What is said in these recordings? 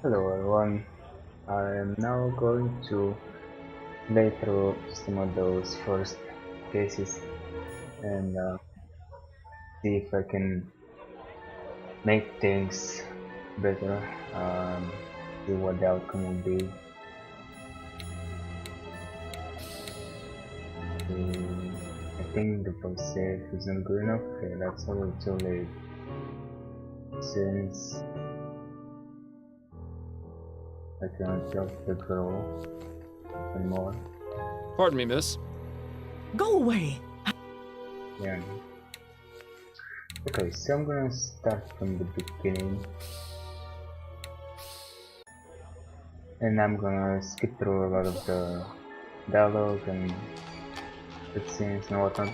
Hello everyone, I am now going to play through some of those first cases and see if I can make things better, see what the outcome will be. I think the first save isn't good enough. Okay, that's already too late since I can't help the girl anymore. Pardon me, miss. Go away! Yeah. Okay, so I'm gonna start from the beginning. And I'm gonna skip through a lot of the dialogue and cutscenes and whatnot.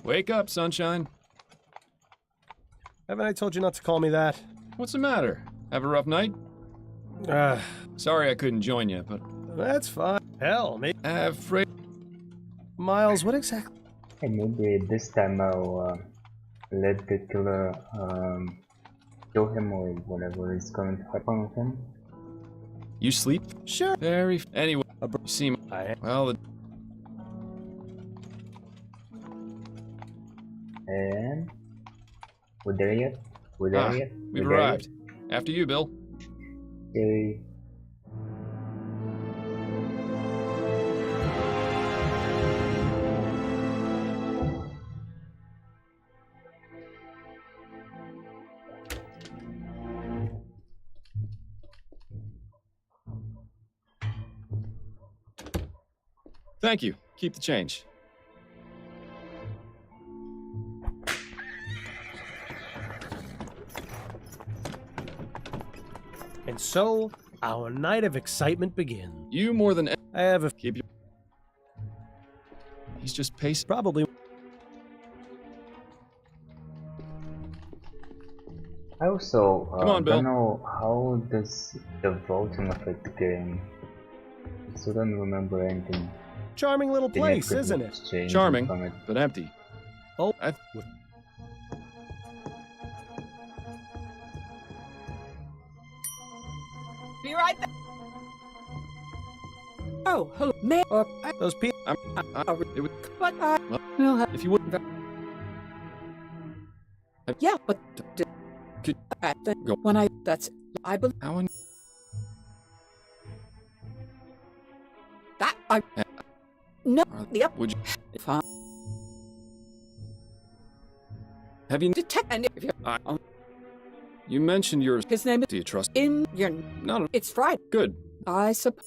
Wake up, sunshine. Haven't I told you not to call me that? What's the matter? Have a rough night? Sorry I couldn't join you, but... That's fine. Hell, maybe... Afraid... Miles, what exactly... Hey, maybe this time I'll let the killer kill him or whatever is going to happen with him. You sleep? Sure. Very... Anyway, you seem... Well, And... we're there yet? We're there yet? We've arrived. After you, Bill. Okay. Thank you. Keep the change. And so, our night of excitement begins. You more than... I have a... Keep your... He's just pacing. Probably... I also Come on, Bill. don't know how does the voting affect the game. I still don't remember anything. Charming little place, isn't it? Charming, from it. but empty. Oh, Be right back. Oh, hello, man. those people... It would... But Well, if you wouldn't... yeah, but Could... Go. when that's I believe How in... that I no. Yep. Would you... If I Have you... detect and if you're You mentioned yours. his name is Do you trust... in your No, it's Friday. good. I suppose.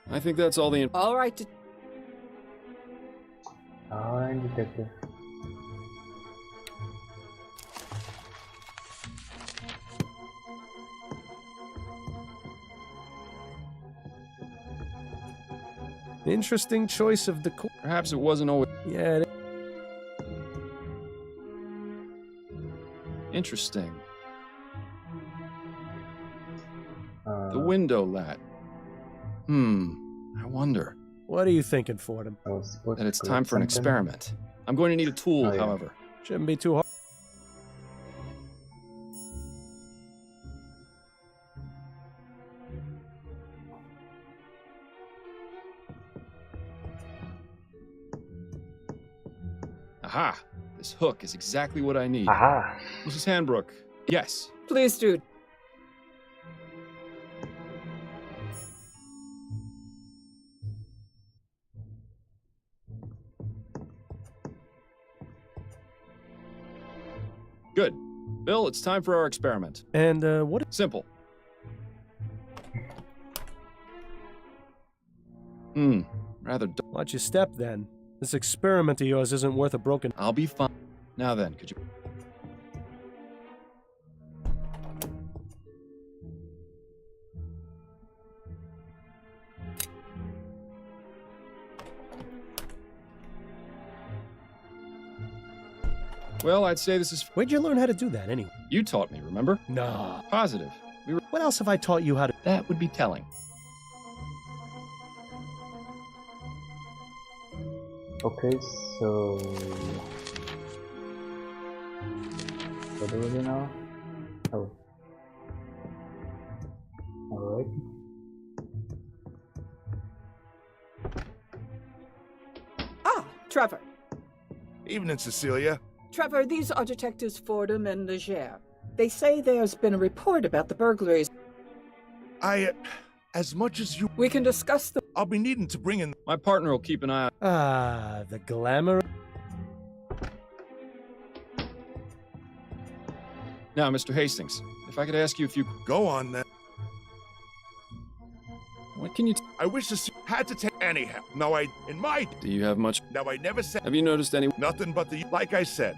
I think that's all the... All right. I'm detective. Interesting choice of the... Perhaps it wasn't always... Yeah, Interesting. The Uh, window lat. I wonder what are you thinking, Fordham? I was supposed that to it's collect time for an something. experiment. I'm going to need a tool, Oh, yeah. however. Shouldn't be too hard. Aha! This hook is exactly what I need. Aha! Mrs. Hanbrook. Yes. Please, dude. Good. Bill, it's time for our experiment. And, what... Simple. Rather Watch your step, then. This experiment of yours isn't worth a broken... I'll be fine. Now then, could you... Well, I'd say this is... Where'd you learn how to do that, anyway? You taught me, remember? Nah. Positive. What else have I taught you how to... That would be telling. Okay, so what do we do now? Oh, all right. Ah, Trevor. Evening, Cecilia. Trevor, these are Detectives Fordham and Leger. They say there's been a report about the burglaries. As much as you... We can discuss them. I'll be needing to bring in... My partner will keep an eye out. Ah, the glamour... Now, Mr. Hastings, if I could ask you if you... Go on, then. What can you... I wish to see... Had to take... Anyhow. No, In my... Do you have much... Now, I never said... Have you noticed any... Nothing but the... Like I said.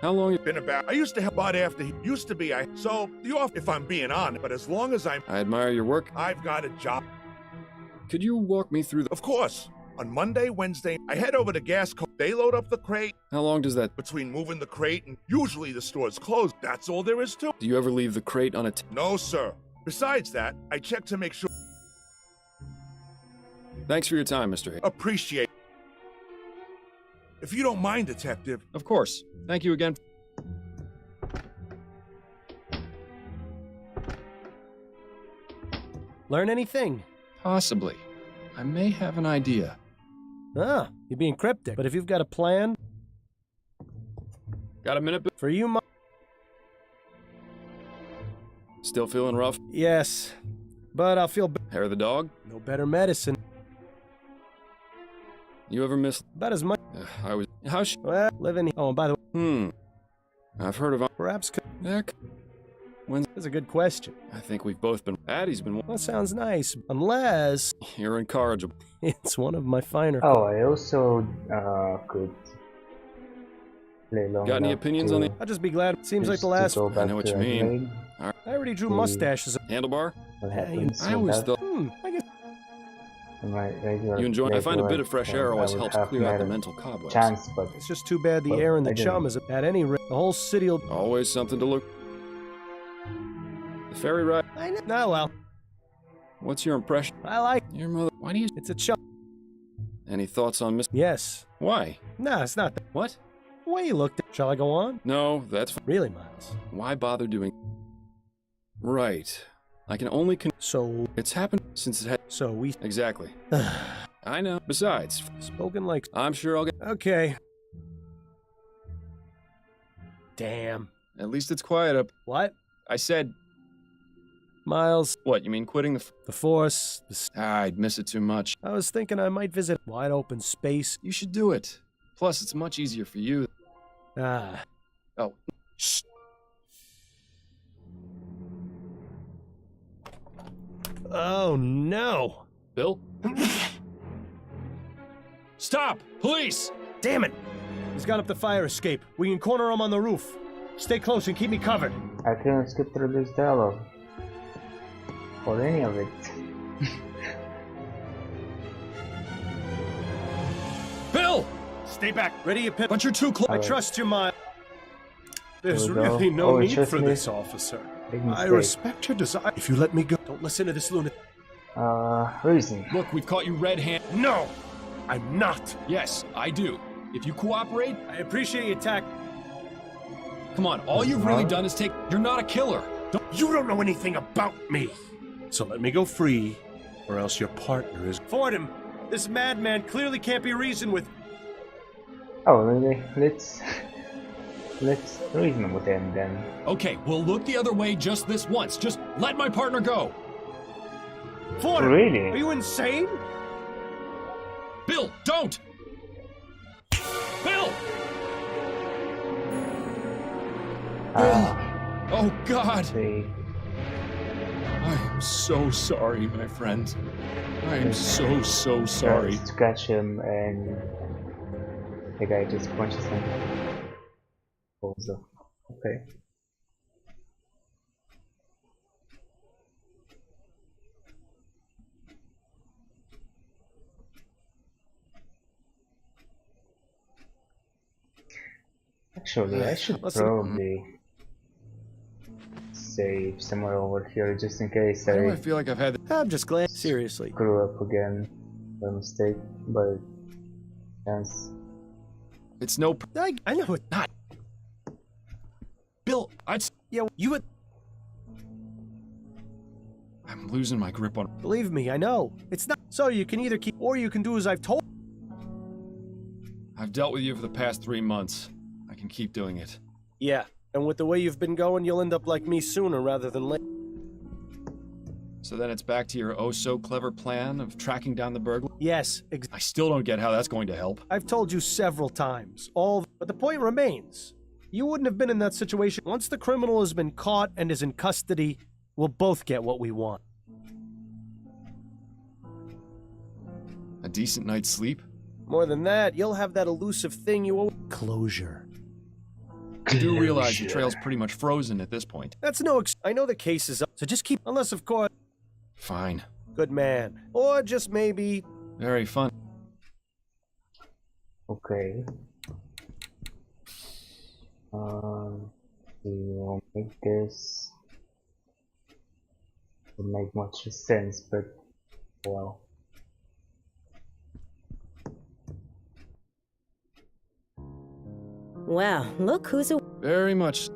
How long... Been about... I used to help out after he... Used to be, So, the off... If I'm being honest. But as long as I'm... I admire your work. I've got a job. Could you walk me through the... Of course. On Monday, Wednesday, I head over to gas... They load up the crate. How long does that... Between moving the crate and... Usually the store's closed. That's all there is to it. Do you ever leave the crate on a... No, sir. Besides that, I check to make sure... Thanks for your time, Mr. Hastings. Appreciate... If you don't mind, Detective... Of course. Thank you again. Learn anything? Possibly. I may have an idea. Ah, you're being cryptic. But if you've got a plan... Got a minute? For you, Still feeling rough? Yes, but I'll feel... Hair of the dog? No better medicine. You ever miss... About as much... I was... How's... Well, living... Oh, and by the way... I've heard of... Perhaps... Heck. When... That's a good question. I think we've both been... Addie's been... That sounds nice, unless... You're incorrigible. It's one of my finer... Oh, I also could play long Got any enough opinions to- on the... I'll just be glad. It seems like just the to last... go back know what to you mean. Adelaide. I already drew Hmm. mustaches. Handlebar? What Yeah, happens I when always that- thought... I guess... in my regular You enjoy... I find a bit of fresh air I always would helps have clear out the met a mental cobwebs. chance, but It's just too bad the Well, air and I the didn't. chum is... At any rate, the whole city'll... Always something to look... The ferry ride... I know. Oh, well. What's your impression? I like... Your mother... Why do you... It's a chum. Any thoughts on Miss... Yes. Why? No, it's not that. What? The way you looked at... Shall I go on? No, that's... Really, Miles? Why bother doing... Right. I can only So... It's happened since it had... So we... Exactly. I know. Besides, Spoken like... I'm sure I'll get... Okay. Damn. At least it's quiet up. What? I said... Miles, What, you mean quitting the... the Force, I'd miss it too much. I was thinking I might visit wide open space. You should do it. Plus, it's much easier for you. Ah. Oh. Shh. Oh, no. Bill? Stop! Police! Damn it. He's got up the fire escape. We can corner him on the roof. Stay close and keep me covered. I couldn't skip through this dialogue or any of it. Bill! Stay back. Ready your pistol. But you're too close. I trust you, Miles. There's Here we go. really no Oh, need trust for me. this, officer. Big I mistake. respect your desire. If you let me go, don't listen to this lunatic. Reason. Look, we've caught you red-handed. No, I'm not. Yes, I do. If you cooperate, I appreciate your tact. come on, all you've really Huh? done is take... You're not a killer. You don't know anything about me. So let me go free, or else your partner is... Fordham, this madman clearly can't be reasoned with. Oh, really? Let's reason with him then. Okay, we'll look the other way just this once. Just let my partner go. Fordham, Really? are you insane? Bill, don't! Bill! Ah, Oh, God! see. I am so sorry, my friend. I am so sorry. Tries to catch him and the guy just punches him. Also. Okay. Actually, I should Listen- probably save somewhere over here just in case Why do I I feel like I've had I'm just glad. Seriously. screw up again by mistake, but chance. It's no... I know it's not. Bill, Yeah, you would. I'm losing my grip on... Believe me, I know. It's not. So you can either keep, or you can do as I've told. I've dealt with you for the past 3 months. I can keep doing it. Yeah, and with the way you've been going, you'll end up like me sooner rather than later. So then it's back to your oh-so-clever plan of tracking down the burglar? Yes, I still don't get how that's going to help. I've told you several times. But the point remains. You wouldn't have been in that situation. Once the criminal has been caught and is in custody, we'll both get what we want. A decent night's sleep? More than that, you'll have that elusive thing you owe. Closure. I do realize your trail's pretty much frozen at this point. That's no I know the case is up, so just keep. Unless, of course. Fine. Good man. Or just maybe. Very fun. Okay. We'll make this. Would make much sense, but well. Wow, look who's a... Very much.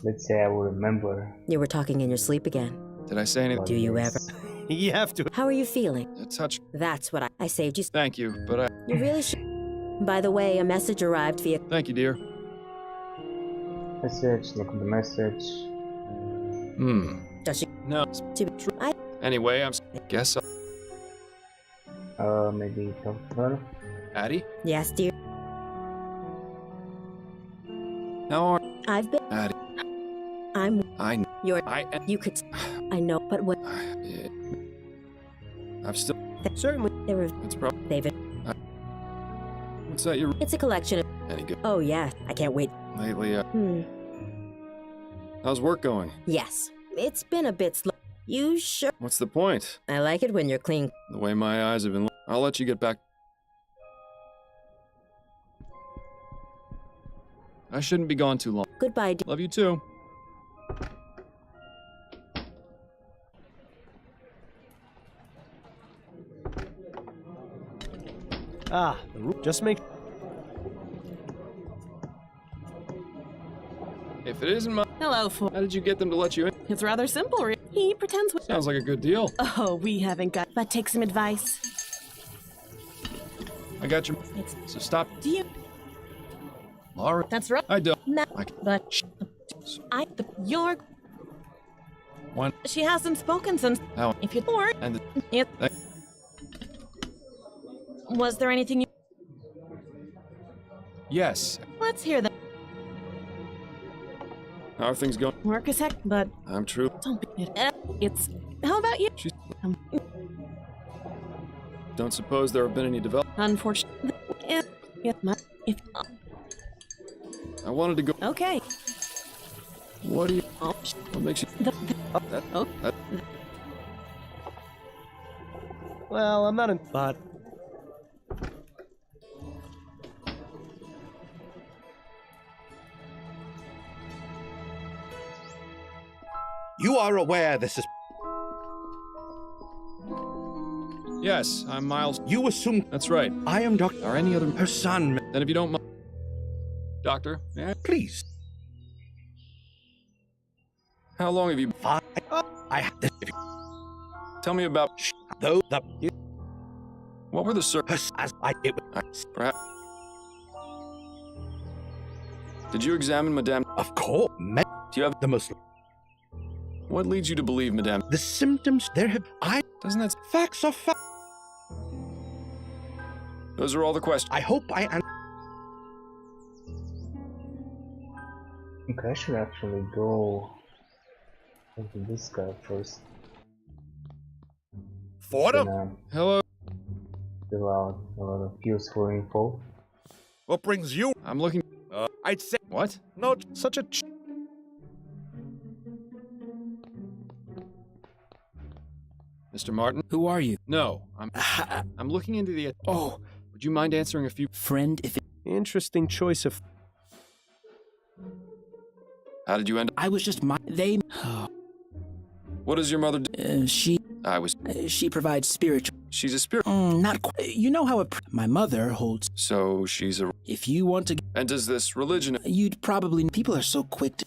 Let's say I will remember. You were talking in your sleep again. Did I say anything? Do you ever? You have to. How are you feeling? A touch. That's what I saved you. Thank you, but I... You really should. By the way, a message arrived via... Thank you, dear. Message, look at the message. Does she... No. To be true, Anyway, guess... Maybe talk to her. Addie? Yes, dear. How are... I've been... Addie. I'm... You're... You could... I know, but what... I've still... Certainly. They were... It's probably... They've... What's that you're... It's a collection of... Any good? Oh, yeah. I can't wait. Lately, Hmm. How's work going? Yes. It's been a bit slow. You sure... What's the point? I like it when you're clean. The way my eyes have been... I'll let you get back... I shouldn't be gone too long. Goodbye, dear. Love you too. Ah, just make... If it isn't my... Hello, How did you get them to let you in? It's rather simple. He pretends we... Sounds like a good deal. Oh, we haven't got... But take some advice. I got your... It's... So stop. Do you... Laura. That's right. I don't. No, I... but... You're... One. She hasn't spoken since... How? If you... Or... And the... It... Was there anything you... Yes. Let's hear that. How are things going? Work is heck, but... I'm true. Don't be... It's... How about you? She's... Don't suppose there have been any developments. Unfortunately... If... I wanted to go... Okay. What do you... Oh, What makes you... That... Oh. That... Well, I'm not in... But... You are aware this is... Yes, I'm Miles. You assume... That's right. I am Doctor... Are any other... Her son... Then if you don't mind... Doctor, yeah? Please. How long have you... I have this... Tell me about... Though the... What were the As I... It, Perhaps... Did you examine Madame... of course. Do you have... the most... What leads you to believe, Madame? The symptoms there have... Doesn't that... Facts are facts. Those are all the questions. I hope I am... I think I should actually go into this guy first. Fordham? Gonna Hello? fill out a lot of useful info. What brings you? I'm looking... I'd say... What? No, Such a... Mr. Martin? Who are you? No, I'm looking into the... Oh, Would you mind answering a few... friend, if it... Interesting choice of... How did you end up? I was just they. What does your mother do? She provides spiritual. She's a spirit. Not quite. You know how my mother holds. So she's a... If you want to... And does this religion... You'd probably... People are so quick to...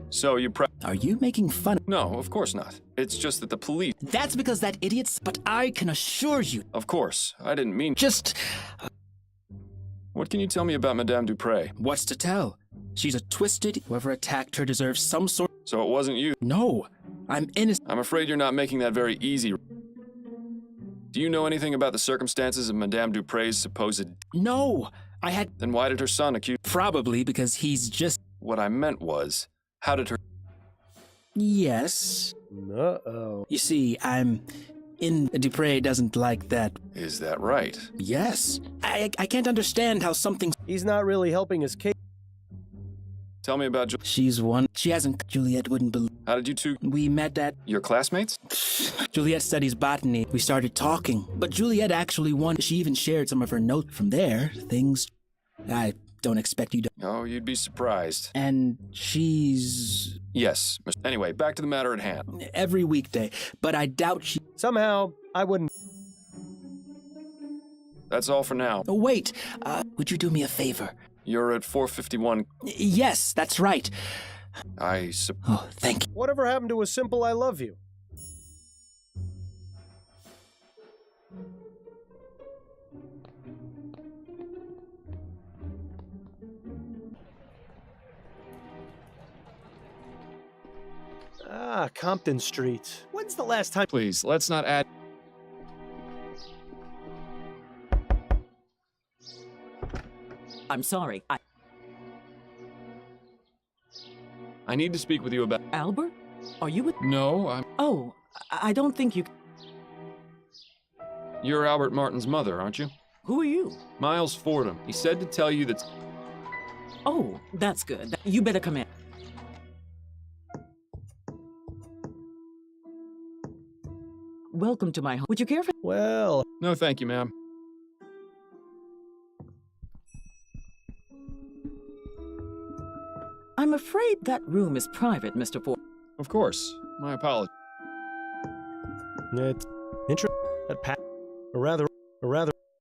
So you Are you making fun? No, of course not. It's just that the police... That's because that idiot's... But I can assure you... Of course. I didn't mean... Just... What can you tell me about Madame Dupre? What's to tell? She's a twisted... Whoever attacked her deserves some sort... So it wasn't you? No. I'm innocent. I'm afraid you're not making that very easy. Do you know anything about the circumstances of Madame Dupre's supposed... No. I had... Then why did her son accuse... Probably because he's just... What I meant was... How did her... Yes. Uh-oh. You see, Dupre doesn't like that. Is that right? Yes. I can't understand how something... He's not really helping his case. Tell me about... She's one... She hasn't... Juliet wouldn't believe... How did you two... We met at... Your classmates? Juliet studies botany. We started talking. But Juliet actually won. She even shared some of her notes from there. Things... I don't expect you to... Oh, you'd be surprised. And she's... Yes. Anyway, back to the matter at hand. Every weekday. But I doubt she... Somehow, I wouldn't... That's all for now. Oh, wait. Would you do me a favor? You're at 451. Yes, that's right. Oh, thank you. Whatever happened to a simple I love you? Ah, Compton Street. When's the last time... Please, let's not add... I'm sorry. I need to speak with you about... Albert? Are you with... No, I'm... Oh, I don't think you... You're Albert Martin's mother, aren't you? Who are you? Miles Fordham. He said to tell you that... Oh, that's good. You better come in. Welcome to my home. Would you care for... Well... No, thank you, ma'am. I'm afraid that room is private, Mr. Ford. Of course. My apologies. It's interesting. That pat... Or rather,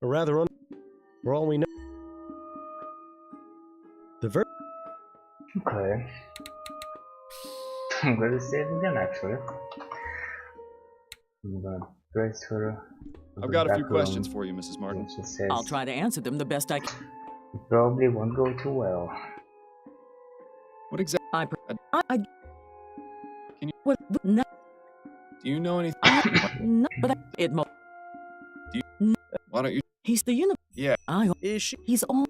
for all we know... The Okay. I'm gonna save again, actually. I'm gonna press her. I've got a few questions for you, Mrs. Martin. I'll try to answer them the best I can. It probably won't go too well. What exactly... I Can you... What? No. Do you know anything... No, but it mo... Do you... Why don't you... He's the universe. Yeah. Is she... He's all...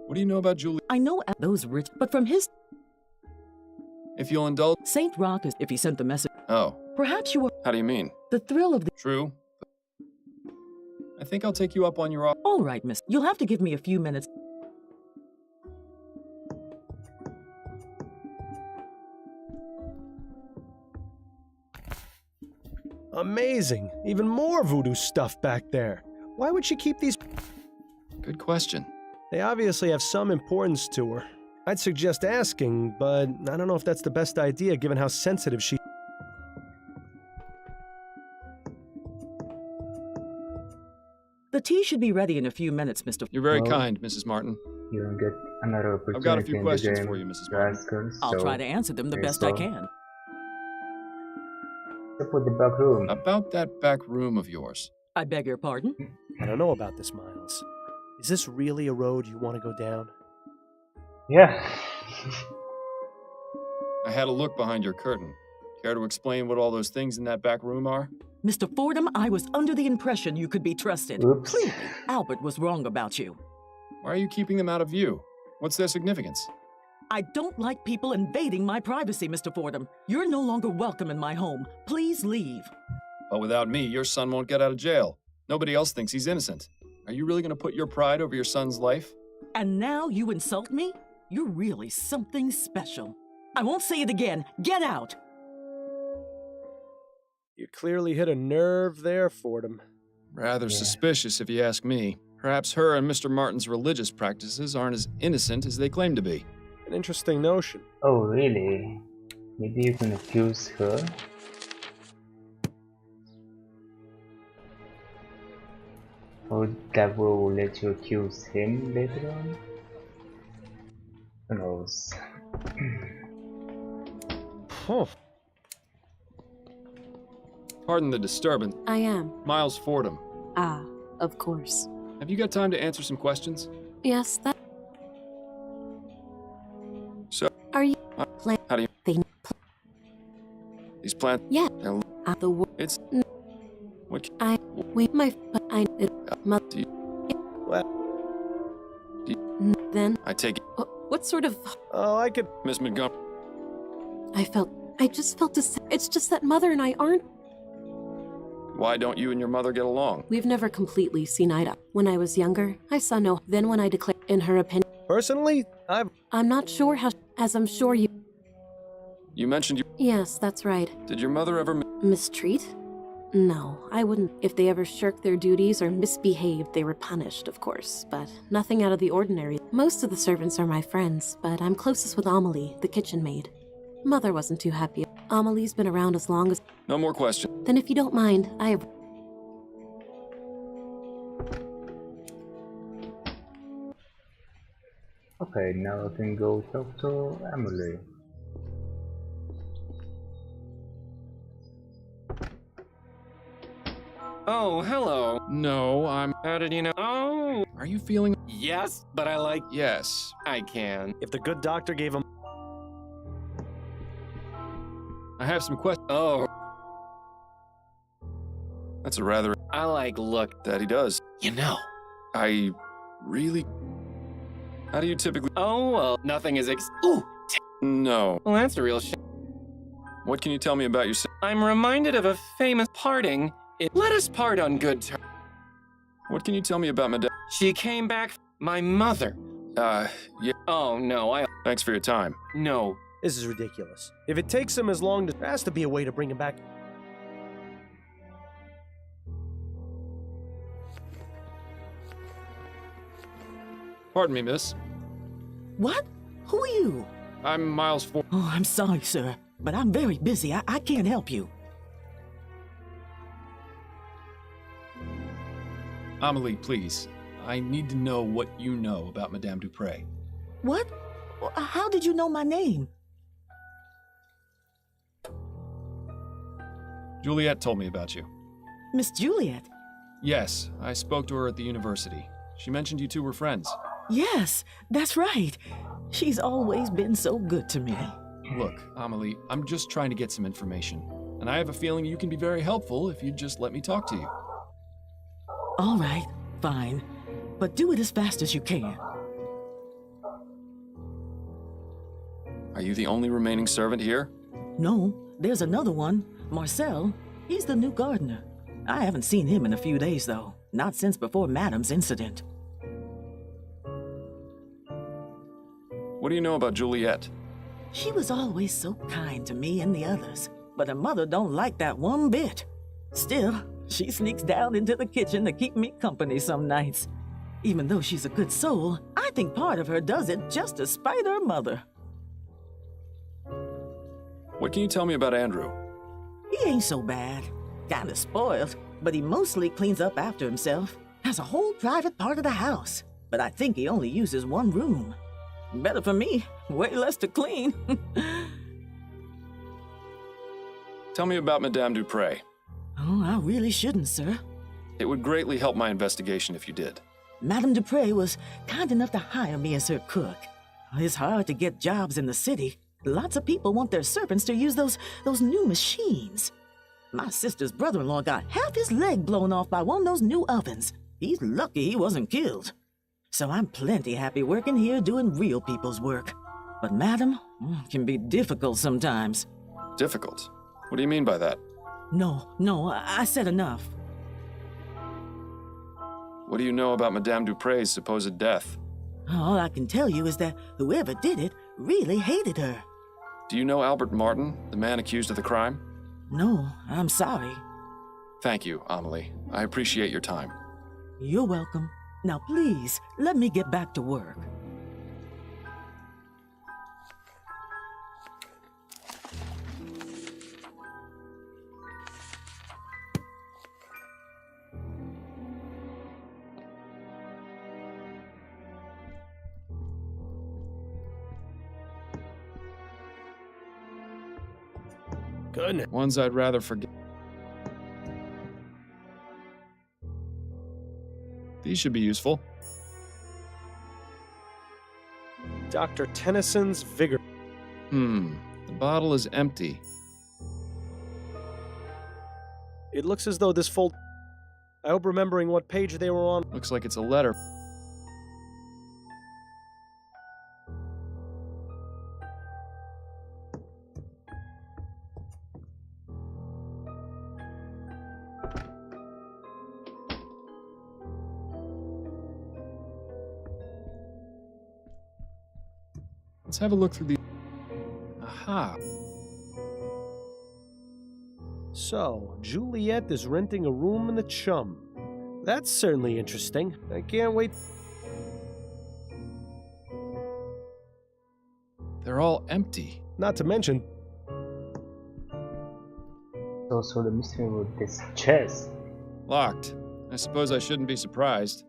What do you know about Julie? I know those rich, but from his... If you'll indulge... Saint Rock is if he sent the message. Oh. Perhaps you were... How do you mean? The thrill of the... True. I think I'll take you up on your offer. All right, miss. You'll have to give me a few minutes. Amazing. Even more voodoo stuff back there. Why would she keep these... Good question. They obviously have some importance to her. I'd suggest asking, but I don't know if that's the best idea given how sensitive she... The tea should be ready in a few minutes, Mr. You're very kind, Mrs. Martin. You don't get another opportunity. I've got a few in questions the game, for you, Mrs. Martin. Rascals, I'll so try to answer them the let's best I go. can. What's up with the back room? About that back room of yours. I beg your pardon? I don't know about this, Miles. Is this really a road you want to go down? Yeah. I had a look behind your curtain. Care to explain what all those things in that back room are? Mr. Fordham, I was under the impression you could be trusted. Oops. Clearly, Albert was wrong about you. Why are you keeping them out of view? What's their significance? I don't like people invading my privacy, Mr. Fordham. You're no longer welcome in my home. Please leave. But without me, your son won't get out of jail. Nobody else thinks he's innocent. Are you really going to put your pride over your son's life? And now you insult me? You're really something special. I won't say it again. Get out! You clearly hit a nerve there, Fordham. Rather suspicious, if you ask me. Perhaps her and Mr. Martin's religious practices aren't as innocent as they claim to be. An interesting notion. Oh, really? Maybe you can accuse her? Or Gabro will let you accuse him later on? Who knows? Huh. Pardon the disturbance. I am. Miles Fordham. Ah, of course. Have you got time to answer some questions? Yes, that. So, Are you how do you... They These plants... Yeah. They're- the word? It's... What... I we my but I it mother. Do you... Then I take it... what sort of? Oh, I could. Miss Montgomery... I just felt this. It's just that Mother and I aren't. Why don't you and your mother get along? We've never completely seen eye to eye. When I was younger, I saw no. Then when I declared, in her opinion, Personally, I'm not sure how. As I'm sure you. You mentioned you... Yes, that's right. Did your mother ever... Mistreat? No, I wouldn't. If they ever shirked their duties or misbehaved, they were punished, of course, but nothing out of the ordinary. Most of the servants are my friends, but I'm closest with Amelie, the kitchen maid. Mother wasn't too happy. Amelie's been around as long as... No more questions. Then if you don't mind, I have... Okay, now I can go talk to Emily. Oh, hello. No, I'm... How did you know? Oh, Are you feeling... yes, but I like... Yes. I can. if the good doctor gave him. I have some questions. Oh, That's a rather... I like look. That he does. You know. I... Really... How do you typically... Oh, well, nothing is Ooh, No. well, that's a real shame. What can you tell me about yourself? I'm reminded of a famous parting. Let us part on good terms. What can you tell me about Madame... She came back. My mother. Yeah. Oh, no, Thanks for your time. No. This is ridiculous. If it takes him as long, there has to be a way to bring him back. Pardon me, miss. What? Who are you? I'm Miles Fordham. Oh, I'm sorry, sir, but I'm very busy. I can't help you. Amelie, please. I need to know what you know about Madame Dupre. What? How did you know my name? Juliet told me about you. Miss Juliet? Yes, I spoke to her at the university. She mentioned you two were friends. Yes, that's right. She's always been so good to me. Look, Amelie, I'm just trying to get some information. And I have a feeling you can be very helpful if you just let me talk to you. All right, fine. But do it as fast as you can. Are you the only remaining servant here? No, there's another one. Marcel. He's the new gardener. I haven't seen him in a few days, though. Not since before Madame's incident. What do you know about Juliet? She was always so kind to me and the others, but her mother don't like that one bit. Still, she sneaks down into the kitchen to keep me company some nights. Even though she's a good soul, I think part of her does it just to spite her mother. What can you tell me about Andrew? He ain't so bad. Kinda spoiled, but he mostly cleans up after himself. Has a whole private part of the house, but I think he only uses one room. Better for me, way less to clean. Tell me about Madame Dupre. Oh, I really shouldn't, sir. It would greatly help my investigation if you did. Madame Dupre was kind enough to hire me as her cook. It's hard to get jobs in the city. Lots of people want their servants to use those new machines. My sister's brother-in-law got half his leg blown off by one of those new ovens. He's lucky he wasn't killed. So I'm plenty happy working here doing real people's work. But Madam can be difficult sometimes. Difficult? What do you mean by that? No, I said enough. What do you know about Madame Dupre's supposed death? All I can tell you is that whoever did it really hated her. Do you know Albert Martin, the man accused of the crime? No, I'm sorry. Thank you, Amelie. I appreciate your time. You're welcome. Now please, let me get back to work. Goodness. Ones I'd rather forget. These should be useful. Dr. Tennyson's Vigor. The bottle is empty. It looks as though this fold... I hope remembering what page they were on. Looks like it's a letter. Let's have a look through the... Aha. So, Juliet is renting a room in the Chum. That's certainly interesting. I can't wait. They're all empty. Not to mention, Also, the mystery with this chest. Locked. I suppose I shouldn't be surprised.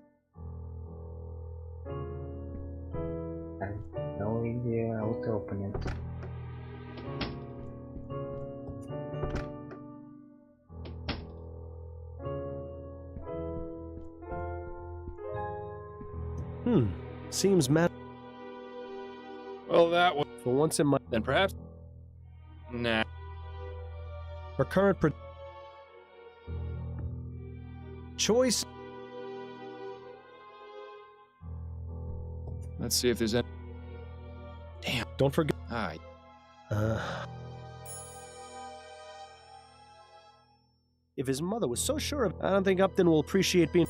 I have no idea how to open it. seems mad. Well, that was... For once in my... Then perhaps... Nah. Her current choice. Let's see if there's any... Damn. Don't forget. Ah, If his mother was so sure of... I don't think Upton will appreciate being...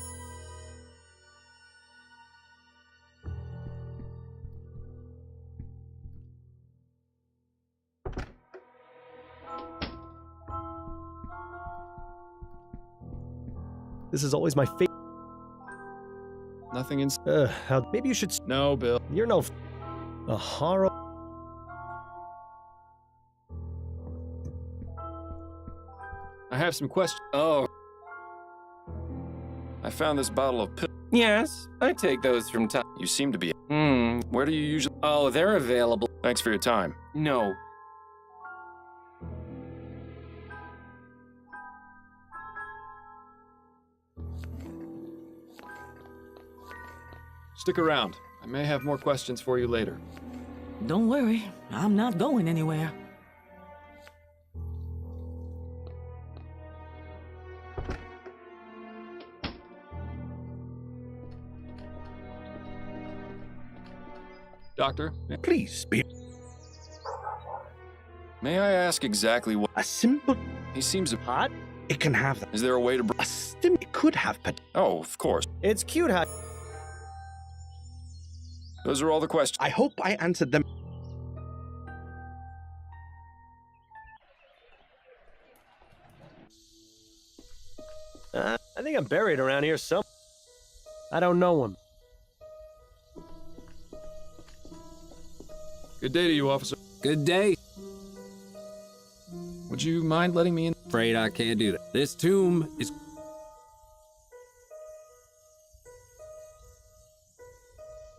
This is always my favorite. nothing in... Maybe you should... No, Bill. You're no... A horror... I have some questions. Oh. I found this bottle of pill. Yes, I take those from time. You seem to be... Where do you usually... Oh, they're available. Thanks for your time. No. Stick around. I may have more questions for you later. Don't worry, I'm not going anywhere. Doctor, Please speak. may I ask exactly what... A simple. He seems... Hot? It can have that. Is there a way to... A stim. It could have. Oh, of course. It's cute how... Those are all the questions. I hope I answered them. I think I'm buried around here somewhere. I don't know him. Good day to you, officer. Good day. Would you mind letting me in? Afraid I can't do that. This tomb is...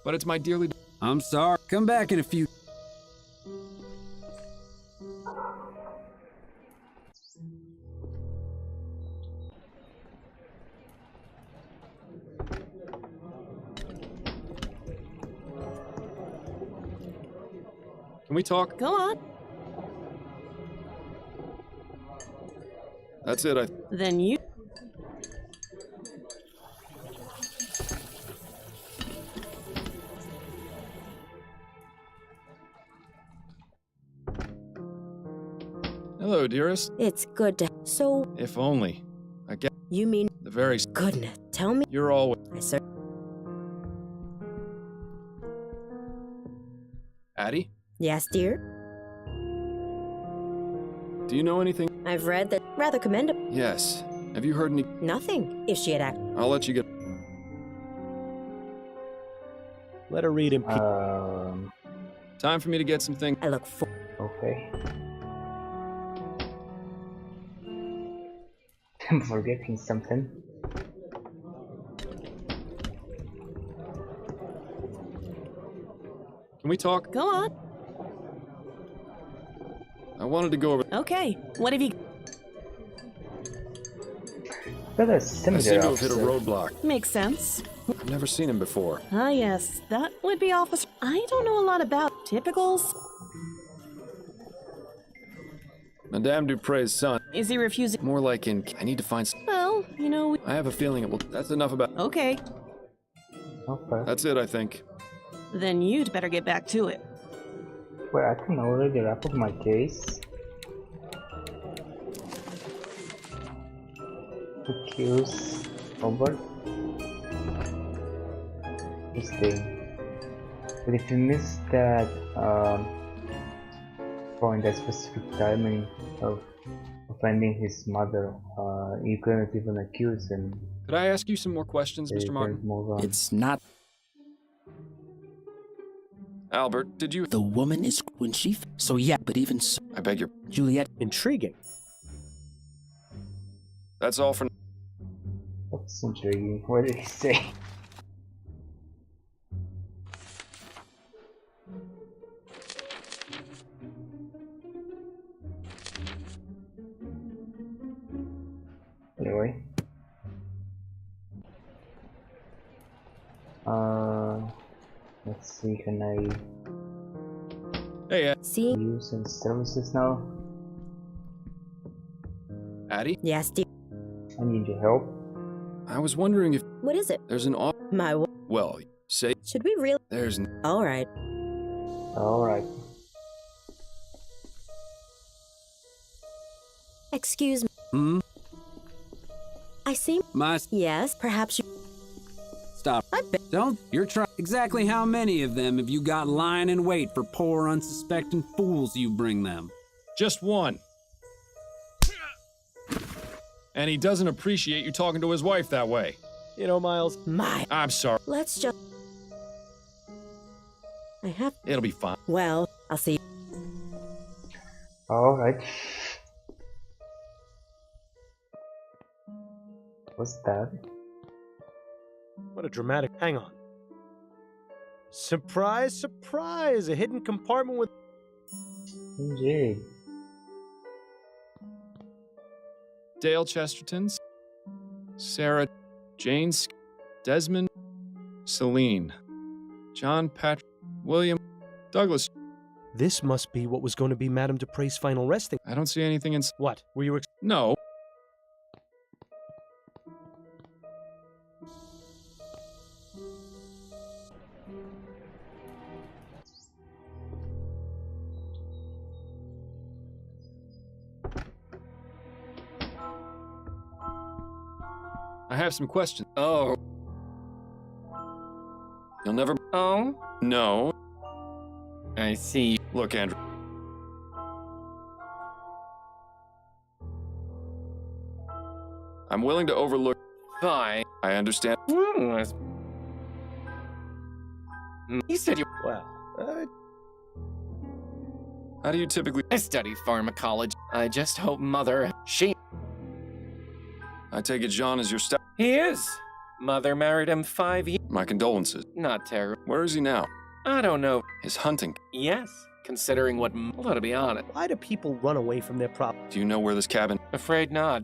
But it's my dearly... I'm sorry. Come back in a few... Can we talk? Go on. That's it, Then you... Hello, dearest. It's good to... So... If only. I get... You mean... The very... Goodness. Tell me... You're always... I sir... Addie? Yes, dear? Do you know anything? I've read that... Rather commendable. Yes. Have you heard any... Nothing. If she had act... I'll let you get... Let her read in peace. Time for me to get some things... I look for... Okay. I'm forgetting something. Can we talk? Go on. I wanted to go over. Okay, what have you... But a I similar seem to have hit a officer. roadblock. Makes sense. I've never seen him before. Ah, yes, that would be Officer... I don't know a lot about typicals. Madame Dupre's son. Is he refusing? More like in, I need to find. Well, you know... I have a feeling it will. That's enough about. Okay, Okay. That's it, I think. then you'd better get back to it. Well, I can already wrap up my case. Accuse Robert. This thing. But if you miss that point, that specific timing of offending his mother, you cannot even accuse him. Could I ask you some more questions, So you Mr. Martin? can't move on. It's not. Albert, did you? The woman is when she. So yeah, but even so, I beg your. Juliet. Intriguing. That's all for. That's intriguing. What did he say? Anyway. Let's see, can I Hey, See? use some services now? Addie. Yes, dear. I need your help. I was wondering if What is it? there's an off. My... Well, say Should we really... there's. Alright. Alright. Excuse me. Hmm? I seem... Must Yes, perhaps you... stop. I bet... Don't. You're trying. Exactly how many of them have you got lying in wait for poor, unsuspecting fools you bring them? Just one. And he doesn't appreciate you talking to his wife that way. You know, Miles, My... I'm sorry. Let's just... I have... It'll be fine. Well, I'll see you. Alright. What's that? what a dramatic... Hang on. Surprise, surprise! A hidden compartment with... Indeed. Dale Chesterton's, Sarah, Jane, Desmond, Celine, John Patrick, William, Douglas. This must be what was going to be Madame Dupre's final resting... I don't see anything in. What? Were you... No. I have some questions. Oh. You'll never. Oh? No. I see. Look, Andrew. I'm willing to overlook. Fine. I understand. He said you. Well, How do you typically? I study pharmacology. I just hope Mother. She. I take it John is your step. He is. Mother married him 5 years. My condolences. Not terrible. Where is he now? I don't know. His hunting. Yes. Considering what. Well, to be honest. why do people run away from their property? Do you know where this cabin? Afraid not.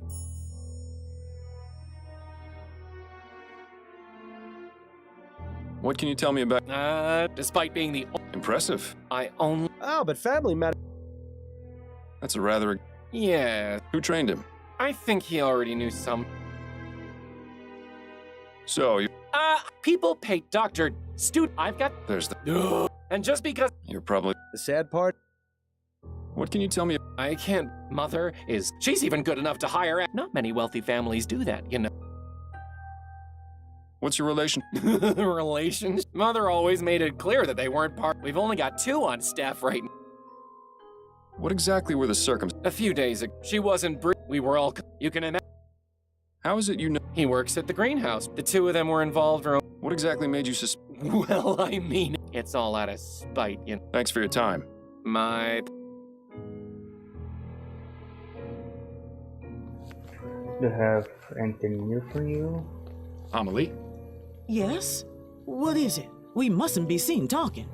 What can you tell me about? Despite being the. Impressive. I only. Oh, but family matter... That's a rather. Yeah. Who trained him? I think he already knew some. So you. People pay Dr. I've got. There's the. And just because. You're probably. The sad part? What can you tell me? I can't. Mother is. She's even good enough to hire. Not many wealthy families do that, you know. What's your relation? Relations? Mother always made it clear that they weren't part. We've only got 2 on staff right now. What exactly were the circumstances? A few days ago, she wasn't. We were all. You can imagine. How is it you know? He works at the greenhouse. The 2 of them were involved. What exactly made you Well, I mean, it's all out of spite, you know. Thanks for your time. My. Do you have anything new for you? Amelie? Yes? What is it? We mustn't be seen talking.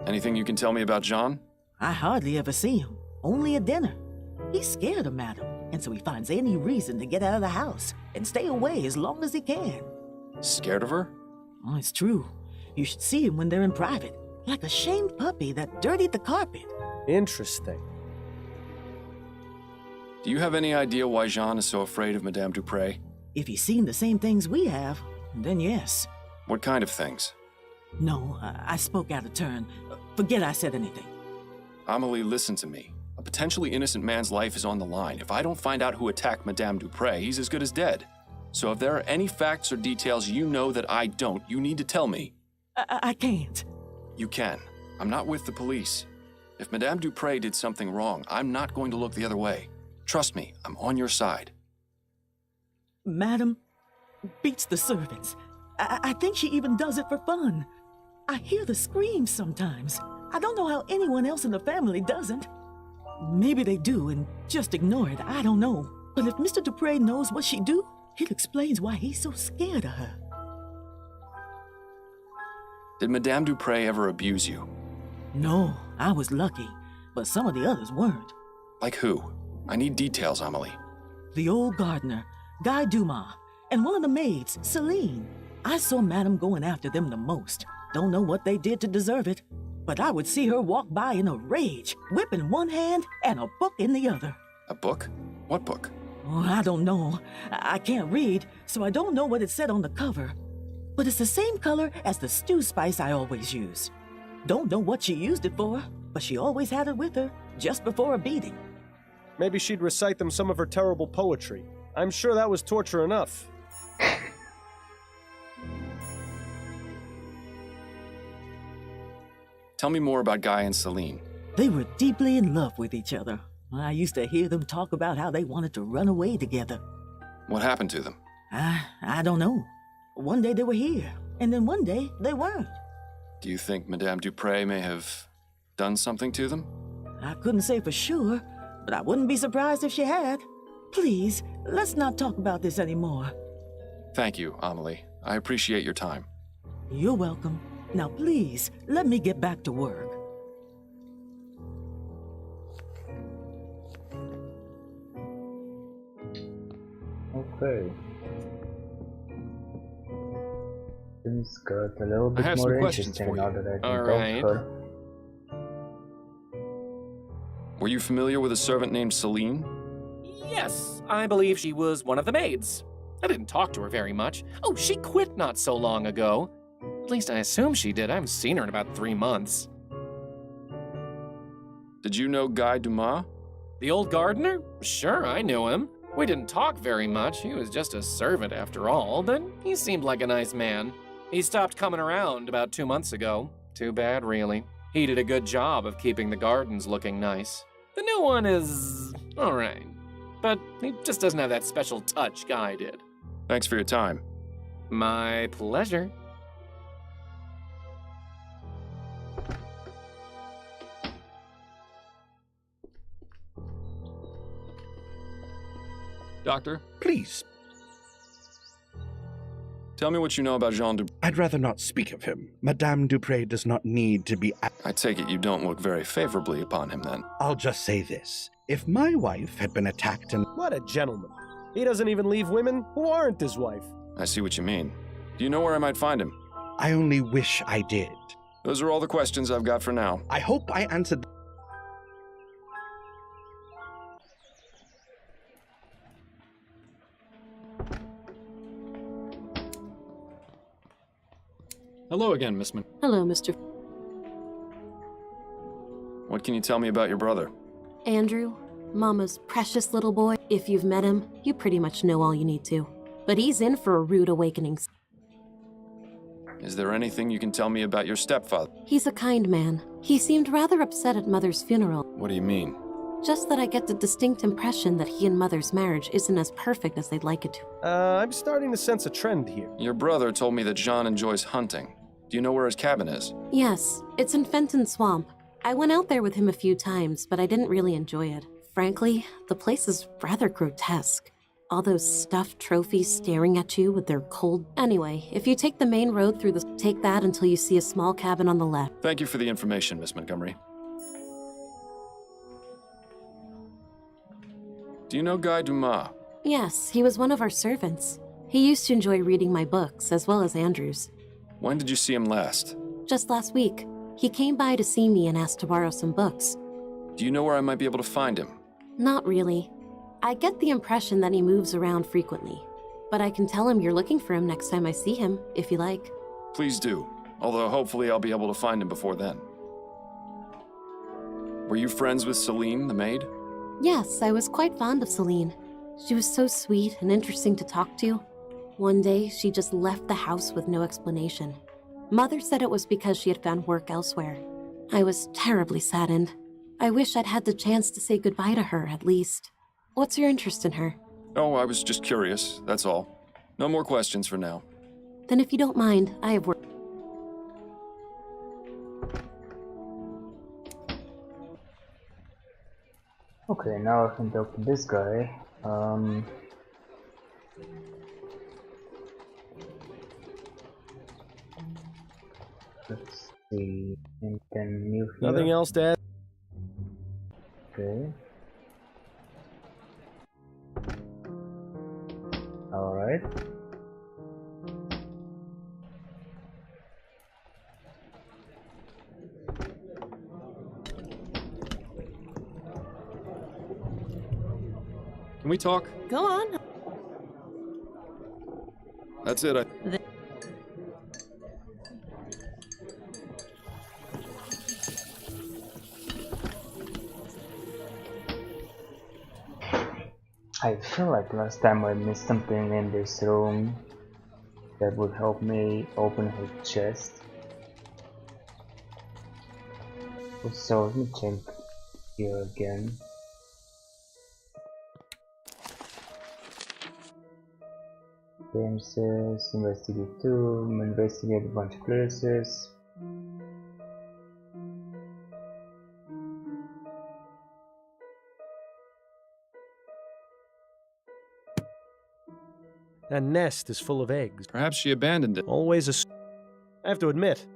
Anything you can tell me about John? I hardly ever see him, only at dinner. He's scared of Madam, and so he finds any reason to get out of the house and stay away as long as he can. Scared of her? Oh, it's true. You should see him when they're in private, like a shamed puppy that dirtied the carpet. Interesting. Do you have any idea why Jean is so afraid of Madame Dupre? If he's seen the same things we have, then yes. What kind of things? No, I spoke out of turn. Forget I said anything. Amelie, listen to me. A potentially innocent man's life is on the line. If I don't find out who attacked Madame Dupre, he's as good as dead. So if there are any facts or details you know that I don't, you need to tell me. I can't. You can. I'm not with the police. If Madame Dupre did something wrong, I'm not going to look the other way. Trust me, I'm on your side. Madam beats the servants. I think she even does it for fun. I hear the screams sometimes. I don't know how anyone else in the family doesn't. Maybe they do and just ignore it, I don't know. But if Mr. Dupre knows what she do, it explains why he's so scared of her. Did Madame Dupre ever abuse you? No, I was lucky, but some of the others weren't. Like who? I need details, Amelie. The old gardener, Guy Dumas, and one of the maids, Celine. I saw Madame going after them the most. Don't know what they did to deserve it, but I would see her walk by in a rage, whip in one hand and a book in the other. A book? What book? Oh, I don't know. I can't read, so I don't know what it said on the cover. But it's the same color as the stew spice I always use. Don't know what she used it for, but she always had it with her, just before a beating. Maybe she'd recite them some of her terrible poetry. I'm sure that was torture enough. Tell me more about Guy and Celine. They were deeply in love with each other. I used to hear them talk about how they wanted to run away together. What happened to them? I don't know. One day they were here, and then one day they weren't. Do you think Madame Dupre may have done something to them? I couldn't say for sure, but I wouldn't be surprised if she had. Please, let's not talk about this anymore. Thank you, Amelie. I appreciate your time. You're welcome. Now please, let me get back to work. Okay. Things got a little I bit have some more questions interesting for you. now that I can All talk right. to her. Were you familiar with a servant named Celine? Yes, I believe she was one of the maids. I didn't talk to her very much. Oh, she quit not so long ago. At least I assume she did. I haven't seen her in about 3 months. Did you know Guy Dumas? The old gardener? Sure, I knew him. We didn't talk very much. He was just a servant after all, but he seemed like a nice man. He stopped coming around about 2 months ago. Too bad, really. He did a good job of keeping the gardens looking nice. The new one is all right, but he just doesn't have that special touch Guy did. Thanks for your time. My pleasure. Doctor, Please, tell me what you know about Jean Dupre. I'd rather not speak of him. Madame Dupre does not need to be. I take it you don't look very favorably upon him then. I'll just say this. If my wife had been attacked and. What a gentleman. He doesn't even leave women who aren't his wife. I see what you mean. Do you know where I might find him? I only wish I did. Those are all the questions I've got for now. I hope I answered. Hello again, Miss Min. Hello, Mr. What can you tell me about your brother? Andrew, Mama's precious little boy. If you've met him, you pretty much know all you need to. But he's in for a rude awakening. Is there anything you can tell me about your stepfather? He's a kind man. He seemed rather upset at Mother's funeral. What do you mean? Just that I get the distinct impression that he and Mother's marriage isn't as perfect as they'd like it to. I'm starting to sense a trend here. Your brother told me that Jean enjoys hunting. Do you know where his cabin is? Yes, it's in Fenton Swamp. I went out there with him a few times, but I didn't really enjoy it. Frankly, the place is rather grotesque. All those stuffed trophies staring at you with their cold... Anyway, if you take the main road take that until you see a small cabin on the left. Thank you for the information, Miss Montgomery. Do you know Guy Dumas? Yes, he was one of our servants. He used to enjoy reading my books, as well as Andrew's. When did you see him last? Just last week, he came by to see me and asked to borrow some books. Do you know where I might be able to find him? Not really. I get the impression that he moves around frequently. But I can tell him you're looking for him next time I see him, if you like. Please do. Although hopefully I'll be able to find him before then. Were you friends with Celine, the maid? Yes, I was quite fond of Celine. She was so sweet and interesting to talk to. One day, she just left the house with no explanation. Mother said it was because she had found work elsewhere. I was terribly saddened. I wish I'd had the chance to say goodbye to her, at least. What's your interest in her? Oh, I was just curious, that's all. No more questions for now. Then if you don't mind, I have work. Okay, now I can talk to this guy. Let's see. Anything new here? Nothing else to add? Okay. Alright. Can we talk? Go on. That's it. I feel like last time I missed something in this room that would help me open her chest. So let me check here again. Game says investigate 2, investigate a bunch of places. That nest is full of eggs. Perhaps she abandoned it. Always I have to admit,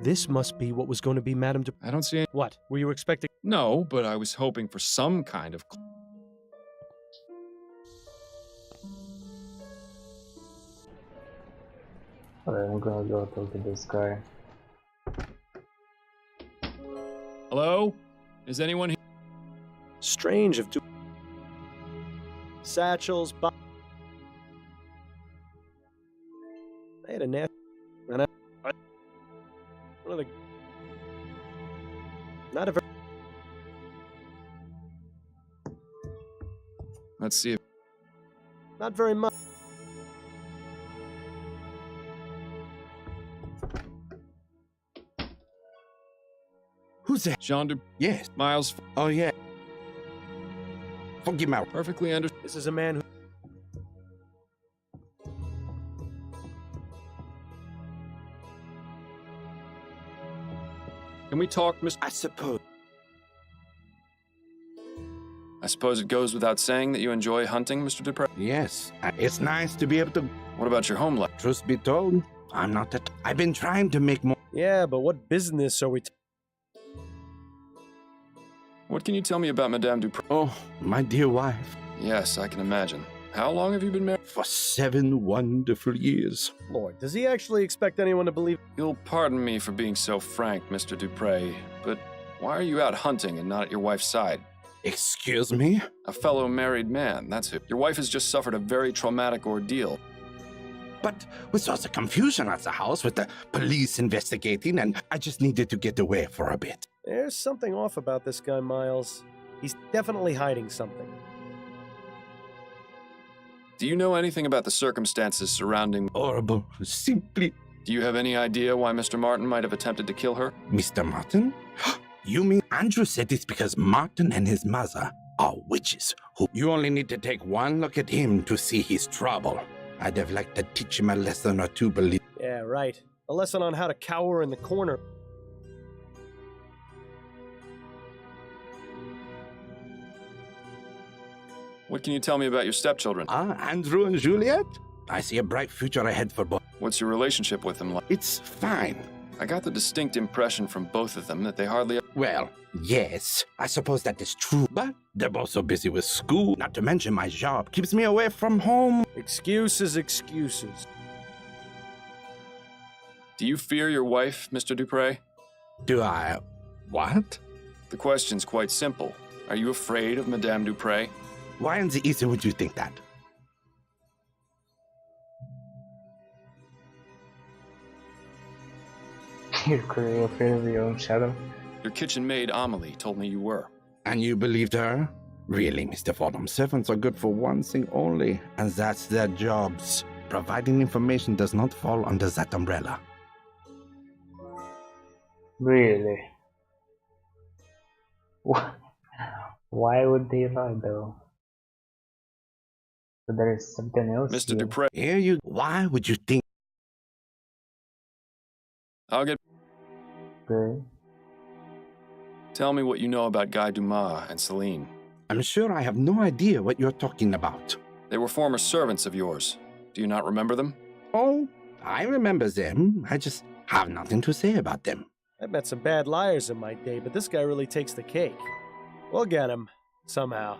this must be what was going to be Madame de... I don't see any... What? Were you expecting... No, but I was hoping for some kind of... Alright, I'm gonna go talk to this guy. Hello? Is anyone here? Strange of two... Satchels, I had a nest... And one of the... Not a very... Let's see if... Not very much. Who's that? Jean de... Yes. Miles... Oh, yeah. Forgive me. Perfectly under... This is a man who... Can we talk, Mr... I suppose. I suppose it goes without saying that you enjoy hunting, Mr. Dupre? Yes. It's nice to be able to... What about your home life? Truth be told, I'm not that... I've been trying to make more... Yeah, but what business are we... What can you tell me about Madame Dupre? Oh, my dear wife. Yes, I can imagine. How long have you been married? For 7 wonderful years. Lord, does he actually expect anyone to believe... You'll pardon me for being so frank, Mr. Dupre, but why are you out hunting and not at your wife's side? Excuse me? A fellow married man, that's it. Your wife has just suffered a very traumatic ordeal. But with all the confusion at the house with the police investigating, and I just needed to get away for a bit. There's something off about this guy, Miles. He's definitely hiding something. Do you know anything about the circumstances surrounding... Horrible. Simply... Do you have any idea why Mr. Martin might have attempted to kill her? Mr. Martin? You mean Andrew said it's because Martin and his mother are witches? You only need to take one look at him to see his trouble. I'd have liked to teach him a lesson or two, believe. Yeah, right. A lesson on how to cower in the corner. What can you tell me about your stepchildren? Andrew and Juliet? I see a bright future ahead for both. What's your relationship with them like? It's fine. I got the distinct impression from both of them that they hardly... Well, yes, I suppose that is true, but they're both so busy with school, not to mention my job keeps me away from home. Excuses, excuses. Do you fear your wife, Mr. Dupre? Do I... what? The question's quite simple. Are you afraid of Madame Dupre? Why in the easy would you think that? You're clearly afraid of your own shadow. Your kitchen maid, Amelie, told me you were. And you believed her? Really, Mr. Fordham, servants are good for one thing only, and that's their jobs. Providing information does not fall under that umbrella. Really? Why would they lie though? So there is something else Mr. here. Dupre, Here you... Why would you think... I'll get... Okay. Tell me what you know about Guy Dumas and Celine. I'm sure I have no idea what you're talking about. They were former servants of yours. Do you not remember them? Oh, I remember them. I just have nothing to say about them. I've met some bad liars in my day, but this guy really takes the cake. We'll get him, somehow.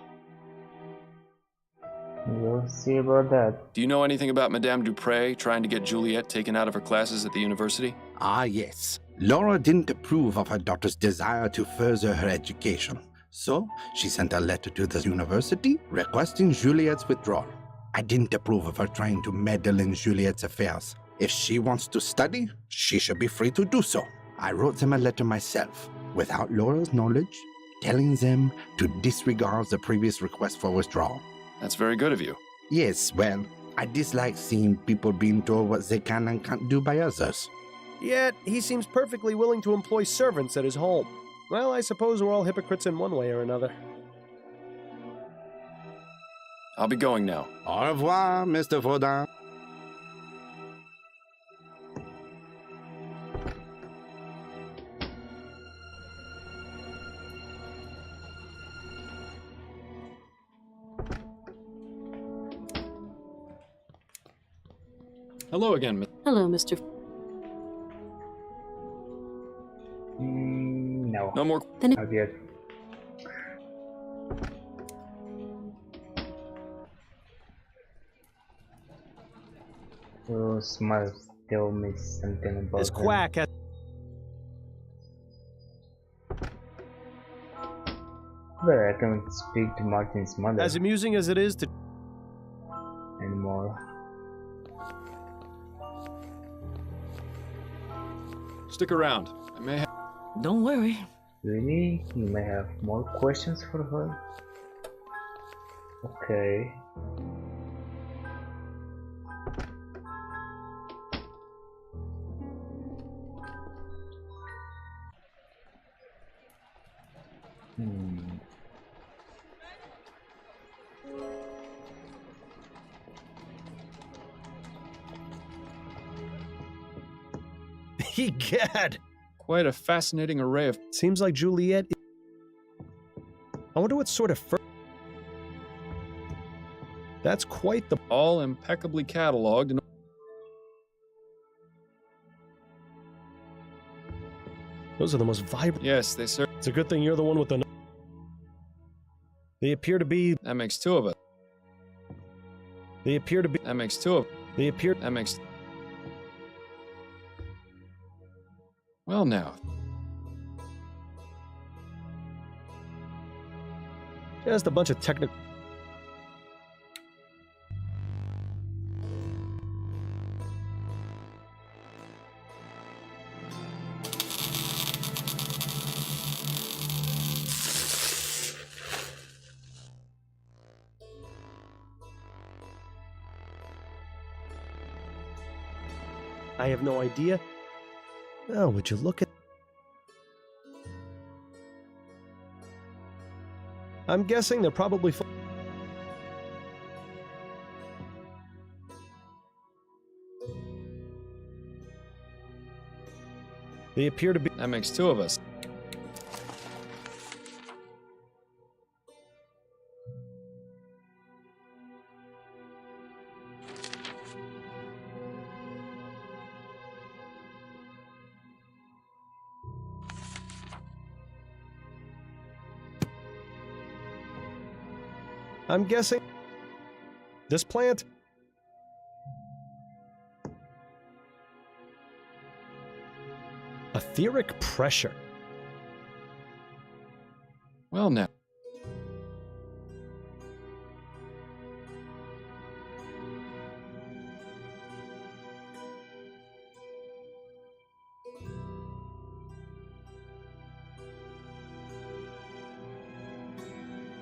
We'll see about that. Do you know anything about Madame Dupre trying to get Juliet taken out of her classes at the university? Ah, yes. Laura didn't approve of her daughter's desire to further her education. So, she sent a letter to the university requesting Juliet's withdrawal. I didn't approve of her trying to meddle in Juliet's affairs. If she wants to study, she should be free to do so. I wrote them a letter myself, without Laura's knowledge, telling them to disregard the previous request for withdrawal. That's very good of you. Yes, well, I dislike seeing people being told what they can and can't do by others. Yet, he seems perfectly willing to employ servants at his home. Well, I suppose we're all hypocrites in one way or another. I'll be going now. Au revoir, Mr. Vaudin. Hello again, Miss. Hello, Mr. No. No more... Then Not yet. So Smart tell me something about This quack has... But I can't speak to Martin's mother As amusing as it is to... anymore. Stick around. I may have... Don't worry. Really? You may have more questions for her? Okay. Egad! Quite a fascinating array of... Seems like Juliet... I wonder what sort of That's quite the... All impeccably cataloged and... Those are the most vibrant... Yes, they serve... It's a good thing you're the one with the... They appear to be... That makes two of us. They appear to be... That makes two of... They appear... That makes... Well now. Just a bunch of technical... I have no idea. Oh, would you look at... I'm guessing they're probably... They appear to be... That makes two of us. I'm guessing this plant? Etheric pressure. Well, now.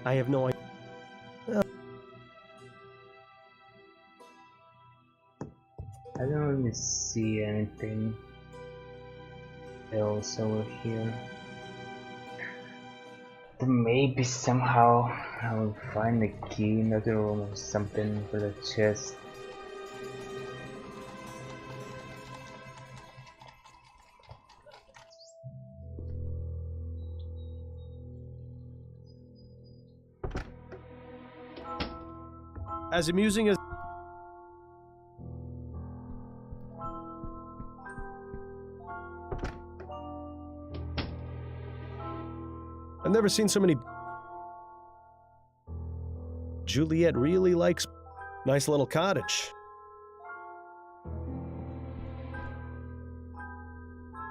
I have no idea. I don't really see anything else over here. But maybe somehow I will find the key in the other room or something for the chest. As amusing as I've never seen so many. Juliet really likes nice little cottage.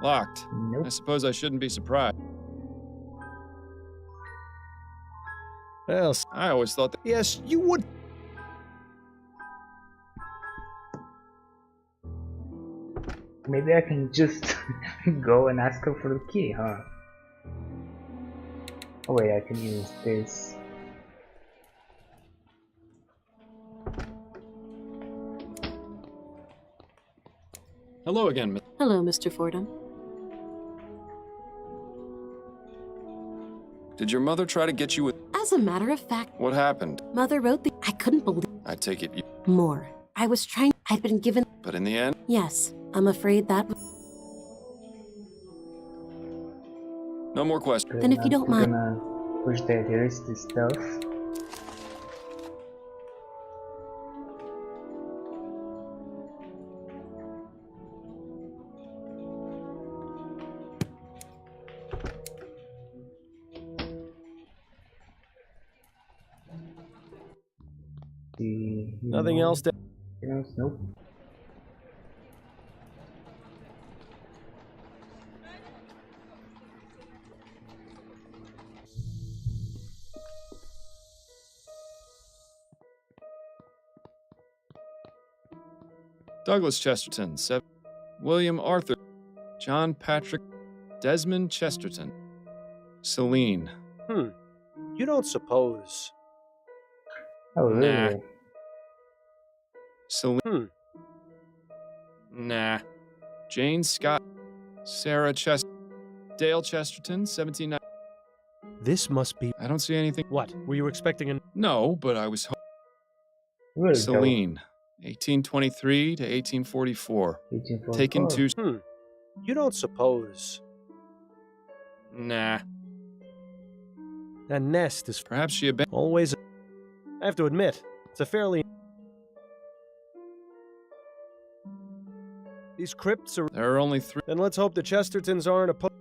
Locked. Nope. I suppose I shouldn't be surprised. Well, I always thought that. yes, you would. Maybe I can just go and ask her for the key, huh? Oh wait, I can use this. Hello again, Miss. Hello, Mr. Fordham. Did your mother try to get you with. As a matter of fact, What happened? Mother wrote the. I couldn't believe I take it you. more. I was trying. I'd been given. But in the end. Yes, I'm afraid that. No more questions. Then if you don't I'm mind- gonna push the heuristic stuff. Nothing else to. Nope. Douglas Chesterton, William Arthur, John Patrick, Desmond Chesterton, Celine. You don't suppose. Oh, really? Nah. Celine. Nah. Jane Scott, Sarah Dale Chesterton, 1790. This must be. I don't see anything. What? Were you expecting an. No, but I was. Really, Celine, 1823 to 1844. 1844. Taken to. You don't suppose. Nah. That nest is Perhaps she abandoned. always. I have to admit, it's a fairly. These crypts are. There are only 3. Then let's hope the Chestertons aren't opposed.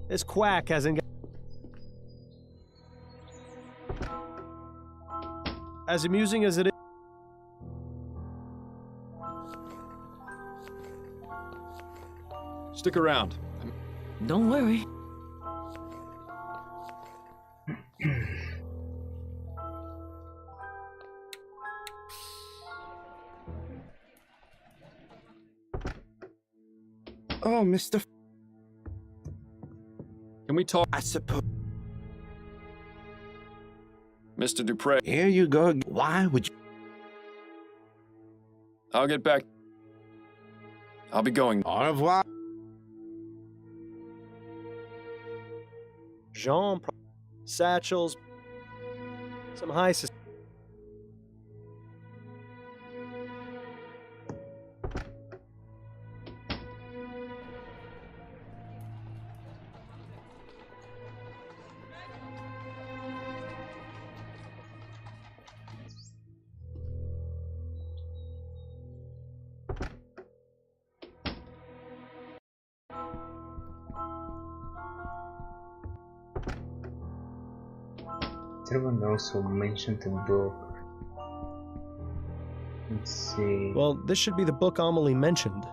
This quack hasn't got. As amusing as it is. Stick around. Don't worry. Oh, Mr. Can we talk? I suppose. Mr. Dupre, Here you go. Why would you? I'll get back. I'll be going. Au revoir. Jean, satchels, some high. Everyone also mentioned the book. Let's see. Well, this should be the book Amelie mentioned.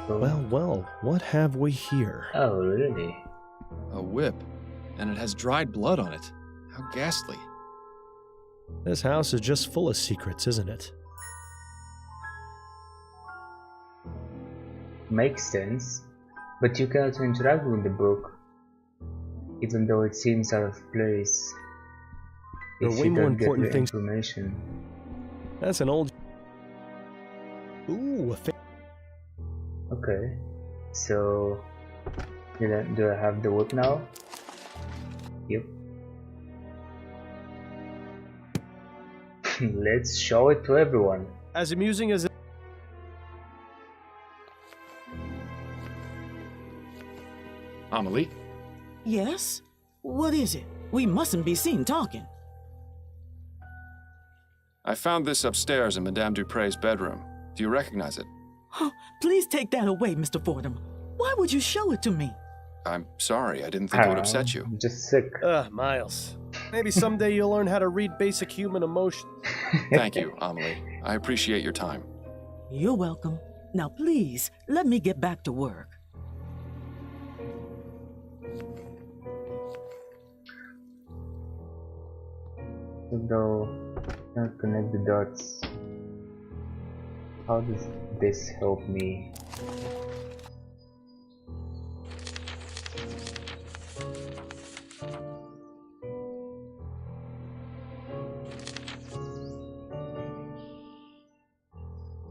Well, what have we here? Oh, really? A whip, and it has dried blood on it. How ghastly. This house is just full of secrets, isn't it? Makes sense. But you can also interact with the book, even though it seems out of place. There are If way you more don't get important the things. information. That's an old... Ooh, Okay, so do I have the whip now? Yep. Let's show it to everyone. As amusing as it... Amelie? Yes? What is it? We mustn't be seen talking. I found this upstairs in Madame Dupre's bedroom. Do you recognize it? Oh, please take that away, Mr. Fordham. Why would you show it to me? I'm sorry, I didn't think it would upset you. I'm just sick. Miles. Maybe someday you'll learn how to read basic human emotions. Thank you, Amelie. I appreciate your time. You're welcome. Now please, let me get back to work. So now connect the dots. How does this help me?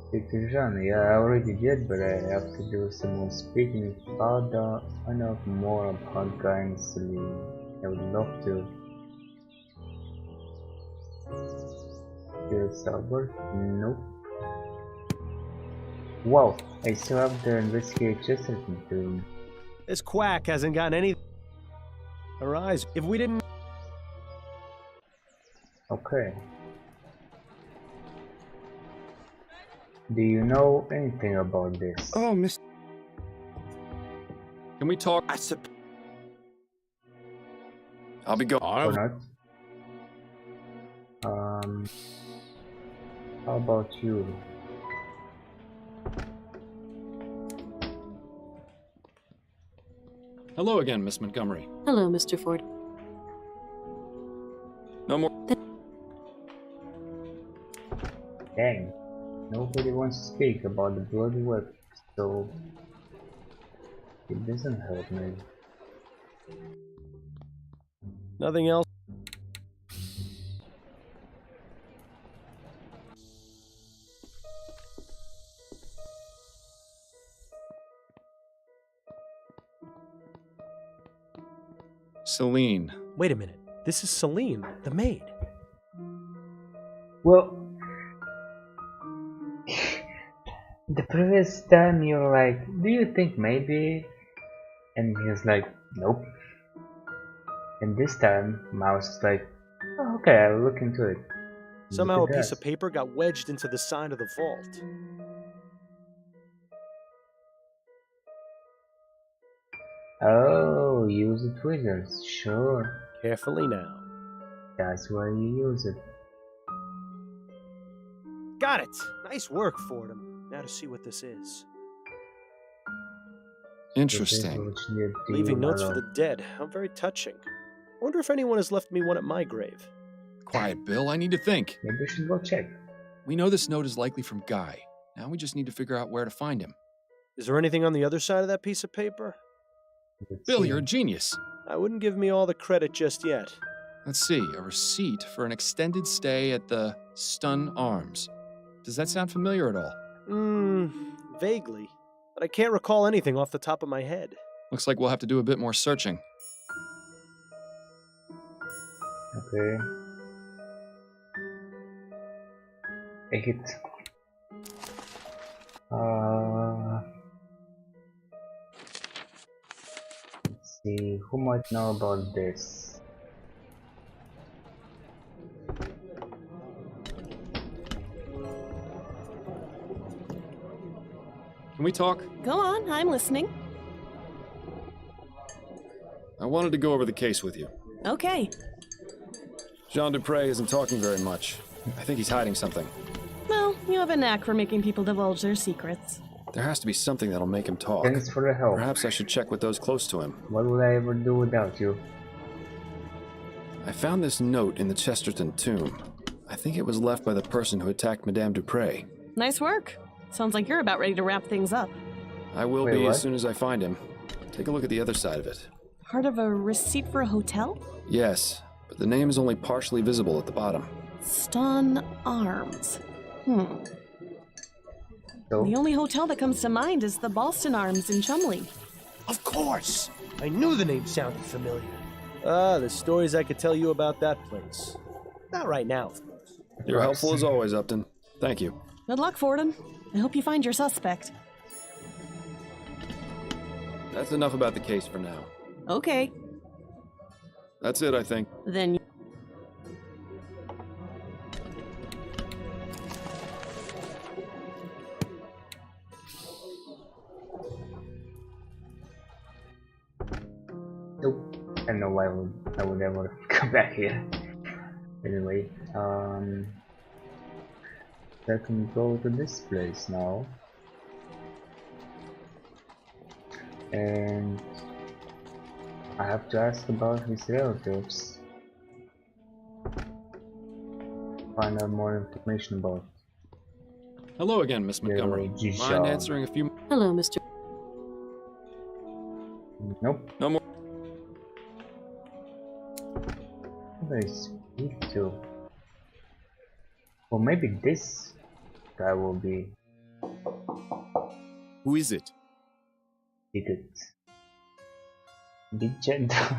Speak to Jean. Yeah, I already did, but I have to do some more speaking. Find out more about Guy and Celine. I would love to. Is that work? Nope. Wow, I still have to investigate Chesterton too. This quack hasn't gotten any... Her eyes, if we didn't... Okay. Do you know anything about this? Oh, Miss... Can we talk? I'll be going. Or not? How about you? Hello again, Miss Montgomery. Hello, Mr. Ford. No more. Dang. Nobody wants to speak about the bloody whip, so it doesn't help me. Nothing else? Celine. Wait a minute. This is Celine, the maid. Well, the previous time you were like, do you think maybe? And he was like, nope. And this time, Mouse is like, oh, okay, I'll look into it. Somehow a Look at piece that. of paper got wedged into the side of the vault. Oh, use the tweezers, sure. Carefully now. That's why you use it. Got it! Nice work, Fordham. Now to see what this is. Interesting. Leaving notes for the dead. How very touching. I wonder if anyone has left me one at my grave. Quiet, Bill. I need to think. Maybe we should go check. We know this note is likely from Guy. Now we just need to figure out where to find him. Is there anything on the other side of that piece of paper? Bill, you're a genius. I wouldn't give me all the credit just yet. Let's see. A receipt for an extended stay at the Stun Arms. Does that sound familiar at all? Vaguely. But I can't recall anything off the top of my head. Looks like we'll have to do a bit more searching. Okay. 8. Let's see, who might know about this? Can we talk? Go on, I'm listening. I wanted to go over the case with you. Okay. Jean Dupre isn't talking very much. I think he's hiding something. Well, you have a knack for making people divulge their secrets. There has to be something that'll make him talk. Thanks for the help. Perhaps I should check with those close to him. What would I ever do without you? I found this note in the Chesterton tomb. I think it was left by the person who attacked Madame Dupre. Nice work. Sounds like you're about ready to wrap things up. I will Wait, be what? as soon as I find him. Take a look at the other side of it. Part of a receipt for a hotel? Yes, but the name is only partially visible at the bottom. Stun Arms. So, The only hotel that comes to mind is the Boston Arms in Chumley. Of course! I knew the name sounded familiar. The stories I could tell you about that place. Not right now, of course. You're helpful as always, Upton. Thank you. Good luck, Fordham. I hope you find your suspect. That's enough about the case for now. Okay, That's it, I think. then. nope. I don't know why I would ever come back here. Anyway, I can go to this place now. And I have to ask about his relatives. Find out more information about. Hello again, Miss Montgomery. Mind answering a few... Hello, Mr. Nope. No more. Who do I speak to? Well, maybe this guy will be Who is it? good. Be gentle.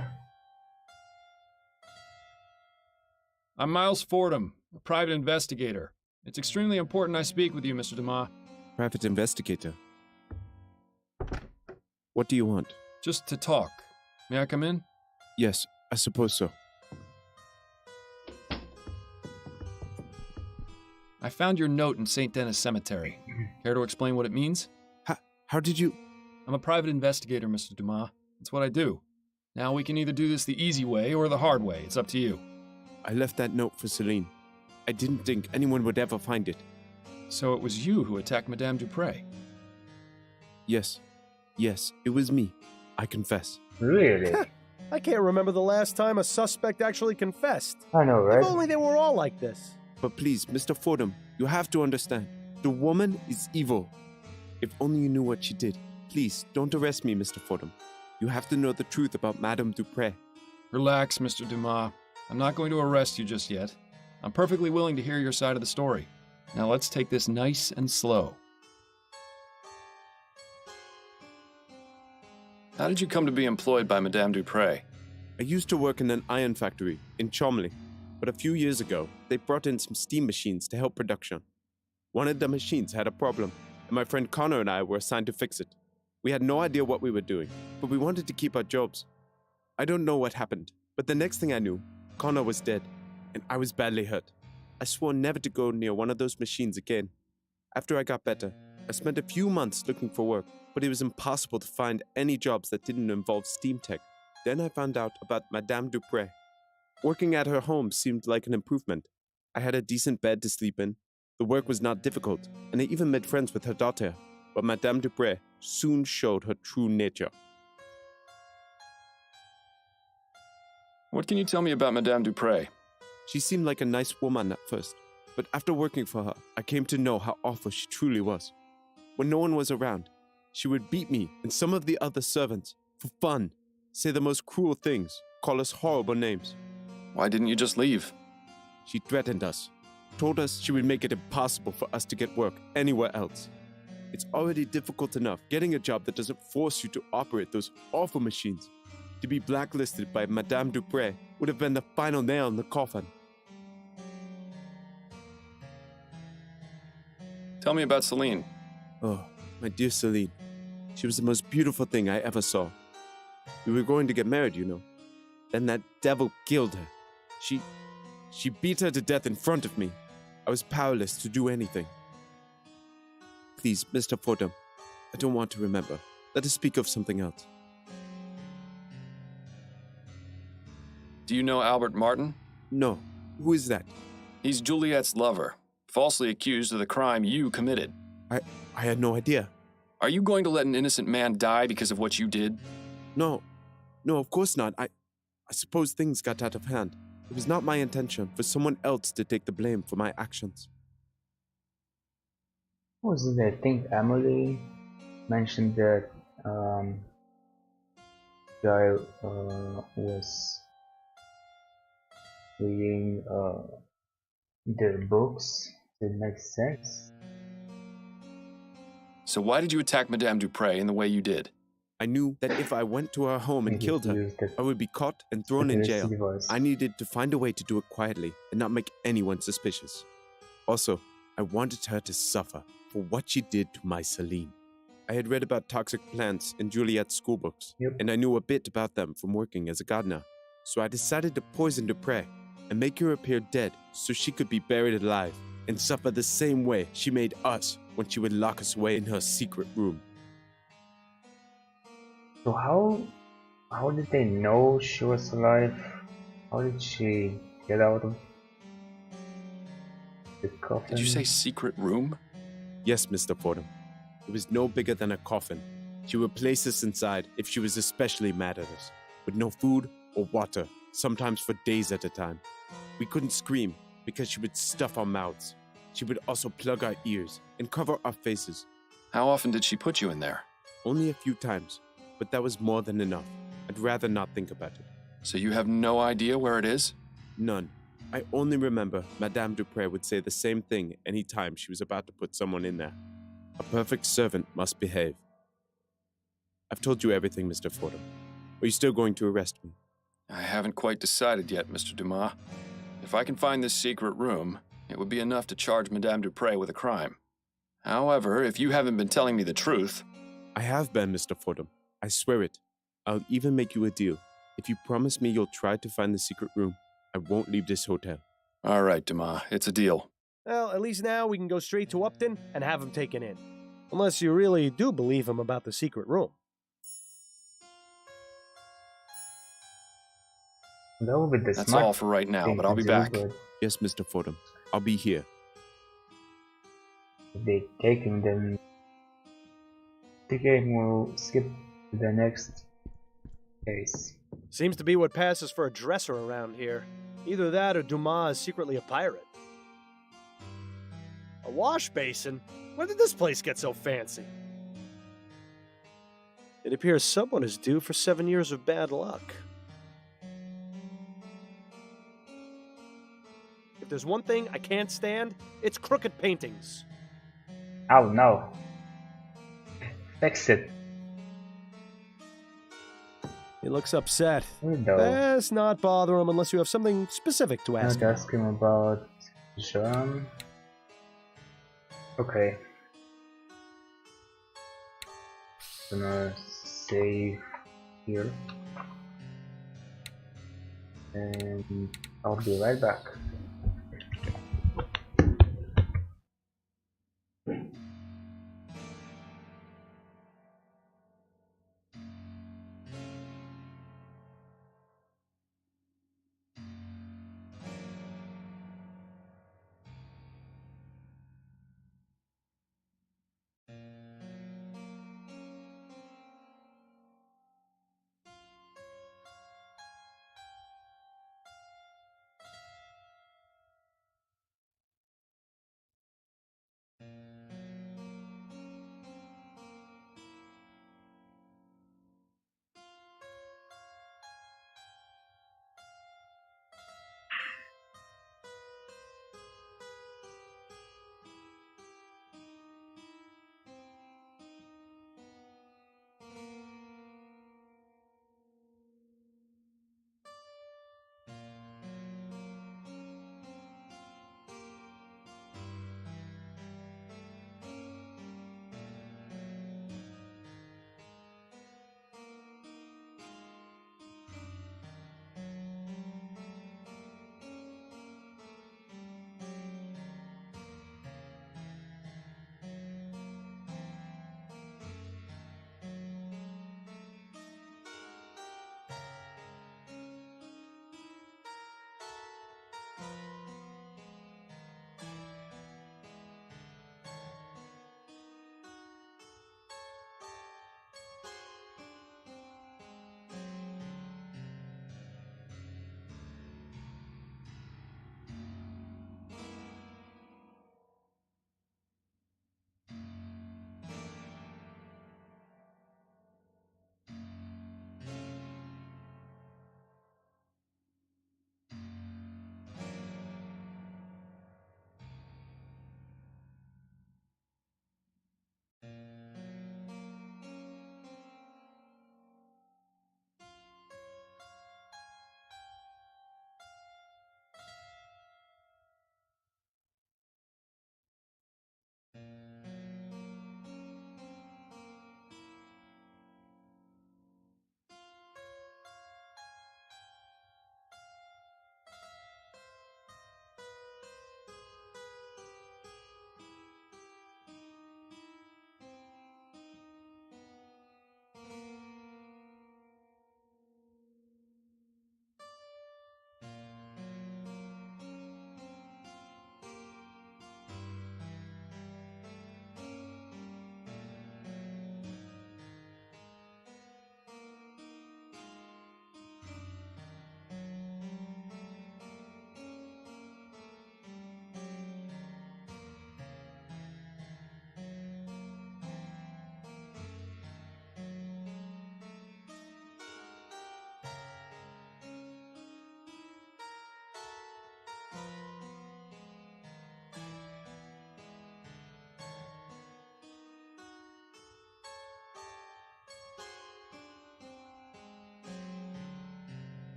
I'm Miles Fordham, a private investigator. It's extremely important I speak with you, Mr. Dumas. Private investigator. What do you want? Just to talk. May I come in? Yes, I suppose so. I found your note in St. Denis Cemetery. Care to explain what it means? How did you... I'm a private investigator, Mr. Dumas. It's what I do. Now we can either do this the easy way or the hard way. It's up to you. I left that note for Celine. I didn't think anyone would ever find it. So it was you who attacked Madame Dupre? Yes. Yes, it was me. I confess. Really? I can't remember the last time a suspect actually confessed. I know, If right? only they were all like this. But please, Mr. Fordham, you have to understand. The woman is evil. If only you knew what she did. Please, don't arrest me, Mr. Fordham. You have to know the truth about Madame Dupre. Relax, Mr. Dumas. I'm not going to arrest you just yet. I'm perfectly willing to hear your side of the story. Now let's take this nice and slow. How did you come to be employed by Madame Dupre? I used to work in an iron factory in Chumley, but a few years ago, they brought in some steam machines to help production. One of the machines had a problem, and my friend Connor and I were assigned to fix it. We had no idea what we were doing, but we wanted to keep our jobs. I don't know what happened, but the next thing I knew, Connor was dead, and I was badly hurt. I swore never to go near one of those machines again. After I got better, I spent a few months looking for work, but it was impossible to find any jobs that didn't involve steam tech. Then I found out about Madame Dupre. Working at her home seemed like an improvement. I had a decent bed to sleep in. The work was not difficult, and I even made friends with her daughter. But Madame Dupre soon showed her true nature. What can you tell me about Madame Dupre? She seemed like a nice woman at first, but after working for her, I came to know how awful she truly was. When no one was around, she would beat me and some of the other servants for fun, say the most cruel things, call us horrible names. Why didn't you just leave? She threatened us, told us she would make it impossible for us to get work anywhere else. It's already difficult enough getting a job that doesn't force you to operate those awful machines. To be blacklisted by Madame Dupre would have been the final nail in the coffin. Tell me about Celine. Oh, my dear Celine. She was the most beautiful thing I ever saw. We were going to get married, you know. Then that devil killed her. She beat her to death in front of me. I was powerless to do anything. Please, Mr. Fordham, I don't want to remember. Let us speak of something else. Do you know Albert Martin? No. Who is that? He's Juliet's lover, falsely accused of the crime you committed. I had no idea. Are you going to let an innocent man die because of what you did? No. No, of course not. I suppose things got out of hand. It was not my intention for someone else to take the blame for my actions. Was it? I think Emily mentioned that guy was reading their books. It makes sense. So why did you attack Madame Dupre in the way you did? I knew that if I went to her home and killed her, I would be caught and thrown in jail. I needed to find a way to do it quietly and not make anyone suspicious. Also, I wanted her to suffer for what she did to my Celine. I had read about toxic plants in Juliet's schoolbooks, and I knew a bit about them from working as a gardener. So I decided to poison Dupre and make her appear dead so she could be buried alive and suffer the same way she made us when she would lock us away in her secret room. So how did they know she was alive? How did she get out of the coffin? Did you say secret room? Yes, Mr. Fordham. It was no bigger than a coffin. She would place us inside if she was especially mad at us, with no food or water, sometimes for days at a time. We couldn't scream because she would stuff our mouths. She would also plug our ears and cover our faces. How often did she put you in there? Only a few times, but that was more than enough. I'd rather not think about it. So you have no idea where it is? None. I only remember Madame Dupre would say the same thing any time she was about to put someone in there. A perfect servant must behave. I've told you everything, Mr. Fordham. Are you still going to arrest me? I haven't quite decided yet, Mr. Dumas. If I can find this secret room, it would be enough to charge Madame Dupre with a crime. However, if you haven't been telling me the truth... I have been, Mr. Fordham. I swear it. I'll even make you a deal. If you promise me you'll try to find the secret room, I won't leave this hotel. All right, Dumas. It's a deal. Well, at least now we can go straight to Upton and have him taken in. Unless you really do believe him about the secret room. That would be the That's smart all for right now, thing but I'll to be do, back. but Yes, Mr. Fordham. I'll be here. if they take him, then the game will skip to the next case. Seems to be what passes for a dresser around here. Either that or Dumas is secretly a pirate. A wash basin? When did this place get so fancy? It appears someone is due for 7 years of bad luck. If there's one thing I can't stand, it's crooked paintings. Oh no. Fix it. He looks upset. Window. Let's not bother him unless you have something specific to ask Not him. ask him about Jean. Okay. Gonna save here. And I'll be right back.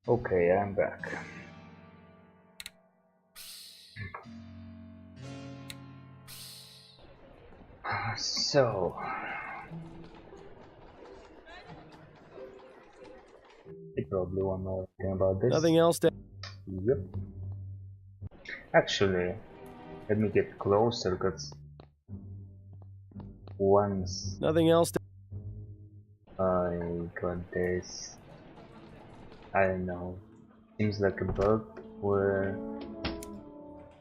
Okay, I'm back. So, you probably want to know anything about this. Nothing else to... Yep. Actually, let me get closer, because once Nothing else to... I got this, I don't know, seems like a bug where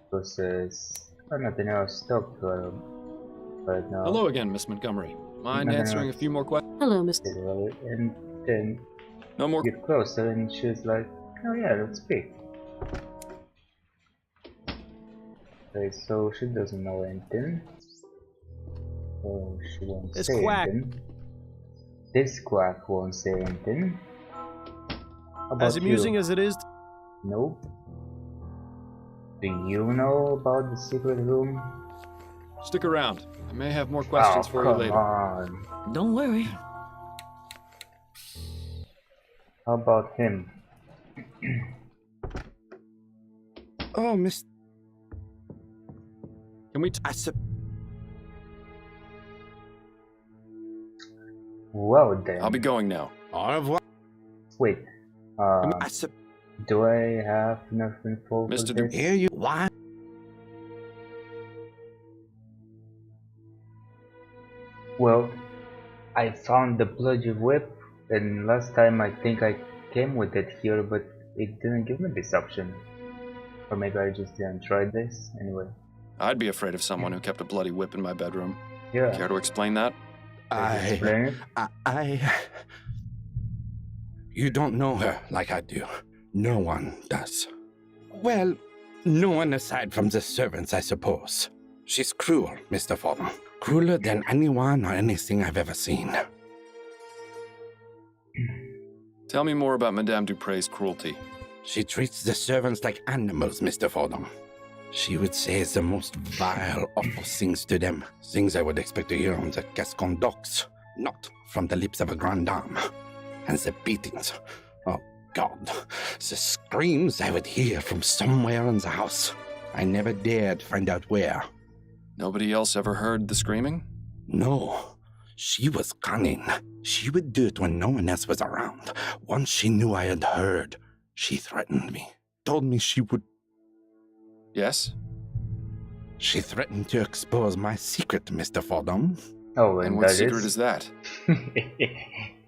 process or nothing else stopped right now. Hello again, Miss Montgomery. Mind Nothing answering a else. few more questions? Hello, Mr. And then No more. get closer and she's like, oh yeah, let's speak. Okay, so she doesn't know anything. So she won't This say quack. anything. This quack won't say anything. How about As amusing you? as it is... Nope. Do you know about the secret room? Stick around. I may have more questions for you come later. on. Don't worry. How about him? Oh, Miss. Can we? Well then. I'll be going now. Au revoir. Wait. Do I have enough info Mr. for Du- this? Here you. Why? Well, I found the bloody whip, and last time I think I came with it here, but it didn't give me this option. Or maybe I just didn't try this. Anyway. I'd be afraid of someone who kept a bloody whip in my bedroom. Yeah. Care to explain that? Explain it? You don't know her like I do. No one does. Well, no one aside from the servants, I suppose. She's cruel, Mr. Fordham. Crueler than anyone or anything I've ever seen. Tell me more about Madame Dupre's cruelty. She treats the servants like animals, Mr. Fordham. She would say the most vile, awful things to them. Things I would expect to hear on the Gascon docks, not from the lips of a grande dame. And the beatings. Oh, God. The screams I would hear from somewhere in the house. I never dared find out where. Nobody else ever heard the screaming? No. She was cunning. She would do it when no one else was around. Once she knew I had heard, she threatened me. Told me she would... Yes? She threatened to expose my secret, Mr. Fordham. Oh, And what secret is that?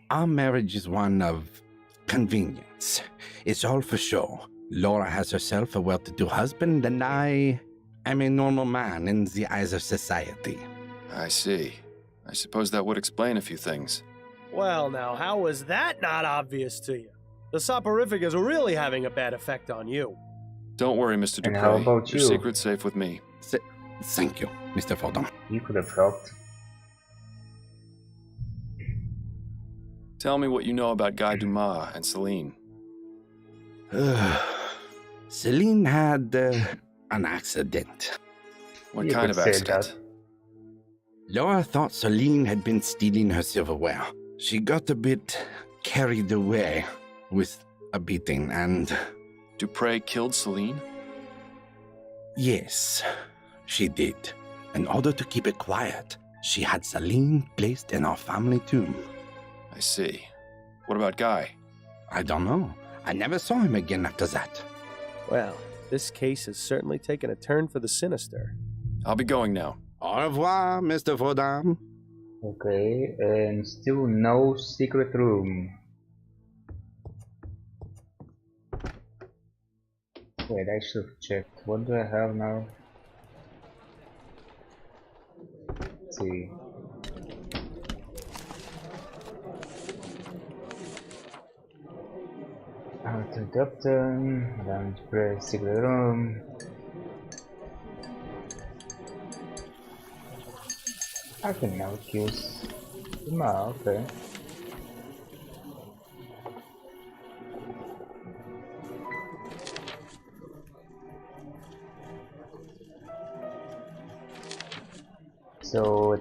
Our marriage is one of convenience. It's all for show. Laura has herself a well-to-do husband, and I am a normal man in the eyes of society. I see. I suppose that would explain a few things. Well, now, how was that not obvious to you? The soporific is really having a bad effect on you. Don't worry, Mr. Dupre. And how about Your you? secret's safe with me. Thank you, Mr. Fordham. You could have helped. Tell me what you know about Guy Dumas and Celine. Celine had an accident. What You kind could of say accident? that. Laura thought Celine had been stealing her silverware. She got a bit carried away with a beating, and... Dupre killed Celine? Yes, she did. In order to keep it quiet, she had Celine placed in our family tomb. I see. What about Guy? I don't know. I never saw him again after that. Well, this case has certainly taken a turn for the sinister. I'll be going now. Au revoir, Mr. Fordham. Okay, and still no secret room. Wait, I should have checked. What do I have now? Let's see. Outer Dupton, Lounge Press, Secret Room. I can now use okay.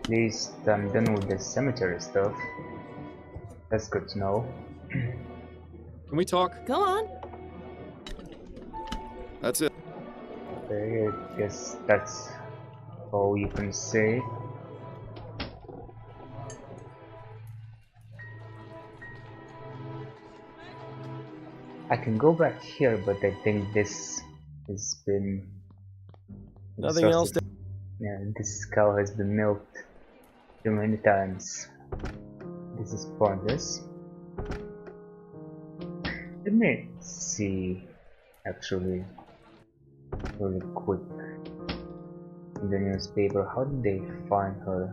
At least I'm done with the cemetery stuff. That's good to know. Can we talk? Go on. That's it. Okay, I guess that's all you can say. I can go back here, but I think this has been Nothing else. exhausted. Yeah, this cow has been milked too many times. This is pointless. Let me see, actually, really quick. In the newspaper, how did they find her?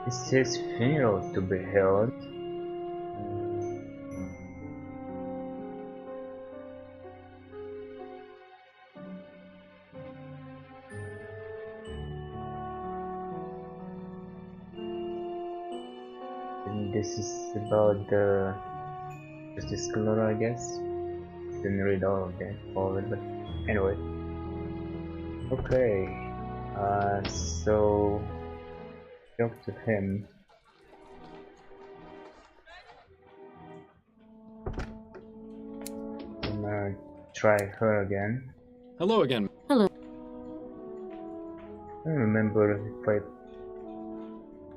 It says funeral to be held. And this is about the Justice Color, I guess. Didn't read all of it, but anyway. Okay. So talk to him. I'm gonna try her again. Hello again. Hello. I don't remember if I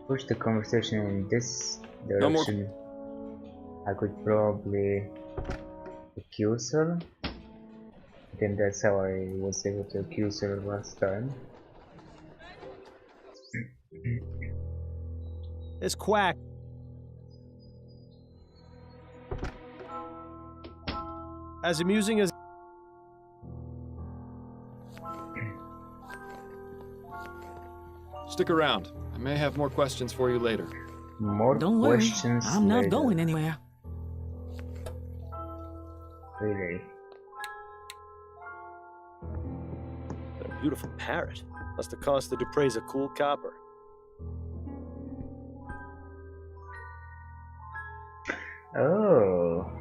pushed the conversation in this No more. direction. I could probably accuse her. I think that's how I was able to accuse her last time. This quack. As amusing as. Stick around. I may have more questions for you later. More Don't worry, questions I'm not later. going anywhere. Really? A beautiful parrot. Must have cost the Dupreys a cool copper. Oh.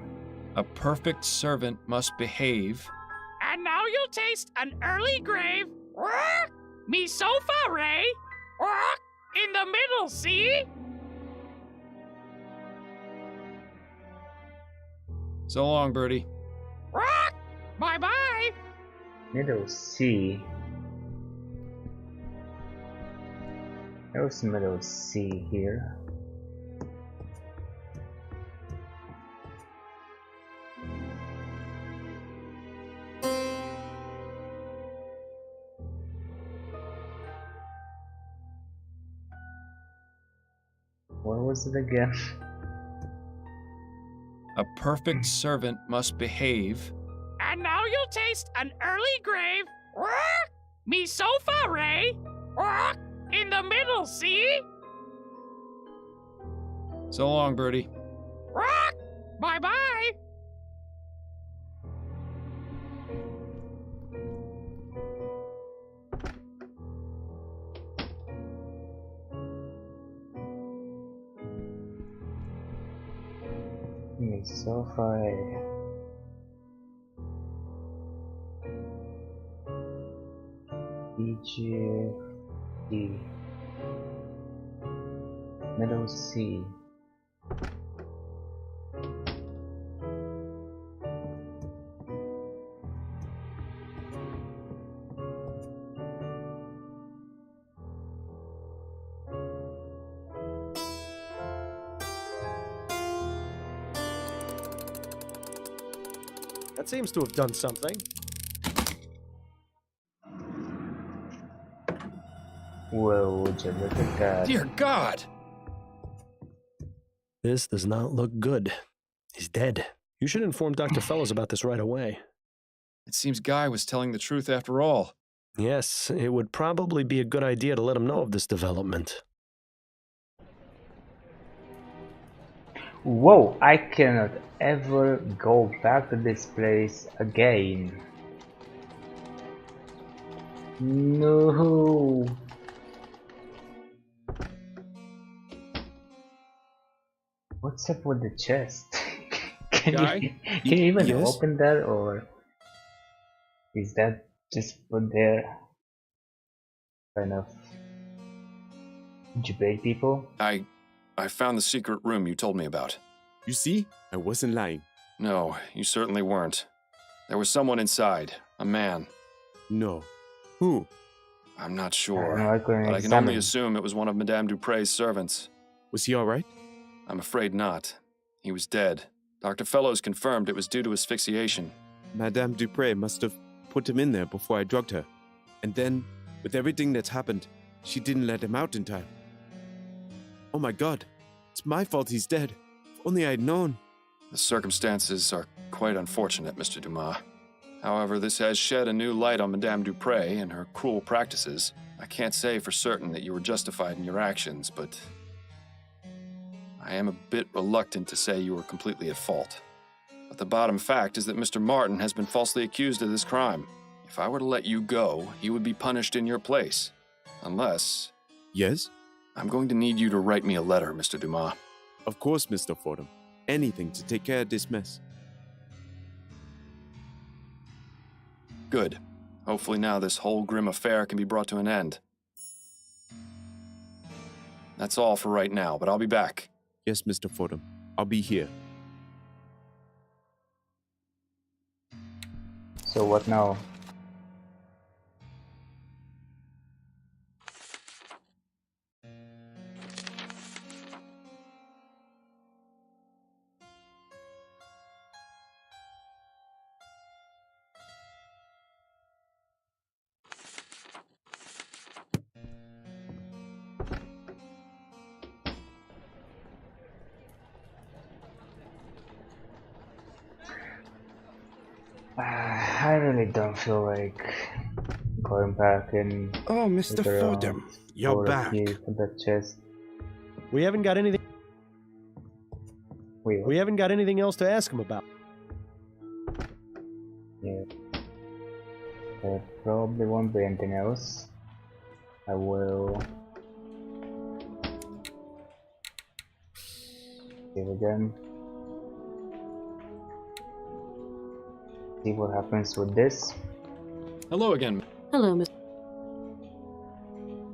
A perfect servant must behave. And now you'll taste an early grave. Me sofa, Ray. In the middle, see? So long, Birdie. Bye-bye. Middle C. There's middle C here. What was it again? A perfect servant must behave. And now you'll taste an early grave. Me sofa, Ray. In the middle, see? So long, Birdie. Bye-bye. So far. E, G, D. Middle C. That seems to have done something. Well, would you look at that? Dear God! This does not look good. He's dead. You should inform Dr. Fellows about this right away. It seems Guy was telling the truth after all. Yes, it would probably be a good idea to let him know of this development. Whoa, I cannot ever go back to this place again. No. What's up with the chest? Can Guy? you even Yes? open that, or is that just put there kind of to bait people? I found the secret room you told me about. You see? I wasn't lying. No, you certainly weren't. There was someone inside, a man. No. Who? I'm not I sure, don't know, I couldn't but I can only examine. assume it was one of Madame Dupre's servants. Was he alright? I'm afraid not. He was dead. Dr. Fellows confirmed it was due to asphyxiation. Madame Dupre must have put him in there before I drugged her. And then, with everything that's happened, she didn't let him out in time. Oh my god. It's my fault he's dead. If only I'd known. The circumstances are quite unfortunate, Mr. Dumas. However, this has shed a new light on Madame Dupre and her cruel practices. I can't say for certain that you were justified in your actions, but I am a bit reluctant to say you were completely at fault. But the bottom fact is that Mr. Martin has been falsely accused of this crime. If I were to let you go, he would be punished in your place. Unless... Yes? I'm going to need you to write me a letter, Mr. Dumas. Of course, Mr. Fordham. Anything to take care of this mess. Good. Hopefully now this whole grim affair can be brought to an end. That's all for right now, but I'll be back. Yes, Mr. Fordham. I'll be here. So what now? I really don't feel like going back and Oh, Mr. look around Fordham, you're for a back. key for that chest. We haven't got anything. Wait, We haven't got anything else to ask him about. yeah. There probably won't be anything else. I will save again. See what happens with this. Hello again. Hello, Miss.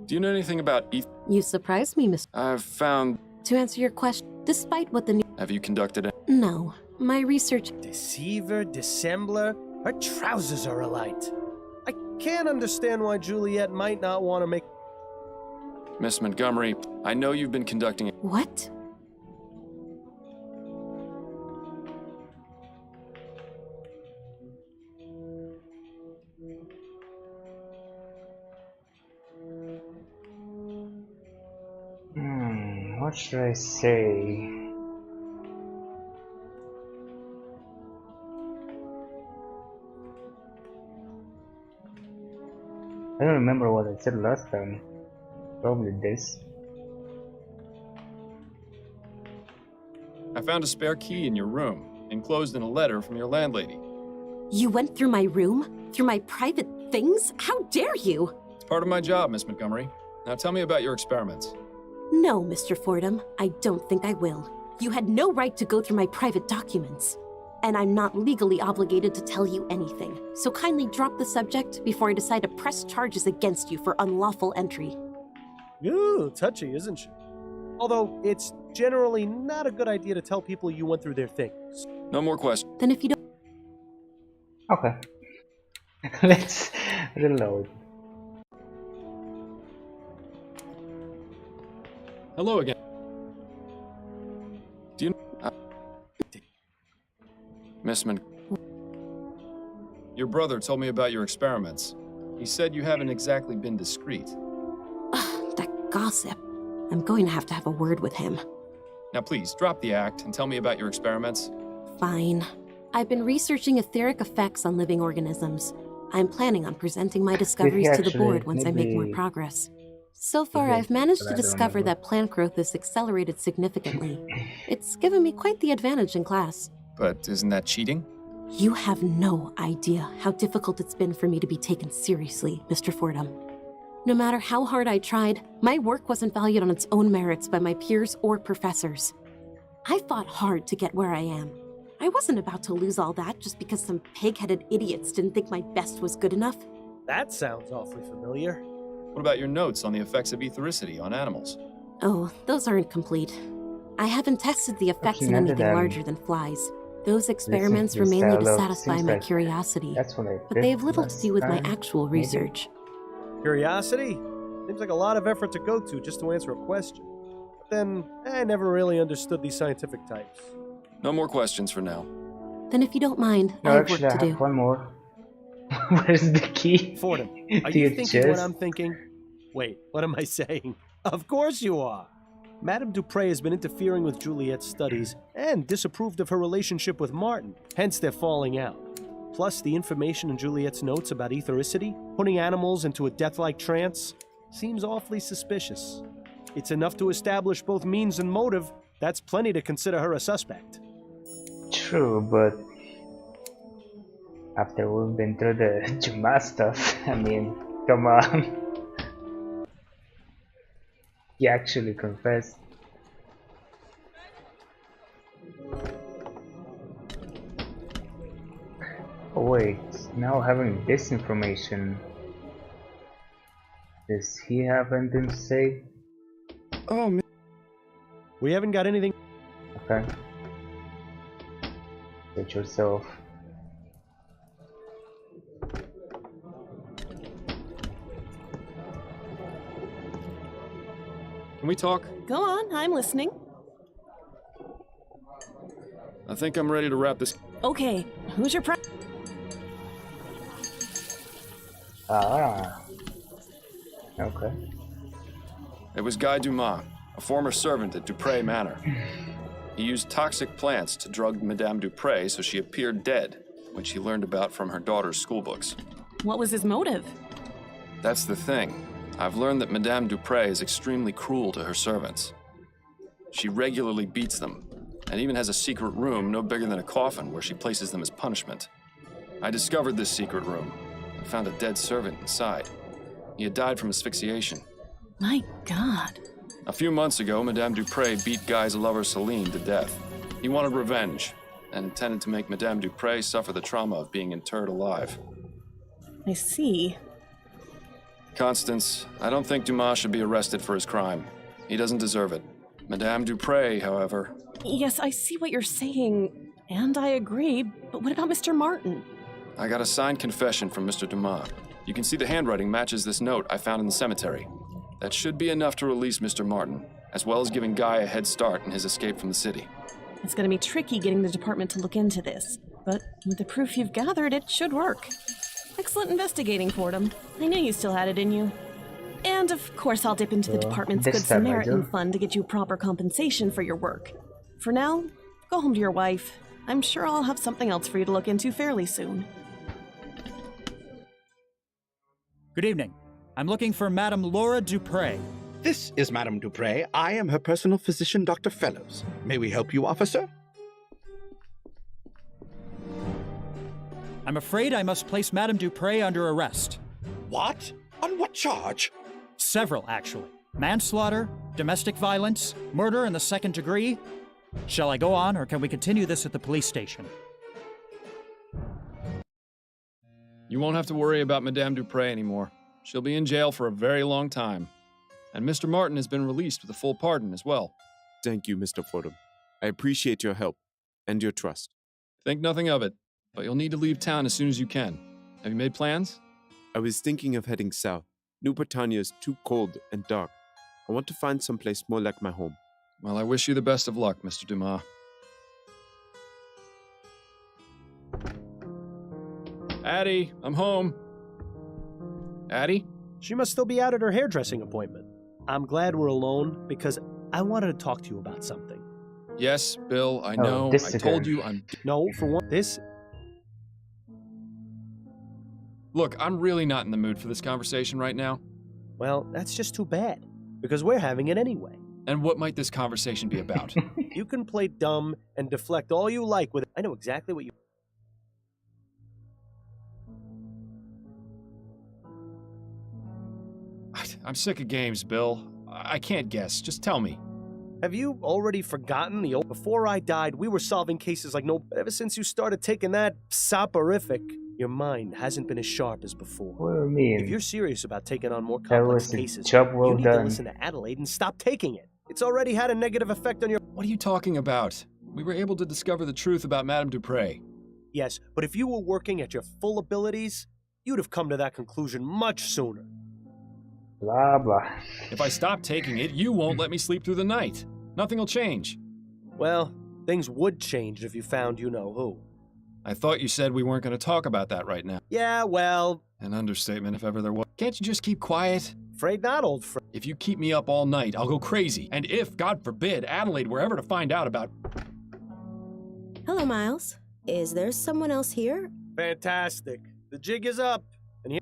Do you know anything about You surprised me, Miss. I've found... To answer your question, despite what the new. Have you conducted it? No, my research. Deceiver, dissembler, her trousers are alight. I can't understand why Juliet might not want to make. Miss Montgomery, I know you've been conducting it. What? What should I say? I don't remember what I said last time. Probably this. I found a spare key in your room, enclosed in a letter from your landlady. You went through my room? Through my private things? How dare you? It's part of my job, Miss Montgomery. Now tell me about your experiments. No, Mr. Fordham, I don't think I will. You had no right to go through my private documents. And I'm not legally obligated to tell you anything. So kindly drop the subject before I decide to press charges against you for unlawful entry. Ooh, touchy, isn't she? Although, it's generally not a good idea to tell people you went through their things. No more questions. Then if you don't... Okay. Let's reload. Hello again. Do you... Miss Mon... Your brother told me about your experiments. He said you haven't exactly been discreet. Ugh, that gossip. I'm going to have a word with him. Now please, drop the act and tell me about your experiments. Fine. I've been researching etheric effects on living organisms. I'm planning on presenting my discoveries to the board once I make more progress. So far, I've managed to discover that plant growth is accelerated significantly. It's given me quite the advantage in class. But isn't that cheating? You have no idea how difficult it's been for me to be taken seriously, Mr. Fordham. No matter how hard I tried, my work wasn't valued on its own merits by my peers or professors. I fought hard to get where I am. I wasn't about to lose all that just because some pig-headed idiots didn't think my best was good enough. That sounds awfully familiar. What about your notes on the effects of ethericity on animals? Oh, those aren't complete. I haven't tested the effects Looking on at anything them, larger than flies. Those experiments to were the mainly to style of- satisfy seems my like curiosity, that's what I but did they have little to last do with my time, actual maybe. research. Curiosity? Seems like a lot of effort to go to just to answer a question. But then, I never really understood these scientific types. No more questions for now. Then if you don't mind, No, I have actually, work I to have do. one more. Where's the key? Fordham, are To you your thinking what chest? I'm thinking? Wait, what am I saying? Of course you are. Madame Dupre has been interfering with Juliet's studies and disapproved of her relationship with Martin, hence they're falling out. Plus, the information in Juliet's notes about ethericity, putting animals into a death-like trance, seems awfully suspicious. It's enough to establish both means and motive. That's plenty to consider her a suspect. True, but after we've been through the Juma stuff, I mean, come on. He actually confessed. Oh wait, now having this information, does he have anything to say? Oh, man. We haven't got anything. Okay. Get yourself. Can we talk? Go on, I'm listening. I think I'm ready to wrap this. Okay, who's your Ah. Okay. It was Guy Dumas, a former servant at Dupre Manor. He used toxic plants to drug Madame Dupre so she appeared dead, which she learned about from her daughter's schoolbooks. What was his motive? That's the thing. I've learned that Madame Dupre is extremely cruel to her servants. She regularly beats them, and even has a secret room no bigger than a coffin where she places them as punishment. I discovered this secret room and found a dead servant inside. He had died from asphyxiation. My God. A few months ago, Madame Dupre beat Guy's lover Celine to death. He wanted revenge and intended to make Madame Dupre suffer the trauma of being interred alive. I see. Constance, I don't think Dumas should be arrested for his crime. He doesn't deserve it. Madame Dupre, however... Yes, I see what you're saying, and I agree, but what about Mr. Martin? I got a signed confession from Mr. Dumas. You can see the handwriting matches this note I found in the cemetery. That should be enough to release Mr. Martin, as well as giving Guy a head start in his escape from the city. It's going to be tricky getting the department to look into this, but with the proof you've gathered, it should work. Excellent investigating, Fordham. I knew you still had it in you. And of course, I'll dip into the department's this Good time I Samaritan do. fund to get you proper compensation for your work. For now, go home to your wife. I'm sure I'll have something else for you to look into fairly soon. Good evening. I'm looking for Madame Laura Dupre. This is Madame Dupre. I am her personal physician, Dr. Fellows. May we help you, officer? I'm afraid I must place Madame Dupre under arrest. What? On what charge? Several, actually. Manslaughter, domestic violence, murder in the second degree. Shall I go on, or can we continue this at the police station? You won't have to worry about Madame Dupre anymore. She'll be in jail for a very long time. And Mr. Martin has been released with a full pardon as well. Thank you, Mr. Fordham. I appreciate your help and your trust. Think nothing of it, but you'll need to leave town as soon as you can. Have you made plans? I was thinking of heading south. New Britannia is too cold and dark. I want to find someplace more like my home. Well, I wish you the best of luck, Mr. Dumas. Addie, I'm home. Addie? She must still be out at her hairdressing appointment. I'm glad we're alone because I wanted to talk to you about something. Yes, Bill, I know. this I told again. you I'm... No, for one, this. Look, I'm really not in the mood for this conversation right now. Well, that's just too bad because we're having it anyway. And what might this conversation be about? You can play dumb and deflect all you like with it. I know exactly what you... I'm sick of games, Bill. I can't guess. Just tell me. Have you already forgotten the old... Before I died, we were solving cases like no... Ever since you started taking that soporific, your mind hasn't been as sharp as before. What do you mean? If you're serious about taking on more That complex was a cases, job well you need done. to listen to Adelaide and stop taking it. It's already had a negative effect on your... What are you talking about? We were able to discover the truth about Madame Dupre. Yes, but if you were working at your full abilities, you'd have come to that conclusion much sooner. Blah blah. If I stop taking it, you won't let me sleep through the night. Nothing will change. Well, things would change if you found you-know-who. I thought you said we weren't going to talk about that right now. Yeah, well... An understatement if ever there was. Can't you just keep quiet? Afraid not, old friend. If you keep me up all night, I'll go crazy. And if, God forbid, Adelaide were ever to find out about... Hello, Miles. Is there someone else here? Fantastic. The jig is up. And here...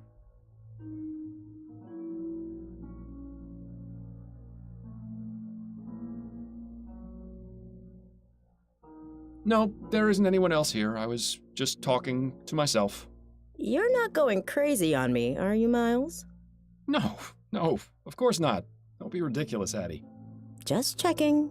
No, there isn't anyone else here. I was just talking to myself. You're not going crazy on me, are you, Miles? No, of course not. Don't be ridiculous, Addie. Just checking.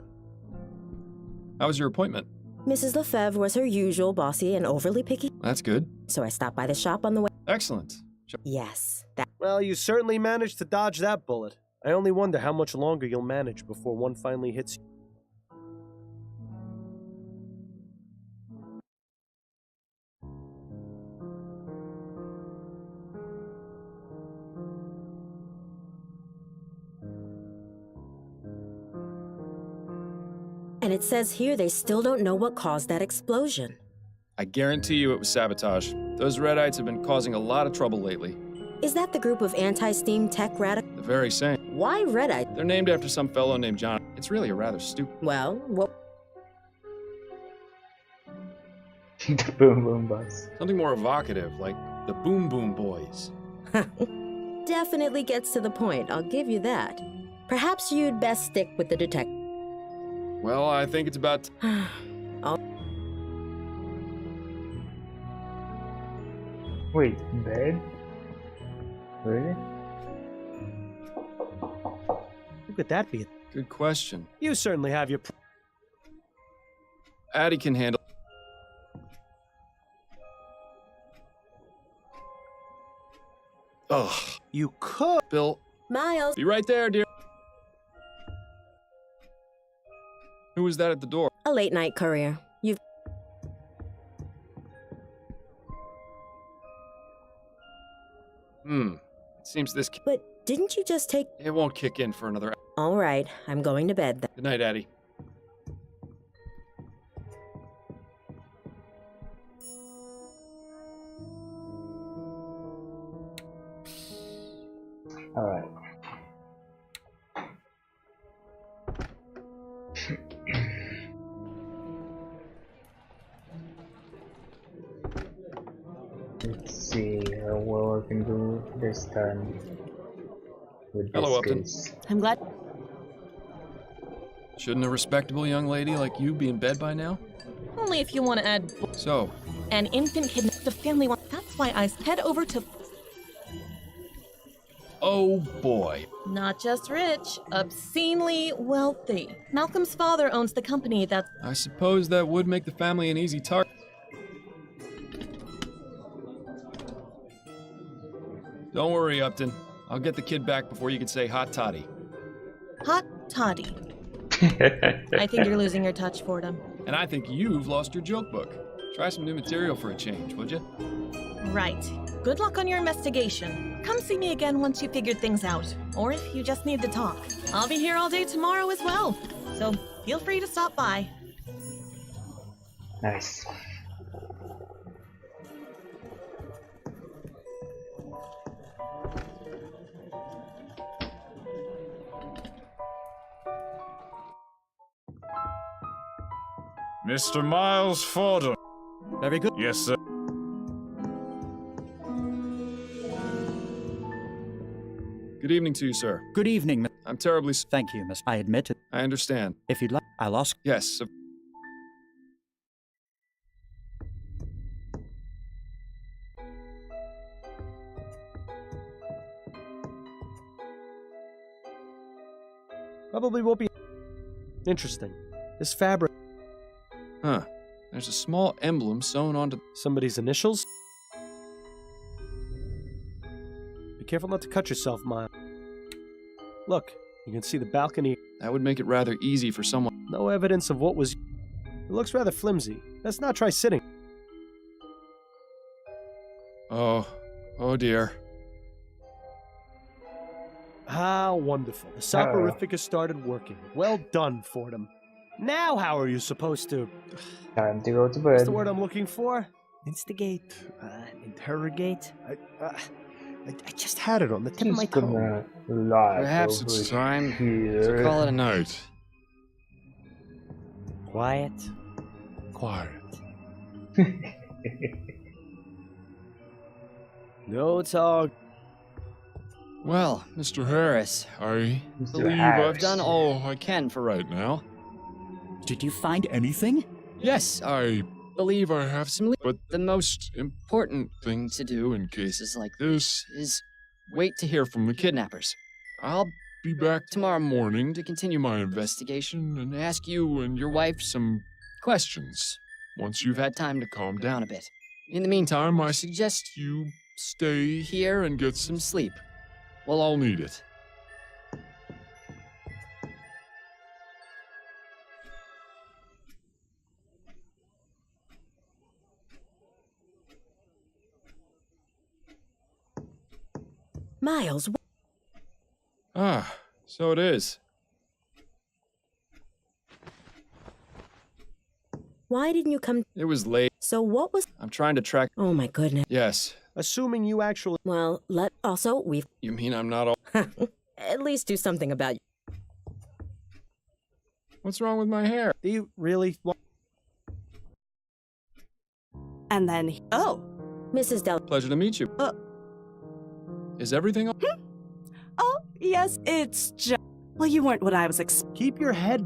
How was your appointment? Mrs. Lefebvre was her usual bossy and overly picky. That's good. So I stopped by the shop on the way. Excellent. Yes, that... Well, you certainly managed to dodge that bullet. I only wonder how much longer you'll manage before one finally hits you. And it says here they still don't know what caused that explosion. I guarantee you it was sabotage. Those Redites have been causing a lot of trouble lately. Is that the group of anti-steam tech radical? The very same. Why Redite? They're named after some fellow named John. It's really a rather stupid... Well, what... The Boom Boom Boys. Something more evocative, like the Boom Boom Boys. Definitely gets to the point, I'll give you that. Perhaps you'd best stick with the detective. Well, I think it's about... Wait, bed? Really? Who could that be? Good question. You certainly have your... Addie can handle... Ugh. You could... Bill. Miles. Be right there, dear. Who was that at the door? A late night courier. You've... It seems this... But didn't you just take... It won't kick in for another... All right, I'm going to bed then. Good night, Addie. Alright. Let's see what we can do this time with Hello, this Upton. case. I'm glad. Shouldn't a respectable young lady like you be in bed by now? Only if you want to add So, an infant kidnapped. The family one. That's why I head over to. oh boy. Not just rich, obscenely wealthy. Malcolm's father owns the company that's... I suppose that would make the family an easy target. Don't worry, Upton. I'll get the kid back before you can say hot toddy. Hot toddy. I think you're losing your touch, Fordham. And I think you've lost your joke book. Try some new material for a change, would you? Right. Good luck on your investigation. Come see me again once you figured things out. Or if you just need to talk. I'll be here all day tomorrow as well. So feel free to stop by. Nice. Mr. Miles Fordham. Very good. Yes, sir. Good evening to you, sir. Good evening. I'm terribly... Thank you, Miss. I admit it. I understand. If you'd like, I lost... Yes. Probably won't be... Interesting. This fabric... Huh. There's a small emblem sewn onto somebody's initials? Be careful not to cut yourself, Miles. Look, you can see the balcony. That would make it rather easy for someone. No evidence of what was... It looks rather flimsy. Let's not try sitting. Oh dear. How wonderful. The soporific has started working. Well done, Fordham. Now how are you supposed to... Time to go to What's bed. the word I'm looking for? Instigate? Interrogate? I just had it on the tip of my Just tongue. gonna lie Perhaps over it's time here. to call it a night. Quiet. Quiet. No talk. Well, Mr. Harris, I believe Harris. I've done all I can for right now. Did you find anything? Yes, I believe I have some but the most important thing to do in cases like this is wait to hear from the kidnappers. I'll be back tomorrow morning to continue my investigation and ask you and your wife some questions once you've had time to calm down a bit. In the meantime, I suggest you stay here and get some sleep. We'll all need it. Miles, Ah, so it is. why didn't you come? It was late. So what was... I'm trying to track... Oh my goodness. Yes. Assuming you actually... Well, we've... You mean I'm not all... At least do something about you. What's wrong with my hair? Do you really... And then, oh. Mrs. Del... Pleasure to meet you. Is everything... Oh, yes, it's just... Well, you weren't what I was Keep your head...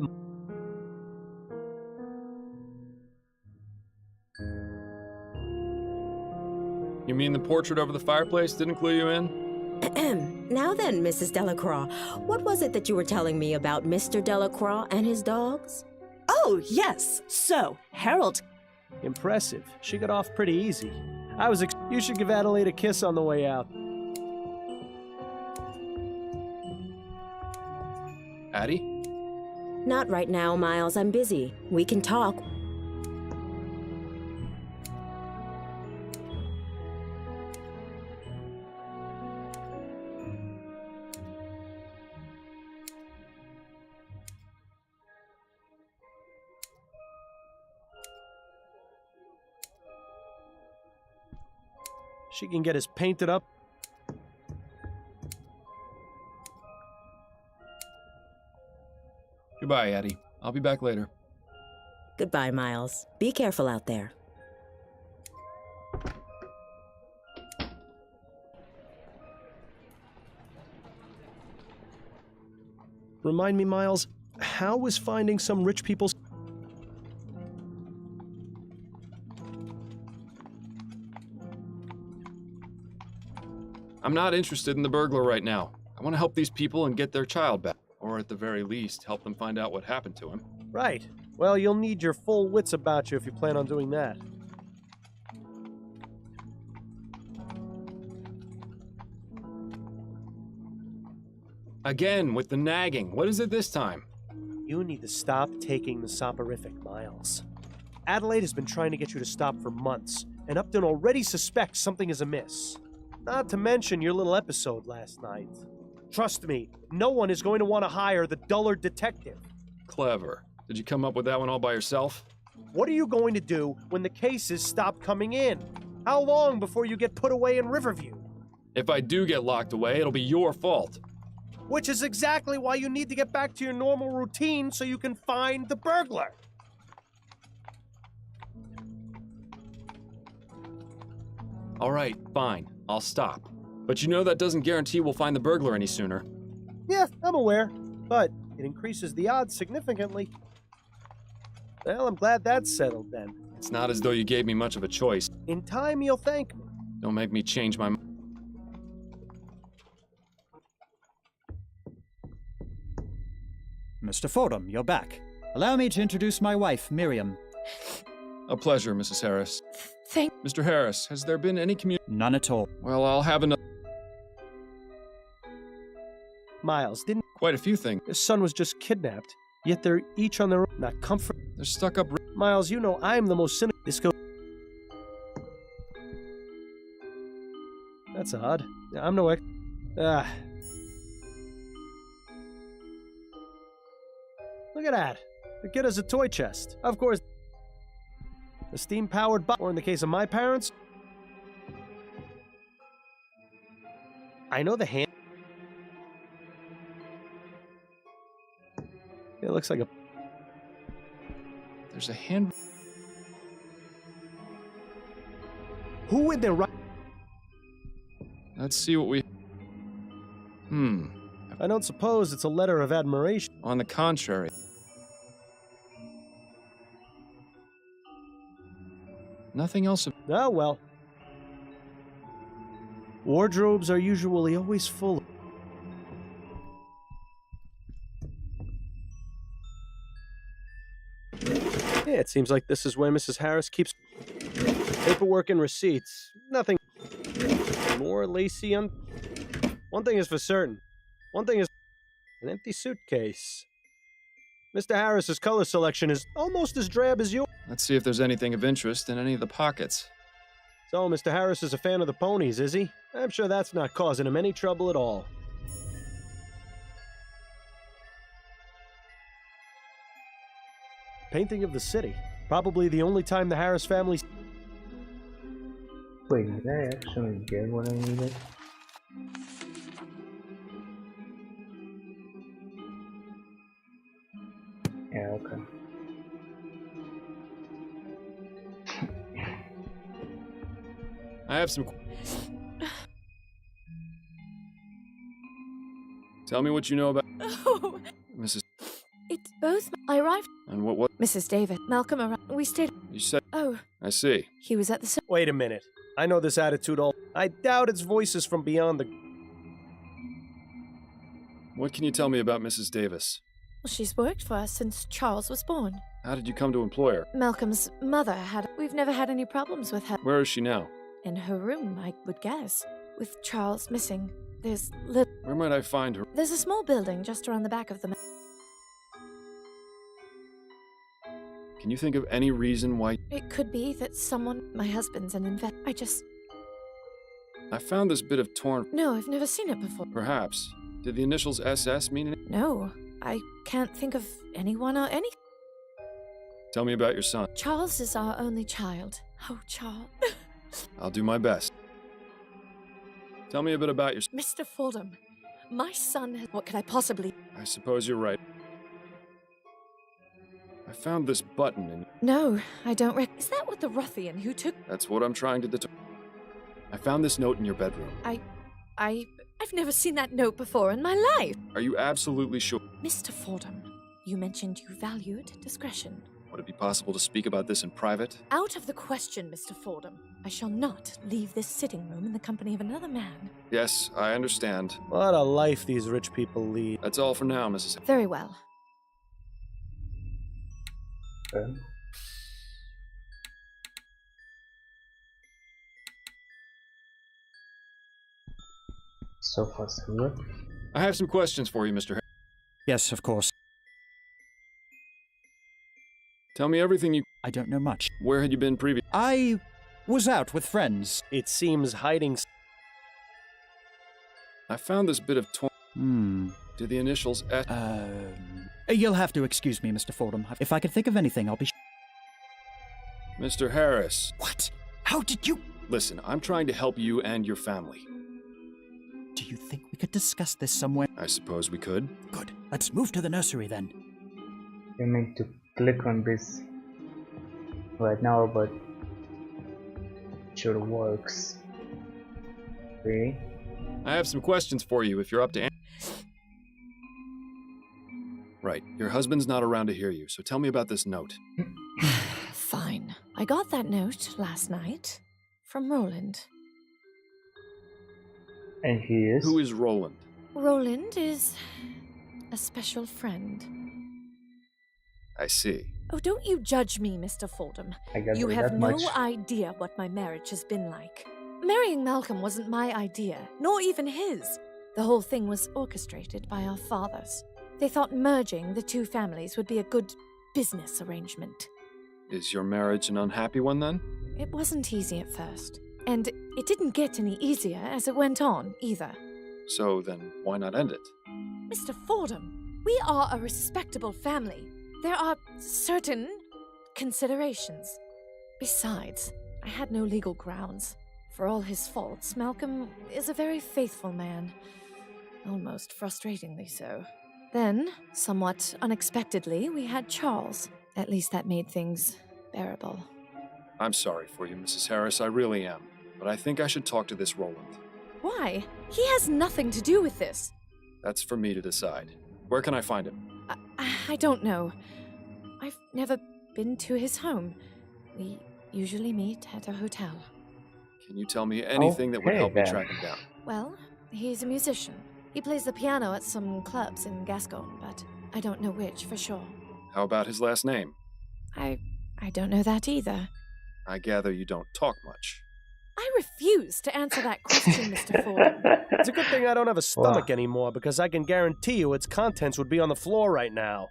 You mean the portrait over the fireplace didn't clue you in? Now then, Mrs. Delacroix, what was it that you were telling me about Mr. Delacroix and his dogs? Oh, yes. So, Harold... Impressive. She got off pretty easy. You should give Adelaide a kiss on the way out. Addie? Not right now, Miles. I'm busy. We can talk. She can get us painted up. Goodbye, Addie. I'll be back later. Goodbye, Miles. Be careful out there. Remind me, Miles, how was finding some rich people's... I'm not interested in the burglar right now. I want to help these people and get their child back. Or at the very least, help them find out what happened to him. Right. Well, you'll need your full wits about you if you plan on doing that. Again, with the nagging. What is it this time? You need to stop taking the soporific, Miles. Adelaide has been trying to get you to stop for months, and Upton already suspects something is amiss. Not to mention your little episode last night. Trust me, no one is going to want to hire the dullard detective. Clever. Did you come up with that one all by yourself? What are you going to do when the cases stop coming in? How long before you get put away in Riverview? If I do get locked away, it'll be your fault. Which is exactly why you need to get back to your normal routine so you can find the burglar. All right, fine. I'll stop. But you know that doesn't guarantee we'll find the burglar any sooner. Yeah, I'm aware, but it increases the odds significantly. Well, I'm glad that's settled then. It's not as though you gave me much of a choice. In time, you'll thank me. Don't make me change my mind. Mr. Fordham, you're back. Allow me to introduce my wife, Miriam. A pleasure, Mrs. Harris. Thank... Mr. Harris, has there been any None at all. Well, I'll have another... Miles, didn't... Quite a few things. His son was just kidnapped, yet they're each on their own. Not comfort... They're stuck up... Miles, you know I'm the most cynical... This goes... That's odd. I'm no ex... Look at that. The kid has a toy chest. Of course... A steam-powered or in the case of my parents... I know the hand... It looks like a... There's a hand... Who in their right... Let's see what we... I don't suppose it's a letter of admiration. On the contrary. Nothing else... Oh, well. Wardrobes are usually always full. Yeah, it seems like this is where Mrs. Harris keeps paperwork and receipts. Nothing more lacy on... One thing is for certain. One thing is an empty suitcase. Mr. Harris's color selection is almost as drab as yours. Let's see if there's anything of interest in any of the pockets. So, Mr. Harris is a fan of the ponies, is he? I'm sure that's not causing him any trouble at all. Painting of the city. Probably the only time the Harris family... Wait, did I actually get what I needed? Yeah, okay. I have some... Tell me what you know about... Oh, Mrs... it's both. I arrived. And what... Mrs. David, Malcolm arrived. We stayed. You said... Oh. I see. He was at the... Wait a minute. I know this attitude all... I doubt it's voices from beyond the... What can you tell me about Mrs. Davis? She's worked for us since Charles was born. How did you come to employ her? Malcolm's mother had... We've never had any problems with her. Where is she now? In her room, I would guess. With Charles missing, there's Where might I find her? There's a small building just around the back of the... Can you think of any reason why... It could be that someone... My husband's an investor. I found this bit of torn... No, I've never seen it before. Perhaps. Did the initials SS mean anything? No, I can't think of anyone or anything. Tell me about your son. Charles is our only child. Oh, Charles. I'll do my best. Tell me a bit about your... Mr. Fordham, my son has... What could I possibly... I suppose you're right. I found this button in... No, I don't Is that what the ruffian who took... That's what I'm trying to determine. I found this note in your bedroom. I've never seen that note before in my life. Are you absolutely sure? Mr. Fordham, you mentioned you valued discretion. Would it be possible to speak about this in private? Out of the question, Mr. Fordham. I shall not leave this sitting room in the company of another man. Yes, I understand. What a life these rich people lead. That's all for now, Mrs. Very well. So far, so good. I have some questions for you, Mr. Yes, of course. Tell me everything you... I don't know much. Where had you been previous? I was out with friends. It seems hiding... I found this bit of torn... Did the initials S... You'll have to excuse me, Mr. Fordham. If I can think of anything, I'll be... Mr. Harris. What? How did you... Listen, I'm trying to help you and your family. Do you think we could discuss this somewhere? I suppose we could. Good. Let's move to the nursery then. You mean to click on this right now, but it sure works. Okay. I have some questions for you if you're up to... Right. Your husband's not around to hear you, so tell me about this note. Fine. I got that note last night from Roland. And he is? Who is Roland? Roland is a special friend. I see. Oh, don't you judge me, Mr. Fordham. I got You rid have that no much. idea what my marriage has been like. Marrying Malcolm wasn't my idea, nor even his. The whole thing was orchestrated by our fathers. They thought merging the two families would be a good business arrangement. Is your marriage an unhappy one then? It wasn't easy at first, and it didn't get any easier as it went on, either. So then, why not end it? Mr. Fordham, we are a respectable family. There are certain considerations. Besides, I had no legal grounds. For all his faults, Malcolm is a very faithful man. Almost frustratingly so. Then, somewhat unexpectedly, we had Charles. At least that made things bearable. I'm sorry for you, Mrs. Harris, I really am. But I think I should talk to this Roland. Why? He has nothing to do with this. That's for me to decide. Where can I find him? I don't know. I've never been to his home. We usually meet at a hotel. Can you tell me anything that would Okay, help me then. track him down? Well, he's a musician. He plays the piano at some clubs in Gascon, but I don't know which for sure. How about his last name? I don't know that either. I gather you don't talk much. I refuse to answer that question, Mr. Fordham. It's a good thing I don't have a stomach anymore, because I can guarantee you its contents would be on the floor right now.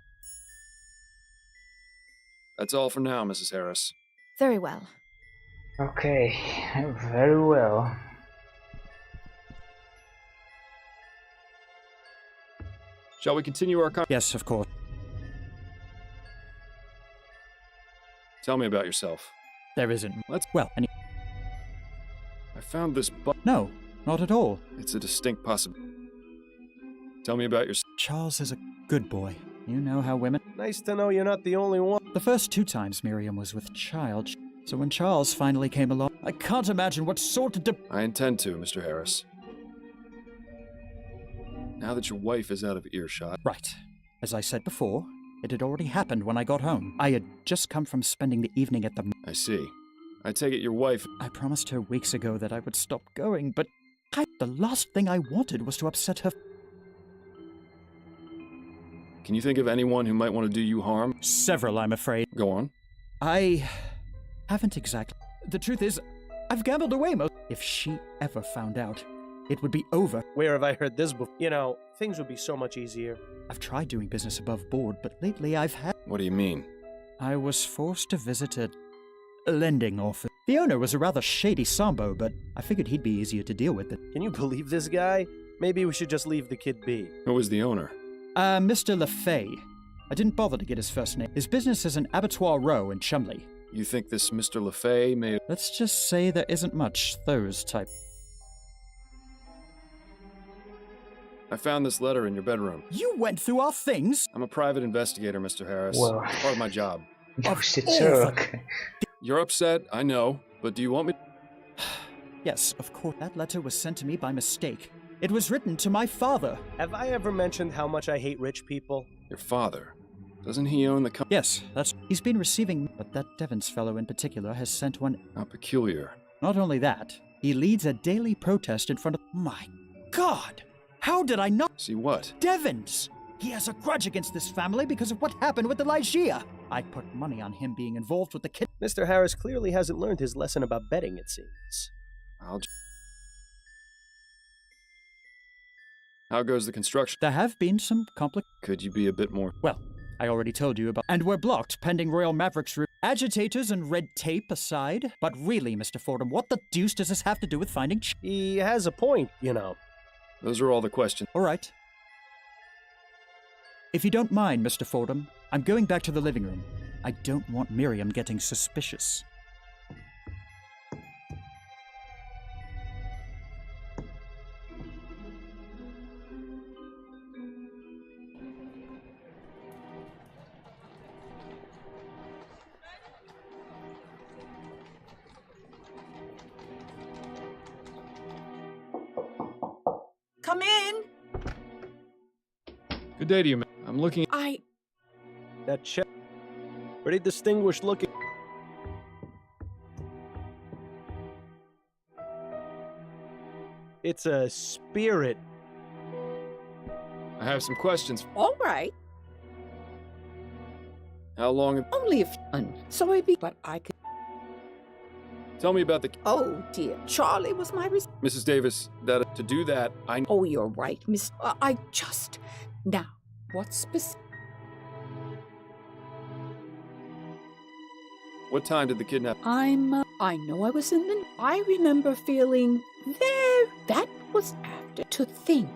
That's all for now, Mrs. Harris. Very well. Okay, very well. Shall we continue our conversation? Yes, of course. Tell me about yourself. There isn't. Let's. Well, I found this No, not at all. It's a distinct possibility. Tell me about yourself. Charles is a good boy. You know how women... Nice to know you're not the only one. The first 2 times Miriam was with child, so when Charles finally came along, I can't imagine what sort of... I intend to, Mr. Harris. Now that your wife is out of earshot... Right. As I said before, it had already happened when I got home. I had just come from spending the evening at the... I see. I take it your wife... I promised her weeks ago that I would stop going, but the last thing I wanted was to upset her... Can you think of anyone who might want to do you harm? Several, I'm afraid. Go on. I haven't exactly... The truth is, I've gambled away most... If she ever found out, it would be over. Where have I heard this before? You know, things would be so much easier. I've tried doing business above board, but lately I've had... What do you mean? I was forced to visit a lending office. The owner was a rather shady Sambo, but I figured he'd be easier to deal with. Can you believe this guy? Maybe we should just leave the kid be. Who was the owner? Mr. LeFay. I didn't bother to get his first name. His business is an abattoir row in Chumley. You think this Mr. LeFay may... Let's just say there isn't much those type. I found this letter in your bedroom. You went through our things? I'm a private investigator, Mr. Harris. Well. It's part of my job. Oh shit, Sherlock. You're upset, I know, but do you want me... Yes, of course. That letter was sent to me by mistake. It was written to my father. Have I ever mentioned how much I hate rich people? Your father? Doesn't he own the company? Yes, that's... He's been receiving... But that Devons fellow in particular has sent one... How peculiar. Not only that, he leads a daily protest in front of... My God! How did I not... See what? Devons! He has a grudge against this family because of what happened with the Lygia. I put money on him being involved with the kid... Mr. Harris clearly hasn't learned his lesson about betting, it seems. How goes the construction? There have been some Could you be a bit more... Well, I already told you about... And we're blocked pending Royal Maverick's route. Agitators and red tape aside. But really, Mr. Fordham, what the deuce does this have to do with finding... He has a point, you know. Those are all the questions. All right. If you don't mind, Mr. Fordham, I'm going back to the living room. I don't want Miriam getting suspicious. Come in. Good day to you, ma'am. I'm looking... That check. Pretty distinguished looking. It's a spirit. I have some questions. All right. How long? Only if sorry, but I could. Tell me about the. Oh dear, Charlie was my. Mrs. Davis, that to do that, I. Oh, you're right, Miss. I just now. What's specific? What time did the kidnap? I know I was in the. I remember feeling there. That was after to think.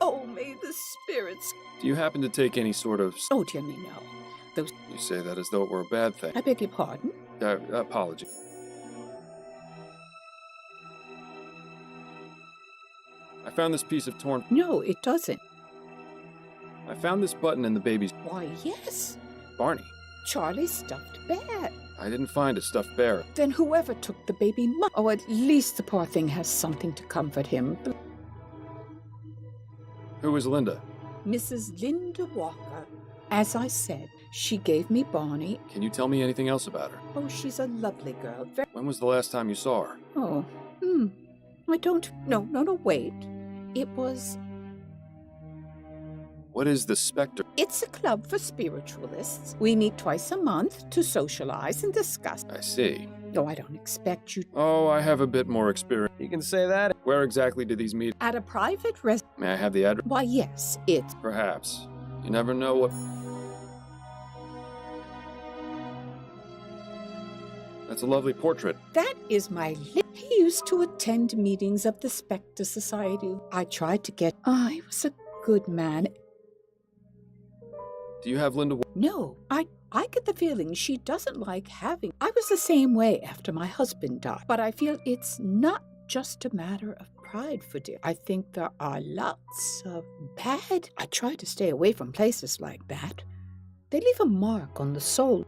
Oh, may the spirits. Do you happen to take any sort of? Oh, dear me, no. Those. You say that as though it were a bad thing. I beg your pardon. Apology. I found this piece of torn. No, it doesn't. I found this button in the baby's. Why, yes. Barney. Charlie stuffed bear. I didn't find a stuffed bear. Then whoever took the baby oh, at least the poor thing has something to comfort him. Who is Linda? Mrs. Linda Walker. As I said, she gave me Barney. Can you tell me anything else about her? Oh, she's a lovely girl. When was the last time you saw her? Oh, I don't. No, wait. It was. What is the Spectre? It's a club for spiritualists. We meet twice a month to socialize and discuss. I see. No, I don't expect you. Oh, I have a bit more experience. You can say that. Where exactly do these meet? At a private May I have the address? Why, yes, it's. Perhaps. You never know what. That's a lovely portrait. That is my. He used to attend meetings of the Spectre Society. I tried to get. He was a good man. Do you have Linda? No, I get the feeling she doesn't like having. I was the same way after my husband died, but I feel it's not just a matter of pride for dear. I think there are lots of bad. I try to stay away from places like that. They leave a mark on the soul.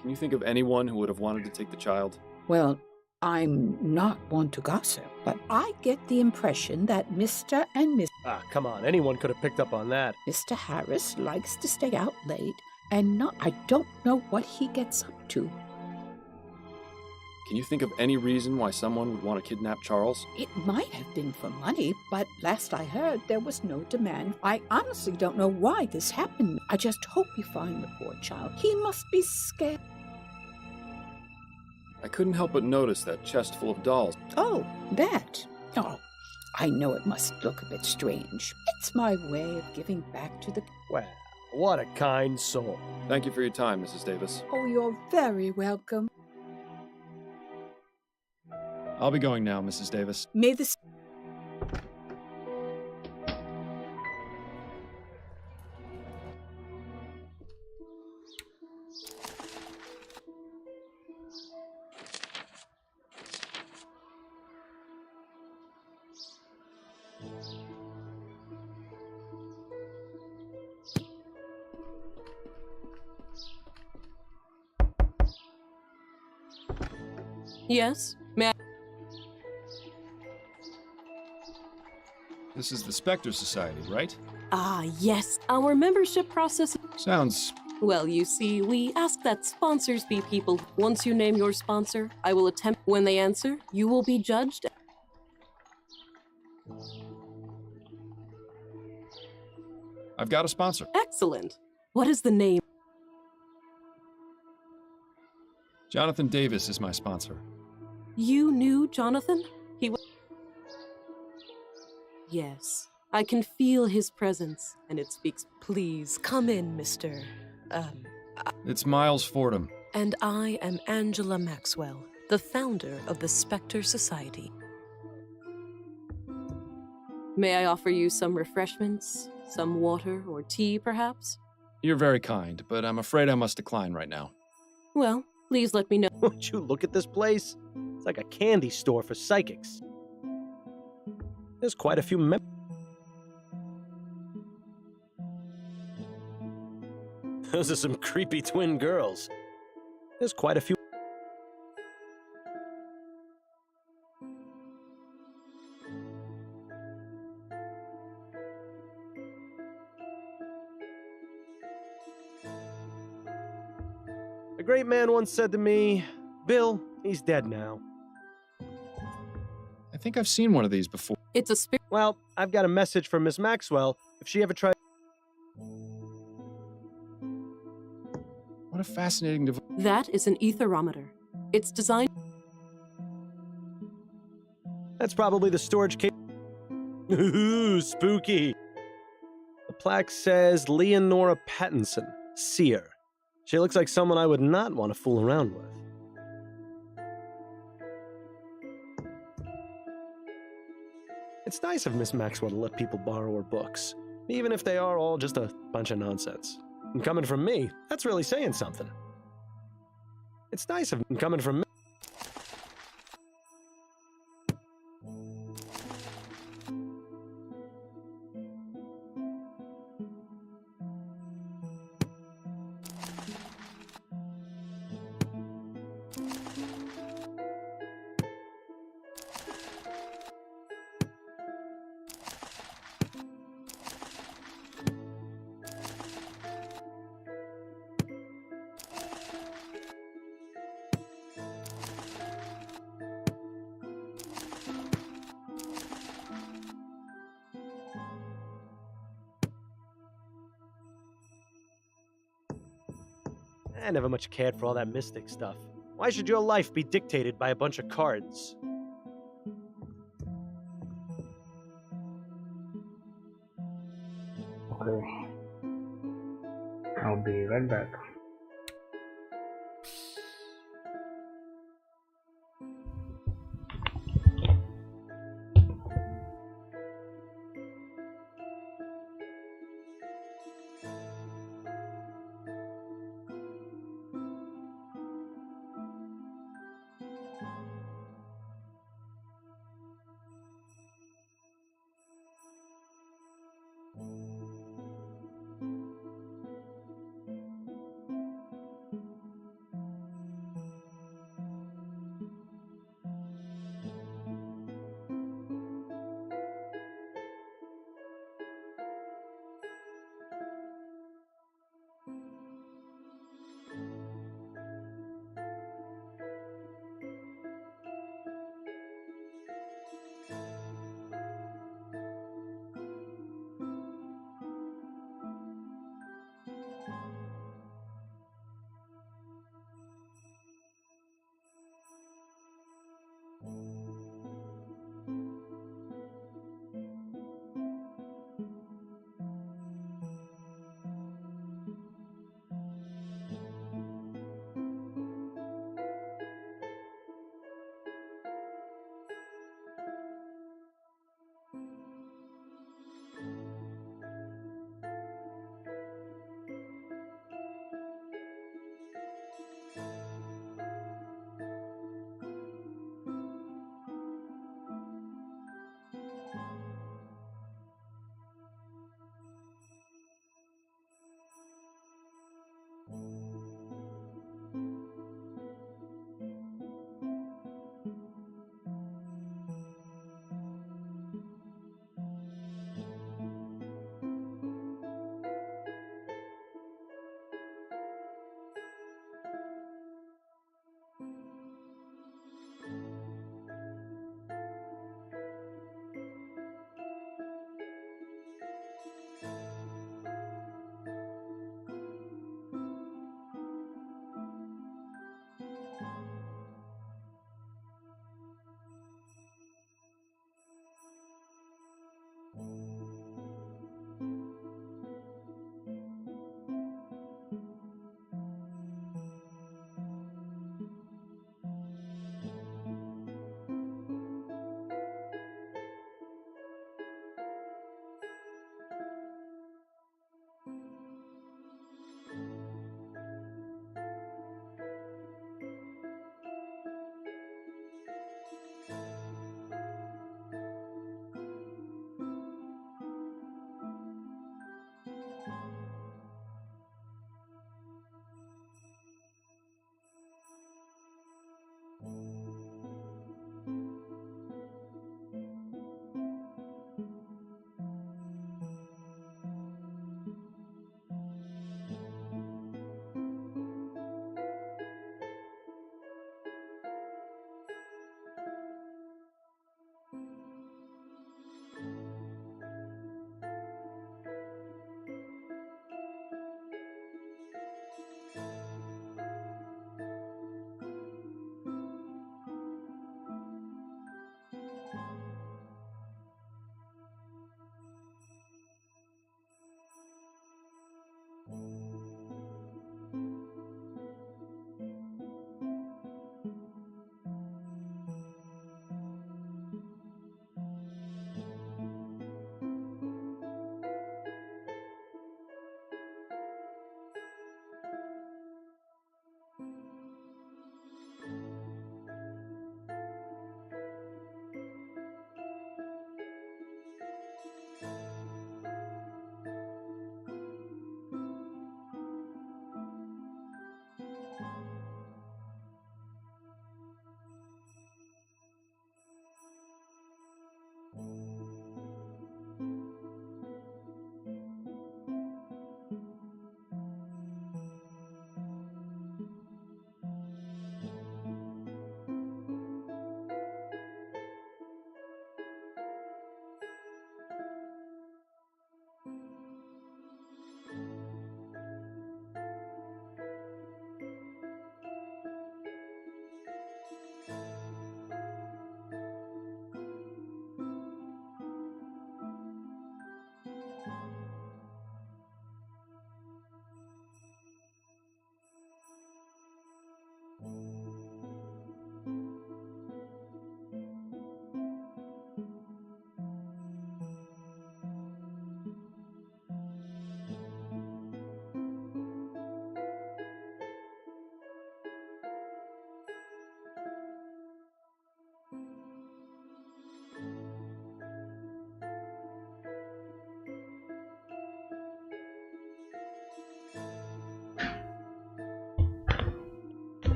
Can you think of anyone who would have wanted to take the child? Well, I'm not one to gossip, but I get the impression that Mr. and Miss. Come on, anyone could have picked up on that. Mr. Harris likes to stay out late, and I don't know what he gets up to. Can you think of any reason why someone would want to kidnap Charles? It might have been for money, but last I heard, there was no demand. I honestly don't know why this happened. I just hope you find the poor child. He must be scared. I couldn't help but notice that chest full of dolls. Oh, that. Oh, I know it must look a bit strange. It's my way of giving back to the. Well, what a kind soul. Thank you for your time, Mrs. Davis. Oh, you're very welcome. I'll be going now, Mrs. Davis. May the. Yes? May I? This is the Spectre Society, right? Yes. Our membership process. Sounds. Well, you see, we ask that sponsors be people. Once you name your sponsor, I will attempt. When they answer, you will be judged. I've got a sponsor. Excellent. What is the name? Jonathan Davis is my sponsor. You knew Jonathan? He was. Yes. I can feel his presence, and it speaks. Please, come in, Mr. It's Miles Fordham. And I am Angela Maxwell, the founder of the Spectre Society. May I offer you some refreshments? Some water or tea, perhaps? You're very kind, but I'm afraid I must decline right now. Well, please let me know. Would you look at this place? It's like a candy store for psychics. There's quite a few Those are some creepy twin girls. There's quite a few. A great man once said to me, Bill, he's dead now. I think I've seen one of these before. It's a spirit. Well, I've got a message from Miss Maxwell. If she ever tried. a fascinating device. That is an etherometer. It's designed. That's probably the storage case. Ooh, spooky. The plaque says Leonora Pattinson, seer. She looks like someone I would not want to fool around with. It's nice of Miss Maxwell to let people borrow her books, even if they are all just a bunch of nonsense. And coming from me, that's really saying something. It's nice of coming from me. I never much cared for all that mystic stuff. Why should your life be dictated by a bunch of cards? Okay. I'll be right back.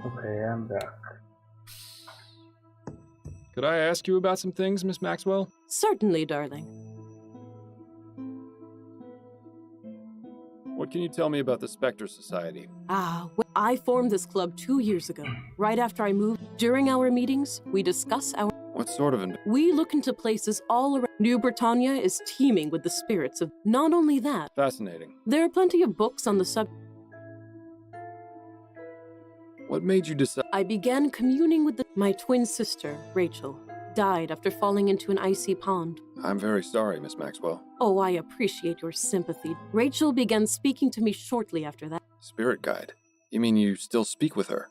Okay, I'm back. Could I ask you about some things, Miss Maxwell? Certainly, darling. What can you tell me about the Spectre Society? Well, I formed this club 2 years ago, right after I moved. During our meetings, we discuss our... What sort of... We look into places all around. New Britannia is teeming with the spirits of... Not only that... Fascinating. There are plenty of books on the subject. What made you decide? I began communing with my twin sister, Rachel, died after falling into an icy pond. I'm very sorry, Miss Maxwell. Oh, I appreciate your sympathy. Rachel began speaking to me shortly after that. Spirit guide? You mean you still speak with her?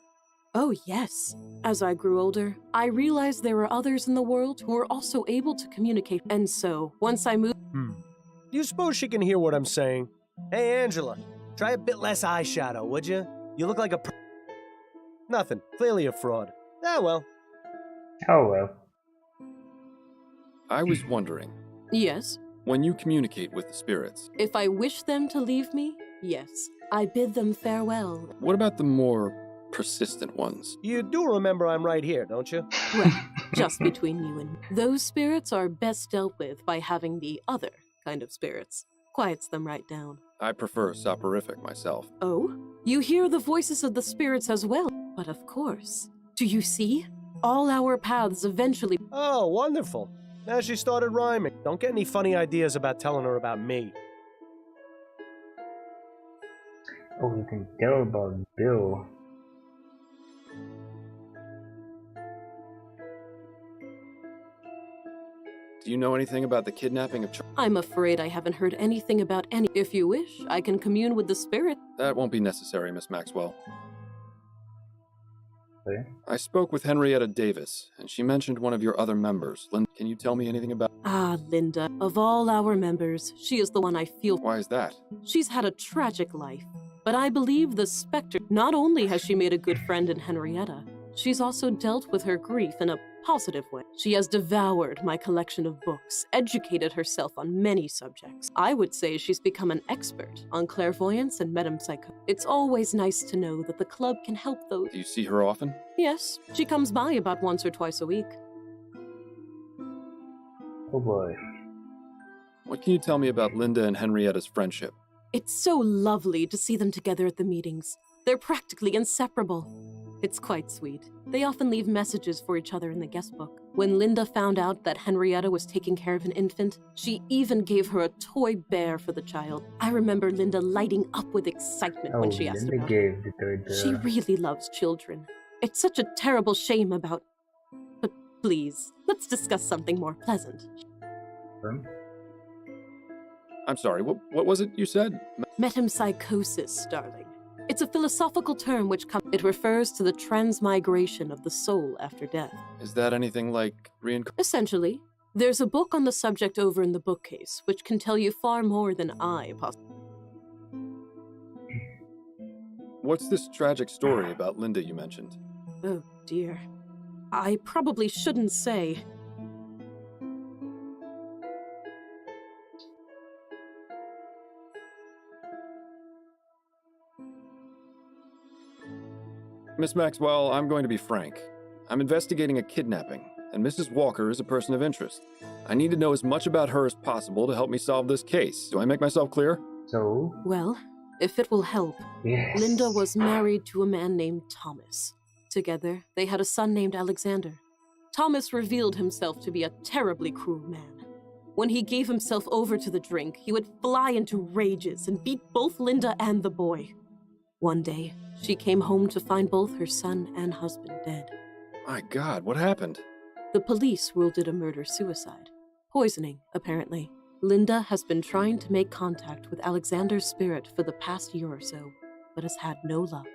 Oh, yes. As I grew older, I realized there were others in the world who were also able to communicate. And so, once I moved... Do you suppose she can hear what I'm saying? Hey, Angela, try a bit less eyeshadow, would you? You look like a... Nothing. Clearly a fraud. Ah, well. Oh, well. I was wondering. Yes? When you communicate with the spirits... If I wish them to leave me, yes. I bid them farewell. What about the more persistent ones? You do remember I'm right here, don't you? Well, just between you and me. Those spirits are best dealt with by having the other kind of spirits. Quiets them right down. I prefer soporific myself. Oh? You hear the voices of the spirits as well. But of course. Do you see? All our paths eventually... Oh, wonderful. Now she started rhyming. Don't get any funny ideas about telling her about me. Oh, you can tell about Bill. Do you know anything about the kidnapping of I'm afraid I haven't heard anything about any. If you wish, I can commune with the spirit. That won't be necessary, Miss Maxwell. Okay. I spoke with Henrietta Davis, and she mentioned one of your other members. Linda, can you tell me anything about... Ah, Linda. Of all our members, she is the one I feel... Why is that? She's had a tragic life. But I believe the Spectre... Not only has she made a good friend in Henrietta, she's also dealt with her grief in a positive way. She has devoured my collection of books, educated herself on many subjects. I would say she's become an expert on clairvoyance and metempsychosis. It's always nice to know that the club can help those... Do you see her often? Yes, she comes by about once or twice a week. Oh boy. What can you tell me about Linda and Henrietta's friendship? It's so lovely to see them together at the meetings. They're practically inseparable. It's quite sweet. They often leave messages for each other in the guest book. When Linda found out that Henrietta was taking care of an infant, she even gave her a toy bear for the child. I remember Linda lighting up with excitement when she asked Linda about gave it. the toy bear. She really loves children. It's such a terrible shame about... But please, let's discuss something more pleasant. I'm sorry, what was it you said? Metempsychosis, darling. It's a philosophical term which it refers to the transmigration of the soul after death. Is that anything like reincarnation? Essentially. There's a book on the subject over in the bookcase, which can tell you far more than I possibly... What's this tragic story about Linda you mentioned? Oh, dear. I probably shouldn't say. Miss Maxwell, I'm going to be frank. I'm investigating a kidnapping, and Mrs. Walker is a person of interest. I need to know as much about her as possible to help me solve this case. Do I make myself clear? So? Well, if it will help, yes. Linda was married to a man named Thomas. Together, they had a son named Alexander. Thomas revealed himself to be a terribly cruel man. When he gave himself over to the drink, he would fly into rages and beat both Linda and the boy. One day, she came home to find both her son and husband dead. My God, what happened? The police ruled it a murder-suicide. Poisoning, apparently. Linda has been trying to make contact with Alexander's spirit for the past year or so, but has had no luck.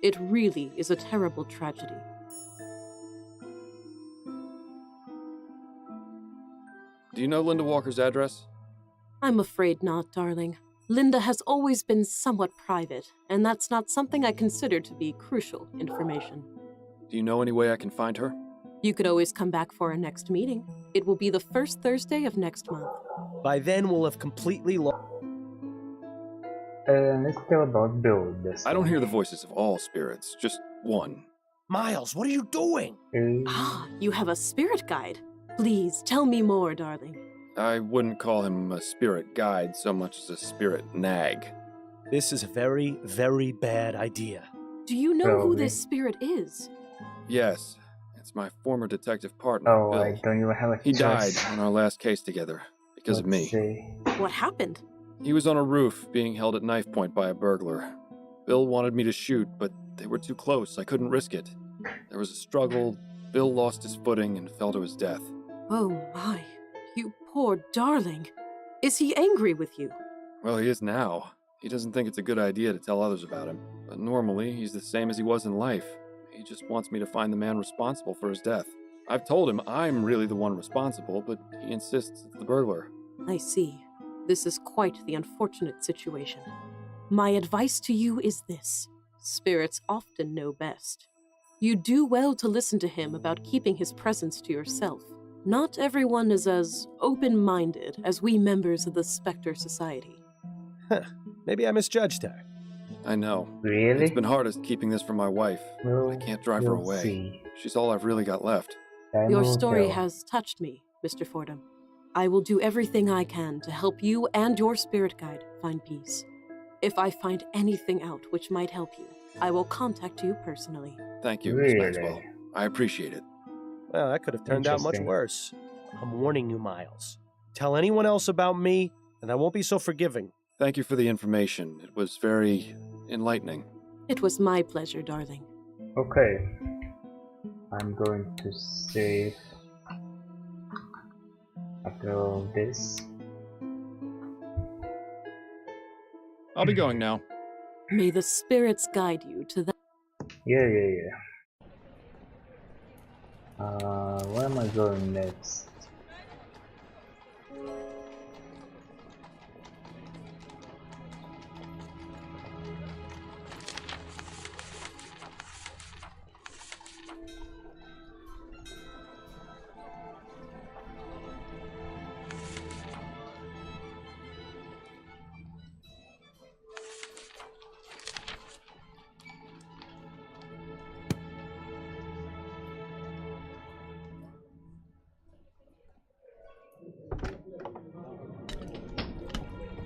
It really is a terrible tragedy. Do you know Linda Walker's address? I'm afraid not, darling. Linda has always been somewhat private, and that's not something I consider to be crucial information. Do you know any way I can find her? You could always come back for our next meeting. It will be the first Thursday of next month. By then, we'll have completely lost... Let's tell about Bill this I don't time. hear the voices of all spirits, just one. Miles, what are you doing? Ah, you have a spirit guide. Please tell me more, darling. I wouldn't call him a spirit guide so much as a spirit nag. This is a very, very bad idea. Do you know who Probably. this spirit is? Yes, it's my former detective partner, Oh, Bill. I don't even have a He died choice. on our last case together because of me. See. What happened? He was on a roof being held at knife point by a burglar. Bill wanted me to shoot, but they were too close. I couldn't risk it. There was a struggle. Bill lost his footing and fell to his death. Oh my, you poor darling. Is he angry with you? Well, he is now. He doesn't think it's a good idea to tell others about him. But normally, he's the same as he was in life. He just wants me to find the man responsible for his death. I've told him I'm really the one responsible, but he insists it's the burglar. I see. This is quite the unfortunate situation. My advice to you is this. Spirits often know best. You do well to listen to him about keeping his presence to yourself. Not everyone is as open-minded as we members of the Spectre Society. Huh. Maybe I misjudged her. I know. Really? It's been hardest keeping this from my wife. Well, I can't drive her we'll away. see. She's all I've really got left. Time Your will story tell. has touched me, Mr. Fordham. I will do everything I can to help you and your spirit guide find peace. If I find anything out which might help you, I will contact you personally. Thank you, Miss Really? Maxwell. I appreciate it. Well, that could have turned out much Interesting. worse. I'm warning you, Miles. Tell anyone else about me, and I won't be so forgiving. Thank you for the information. It was very enlightening. It was my pleasure, darling. Okay. I'm going to save after all this. I'll be going now. May the spirits guide you to that. Yeah. Where am I going next?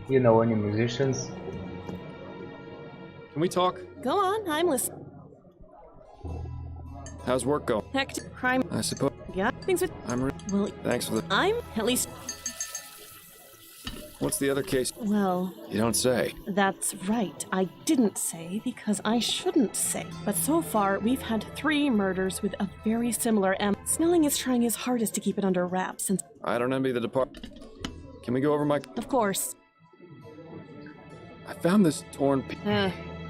You know any musicians? Can we talk? Go on, I'm listening. How's work going? Hectic crime. I suppose. Yeah, things with. Well, Thanks for the... I'm at least. What's the other case? Well, You don't say. that's right. I didn't say because I shouldn't say. But so far, we've had 3 murders with a very similar M. Snelling is trying his hardest to keep it under wraps, and I don't envy the department. Can we go over my... of course. I found this torn...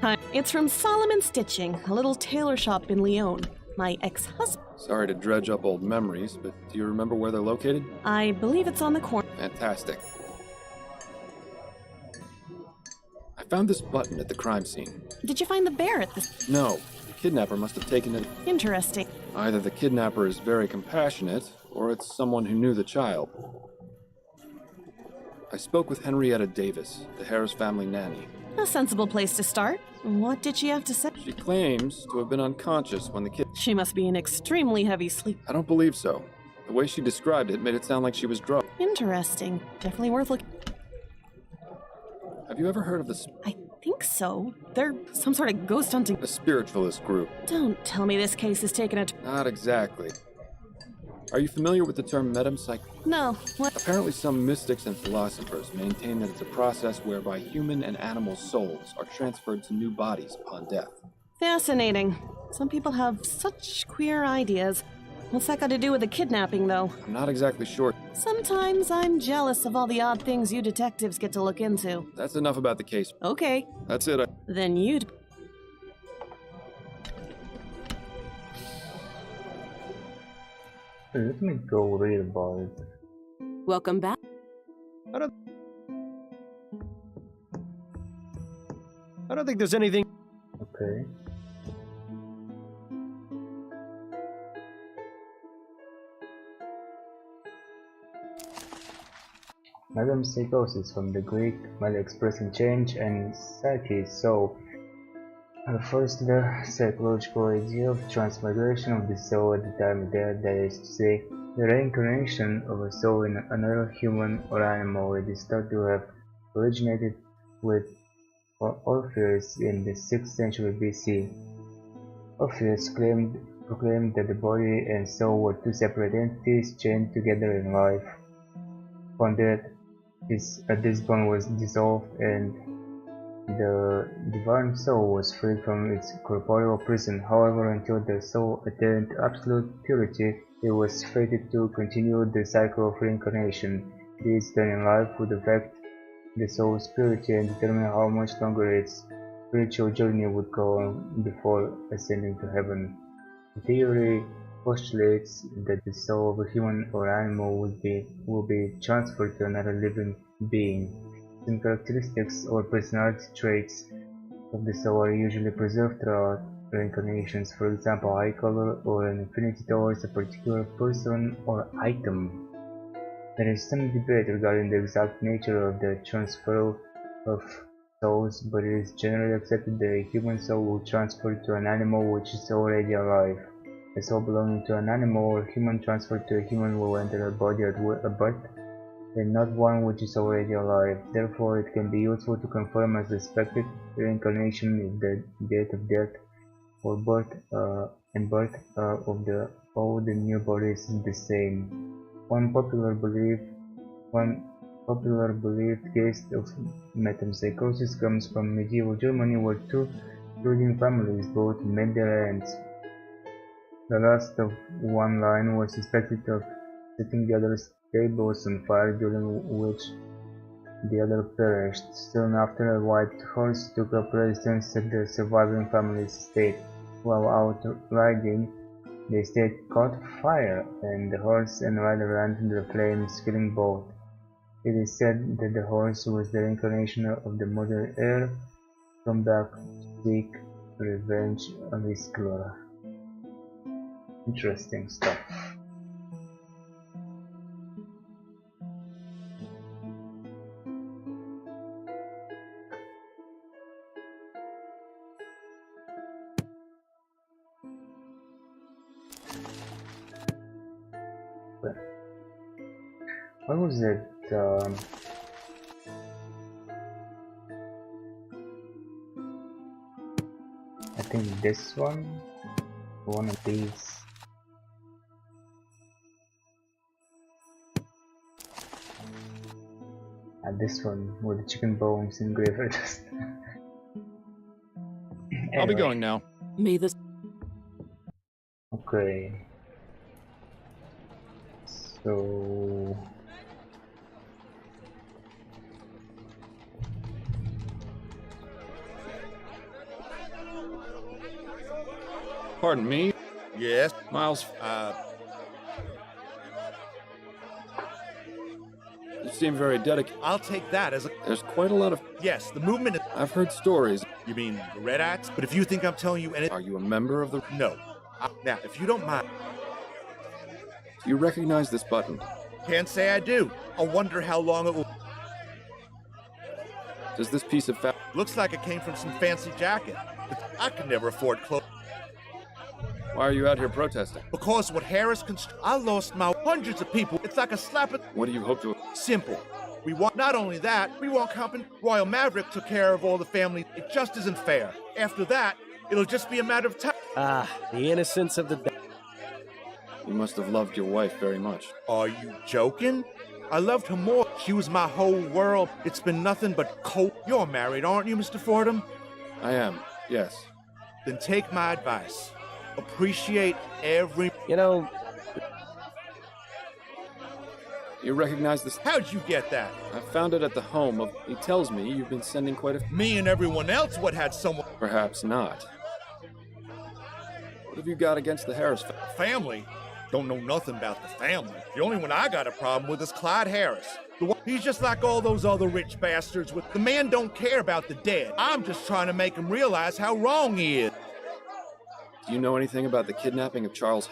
Hi. It's from Solomon Stitching, a little tailor shop in Lyon. My ex-husband. Sorry to dredge up old memories, but do you remember where they're located? I believe it's on the corner. Fantastic. I found this button at the crime scene. Did you find the bear at this? No, the kidnapper must have taken it. Interesting. Either the kidnapper is very compassionate, or it's someone who knew the child. I spoke with Henrietta Davis, the Harris family nanny. A sensible place to start. What did she have to say? She claims to have been unconscious when the kid... She must be in extremely heavy sleep. I don't believe so. The way she described it made it sound like she was drugged. Interesting. Definitely worth looking. Have you ever heard of the... I think so. They're some sort of ghost hunting. A spiritualist group? Don't tell me this case is taking a... Not exactly. Are you familiar with the term metempsych? No. What? Apparently some mystics and philosophers maintain that it's a process whereby human and animal souls are transferred to new bodies upon death. Fascinating. Some people have such queer ideas. What's that got to do with the kidnapping, though? I'm not exactly sure. Sometimes I'm jealous of all the odd things you detectives get to look into. That's enough about the case. Okay. That's it. Then you'd... Let me go read about it. Welcome back. I don't think there's anything... Okay. Metempsychosis, from the Greek meta expressing change and psyche, so refers to the psychological idea of transmigration of the soul at the time of death, that is to say, the reincarnation of a soul in another human or animal. It is thought to have originated with Orpheus in the 6th century BC. Orpheus proclaimed that the body and soul were two separate entities chained together in life. Upon death, this bond was dissolved and the divine soul was freed from its corporeal prison. However, until the soul attained absolute purity, it was fated to continue the cycle of reincarnation. This done in life would affect the soul's purity and determine how much longer its spiritual journey would go on before ascending to heaven. The theory postulates that the soul of a human or animal will be transferred to another living being. Some characteristics or personality traits of the soul are usually preserved throughout reincarnations, for example, eye color or an affinity towards a particular person or item. There is some debate regarding the exact nature of the transfer of souls, but it is generally accepted that a human soul will transfer to an animal which is already alive. A soul belonging to an animal or human transferred to a human will enter a body at birth, and not one which is already alive. Therefore, it can be useful to confirm as expected reincarnation if the date of death or birth and birth of the old and new bodies is the same. One popular believed case of metempsychosis comes from medieval Germany, where two brooding families both met their ends. The last of one line was suspected of setting the other's stables on fire, during which the other perished. Soon after, a white horse took up residence at the surviving family's estate. While out riding, the estate caught fire, and the horse and rider ran into the flames, killing both. It is said that the horse was the reincarnation of the mother heir, come back to seek revenge on his killer. Interesting stuff. What was it? I think this one of these. This one with the chicken bones engraved. I'll be going now. May this. Okay. So. Pardon me? Yes? Miles, you seem very dedicated. I'll take that as a... There's quite a lot of... Yes, the movement is... I've heard stories. You mean the Red Axe? But if you think I'm telling you anything... Are you a member of the... No. Now, if you don't mind... Do you recognize this button? Can't say I do. I wonder how long it will... Does this piece of fabric... Looks like it came from some fancy jacket. I could never afford clothes. Why are you out here protesting? Because what Harris I lost my hundreds of people. It's like a slap at... What do you hope to... Simple. We want... Not only that, we want Royal Maverick took care of all the family. It just isn't fair. After that, it'll just be a matter of time. Ah, the innocence of the... You must have loved your wife very much. Are you joking? I loved her more. She was my whole world. It's been nothing but cold. You're married, aren't you, Mr. Fordham? I am, yes. Then take my advice. Appreciate every... You know... You recognize this? How'd you get that? I found it at the home of... He tells me you've been sending quite a... Me and everyone else would had someone... Perhaps not. What have you got against the Harris family? Don't know nothing about the family. The only one I got a problem with is Clyde Harris. He's just like all those other rich bastards with... The man don't care about the dead. I'm just trying to make him realize how wrong he is. Do you know anything about the kidnapping of Charles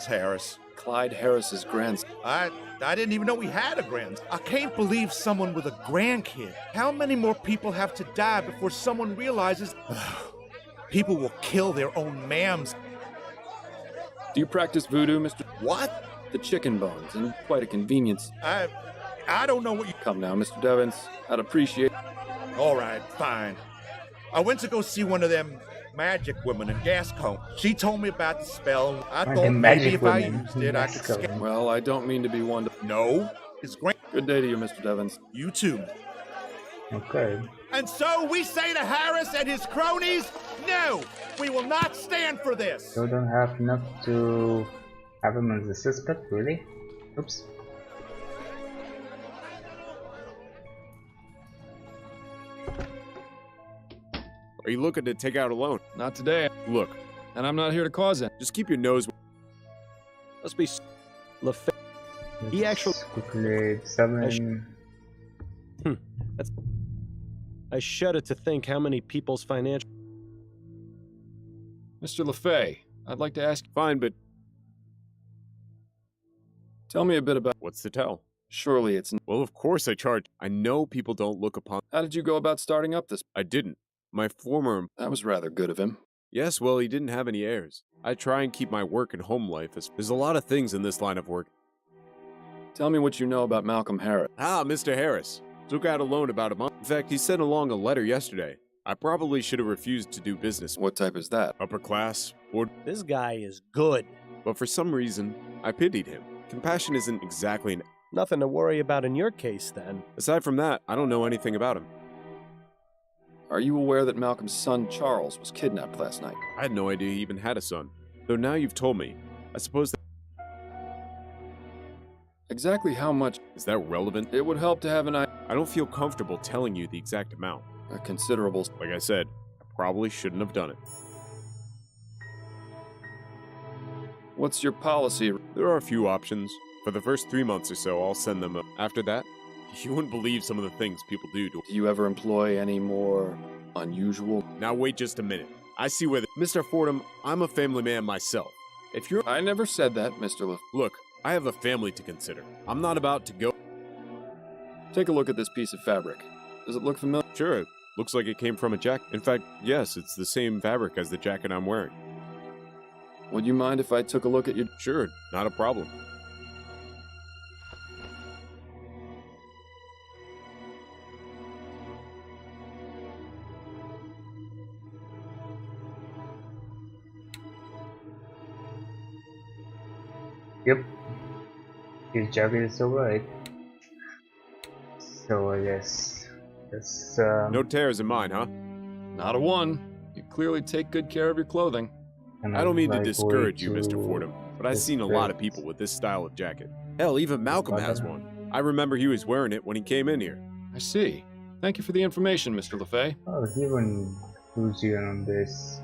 Harris? Clyde Harris's grandson. I didn't even know we had a grandson. I can't believe someone with a grandkid. How many more people have to die before someone realizes people will kill their own mams? Do you practice voodoo, Mr. What? The chicken bones, and quite a convenience. I don't know what you... Come now, Mr. Devins. I'd appreciate... All right, fine. I went to go see one of them magic women in Gascon. She told me about the spell. I thought maybe if I used it, I could scare... Well, I don't mean to be one to... No, it's great. Good day to you, Mr. Devins. You too. Okay. And so we say to Harris and his cronies, no, we will not stand for this. So don't have enough to have him as a suspect, really? Oops. Are you looking to take out a loan? Not today. Look. And I'm not here to cause it. Just keep your nose... Must be... LaFay. He actually... Quickly examine... I shudder to think how many people's financial... Mr. LaFay, I'd like to ask... Fine, but... Tell me a bit about... What's to tell? Surely it's... Well, of course I charge. I know people don't look upon... How did you go about starting up this... I didn't. My former... That was rather good of him. Yes, well, he didn't have any heirs. I try and keep my work and home life as... There's a lot of things in this line of work. Tell me what you know about Malcolm Harris. Ah, Mr. Harris. Took out a loan about a month. In fact, he sent along a letter yesterday. I probably should have refused to do business. What type is that? Upper class, or... This guy is good. But for some reason, I pitied him. Compassion isn't exactly an... Nothing to worry about in your case, then. Aside from that, I don't know anything about him. Are you aware that Malcolm's son, Charles, was kidnapped last night? I had no idea he even had a son. Though now you've told me, I suppose that... Exactly how much... Is that relevant? It would help to have an idea. I don't feel comfortable telling you the exact amount. A considerable... Like I said, I probably shouldn't have done it. What's your policy? There are a few options. For the first 3 months or so, I'll send them up. After that, you wouldn't believe some of the things people do to... Do you ever employ any more unusual... Now wait just a minute. I see where the... Mr. Fordham, I'm a family man myself. If you're... I never said that, Mr. Look, I have a family to consider. I'm not about to go... Take a look at this piece of fabric. Does it look familiar? Sure, it looks like it came from a jacket. In fact, yes, it's the same fabric as the jacket I'm wearing. Would you mind if I took a look at your... Sure, not a problem. Yep. His jacket is alright. So I guess that's No tears in mine, huh? Not a one. You clearly take good care of your clothing. I don't mean to discourage you, Mr. Fordham, but I've seen a lot of people with this style of jacket. Hell, even Malcolm has one. I remember he was wearing it when he came in here. I see. Thank you for the information, Mr. LaFay. Oh, he went Lucian on this.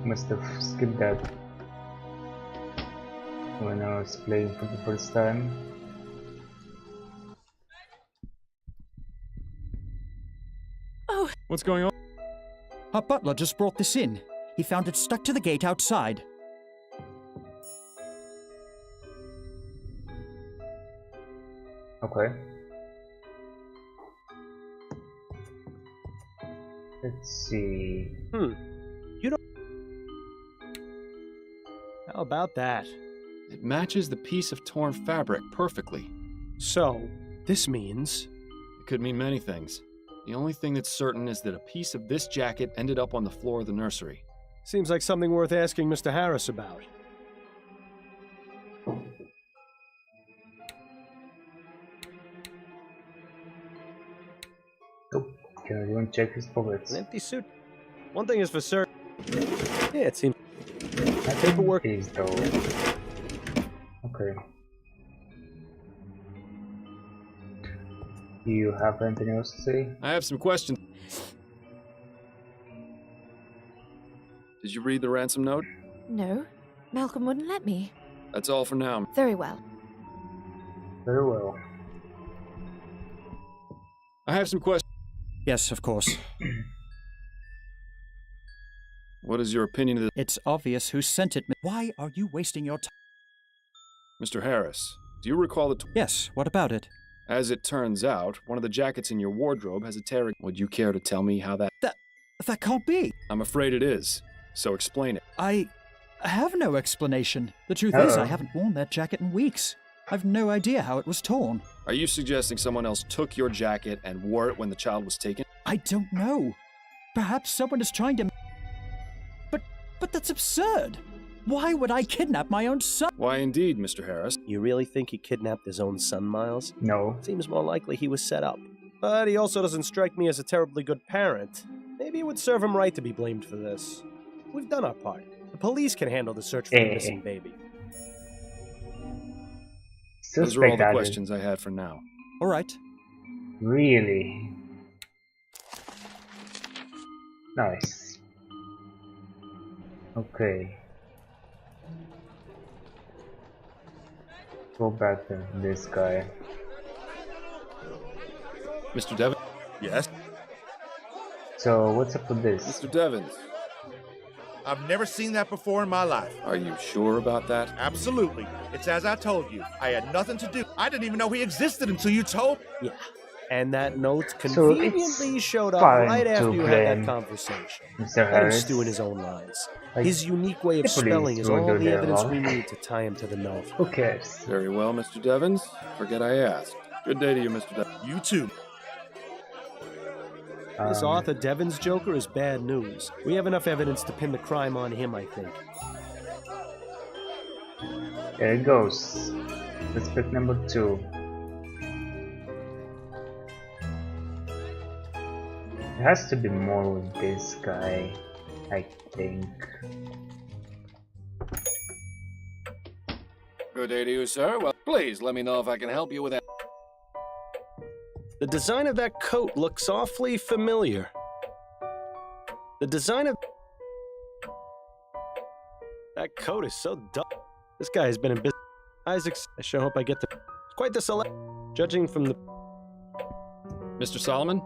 Must have skipped that when I was playing for the first time. Oh! What's going on? Our butler just brought this in. He found it stuck to the gate outside. Okay. Let's see. You don't... How about that? It matches the piece of torn fabric perfectly. So, this means... It could mean many things. The only thing that's certain is that a piece of this jacket ended up on the floor of the nursery. Seems like something worth asking Mr. Harris about. Oh, can everyone check his pockets? An empty suit. One thing is for certain. Yeah, it seems... I think Paperwork is though. Okay. Do you have anything else to say? I have some questions. Did you read the ransom note? No, Malcolm wouldn't let me. That's all for now. Very well. Very well. I have some questions. Yes, of course. What is your opinion of this? It's obvious who sent it. Why are you wasting your time? Mr. Harris, do you recall the... Yes, what about it? As it turns out, one of the jackets in your wardrobe has a tear. Would you care to tell me how that... That can't be. I'm afraid it is. So explain it. I have no explanation. The truth is, I haven't worn that jacket in weeks. I've no idea how it was torn. Are you suggesting someone else took your jacket and wore it when the child was taken? I don't know. Perhaps someone is trying to... But that's absurd. Why would I kidnap my own son? Why indeed, Mr. Harris? You really think he kidnapped his own son, Miles? No. Seems more likely he was set up. But he also doesn't strike me as a terribly good parent. Maybe it would serve him right to be blamed for this. We've done our part. The police can handle the search for the missing baby. Those are all the questions I had for now. All right. Really? Nice. Okay. Go back to this guy. Mr. Devon? Yes? So, what's up with this? Mr. Devons. I've never seen that before in my life. Are you sure about that? Absolutely. It's as I told you. I had nothing to do. I didn't even know he existed until you told me. Yeah. And that note conveniently showed up right after you had that conversation. Mr. Let him Harris. stew in his own lines. Like, His unique way of the police spelling is will all do the their evidence law. we need to tie him to the note. Who cares? Very well, Mr. Devons. Forget I asked. Good day to you, Mr. Devons. You too. This Arthur Devons Joker is bad news. We have enough evidence to pin the crime on him, I think. There it goes. Suspect number 2. There has to be more with this guy, I think. Good day to you, sir. Well, please let me know if I can help you with that. The design of that coat looks awfully familiar. The design of... That coat is so dumb. This guy has been in business. Isaacs, I sure hope I get to... It's quite the select... Judging from the... Mr. Solomon?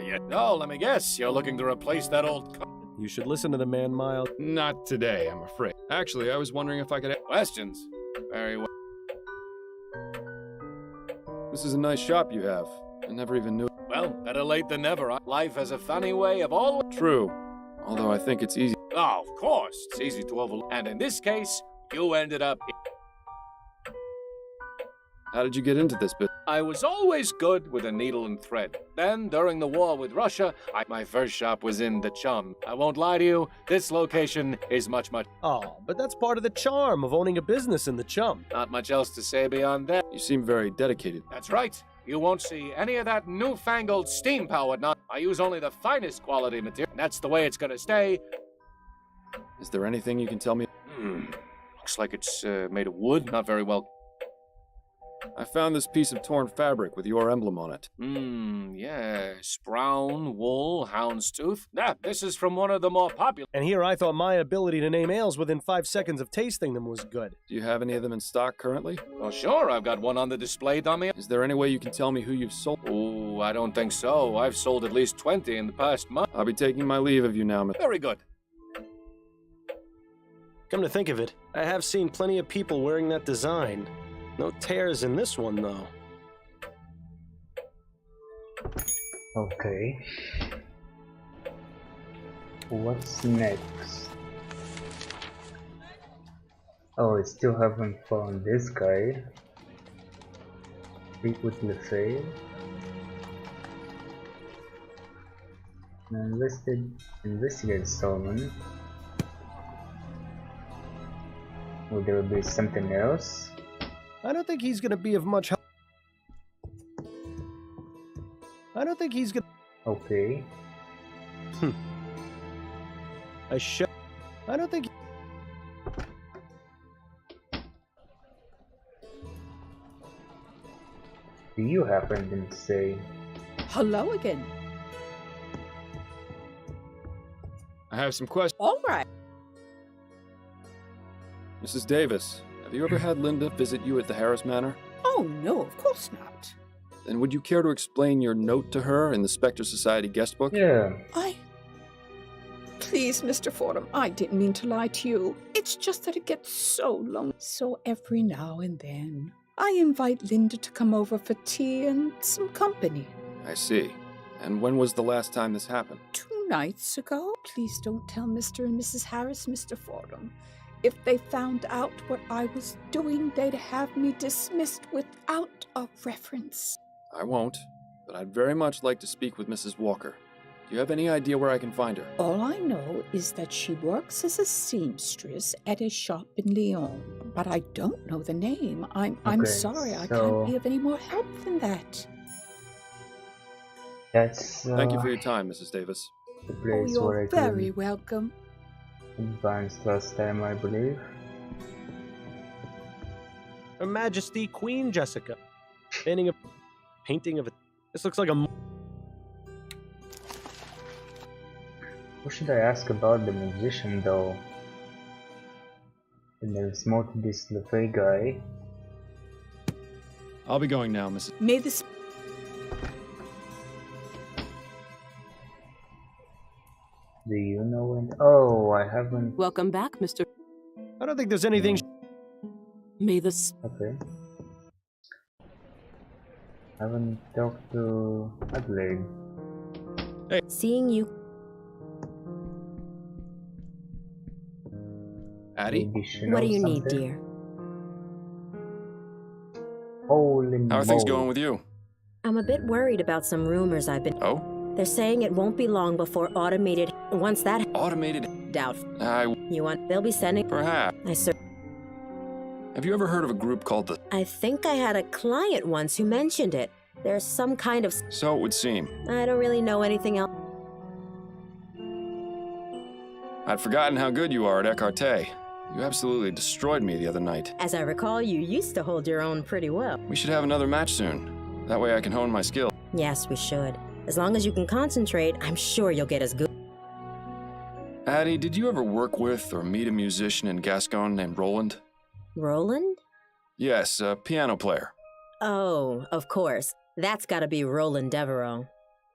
Yeah. No, let me guess. You're looking to replace that old... You should listen to the man, Miles. Not today, I'm afraid. Actually, I was wondering if I could... Questions? Very well. This is a nice shop you have. I never even knew... Well, better late than never. Life has a funny way of always... True. Although I think it's easy... Oh, of course. It's easy to overlook. And in this case, you ended up... How did you get into this business? I was always good with a needle and thread. Then, during the war with Russia, my first shop was in the Chum. I won't lie to you, this location is much... Oh, but that's part of the charm of owning a business in the Chum. Not much else to say beyond that. You seem very dedicated. That's right. You won't see any of that newfangled steam-powered nonsense. I use only the finest quality material. That's the way it's gonna stay. Is there anything you can tell me? Looks like it's made of wood. Not very well. I found this piece of torn fabric with your emblem on it. Yes. Brown, wool, houndstooth. This is from one of the more popular... And here I thought my ability to name ales within 5 seconds of tasting them was good. Do you have any of them in stock currently? Well, sure. I've got one on the display dummy. Is there any way you can tell me who you've sold? Oh, I don't think so. I've sold at least 20 in the past month. I'll be taking my leave of you now, Mr. Very good. Come to think of it, I have seen plenty of people wearing that design. No tears in this one, though. Okay. What's next? Oh, I still haven't found this guy. Speak with LaFay. Investigate Solomon. Will there be something else? I don't think he's gonna be of much help. I don't think he's gonna... Okay. I don't think... Do you happen to say... Hello again. I have some questions. All right. Mrs. Davis, have you ever had Linda visit you at the Harris Manor? Oh, no, of course not. Then would you care to explain your note to her in the Spectre Society guest book? Yeah. Please, Mr. Fordham, I didn't mean to lie to you. It's It's just that it gets so lonely. So every now and then, I invite Linda to come over for tea and some company. I see. And when was the last time this happened? 2 nights ago. Please don't tell Mr. and Mrs. Harris, Mr. Fordham. If they found out what I was doing, they'd have me dismissed without a reference. I won't, but I'd very much like to speak with Mrs. Walker. Do you have any idea where I can find her? All I know is that she works as a seamstress at a shop in Lyon, but I don't know the name. I'm sorry, I can't be of any more help than that. That's Thank you for your time, Mrs. Davis. the Oh, place where you're I very could welcome. advance last time, I believe. Her Majesty Queen Jessica. Painting of a. This looks like a. What should I ask about the musician though? And there's more to this LeFay guy. I'll be going now, Mrs. May this. Do you know when? Oh, I haven't. Welcome back, Mr. I don't think there's anything. May this. Okay. Haven't talked to Adelaide. Seeing you. Addie? Maybe she What do knows you need, something. dear? Holy How are things moly. going with you? I'm a bit worried about some rumors I've been. Oh? They're saying it won't be long before automated. Once that. Automated? Doubtful. You want? They'll be sending. Perhaps. Have you ever heard of a group called the... I think I had a client once who mentioned it. There's some kind of. So it would seem. I don't really know anything else. I'd forgotten how good you are at écarté. You absolutely destroyed me the other night. As I recall, you used to hold your own pretty well. We should have another match soon. That way I can hone my skill. Yes, we should. As long as you can concentrate, I'm sure you'll get as good. Addie, did you ever work with or meet a musician in Gascon named Roland? Roland? Yes, a piano player. Oh, of course. That's gotta be Roland Devereaux.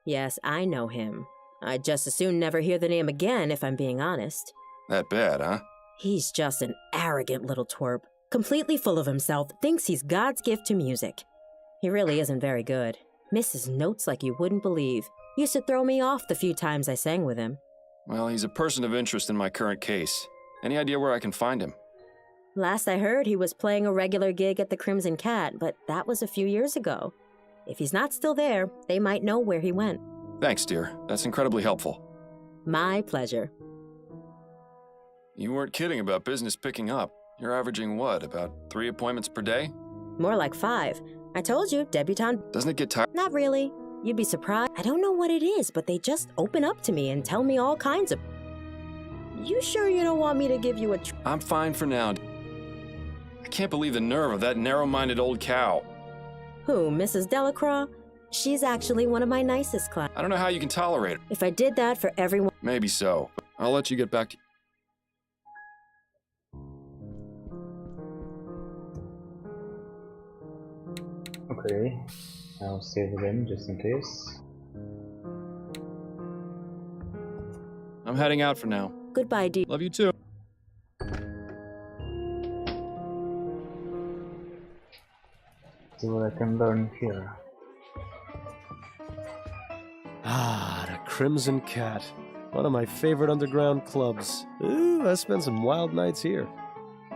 Yes, I know him. I'd just as soon never hear the name again, if I'm being honest. That bad, huh? He's just an arrogant little twerp. Completely full of himself, thinks he's God's gift to music. He really isn't very good. Misses notes like you wouldn't believe. Used to throw me off the few times I sang with him. Well, he's a person of interest in my current case. Any idea where I can find him? Last I heard, he was playing a regular gig at the Crimson Cat, but that was a few years ago. If he's not still there, they might know where he went. Thanks, dear. That's incredibly helpful. My pleasure. You weren't kidding about business picking up. You're averaging what, about 3 appointments per day? More like 5. I told you, debutante. Doesn't it get tired? Not really. You'd be surprised. I don't know what it is, but they just open up to me and tell me all kinds of... You sure you don't want me to give you a... I'm fine for now. I can't believe the nerve of that narrow-minded old cow. Who, Mrs. Delacroix? She's actually one of my nicest clients. I don't know how you can tolerate her. If I did that for everyone... Maybe so. I'll let you get back to... Okay, I'll save them just in case. I'm heading out for now. Goodbye, dear. Love you too. See what I can learn here. Ah, the Crimson Cat. One of my favorite underground clubs. Ooh, I spent some wild nights here.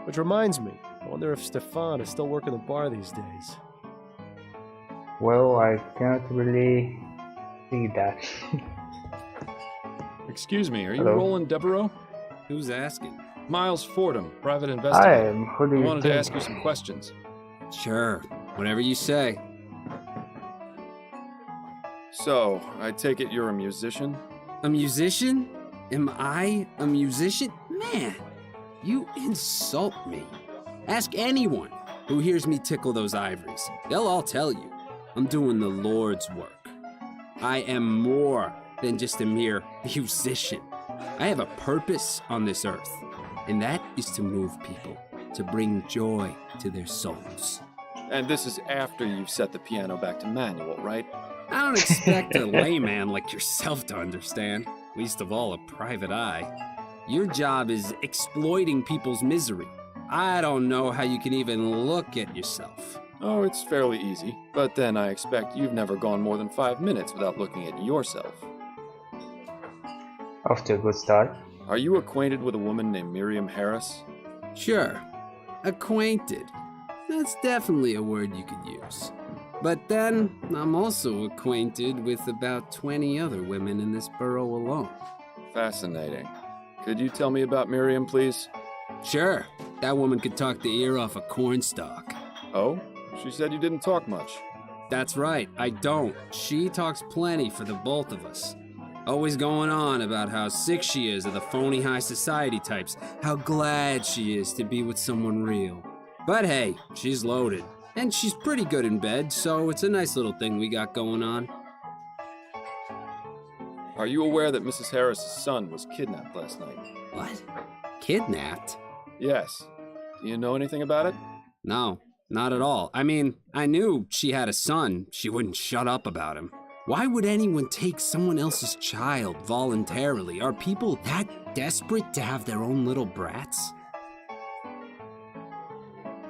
Which reminds me, I wonder if Stefan is still working the bar these days. Well, I cannot really see that. Excuse me, are you Hello? Roland Devereaux? Who's asking? Miles Fordham, private I investigator. am. Who do I you wanted to think? ask you some questions. Sure, whatever you say. So, I take it you're a musician? A musician? Am I a musician? Man, you insult me. Ask anyone who hears me tickle those ivories. They'll all tell you I'm doing the Lord's work. I am more than just a mere musician. I have a purpose on this earth, and that is to move people, to bring joy to their souls. And this is after you've set the piano back to manual, right? I don't expect a layman like yourself to understand, least of all a private eye. Your job is exploiting people's misery. I don't know how you can even look at yourself. Oh, it's fairly easy. But then I expect you've never gone more than 5 minutes without looking at yourself. Off to a good start. Are you acquainted with a woman named Miriam Harris? Sure. Acquainted. That's definitely a word you could use. But then, I'm also acquainted with about 20 other women in this borough alone. Fascinating. Could you tell me about Miriam, please? Sure. That woman could talk the ear off a cornstalk. Oh? She said you didn't talk much. That's right, I don't. She talks plenty for the both of us. Always going on about how sick she is of the phony high society types, how glad she is to be with someone real. But hey, she's loaded. And she's pretty good in bed, so it's a nice little thing we got going on. Are you aware that Mrs. Harris's son was kidnapped last night? What? Kidnapped? Yes. Do you know anything about it? No, not at all. I mean, I knew she had a son. She wouldn't shut up about him. Why would anyone take someone else's child voluntarily? Are people that desperate to have their own little brats?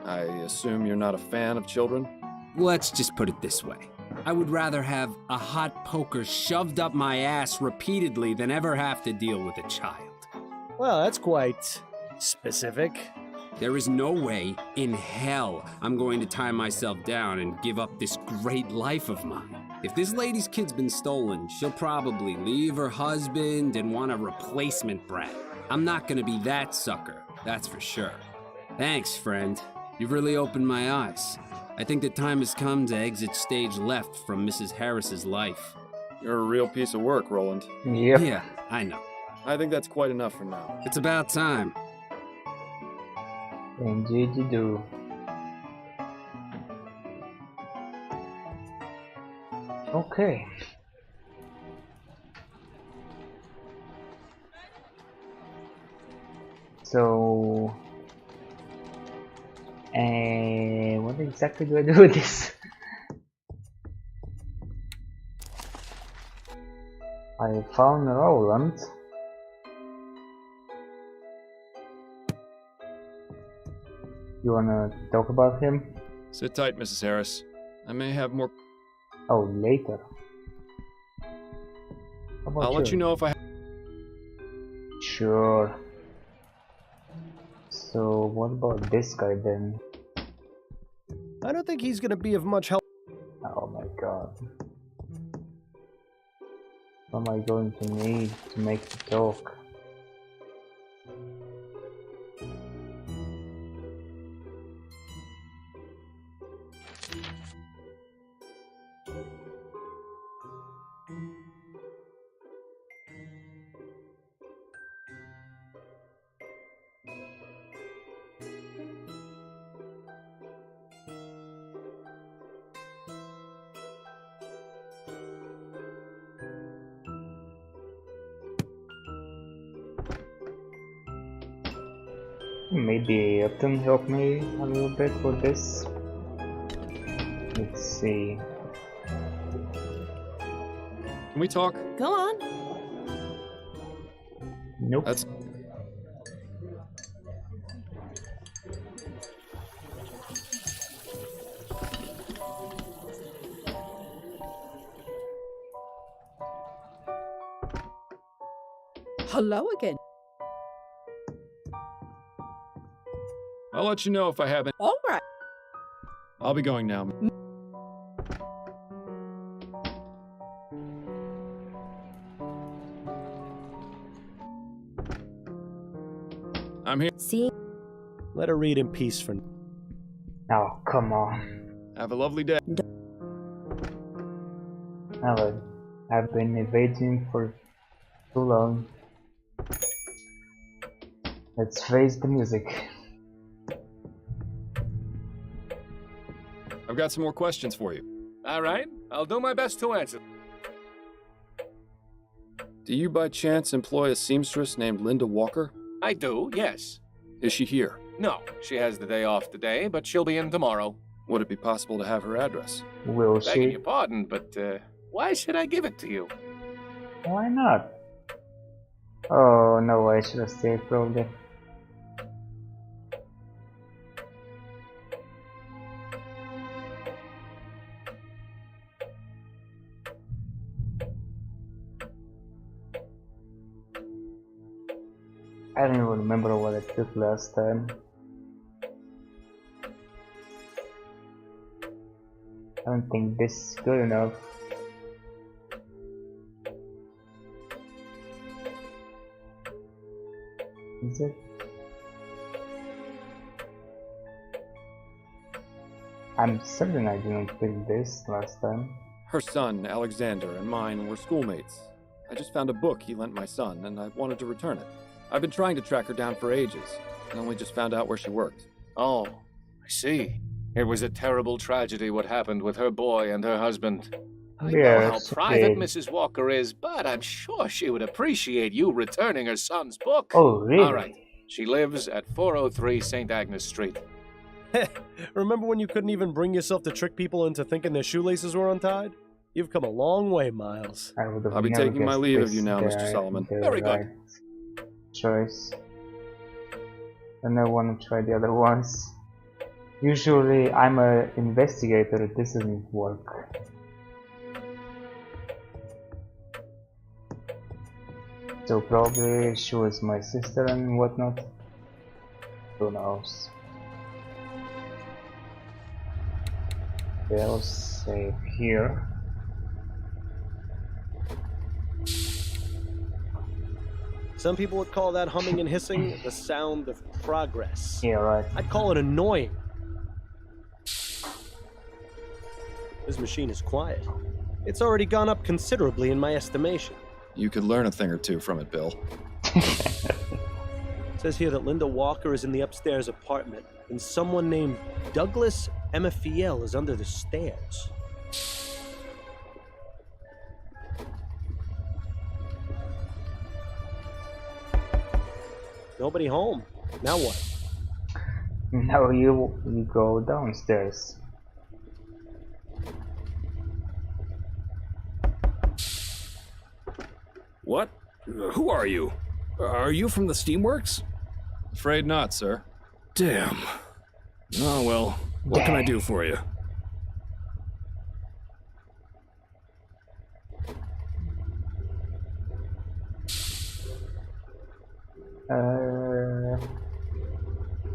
I assume you're not a fan of children? Let's just put it this way. I would rather have a hot poker shoved up my ass repeatedly than ever have to deal with a child. Well, that's quite specific. There is no way in hell I'm going to tie myself down and give up this great life of mine. If this lady's kid's been stolen, she'll probably leave her husband and want a replacement brat. I'm not gonna be that sucker, that's for sure. Thanks, friend. You've really opened my eyes. I think the time has come to exit stage left from Mrs. Harris's life. You're a real piece of work, Roland. Yep. Yeah, I know. I think that's quite enough for now. It's about time. Indeed you do. Okay. So, what exactly do I do with this? I found Roland. You wanna talk about him? Sit tight, Mrs. Harris. I may have more. Oh, later. How about I'll let you know if I. Sure. So, what about this guy then? I don't think he's gonna be of much help. Oh my god. What am I going to need to make the talk? Maybe Upton help me a little bit with this. Let's see. Can we talk? Go on. Nope. That's. Hello again. I'll let you know if I have any. All right. I'll be going now. I'm here. See? Let her read in peace for. Oh, come on. Have a lovely day. Alan, I've been evading for too long. Let's face the music. I've got some more questions for you. All right, I'll do my best to answer. Do you by chance employ a seamstress named Linda Walker? I do, yes. Is she here? No, she has the day off today, but she'll be in tomorrow. Would it be possible to have her address? Will Begging she? your pardon, but why should I give it to you? Why not? Oh no, I should have stayed probably. I don't even remember what I took last time. I don't think this is good enough. Is it? I'm certain I didn't pick this last time. Her son, Alexander, and mine were schoolmates. I just found a book he lent my son, and I wanted to return it. I've been trying to track her down for ages. I only just found out where she worked. Oh, I see. It was a terrible tragedy what happened with her boy and her husband. I know how private Mrs. Walker is, but I'm sure she would appreciate you returning her son's book. Oh, really? All right. She lives at 403 St. Agnes Street. Remember when you couldn't even bring yourself to trick people into thinking their shoelaces were untied? You've come a long way, Miles. I'll be taking my leave of you now, Mr. Solomon. Very good. Choice. And I want to try the other ones. Usually I'm an investigator, this doesn't work. So probably she was my sister and whatnot. Who knows? Okay, I'll save here. Some people would call that humming and hissing the sound of progress. Yeah, right. I'd call it annoying. This machine is quiet. It's already gone up considerably in my estimation. You could learn a thing or two from it, Bill. It says here that Linda Walker is in the upstairs apartment, and someone named Douglas Emafiel is under the stairs. Nobody home. Now what? Now you go downstairs. What? Who are you? Are you from the Steamworks? Afraid not, sir. Damn. Oh well, what can I do for you? I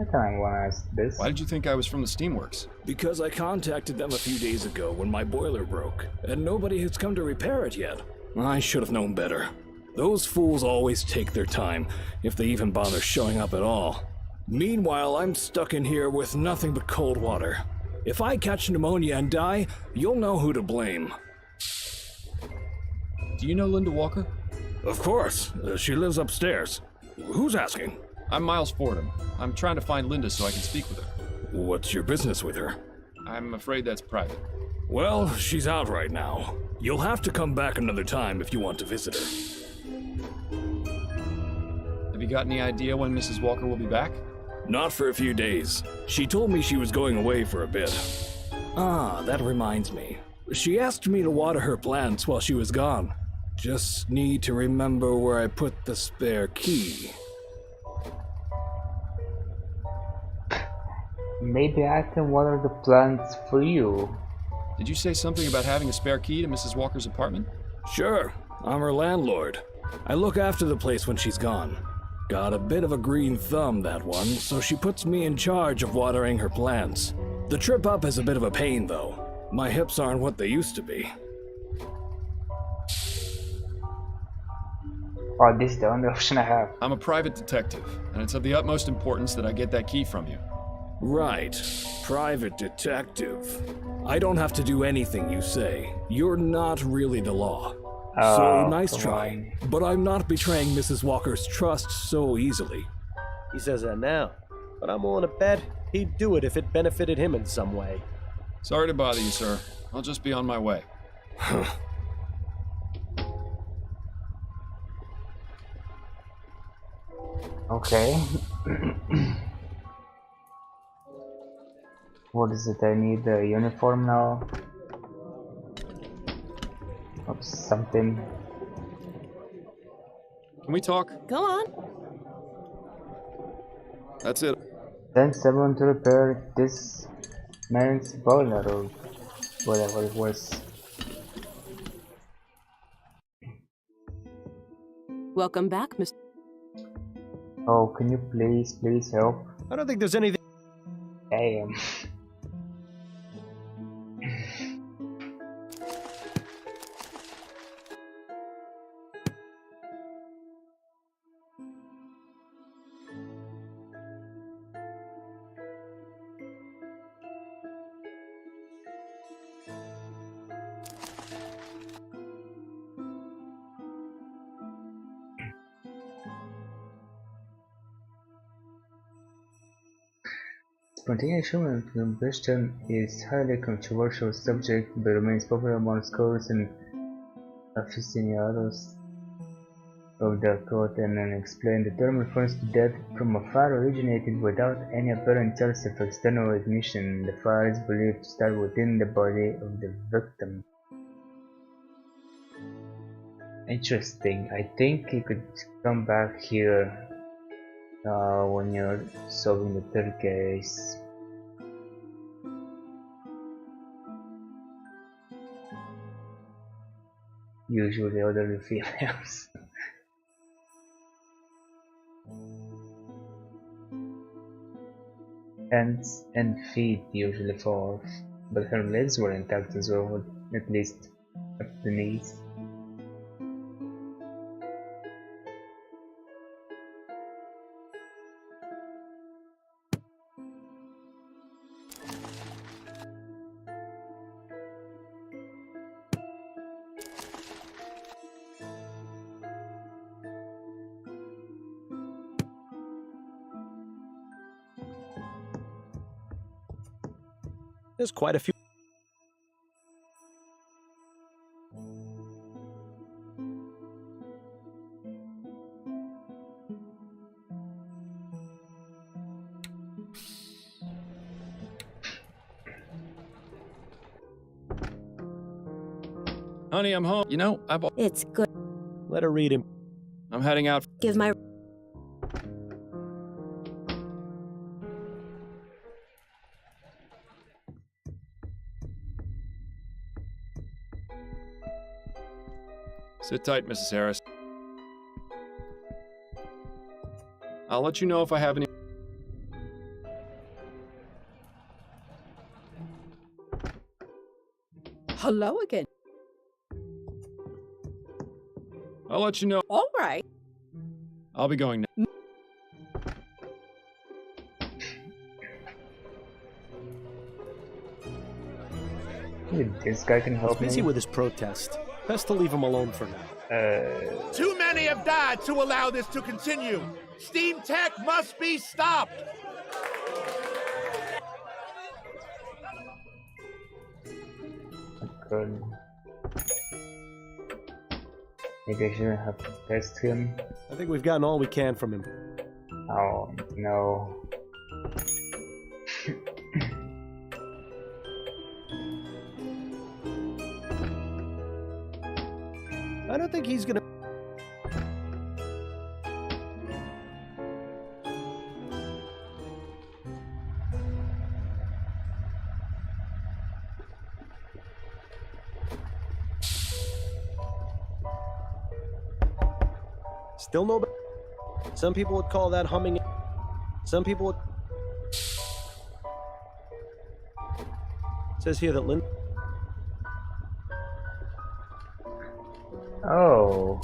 kinda wanna ask this. Why did you think I was from the Steamworks? Because I contacted them a few days ago when my boiler broke, and nobody has come to repair it yet. I should have known better. Those fools always take their time, if they even bother showing up at all. Meanwhile, I'm stuck in here with nothing but cold water. If I catch pneumonia and die, you'll know who to blame. Do you know Linda Walker? Of course. She lives upstairs. Who's asking? I'm Miles Fordham. I'm trying to find Linda so I can speak with her. What's your business with her? I'm afraid that's private. Well, she's out right now. You'll have to come back another time if you want to visit her. Have you got any idea when Mrs. Walker will be back? Not for a few days. She told me she was going away for a bit. Ah, that reminds me. She asked me to water her plants while she was gone. Just need to remember where I put the spare key. Maybe I can water the plants for you. Did you say something about having a spare key to Mrs. Walker's apartment? Sure, I'm her landlord. I look after the place when she's gone. Got a bit of a green thumb, that one, so she puts me in charge of watering her plants. The trip up is a bit of a pain, though. My hips aren't what they used to be. Oh, this is the only option I have. I'm a private detective, and it's of the utmost importance that I get that key from you. Right. Private detective. I don't have to do anything you say. You're not really the law. So nice try. But I'm not betraying Mrs. Walker's trust so easily. He says that now, but I'm willing to bet he'd do it if it benefited him in some way. Sorry to bother you, sir. I'll just be on my way. Okay. What is it? I need a uniform now. Or something. Can we talk? Go on. That's it. Send someone to repair this man's boiler or whatever it was. Welcome back, Mr. Oh, can you please help? I don't think there's anything. Damn. Spontaneous human combustion is a highly controversial subject but remains popular among scholars and aficionados of the occult and unexplained. The term refers to death from a fire originated without any apparent source of external ignition. The fire is believed to start within the body of the victim. Interesting. I think you could come back here when you're solving the third case. Usually elderly females. Hands and feet usually fall off, but her legs were intact as well, at least up to the knees. There's quite a few. Honey, I'm home. You know, It's good. Let her read him. I'm heading out. Give my. Sit tight, Mrs. Harris. I'll let you know if I have any. Hello again. I'll let you know. All right. I'll be going now. This guy can help He's busy me. with his protest. Best to leave him alone for now. Too many have died to allow this to continue. Steam tech must be stopped. Good. Maybe I shouldn't have to test him. I think we've gotten all we can from him. Oh no. I don't think he's gonna. Still no. Some people would call that humming. Some people would. It says here that Lynn. Oh,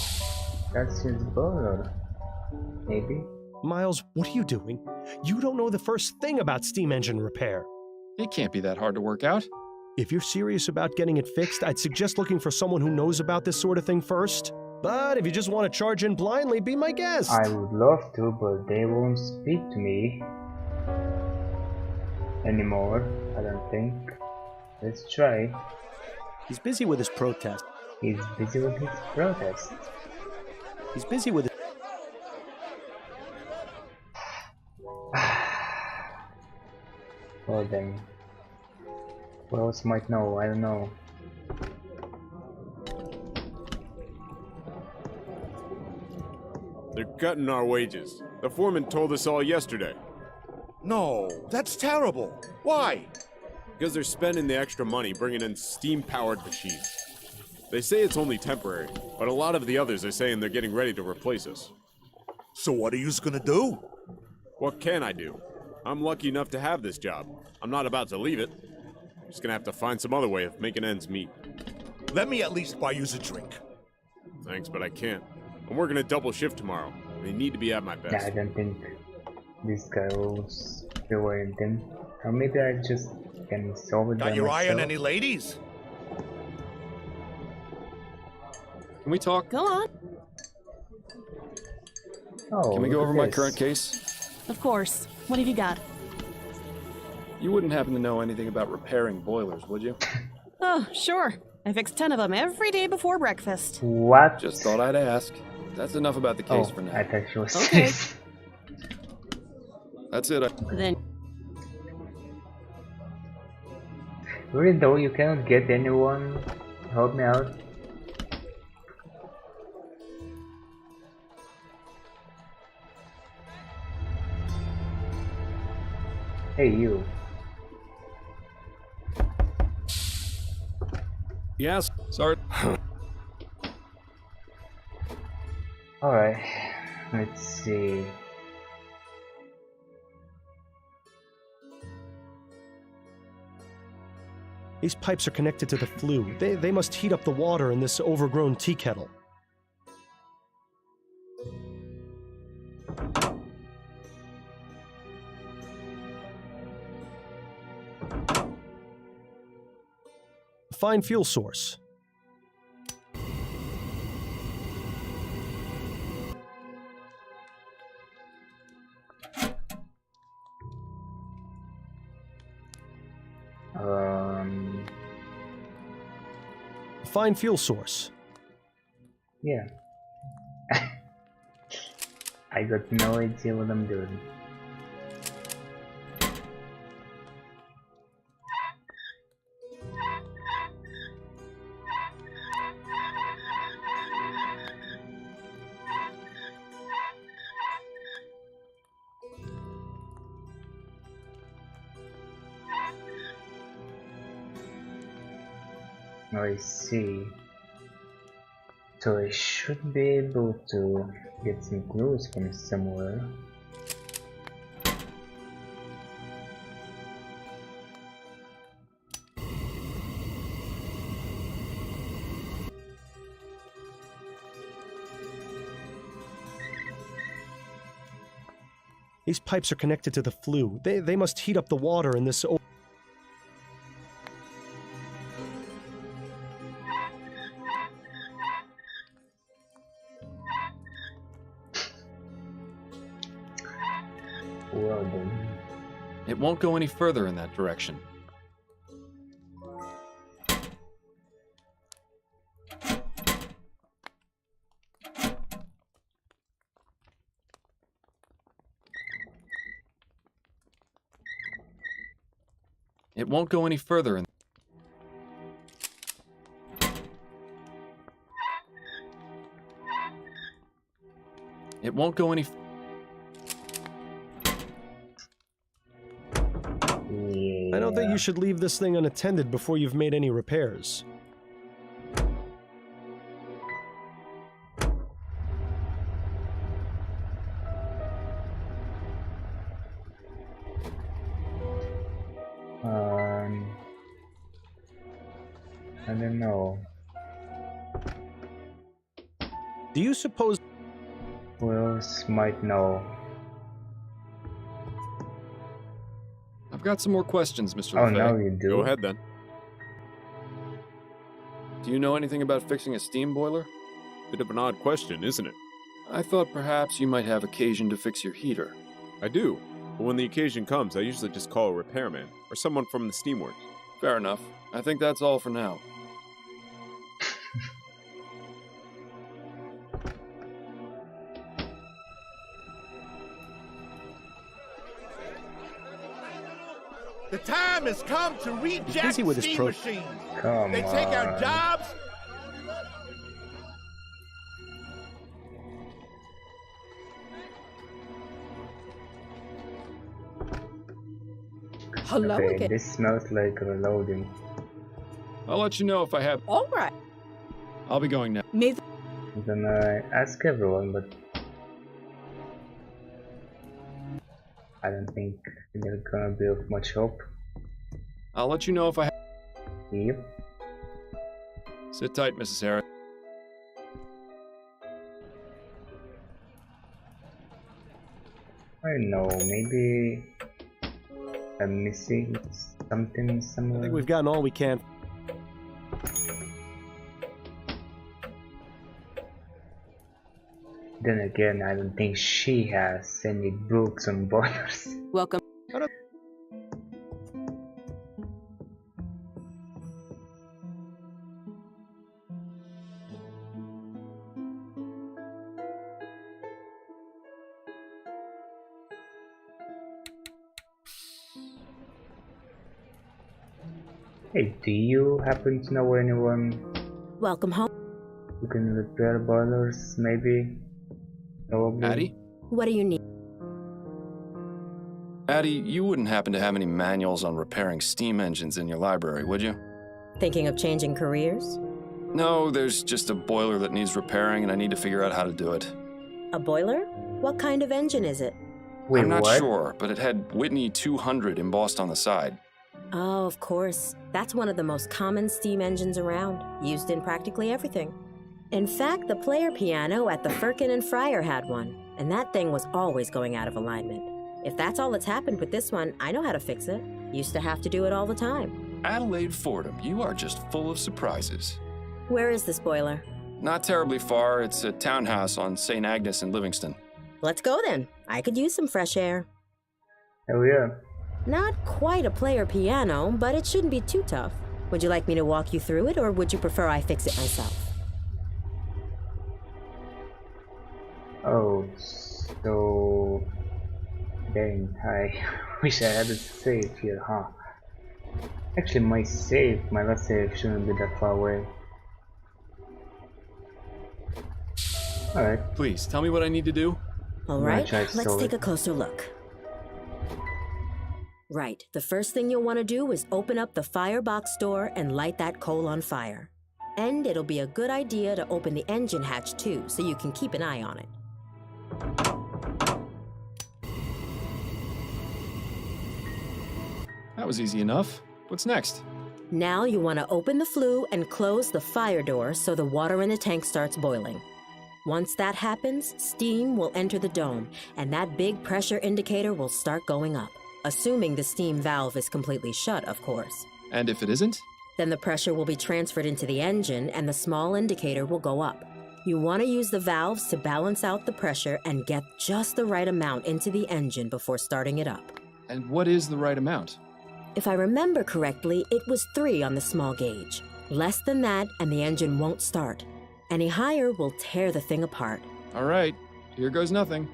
that's his boiler. Maybe. Miles, what are you doing? You don't know the first thing about steam engine repair. It can't be that hard to work out. If you're serious about getting it fixed, I'd suggest looking for someone who knows about this sort of thing first. But if you just want to charge in blindly, be my guest. I would love to, but they won't speak to me anymore, I don't think. Let's try. He's busy with his protest. He's busy with his protest. He's busy with it. Well then. Who else might know? I don't know. They're cutting our wages. The foreman told us all yesterday. No, that's terrible. Why? Because they're spending the extra money bringing in steam-powered machines. They say it's only temporary, but a lot of the others are saying they're getting ready to replace us. So what are you gonna do? What can I do? I'm lucky enough to have this job. I'm not about to leave it. Just gonna have to find some other way of making ends meet. Let me at least buy you a drink. Thanks, but I can't. I'm working a double shift tomorrow. They need to be at my Yeah, best. I don't think this guy will reward them. Or maybe I just can solve it by Got your eye on myself. any ladies? Can we talk? Go on. Oh, Can we go look over at my this. current case? Of course. What have you got? You wouldn't happen to know anything about repairing boilers, would you? Oh, sure. I fix 10 of them every day before breakfast. What? Just thought I'd ask. That's enough about the case Oh, for now. I thought she was Okay. That's it. Then Really though, you cannot get anyone to help me out? Hey you. Yes. Sorry. Alright, let's see. These pipes are connected to the flue. They must heat up the water in this overgrown tea kettle. Fine fuel source. Fine fuel source. Yeah. I got no idea what I'm doing. I see. So I should be able to get some clues from somewhere. These pipes are connected to the flue. They must heat up the water in this. Well done. It won't go any further in that direction. It won't go any further in. It won't go any. I don't think you should leave this thing unattended before you've made any repairs. I don't know. Do you suppose who else might know? I've got some more questions, Mr. Oh, LeFay. now you do. Go ahead then. Do you know anything about fixing a steam boiler? Bit of an odd question, isn't it? I thought perhaps you might have occasion to fix your heater. I do, but when the occasion comes, I usually just call a repairman or someone from the steamworks. Fair enough. I think that's all for now. The time has come to reject busy with his steam pro- machines. Come They take our on. jobs. Hello Okay, again. this smells like reloading. I'll let you know if I have. All right. I'll be going now. May I'm gonna ask everyone, but I don't think they're gonna be of much help. I'll let you know if I have. Yep. Sit tight, Mrs. Harris. I don't know, maybe I'm missing something somewhere. I think we've gotten all we can. Then again, I don't think she has any books on boilers. Welcome. Hey, do you happen to know anyone Welcome home. who can repair boilers, maybe? Probably. Addie? What do you need? Addie, you wouldn't happen to have any manuals on repairing steam engines in your library, would you? Thinking of changing careers? No, there's just a boiler that needs repairing and I need to figure out how to do it. A boiler? What kind of engine is it? Wait, I'm not what? sure, but it had Whitney 200 embossed on the side. Oh, of course. That's one of the most common steam engines around, used in practically everything. In fact, the player piano at the Firkin and Fryer had one, and that thing was always going out of alignment. If that's all that's happened with this one, I know how to fix it. Used to have to do it all the time. Adelaide Fordham, you are just full of surprises. Where is this boiler? Not terribly far, it's a townhouse on St. Agnes in Livingston. Let's go then. I could use some fresh air. Oh yeah. Not quite a player piano, but it shouldn't be too tough. Would you like me to walk you through it, or would you prefer I fix it myself? Oh, so... Dang, I wish I had a save here, huh? Actually, my last save shouldn't be that far away. Alright. Please, tell me what I need to do. Alright, let's take a closer look. Right, the first thing you'll want to do is open up the firebox door and light that coal on fire. And it'll be a good idea to open the engine hatch too, so you can keep an eye on it. That was easy enough. What's next? Now you want to open the flue and close the fire door so the water in the tank starts boiling. Once that happens, steam will enter the dome, and that big pressure indicator will start going up. Assuming the steam valve is completely shut, of course. And if it isn't? Then the pressure will be transferred into the engine and the small indicator will go up. You want to use the valves to balance out the pressure and get just the right amount into the engine before starting it up. And what is the right amount? If I remember correctly, it was 3 on the small gauge. Less than that and the engine won't start. Any higher will tear the thing apart. All right, here goes nothing.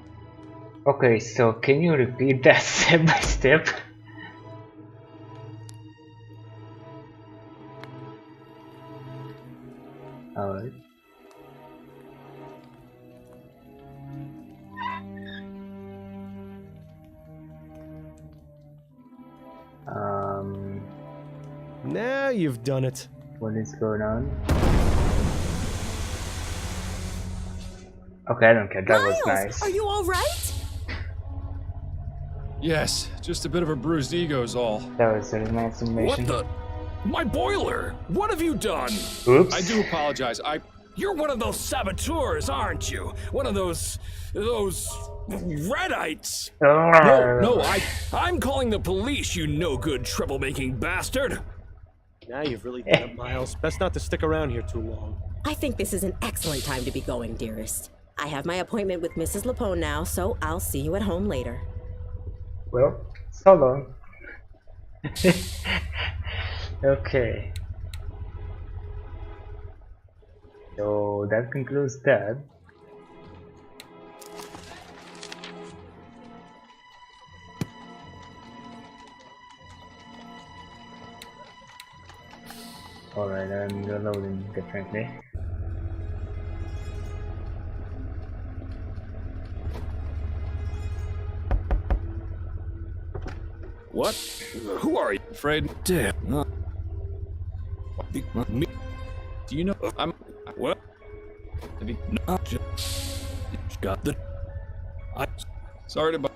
Okay, so can you repeat that step by step? Alright. Now you've done it. What is going on? Okay, I don't care. That was nice. Are you all right? Yes, just a bit of a bruised ego is all. That was a nice animation. What the? My boiler! What have you done? Oops. I do apologize. You're one of those saboteurs, aren't you? One of those Redites. No, I'm calling the police, you no-good troublemaking bastard. Now you've really done it, Miles. Best not to stick around here too long. I think this is an excellent time to be going, dearest. I have my appointment with Mrs. Lapone now, so I'll see you at home later. Well, so long. Okay. So that concludes that. Alright, I'm reloading differently. What? Who are you? Afraid. Damn. Me? Do you know I'm... What? Have you... No, just got the... Sorry to...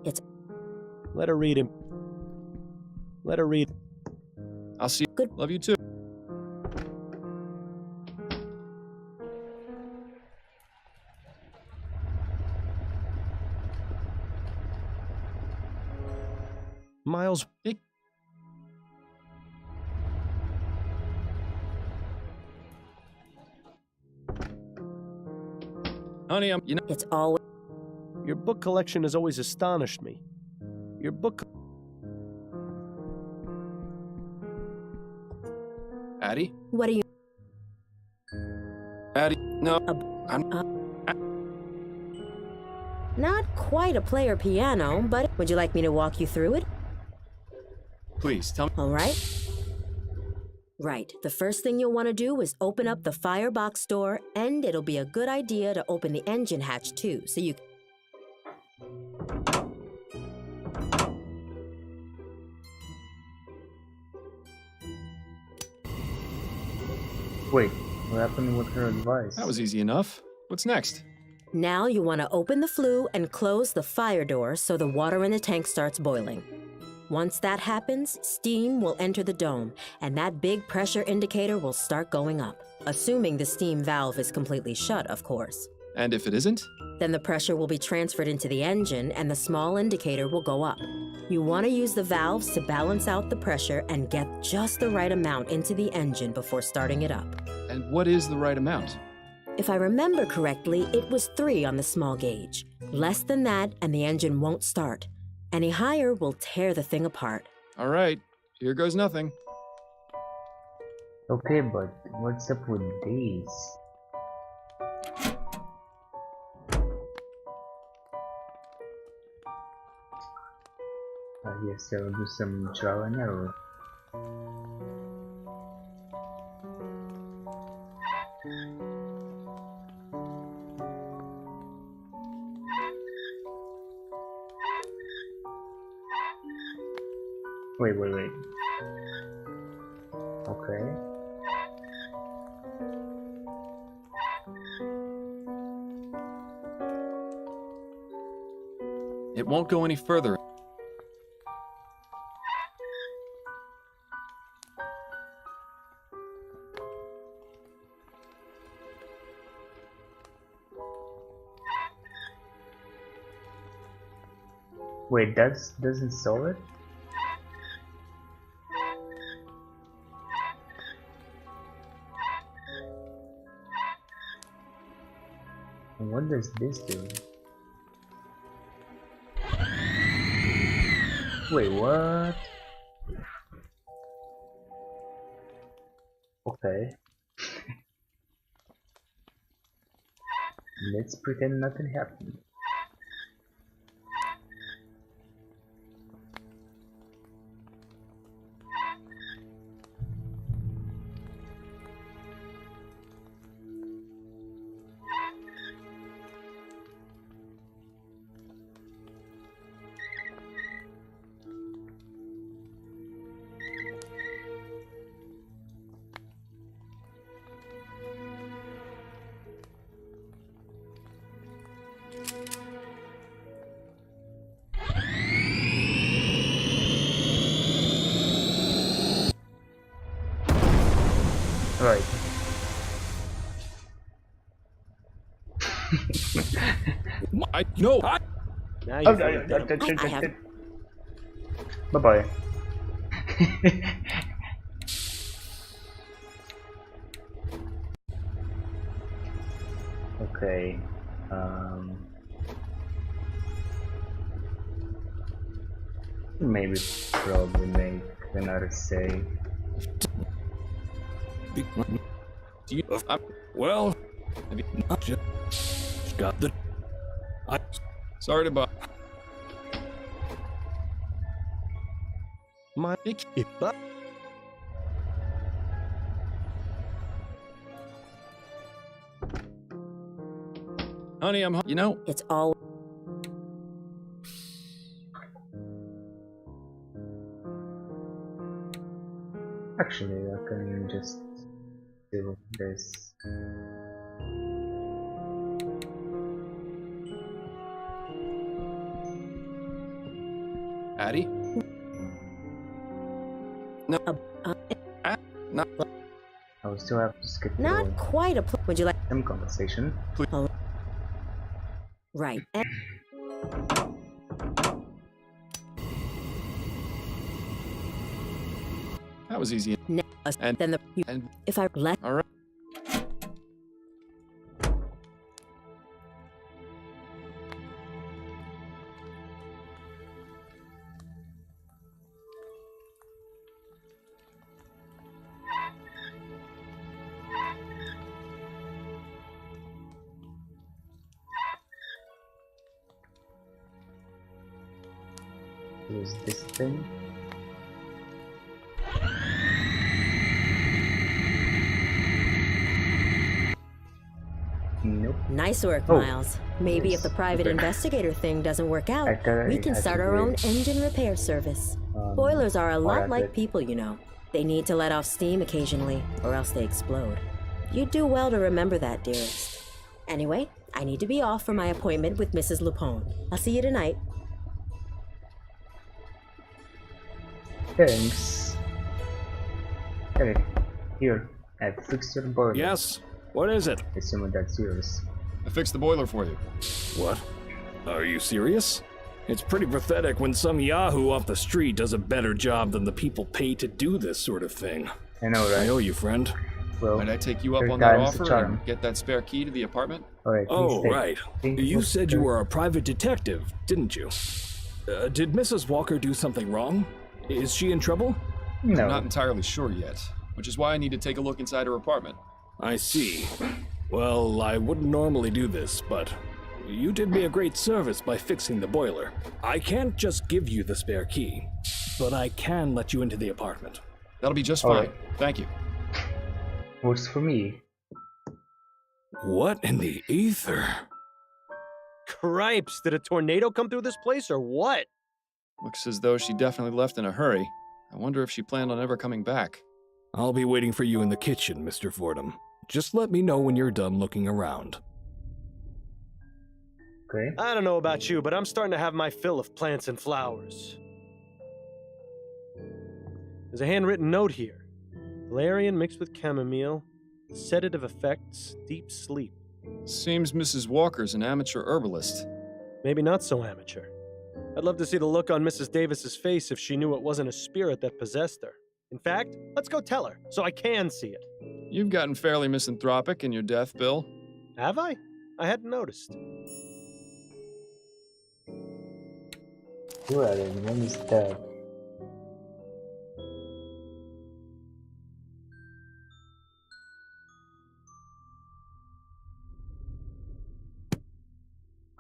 It's... Let her read him. Let her read. I'll see you. Good. Love you too. Miles. Honey, you know... It's always... Your book collection has always astonished me. Your book... Addie? What are you... Addie, no. Not quite a player piano, but would you like me to walk you through it? Please, tell me... All right. Right. The first thing you'll want to do is open up the firebox door, and it'll be a good idea to open the engine hatch too, so you... Wait, what happened with her advice? That was easy enough. What's next? Now you want to open the flue and close the fire door so the water in the tank starts boiling. Once that happens, steam will enter the dome, and that big pressure indicator will start going up. Assuming the steam valve is completely shut, of course. And if it isn't? Then the pressure will be transferred into the engine, and the small indicator will go up. You want to use the valves to balance out the pressure and get just the right amount into the engine before starting it up. And what is the right amount? If I remember correctly, it was 3 on the small gauge. Less than that, and the engine won't start. Any higher will tear the thing apart. All right, here goes nothing. Okay, but what's up with these? I guess I'll do some trial and error. Wait. Okay. It won't go any further. Wait, that doesn't solve it? What does this do? Wait, what? Okay. Let's pretend nothing happened. Right. No. Now you Bye bye. Okay. Maybe probably make another save. Well, just got the... Sorry to bother. Honey, I'm home. You know, It's all. Actually, I can just do this. Addie? No. No. I will still have to skip Not through quite a. Would you like some conversation. Oh. Right. That was easy. And then if I let. All right. Use this thing. Nope. Nice work, Oh, Miles. Maybe if the private okay. investigator thing doesn't work out, we it can had start to our be, own engine repair service. Boilers are a lot like people, you know. They need to let off steam occasionally, or else they explode. You'd do well to remember that, dearest. Anyway, I need to be off for my appointment with Mrs. Lupone. I'll see you tonight. Thanks. Hey, here, I fixed your boiler. Yes? What is it? Assuming that's yours. I fixed the boiler for you. What? Are you serious? It's pretty pathetic when some yahoo off the street does a better job than the people paid to do this sort of thing. I know, right? I owe you, friend. Well, Might I take you up third on that time's the offer charm. and get that spare key to the apartment? Alright, Oh, please right. Think You of said you the- were a private detective, didn't you? Did Mrs. Walker do something wrong? Is she in trouble? No. I'm not entirely sure yet, which is why I need to take a look inside her apartment. I see. Well, I wouldn't normally do this, but you did me a great service by fixing the boiler. I can't just give you the spare key, but I can let you into the apartment. That'll be just All fine. right. Thank you. Works for me. What in the ether? Cripes, did a tornado come through this place or what? Looks as though she definitely left in a hurry. I wonder if she planned on ever coming back. I'll be waiting for you in the kitchen, Mr. Fordham. Just let me know when you're done looking around. Okay. I don't know about you, but I'm starting to have my fill of plants and flowers. There's a handwritten note here. Valerian mixed with chamomile, sedative effects, deep sleep. Seems Mrs. Walker's an amateur herbalist. Maybe not so amateur. I'd love to see the look on Mrs. Davis's face if she knew it wasn't a spirit that possessed her. In fact, let's go tell her, so I can see it. You've gotten fairly misanthropic in your death, Bill. Have I? I hadn't noticed. Well, and when is that?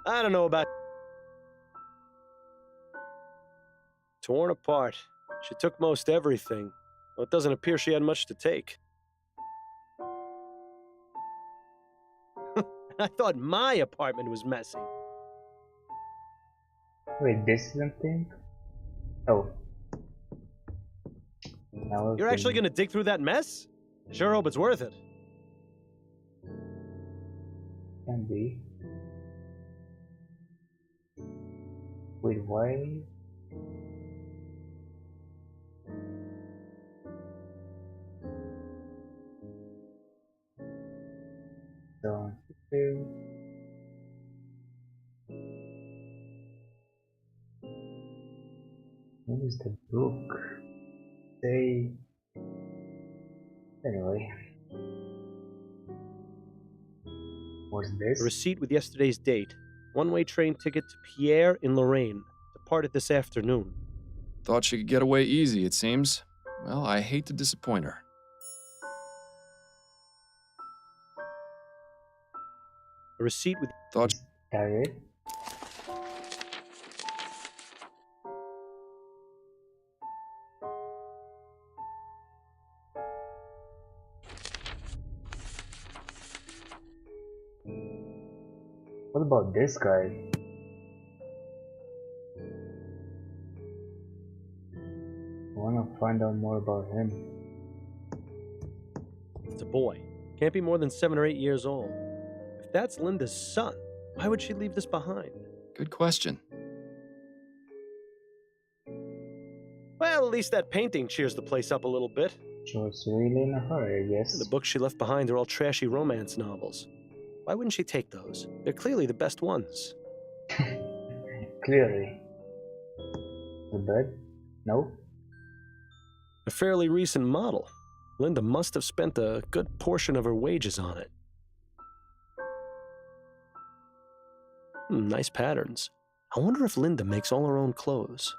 I don't know about... Torn apart. She took most everything. Well, it doesn't appear she had much to take. I thought my apartment was messy. Wait, this is something? Oh. Now You're actually gonna dig through that mess? Sure hope it's worth it. Can be. Wait, why? Don't feel. What is the book? Say. Anyway. What's this? A receipt with yesterday's date. One-way train ticket to Pierre in Lorraine. Departed this afternoon. Thought she could get away easy, it seems. Well, I hate to disappoint her. A receipt with... Thought... That it? What about this guy? I wanna find out more about him. It's a boy. Can't be more than 7 or 8 years old. If that's Linda's son, why would she leave this behind? Good question. Well, at least that painting cheers the place up a little bit. She was really in a hurry, I guess. The books she left behind are all trashy romance novels. Why wouldn't she take those? They're clearly the best ones. Clearly. The bed? No? A fairly recent model. Linda must have spent a good portion of her wages on it. Nice patterns. I wonder if Linda makes all her own clothes.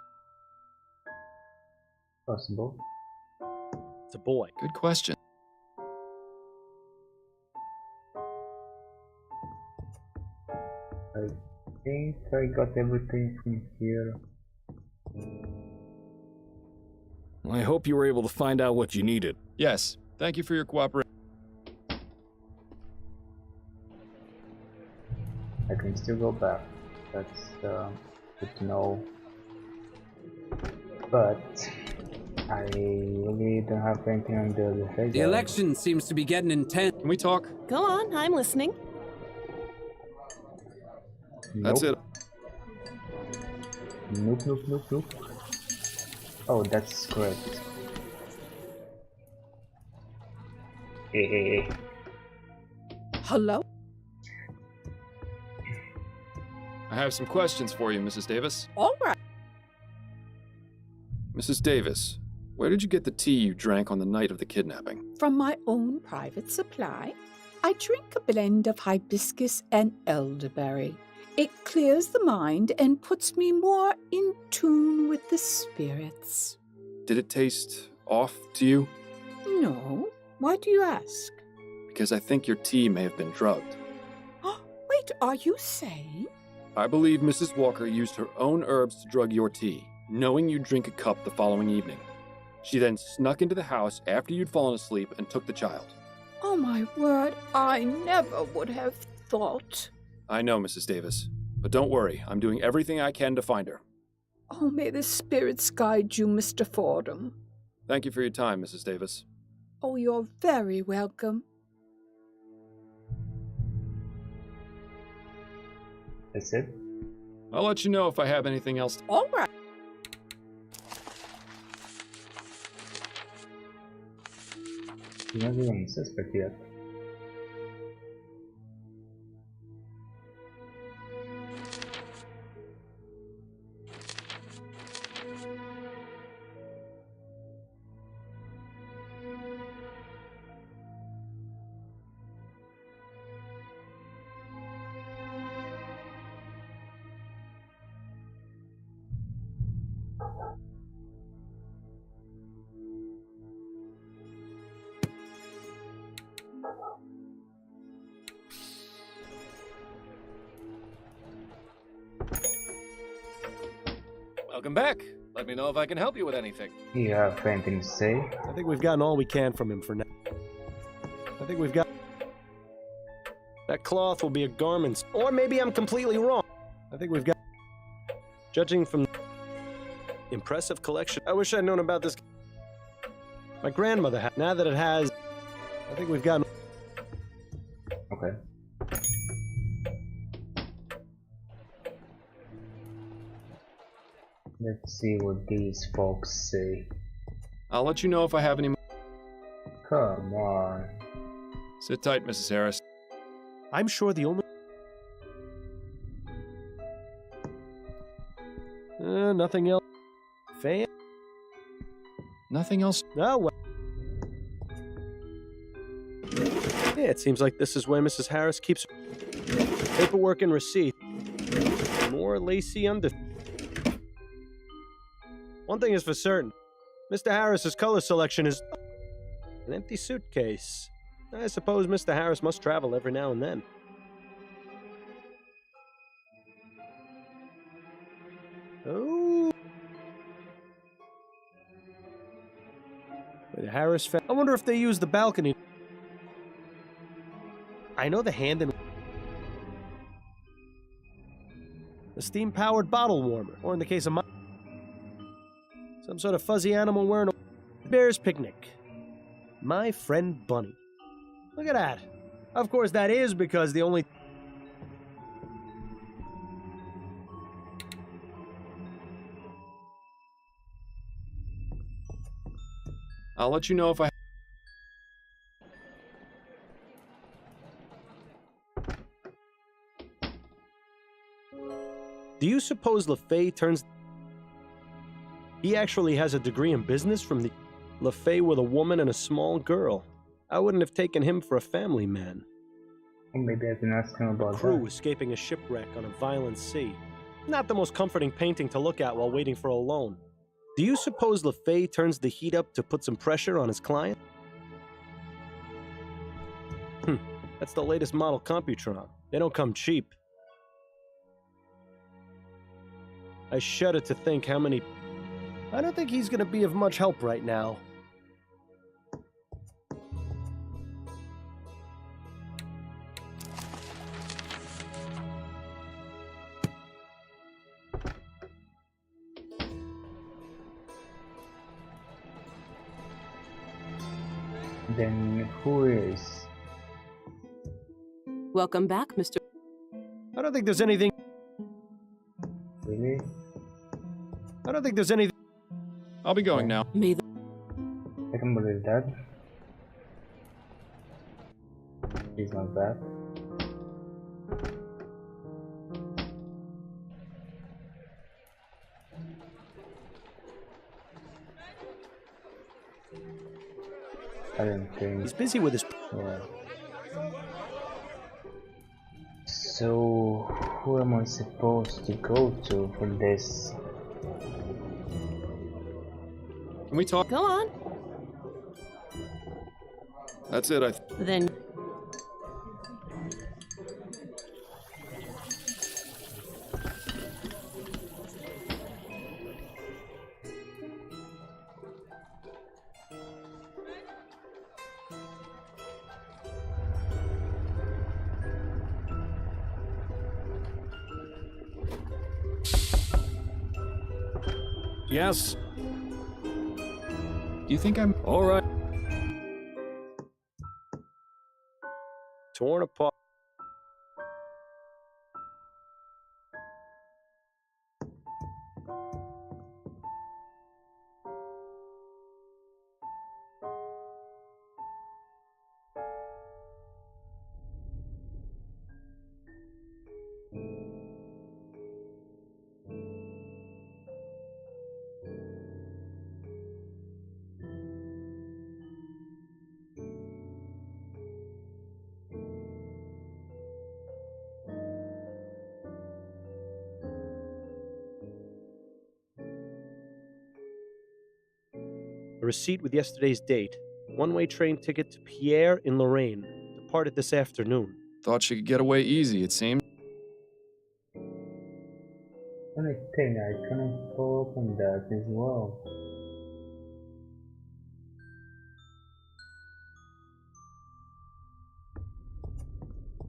Possible. It's a boy. Good question. I think I got everything from here. I hope you were able to find out what you needed. Yes. Thank you for your cooperation. I can still go back. That's good to know. But I really don't have anything on the other side. The election seems to be getting intense. Can we talk? Go on, I'm listening. That's it. Nope, nope, nope, nope. Oh, that's correct. Hey. Hello? I have some questions for you, Mrs. Davis. All right. Mrs. Davis, where did you get the tea you drank on the night of the kidnapping? From my own private supply, I drink a blend of hibiscus and elderberry. It clears the mind and puts me more in tune with the spirits. Did it taste off to you? No. Why do you ask? Because I think your tea may have been drugged. Wait, are you saying? I believe Mrs. Walker used her own herbs to drug your tea, knowing you'd drink a cup the following evening. She then snuck into the house after you'd fallen asleep and took the child. Oh my word, I never would have thought. I know, Mrs. Davis. But don't worry, I'm doing everything I can to find her. Oh, may the spirits guide you, Mr. Fordham. Thank you for your time, Mrs. Davis. Oh, you're very welcome. That's it? I'll let you know if I have anything else. All right. You're not even a suspect yet. Welcome back. Let me know if I can help you with anything. You have anything to say? I think we've gotten all we can from him for now. I think we've got... That cloth will be a garment. Or maybe I'm completely wrong. I think we've got... Judging from... Impressive collection. I wish I'd known about this... My grandmother had. Now that it has... I think we've gotten... Okay. Let's see what these folks say. I'll let you know if I have any more. Come on. Sit tight, Mrs. Harris. I'm sure the only... nothing else. Fan? Nothing else? Oh, well. Yeah, it seems like this is where Mrs. Harris keeps paperwork and receipt. More lacy under... One thing is for certain. Mr. Harris's color selection is an empty suitcase. I suppose Mr. Harris must travel every now and then. Oh. The Harris family. I wonder if they use the balcony. I know the hand in... A steam-powered bottle warmer, or in the case of my... some sort of fuzzy animal wearing a bear's picnic. My friend Bunny. Look at that. Of course, that is because the only... I'll let you know if I... Do you suppose LaFay turns... He actually has a degree in business from the... LaFay with a woman and a small girl. I wouldn't have taken him for a family man. Maybe I can ask him about Crew that. escaping a shipwreck on a violent sea. Not the most comforting painting to look at while waiting for a loan. Do you suppose LaFay turns the heat up to put some pressure on his client? That's the latest model Computron. They don't come cheap. I shudder to think how many... I don't think he's gonna be of much help right now. Then who is? Welcome back, Mr. I don't think there's anything... Really? I don't think there's anything... I'll be going now. May the... I can believe that. He's not bad. I don't think... He's busy with his... Yeah. So, who am I supposed to go to for this? Can we talk? Go on. That's it, Then... Yes? Do you think I'm... All right. Torn apart. A receipt with yesterday's date. One-way train ticket to Pierre in Lorraine. Departed this afternoon. Thought she could get away easy, it seemed. Only thing, I cannot open that as well.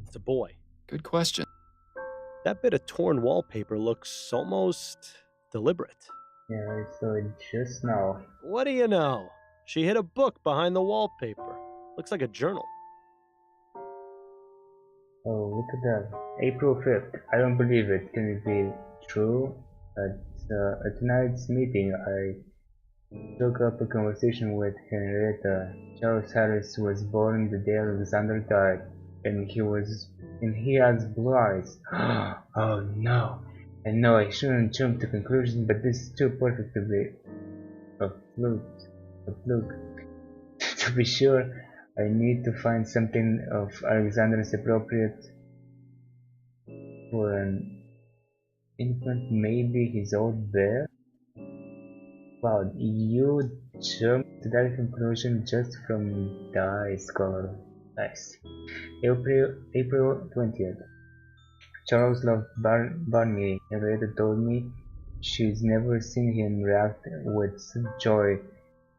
It's a boy. Good question. That bit of torn wallpaper looks almost deliberate. Yeah, I saw it just now. What do you know? She hid a book behind the wallpaper. Looks like a journal. Oh, look at that. April 5th. I don't believe it. Can it be true? At tonight's meeting, I took up a conversation with Henrietta. Charles Harris was born the day Alexander died, and he has blue eyes. Oh no. I know I shouldn't jump to conclusions, but this is too perfect to be a fluke. To be sure, I need to find something of Alexander's appropriate for an infant, maybe his old bear? Wow, you jumped to that conclusion just from the eyes color. Nice. April 20th. Charles loved Barney. Henrietta told me she's never seen him react with such joy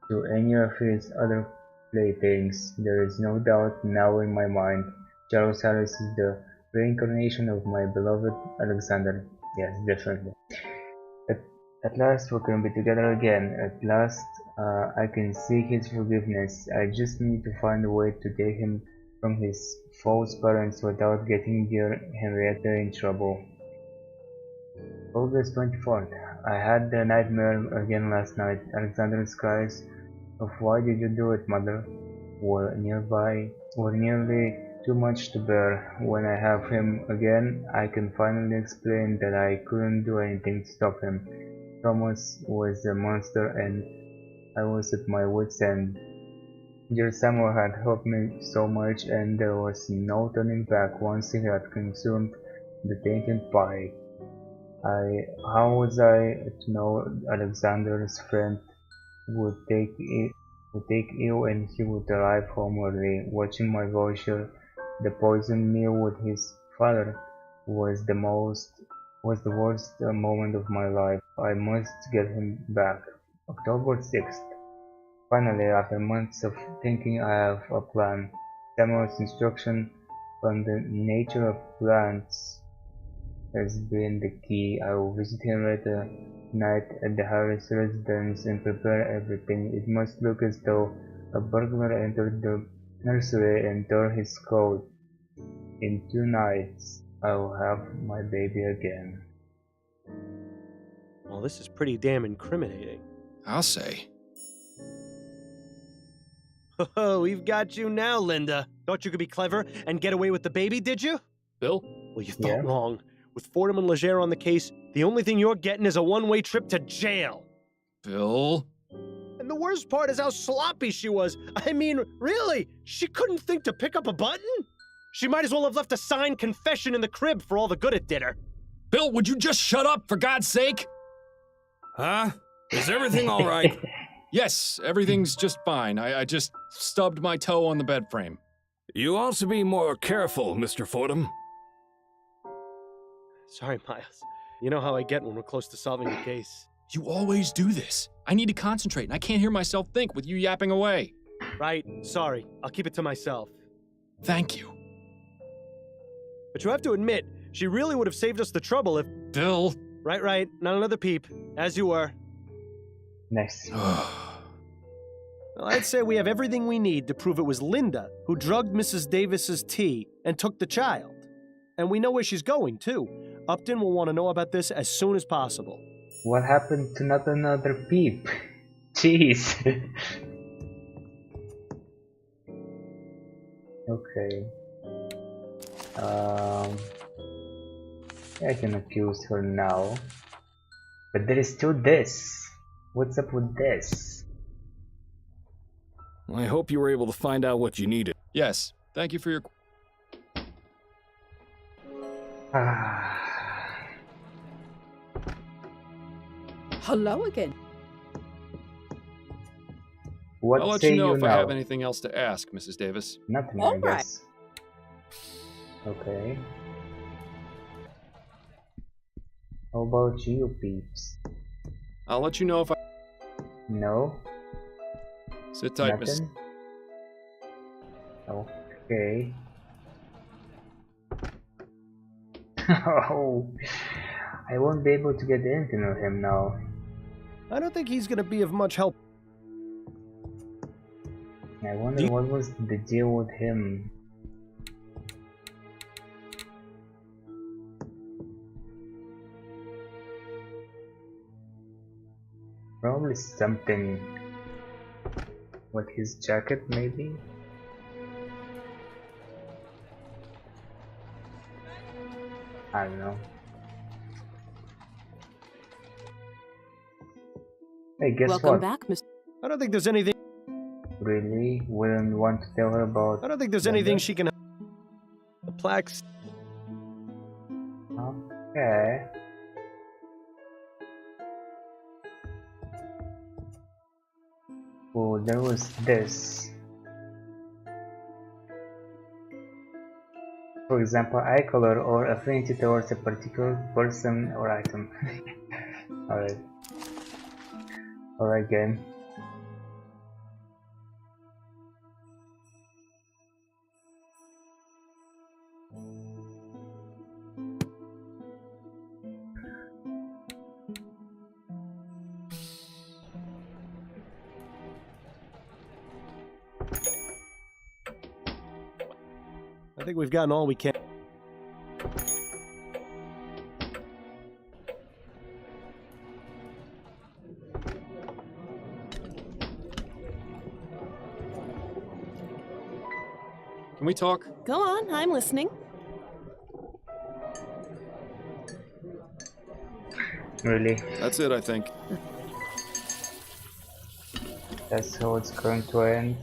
to any of his other playthings. There is no doubt now in my mind. Charles Harris is the reincarnation of my beloved Alexander. Yes, definitely. At, at last we can be together again. At last I can seek his forgiveness. I just need to find a way to take him from his false parents without getting dear Henrietta in trouble. August 24th. I had the nightmare again last night. Alexander's cries of "Why did you do it, mother?" were nearly too much to bear. When I have him again, I can finally explain that I couldn't do anything to stop him. Thomas was a monster and I was at my wit's end. Dear Samuel had helped me so much and there was no turning back once he had consumed the tainted pie. How was I to know Alexander's friend would take ill and he would arrive home early? Watching my voucher the poisoned meal with his father was the worst moment of my life. I must get him back. October 6th. Finally, after months of thinking, I have a plan. Samuel's instruction on the nature of plants has been the key. I will visit Henrietta tonight at the Harris residence and prepare everything. It must look as though a burglar entered the nursery and tore his coat. In 2 nights, I will have my baby again. Well, this is pretty damn incriminating. I'll say. Oh, we've got you now, Linda. Thought you could be clever and get away with the baby, did you? Bill? Well, you thought wrong. With Fordham and Leger on the case, the only thing you're getting is a one-way trip to jail. Bill? And the worst part is how sloppy she was. I mean, really, she couldn't think to pick up a button? She might as well have left a signed confession in the crib for all the good it did her. Bill, would you just shut up, for God's sake? Huh? Is everything all right? Yes, everything's just fine. I just stubbed my toe on the bed frame. You ought to be more careful, Mr. Fordham. Sorry, Miles. You know how I get when we're close to solving a case. You always do this. I need to concentrate, and I can't hear myself think with you yapping away. Right, sorry. I'll keep it to myself. Thank you. But you have to admit, she really would have saved us the trouble if... Bill. Right. Not another peep. As you were. Nice. Well, I'd say we have everything we need to prove it was Linda who drugged Mrs. Davis's tea and took the child. And we know where she's going, too. Upton will want to know about this as soon as possible. What happened to not another peep? Jeez. Okay. I can accuse her now. But there is still this. What's up with this? I hope you were able to find out what you needed. Yes, thank you for your... Hello again. What I'll let say you know if I now? have anything else to ask, Mrs. Davis. Nothing, All I guess. Okay. How about you, peeps? I'll let you know if I... No? Sit tight, Miss... Nothing? Okay. Oh, I won't be able to get anything of him now. I don't think he's going to be of much help. I wonder what was the deal with him. Probably something with his jacket, maybe? I don't know. Hey, guess Welcome what? back, Mr. I don't think there's anything... Really? Wouldn't want to tell her about... I don't think there's anything she can... The plaques... Okay. Oh, there was this. For example, eye color or affinity towards a particular person or item. Alright. Alright, game. I think we've gotten all we can. Can we talk? Go on, I'm listening. Really? That's it, I think. That's how it's going to end.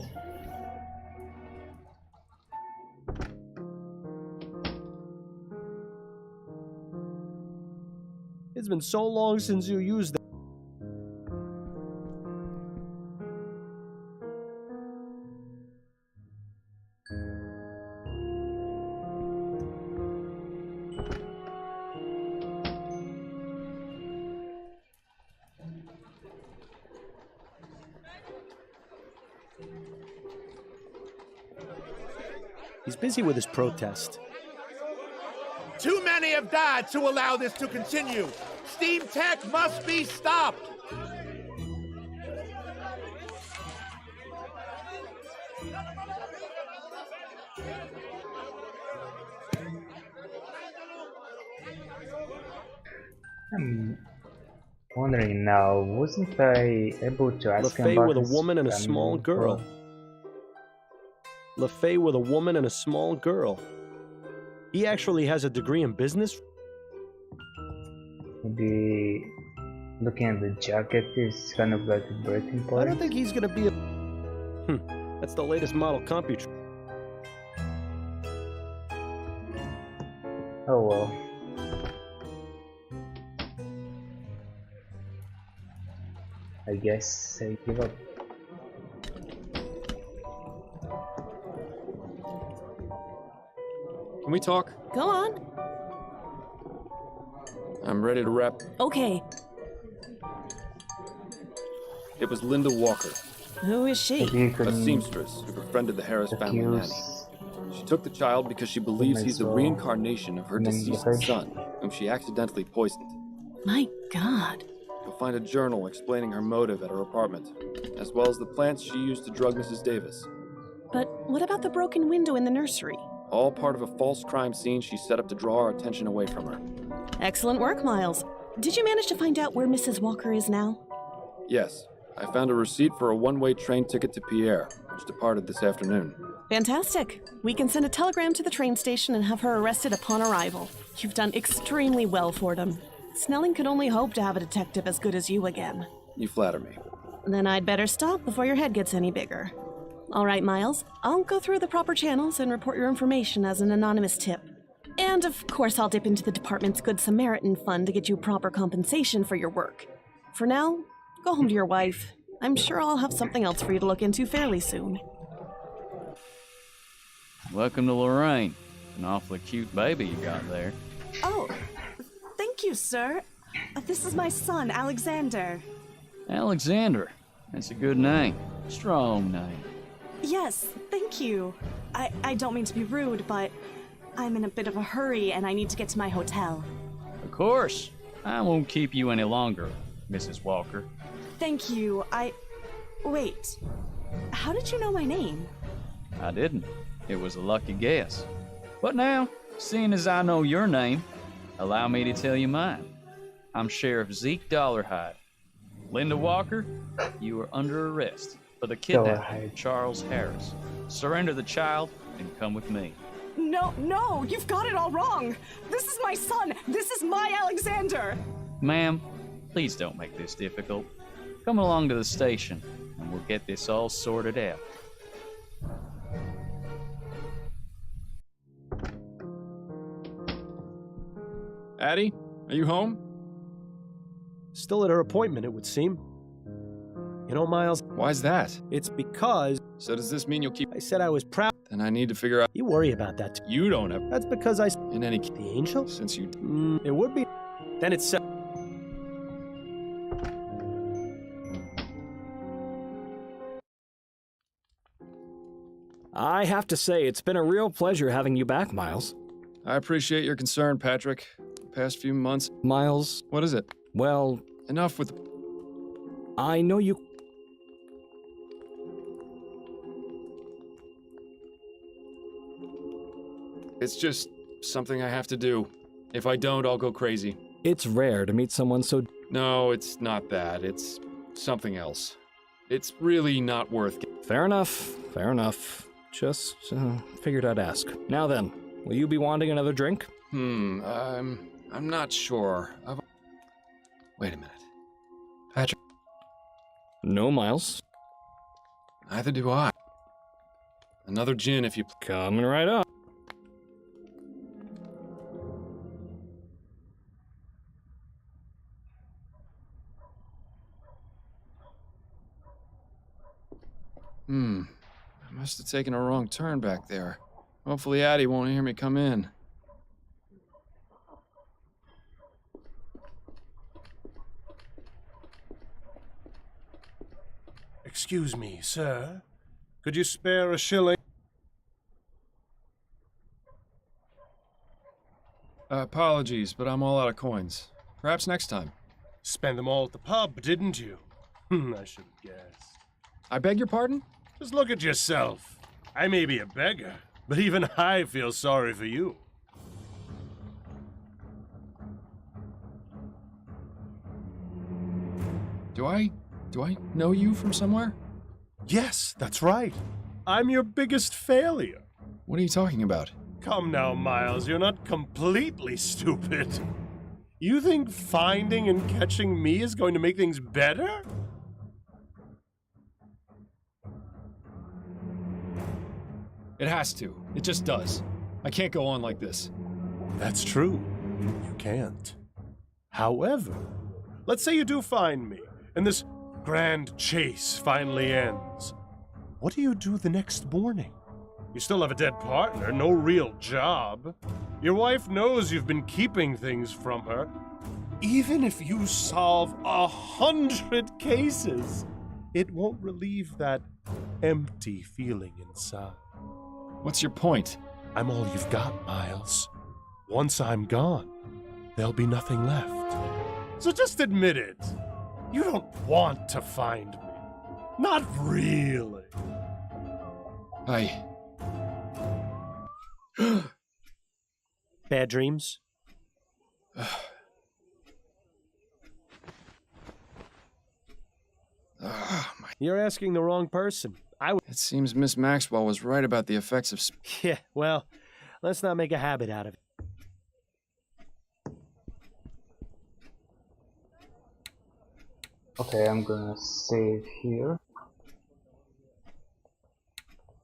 It's been so long since you used that. He's busy with his protest. Too many have died to allow this to continue. Steam tech must be stopped. I'm wondering now, wasn't I able to ask him LaFay about with a his woman and a small family girl. LaFay with a woman and a small girl. He actually has a degree in business. Maybe looking at the jacket is kind of like a breaking point. I don't think he's gonna be a... That's the latest model computer. Oh well. I guess I give up. Can we talk? Go on. I'm ready to wrap. Okay. It was Linda Walker, Who is she? a seamstress who befriended the Harris family nanny. She took the child because she believes he's the reincarnation of her deceased son, whom she accidentally poisoned. My God. You'll find a journal explaining her motive at her apartment, as well as the plants she used to drug Mrs. Davis. But what about the broken window in the nursery? All part of a false crime scene she set up to draw our attention away from her. Excellent work, Miles. Did you manage to find out where Mrs. Walker is now? Yes, I found a receipt for a one-way train ticket to Pierre, which departed this afternoon. Fantastic. We can send a telegram to the train station and have her arrested upon arrival. You've done extremely well, Fordham. Snelling could only hope to have a detective as good as you again. You flatter me. Then I'd better stop before your head gets any bigger. All right, Miles. I'll go through the proper channels and report your information as an anonymous tip. And of course, I'll dip into the department's Good Samaritan Fund to get you proper compensation for your work. For now, go home to your wife. I'm sure I'll have something else for you to look into fairly soon. Welcome to Lorraine. An awfully cute baby you got there. Oh, thank you, sir. This is my son, Alexander. Alexander. That's a good name. Strong name. Yes, thank you. I don't mean to be rude, but I'm in a bit of a hurry and I need to get to my hotel. Of course. I won't keep you any longer, Mrs. Walker. Thank you. Wait. How did you know my name? I didn't. It was a lucky guess. But now, seeing as I know your name, allow me to tell you mine. I'm Sheriff Zeke Dollarhide. Linda Walker, you are under arrest for the kidnapping of Charles Harris. Surrender the child and come with me. No, you've got it all wrong. This is my son. This is my Alexander. Ma'am, please don't make this difficult. Come along to the station and we'll get this all sorted out. Addie, are you home? Still at her appointment, it would seem. You know, Miles... Why's that? It's because... So does this mean you'll keep... I said I was proud... Then I need to figure out... You worry about that. You don't have... That's because I... In any... The angel? Since you... It would be... Then it's... I have to say, it's been a real pleasure having you back, Miles. I appreciate your concern, Patrick. The past few months... Miles... What is it? Well... Enough with... I know you... It's just something I have to do. If I don't, I'll go crazy. It's rare to meet someone so... No, it's not that. It's something else. It's really not worth... Fair enough. Fair enough. Just figured I'd ask. Now then, will you be wanting another drink? I'm not sure. Wait a minute. Patrick. No, Miles. Neither do I. Another gin if you... Coming right up. I must have taken a wrong turn back there. Hopefully Addie won't hear me come in. Excuse me, sir. Could you spare a shilling? Apologies, but I'm all out of coins. Perhaps next time. Spent them all at the pub, didn't you? I should have guessed. I beg your pardon? Just look at yourself. I may be a beggar, but even I feel sorry for you. Do I know you from somewhere? Yes, that's right. I'm your biggest failure. What are you talking about? Come now, Miles, you're not completely stupid. You think finding and catching me is going to make things better? It has to. It just does. I can't go on like this. That's true. You can't. However, let's say you do find me, and this grand chase finally ends. What do you do the next morning? You still have a dead partner, no real job. Your wife knows you've been keeping things from her. Even if you solve 100 cases, it won't relieve that empty feeling inside. What's your point? I'm all you've got, Miles. Once I'm gone, there'll be nothing left. So just admit it. You don't want to find me. Not really. Bad dreams? You're asking the wrong person. It seems Miss Maxwell was right about the effects of... Yeah, well, let's not make a habit out of it. Okay, I'm gonna save here.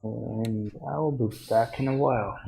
And I will be back in a while.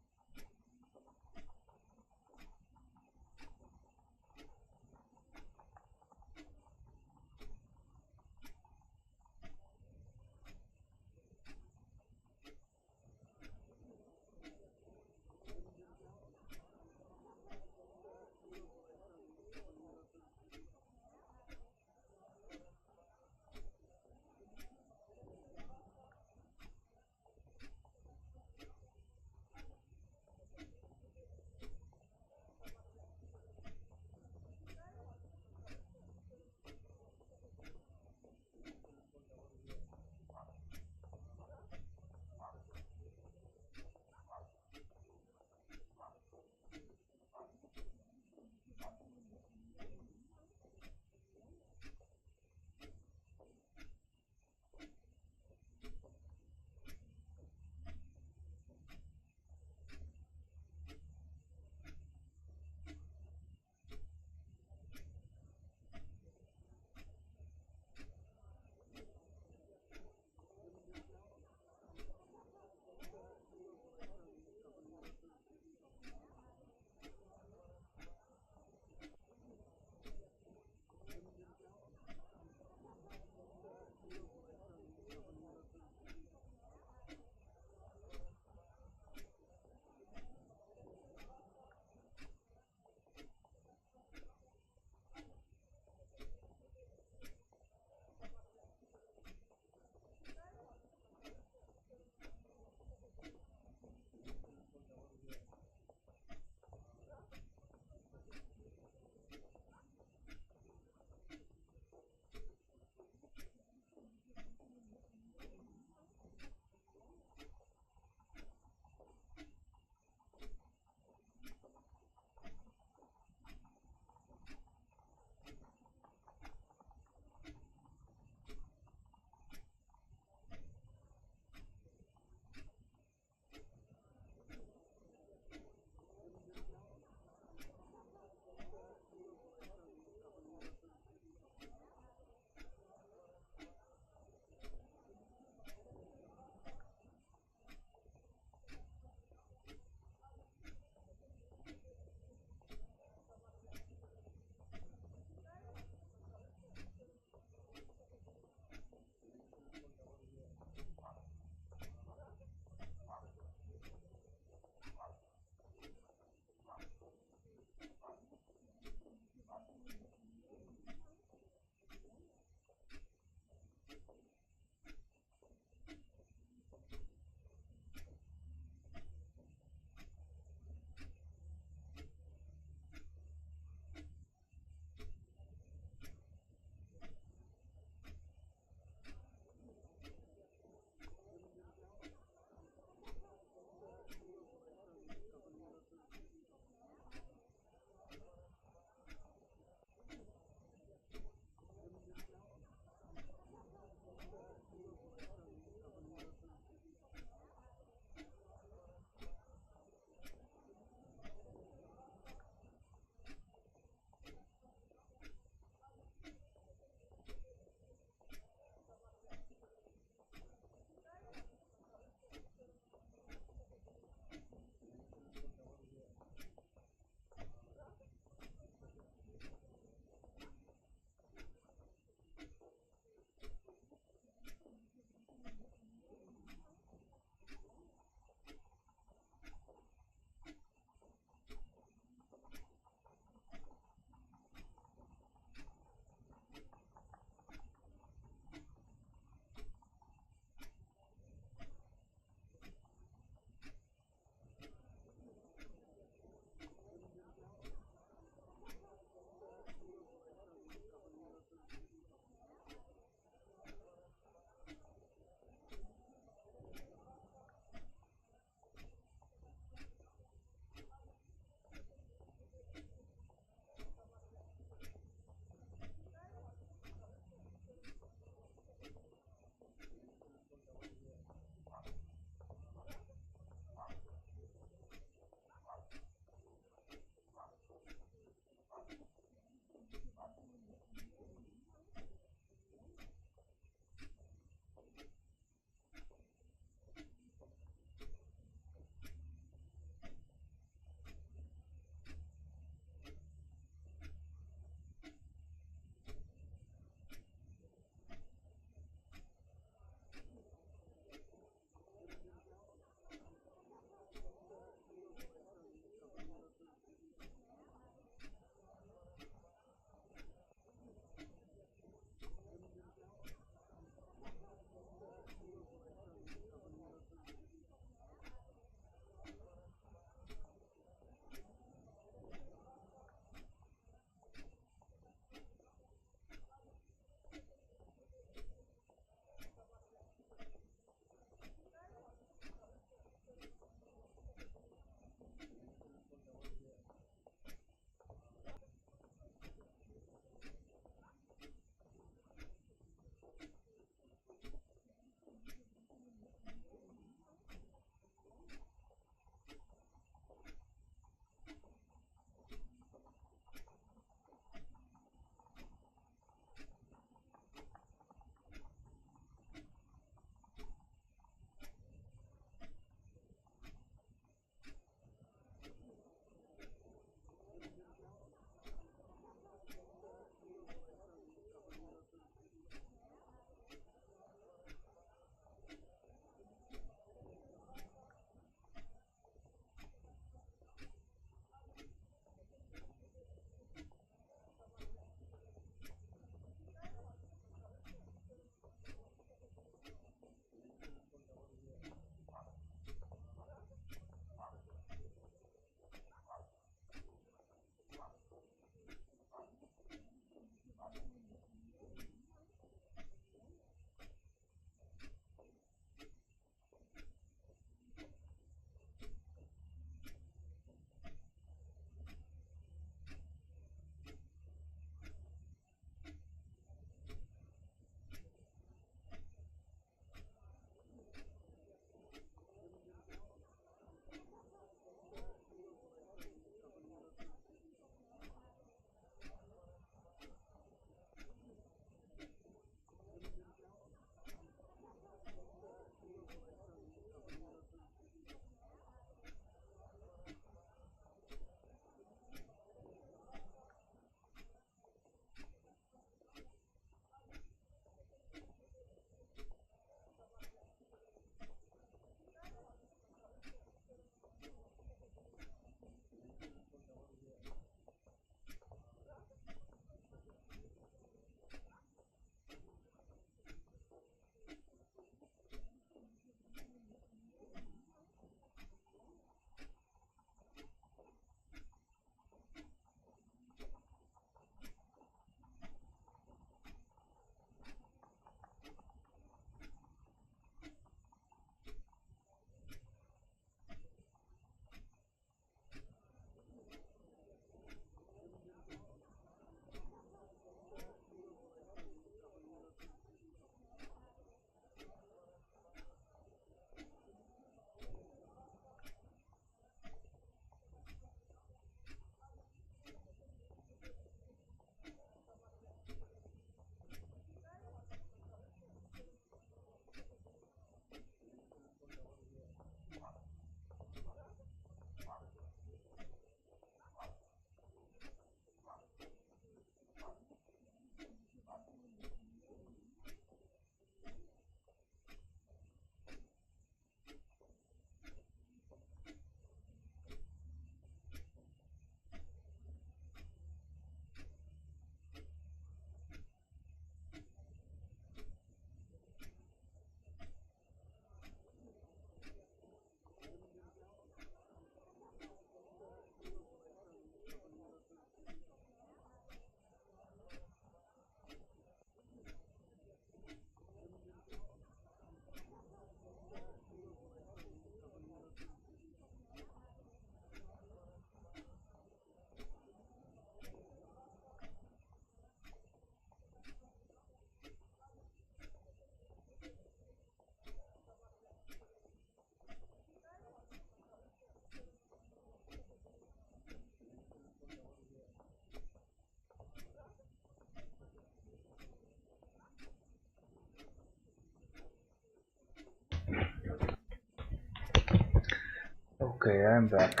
Okay, I'm back.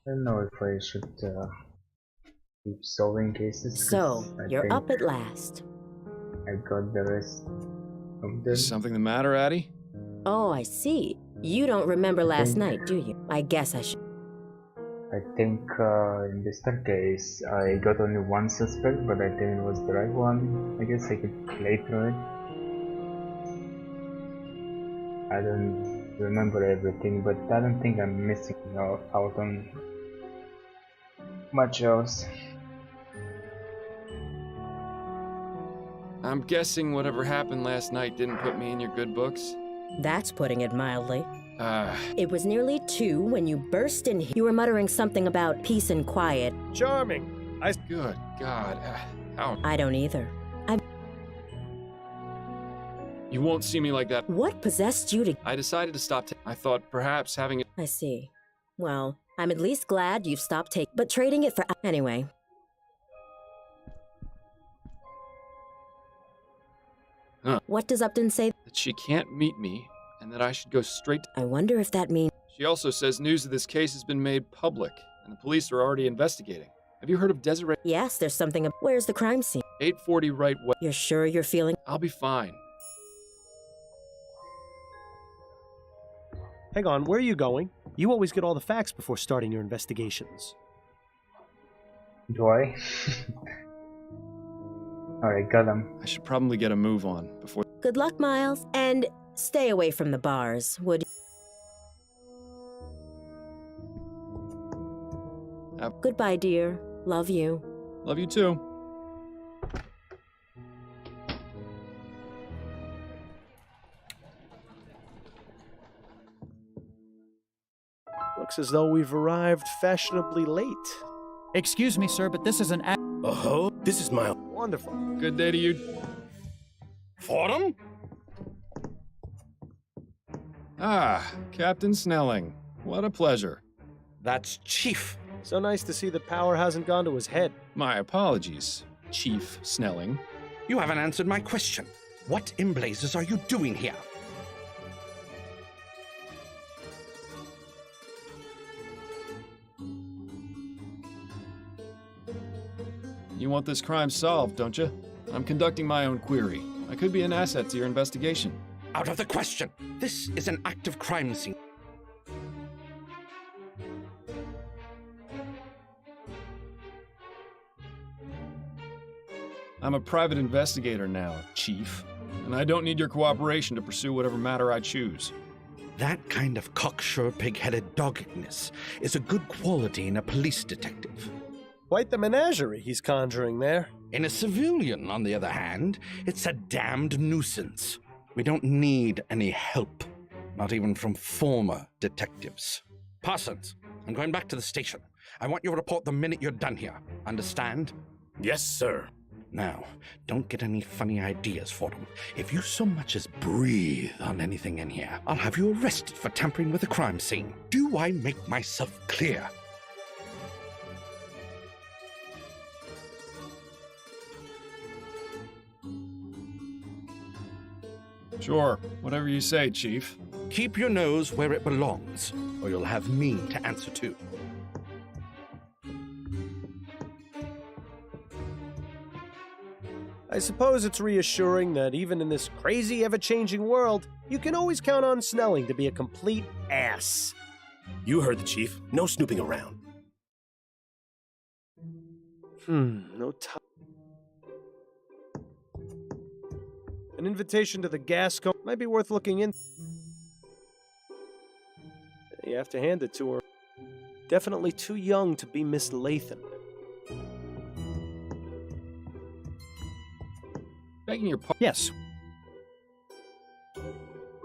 I don't know if I should keep solving cases. 'Cause So, I you're think up at last. I got the rest of them. Is something the matter, Addie? Oh, I see. You don't remember last think- night, do you? I guess I should. I think in this third case I got only one suspect, but I think it was the right one. I guess I could play through it. I don't remember everything, but I don't think I'm missing out on much else. I'm guessing whatever happened last night didn't put me in your good books? That's putting it mildly. It was nearly 2 when you burst in here. You were muttering something about peace and quiet. Charming. Good God. How? I don't either. You won't see me like that. What possessed you to... I decided to stop. I thought perhaps having it. I see. Well, I'm at least glad you've stopped taking... But trading it for... Anyway. Huh. What does Upton say? That she can't meet me, and that I should go straight to... I wonder if that means... She also says news of this case has been made public, and the police are already investigating. Have you heard of Desiree? Yes, there's something... Where's the crime scene? 840 right west. You're sure you're feeling... I'll be fine. Hang on, where are you going? You always get all the facts before starting your investigations. Do I? Alright, got him. I should probably get a move on before... Good luck, Miles. And stay away from the bars, would you? Goodbye, dear. Love you. Love you too. Looks as though we've arrived fashionably late. Excuse me, sir, but this is an... Oh, this is my... Wonderful. Good day to you. Fordham? Ah, Captain Snelling. What a pleasure. That's Chief. So nice to see that power hasn't gone to his head. My apologies, Chief Snelling. You haven't answered my question. What in blazes are you doing here? You want this crime solved, don't you? I'm conducting my own query. I could be an asset to your investigation. Out of the question. This is an active crime scene. I'm a private investigator now, Chief, and I don't need your cooperation to pursue whatever matter I choose. That kind of cocksure, pig-headed doggedness is a good quality in a police detective. Quite the menagerie he's conjuring there. In a civilian, on the other hand, it's a damned nuisance. We don't need any help, not even from former detectives. Parsons, I'm going back to the station. I want your report the minute you're done here. Understand? Yes, sir. Now, don't get any funny ideas, Fordham. If you so much as breathe on anything in here, I'll have you arrested for tampering with a crime scene. Do I make myself clear? Sure, whatever you say, Chief. Keep your nose where it belongs, or you'll have me to answer to. I suppose it's reassuring that even in this crazy, ever-changing world, you can always count on Snelling to be a complete ass. You heard the chief. No snooping around. No time. An invitation to the gas co might be worth looking in. You have to hand it to her. Definitely too young to be Miss Lathan. Begging your pardon. Yes.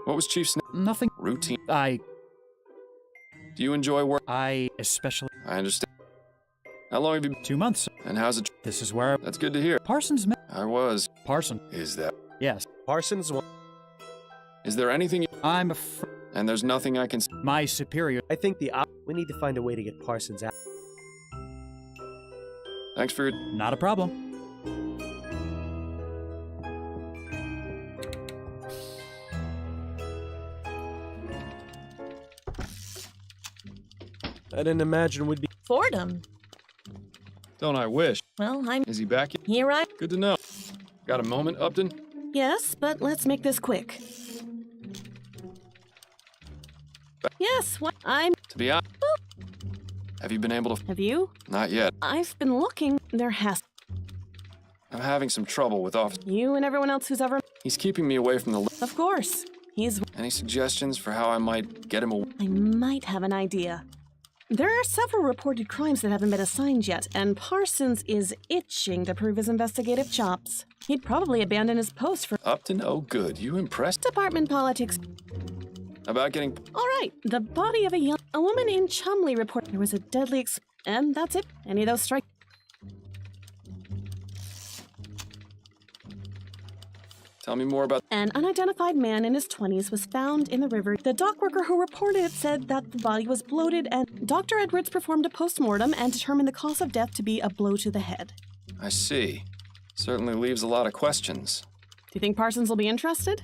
What was Chief Nothing. Routine. I... Do you enjoy work? I especially... I understand. How long have you... 2 months. And how's it... This is where... That's good to hear. Parsons... I was. Parson. Is that... Yes. Parsons... Is there anything you... I'm afraid... And there's nothing I can... My superior... I think we need to find a way to get Parsons out. Thanks for your... Not a problem. I didn't imagine we'd be. Fordham? Don't I wish? Well, I'm Is he back yet? here. Good to know. Got a moment, Upton? Yes, but let's make this quick. Yes, what? I'm. To be honest, have you been able to? Have you? Not yet. I've been looking. There has. I'm having some trouble with officer. You and everyone else who's ever. He's keeping me away from the. Of course. He's. Any suggestions for how I might get him away? I might have an idea. There are several reported crimes that haven't been assigned yet, and Parsons is itching to prove his investigative chops. He'd probably abandon his post for Upton, oh good. You impressed? department politics. About getting. All right, the body of a woman in Chumley report there was a deadly and that's it. Any of those strike. Tell me more about. An unidentified man in his 20s was found in the river. The dock worker who reported it said that the body was bloated, and Dr. Edwards performed a post-mortem and determined the cause of death to be a blow to the head. I see. Certainly leaves a lot of questions. Do you think Parsons will be interested?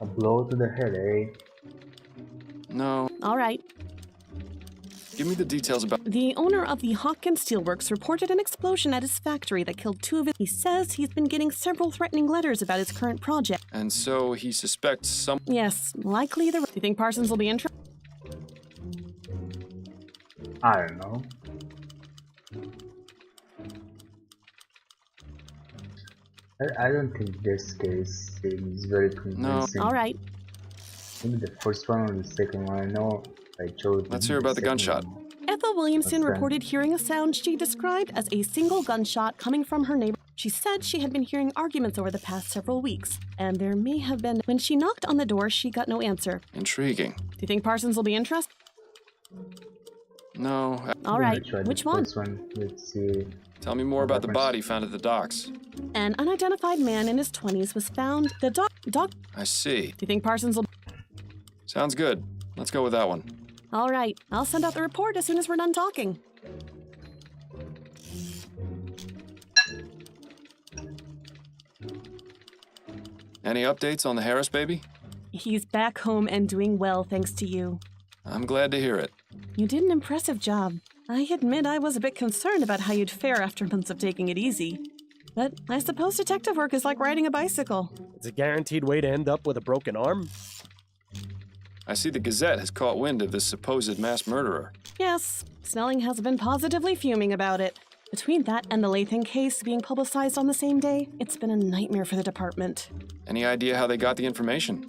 A blow to the head, eh? No. All right. Give me the details about. The owner of the Hawkins Steelworks reported an explosion at his factory that killed 2 of his. He says he's been getting several threatening letters about his current project. And so he suspects some. Yes, likely the. Do you think Parsons will be interested? I don't know. I don't think this case is very convincing. All right. Maybe the first one or the second one. I know I chose. Let's hear about the gunshot. Ethel Williamson Okay. reported hearing a sound she described as a single gunshot coming from her neighbor. She said she had been hearing arguments over the past several weeks, and there may have been. When she knocked on the door, she got no answer. Intriguing. Do you think Parsons will be interested? No. All right. Try Which the one? first one. Let's see. Tell me more about the body found at the docks. An unidentified man in his 20s was found. The doc. I see. Do you think Parsons will? Sounds good. Let's go with that one. All right. I'll send out the report as soon as we're done talking. Any updates on the Harris baby? He's back home and doing well, thanks to you. I'm glad to hear it. You did an impressive job. I admit I was a bit concerned about how you'd fare after months of taking it easy. But I suppose detective work is like riding a bicycle. It's a guaranteed way to end up with a broken arm. I see the Gazette has caught wind of this supposed mass murderer. Yes, Snelling has been positively fuming about it. Between that and the Lathan case being publicized on the same day, it's been a nightmare for the department. Any idea how they got the information?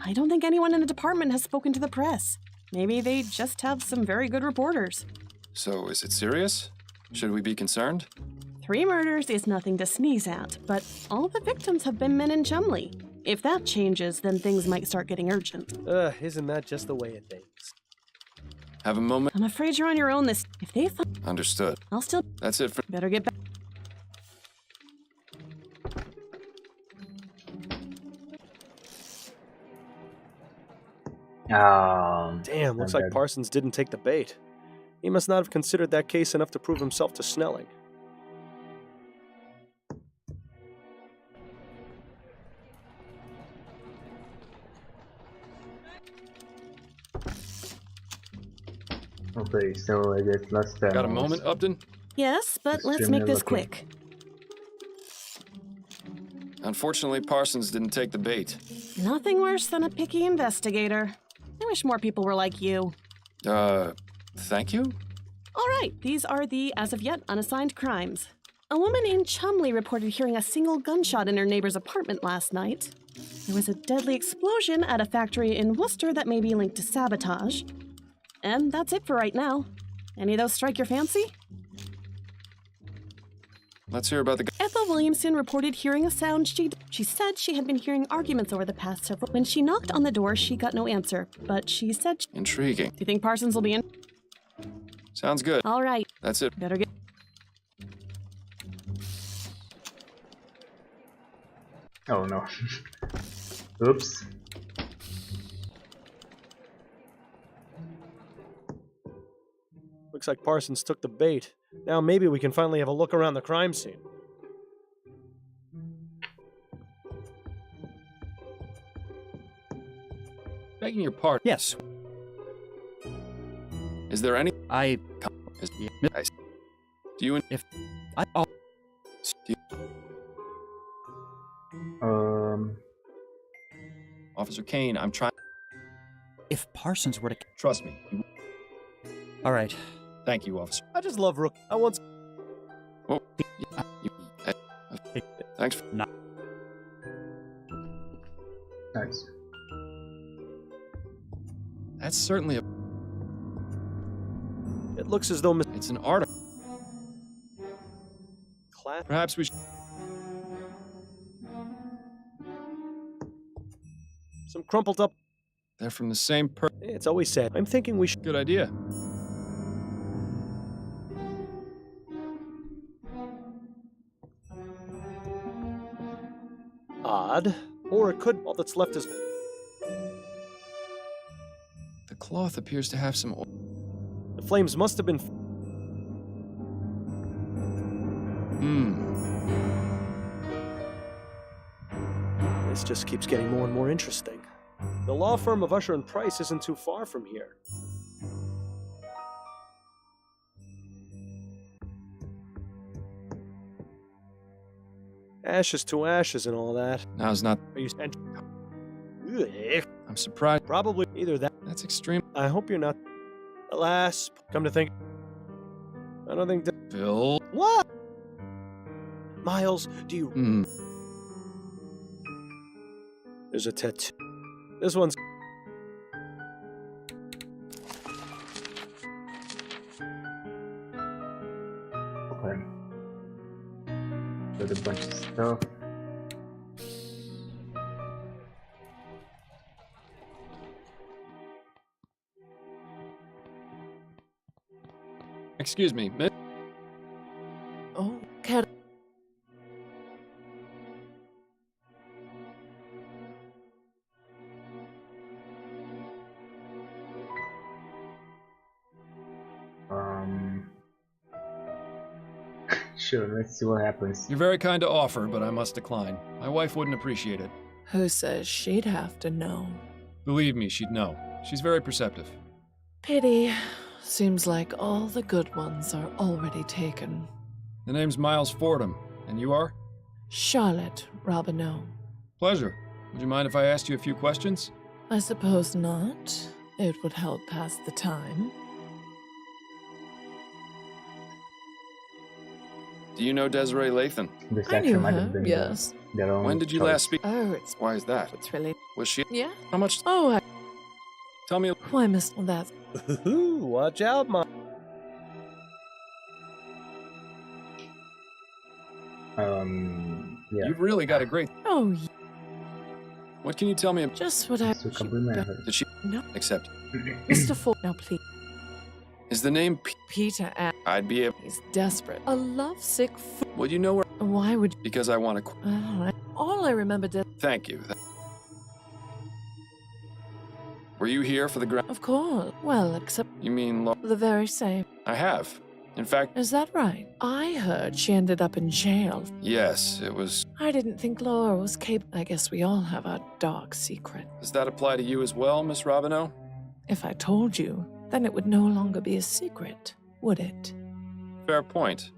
I don't think anyone in the department has spoken to the press. Maybe they just have some very good reporters. So is it serious? Should we be concerned? 3 murders is nothing to sneeze at, but all the victims have been men in Chumley. If that changes, then things might start getting urgent. Isn't that just the way it thinks? Have a moment? I'm afraid you're on your own this. If they find. Understood. I'll still. That's it for. Better get back. Damn, looks like Parsons didn't take the bait. He must not have considered that case enough to prove himself to Snelling. Okay, so I guess last time. Got a moment, Upton? Yes, but let's make this quick. Unfortunately, Parsons didn't take the bait. Nothing worse than a picky investigator. I wish more people were like you. Thank you? All right, these are the, as of yet, unassigned crimes. A woman in Chumley reported hearing a single gunshot in her neighbor's apartment last night. There was a deadly explosion at a factory in Worcester that may be linked to sabotage. And that's it for right now. Any of those strike your fancy? Let's hear about the. Ethel Williamson reported hearing a sound. She said she had been hearing arguments over the past several. When she knocked on the door, she got no answer. But she said. Intriguing. Do you think Parsons will be in? Sounds good. All right. That's it. Better get. Oh no. Oops. Looks like Parsons took the bait. Now maybe we can finally have a look around the crime scene. Begging your pardon. Yes. Is there any? Do you? If I. Oh. Do you, Officer Kane, I'm trying. If Parsons were to. Trust me. All right. Thank you, officer. I just love Rook. I once. Oh, thanks. Nice. That's certainly a. It looks as though it's an article. Perhaps we should. Some crumpled up. They're from the same person. It's always sad. I'm thinking we should. Good idea. Odd. Or it could. All that's left is. The cloth appears to have some. The flames must have been. This just keeps getting more and more interesting. The law firm of Usher and Price isn't too far from here. Ashes to ashes and all that. Now's not. Are you? I'm surprised. Probably either that. That's extreme. I hope you're not. Alas, come to think, I don't think. Phil. What? Miles, do you? There's a tattoo. This one's. Okay. Got a bunch of stuff. Excuse me, miss. Oh, cat. Sure, let's see what happens. You're very kind to offer, but I must decline. My wife wouldn't appreciate it. Who says she'd have to know? Believe me, she'd know. She's very perceptive. Pity. Seems like all the good ones are already taken. The name's Miles Fordham, and you are? Charlotte Robineau. Pleasure. Would you mind if I asked you a few questions? I suppose not. It would help pass the time. Do you know Desiree Lathan? I knew her, yes. When did you last speak? Oh, it's... Why is that? It's really... Was she? Yeah? How much? Oh, Tell me... Why, Miss... That... Watch out, Mom. Yeah. You've really got a great... Oh, What can you tell me? Just what I... Did she... No. Accept. Mr. Ford... Now, please. Is the name Peter and... I'd be able... He's desperate. A lovesick Would you know where... Why would... Because I want to... All I remember did... Thank you. Were you here for the ground? Of course. Well, except... You mean... The very same. I have. In fact... Is that right? I heard she ended up in jail. Yes, it was... I didn't think Laura was capable... I guess we all have our dark secret. Does that apply to you as well, Miss Robineau? If I told you, then it would no longer be a secret, would it? Fair point.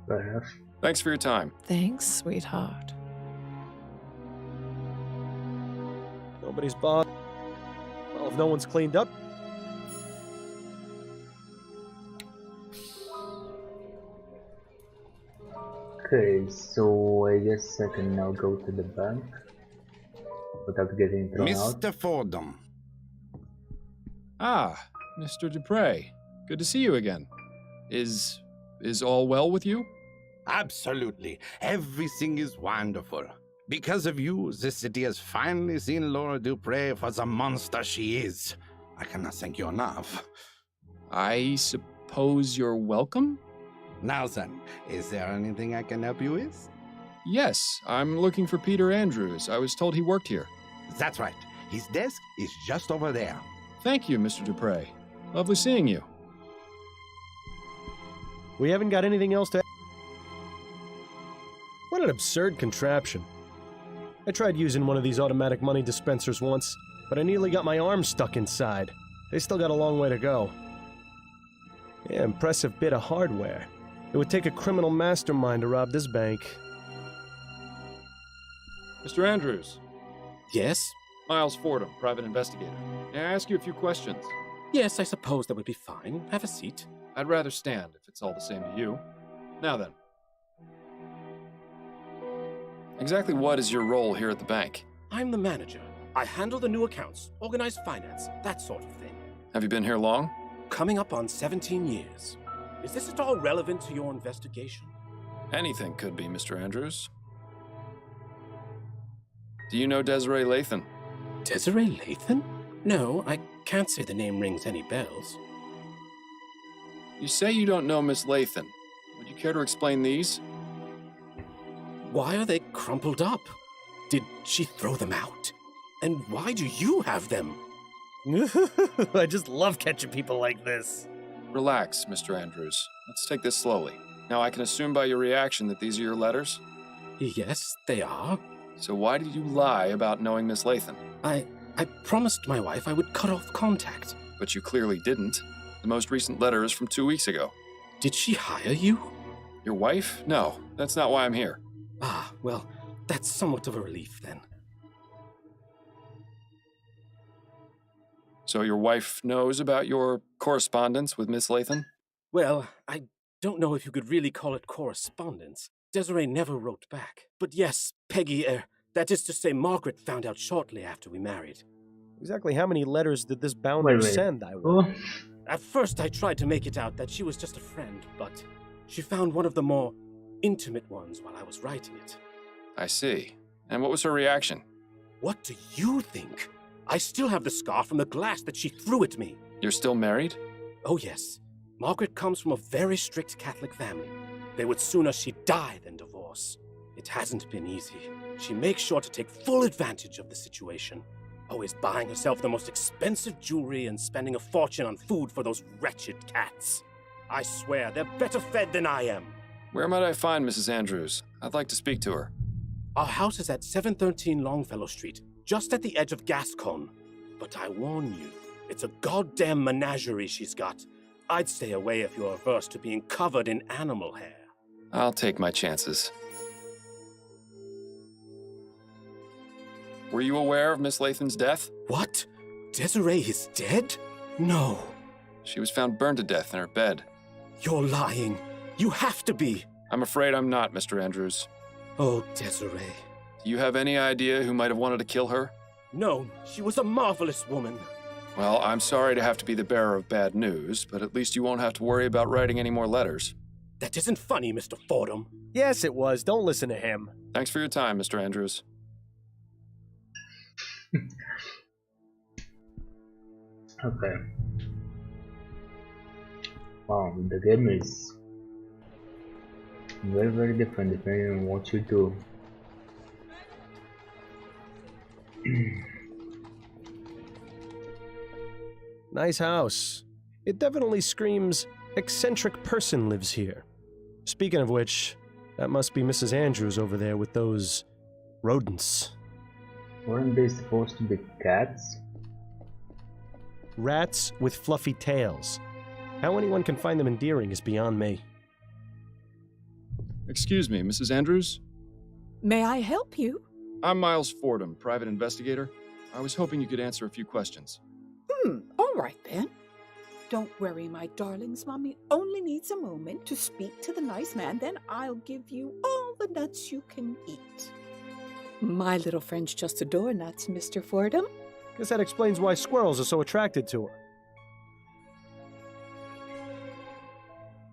Perhaps. Thanks for your time. Thanks, sweetheart. Nobody's bothered. Well, if no one's cleaned up. Okay, so I guess I can now go to the bank without getting thrown out. Mr. Fordham. Ah, Mr. Dupre. Good to see you again. Is all well with you? Absolutely. Everything is wonderful. Because of you, this city has finally seen Laura Dupre for the monster she is. I cannot thank you enough. I suppose you're welcome? Now then, is there anything I can help you with? Yes, I'm looking for Peter Andrews. I was told he worked here. That's right. His desk is just over there. Thank you, Mr. Dupre. Lovely seeing you. We haven't got anything else to... What an absurd contraption. I tried using one of these automatic money dispensers once, but I nearly got my arm stuck inside. They still got a long way to go. Yeah, impressive bit of hardware. It would take a criminal mastermind to rob this bank. Mr. Andrews. Yes? Miles Fordham, private investigator. May I ask you a few questions? Yes, I suppose that would be fine. Have a seat. I'd rather stand, if it's all the same to you. Now then. Exactly what is your role here at the bank? I'm the manager. I handle the new accounts, organize finance, that sort of thing. Have you been here long? Coming up on 17 years. Is this at all relevant to your investigation? Anything could be, Mr. Andrews. Do you know Desiree Lathan? Desiree Lathan? No, I can't say the name rings any bells. You say you don't know Miss Lathan. Would you care to explain these? Why are they crumpled up? Did she throw them out? And why do you have them? I just love catching people like this. Relax, Mr. Andrews. Let's take this slowly. Now, I can assume by your reaction that these are your letters? Yes, they are. So why did you lie about knowing Miss Lathan? I promised my wife I would cut off contact. But you clearly didn't. The most recent letter is from 2 weeks ago. Did she hire you? Your wife? No, that's not why I'm here. Ah, well, that's somewhat of a relief then. So your wife knows about your correspondence with Miss Lathan? Well, I don't know if you could really call it correspondence. Desiree never wrote back. But yes, Peggy, that is to say, Margaret found out shortly after we married. Exactly how many letters did this bounder send, I wonder? At first, I tried to make it out that she was just a friend, but she found one of the more intimate ones while I was writing it. I see. And what was her reaction? What do you think? I still have the scar from the glass that she threw at me. You're still married? Oh, yes. Margaret comes from a very strict Catholic family. They would sooner she die than divorce. It hasn't been easy. She makes sure to take full advantage of the situation. Always buying herself the most expensive jewelry and spending a fortune on food for those wretched cats. I swear, they're better fed than I am. Where might I find Mrs. Andrews? I'd like to speak to her. Our house is at 713 Longfellow Street, just at the edge of Gascon. But I warn you, it's a goddamn menagerie she's got. I'd stay away if you're averse to being covered in animal hair. I'll take my chances. Were you aware of Miss Lathan's death? What? Desiree is dead? No. She was found burned to death in her bed. You're lying. You have to be. I'm afraid I'm not, Mr. Andrews. Oh, Desiree. Do you have any idea who might have wanted to kill her? No, she was a marvelous woman. Well, I'm sorry to have to be the bearer of bad news, but at least you won't have to worry about writing any more letters. That isn't funny, Mr. Fordham. Yes, it was. Don't listen to him. Thanks for your time, Mr. Andrews. Okay. Wow, the game is very different depending on what you do. Nice house. It definitely screams, eccentric person lives here. Speaking of which, that must be Mrs. Andrews over there with those rodents. Weren't they supposed to be cats? Rats with fluffy tails. How anyone can find them endearing is beyond me. Excuse me, Mrs. Andrews? May I help you? I'm Miles Fordham, private investigator. I was hoping you could answer a few questions. All right then. Don't worry, my darlings. Mommy only needs a moment to speak to the nice man, then I'll give you all the nuts you can eat. My little friends just adore nuts, Mr. Fordham. Guess that explains why squirrels are so attracted to her.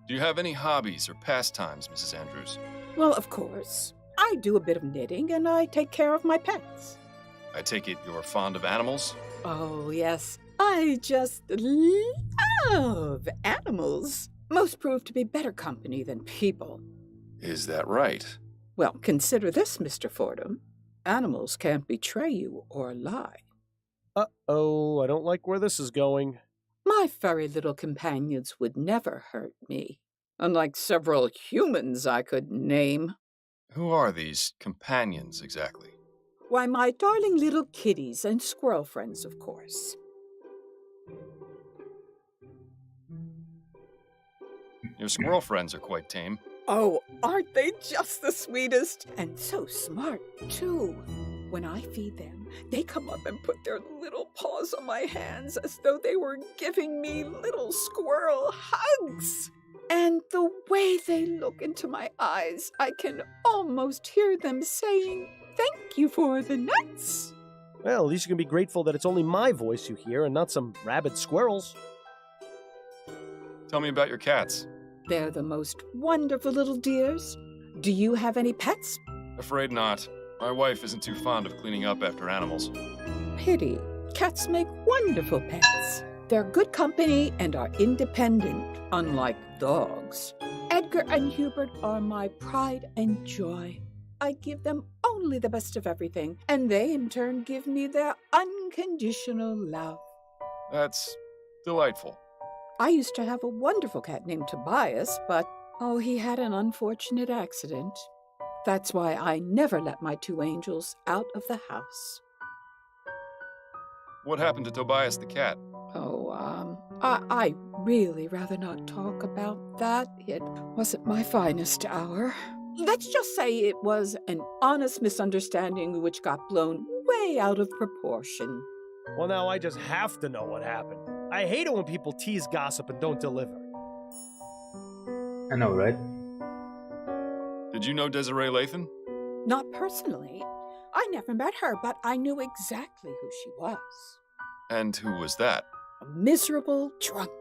Do you have any hobbies or pastimes, Mrs. Andrews? Well, of course. I do a bit of knitting and I take care of my pets. I take it you're fond of animals? Oh, yes. I just love animals. Most prove to be better company than people. Is that right? Well, consider this, Mr. Fordham. Animals can't betray you or lie. Uh-oh, I don't like where this is going. My furry little companions would never hurt me, unlike several humans I could name. Who are these companions, exactly? Why, my darling little kitties and squirrel friends, of course. Your squirrel friends are quite tame. Oh, aren't they just the sweetest? And so smart, too. When I feed them, they come up and put their little paws on my hands as though they were giving me little squirrel hugs. And the way they look into my eyes, I can almost hear them saying, "Thank you for the nuts." Well, at least you can be grateful that it's only my voice you hear and not some rabid squirrels. Tell me about your cats. They're the most wonderful little dears. Do you have any pets? Afraid not. My wife isn't too fond of cleaning up after animals. Pity. Cats make wonderful pets. They're good company and are independent, unlike dogs. Edgar and Hubert are my pride and joy. I give them only the best of everything, and they in turn give me their unconditional love. That's delightful. I used to have a wonderful cat named Tobias, but, he had an unfortunate accident. That's why I never let my two angels out of the house. What happened to Tobias the cat? I really rather not talk about that. It wasn't my finest hour. Let's just say it was an honest misunderstanding which got blown way out of proportion. Well, now I just have to know what happened. I hate it when people tease gossip and don't deliver. I know, right? Did you know Desiree Lathan? Not personally. I never met her, but I knew exactly who she was. And who was that? A miserable drunk.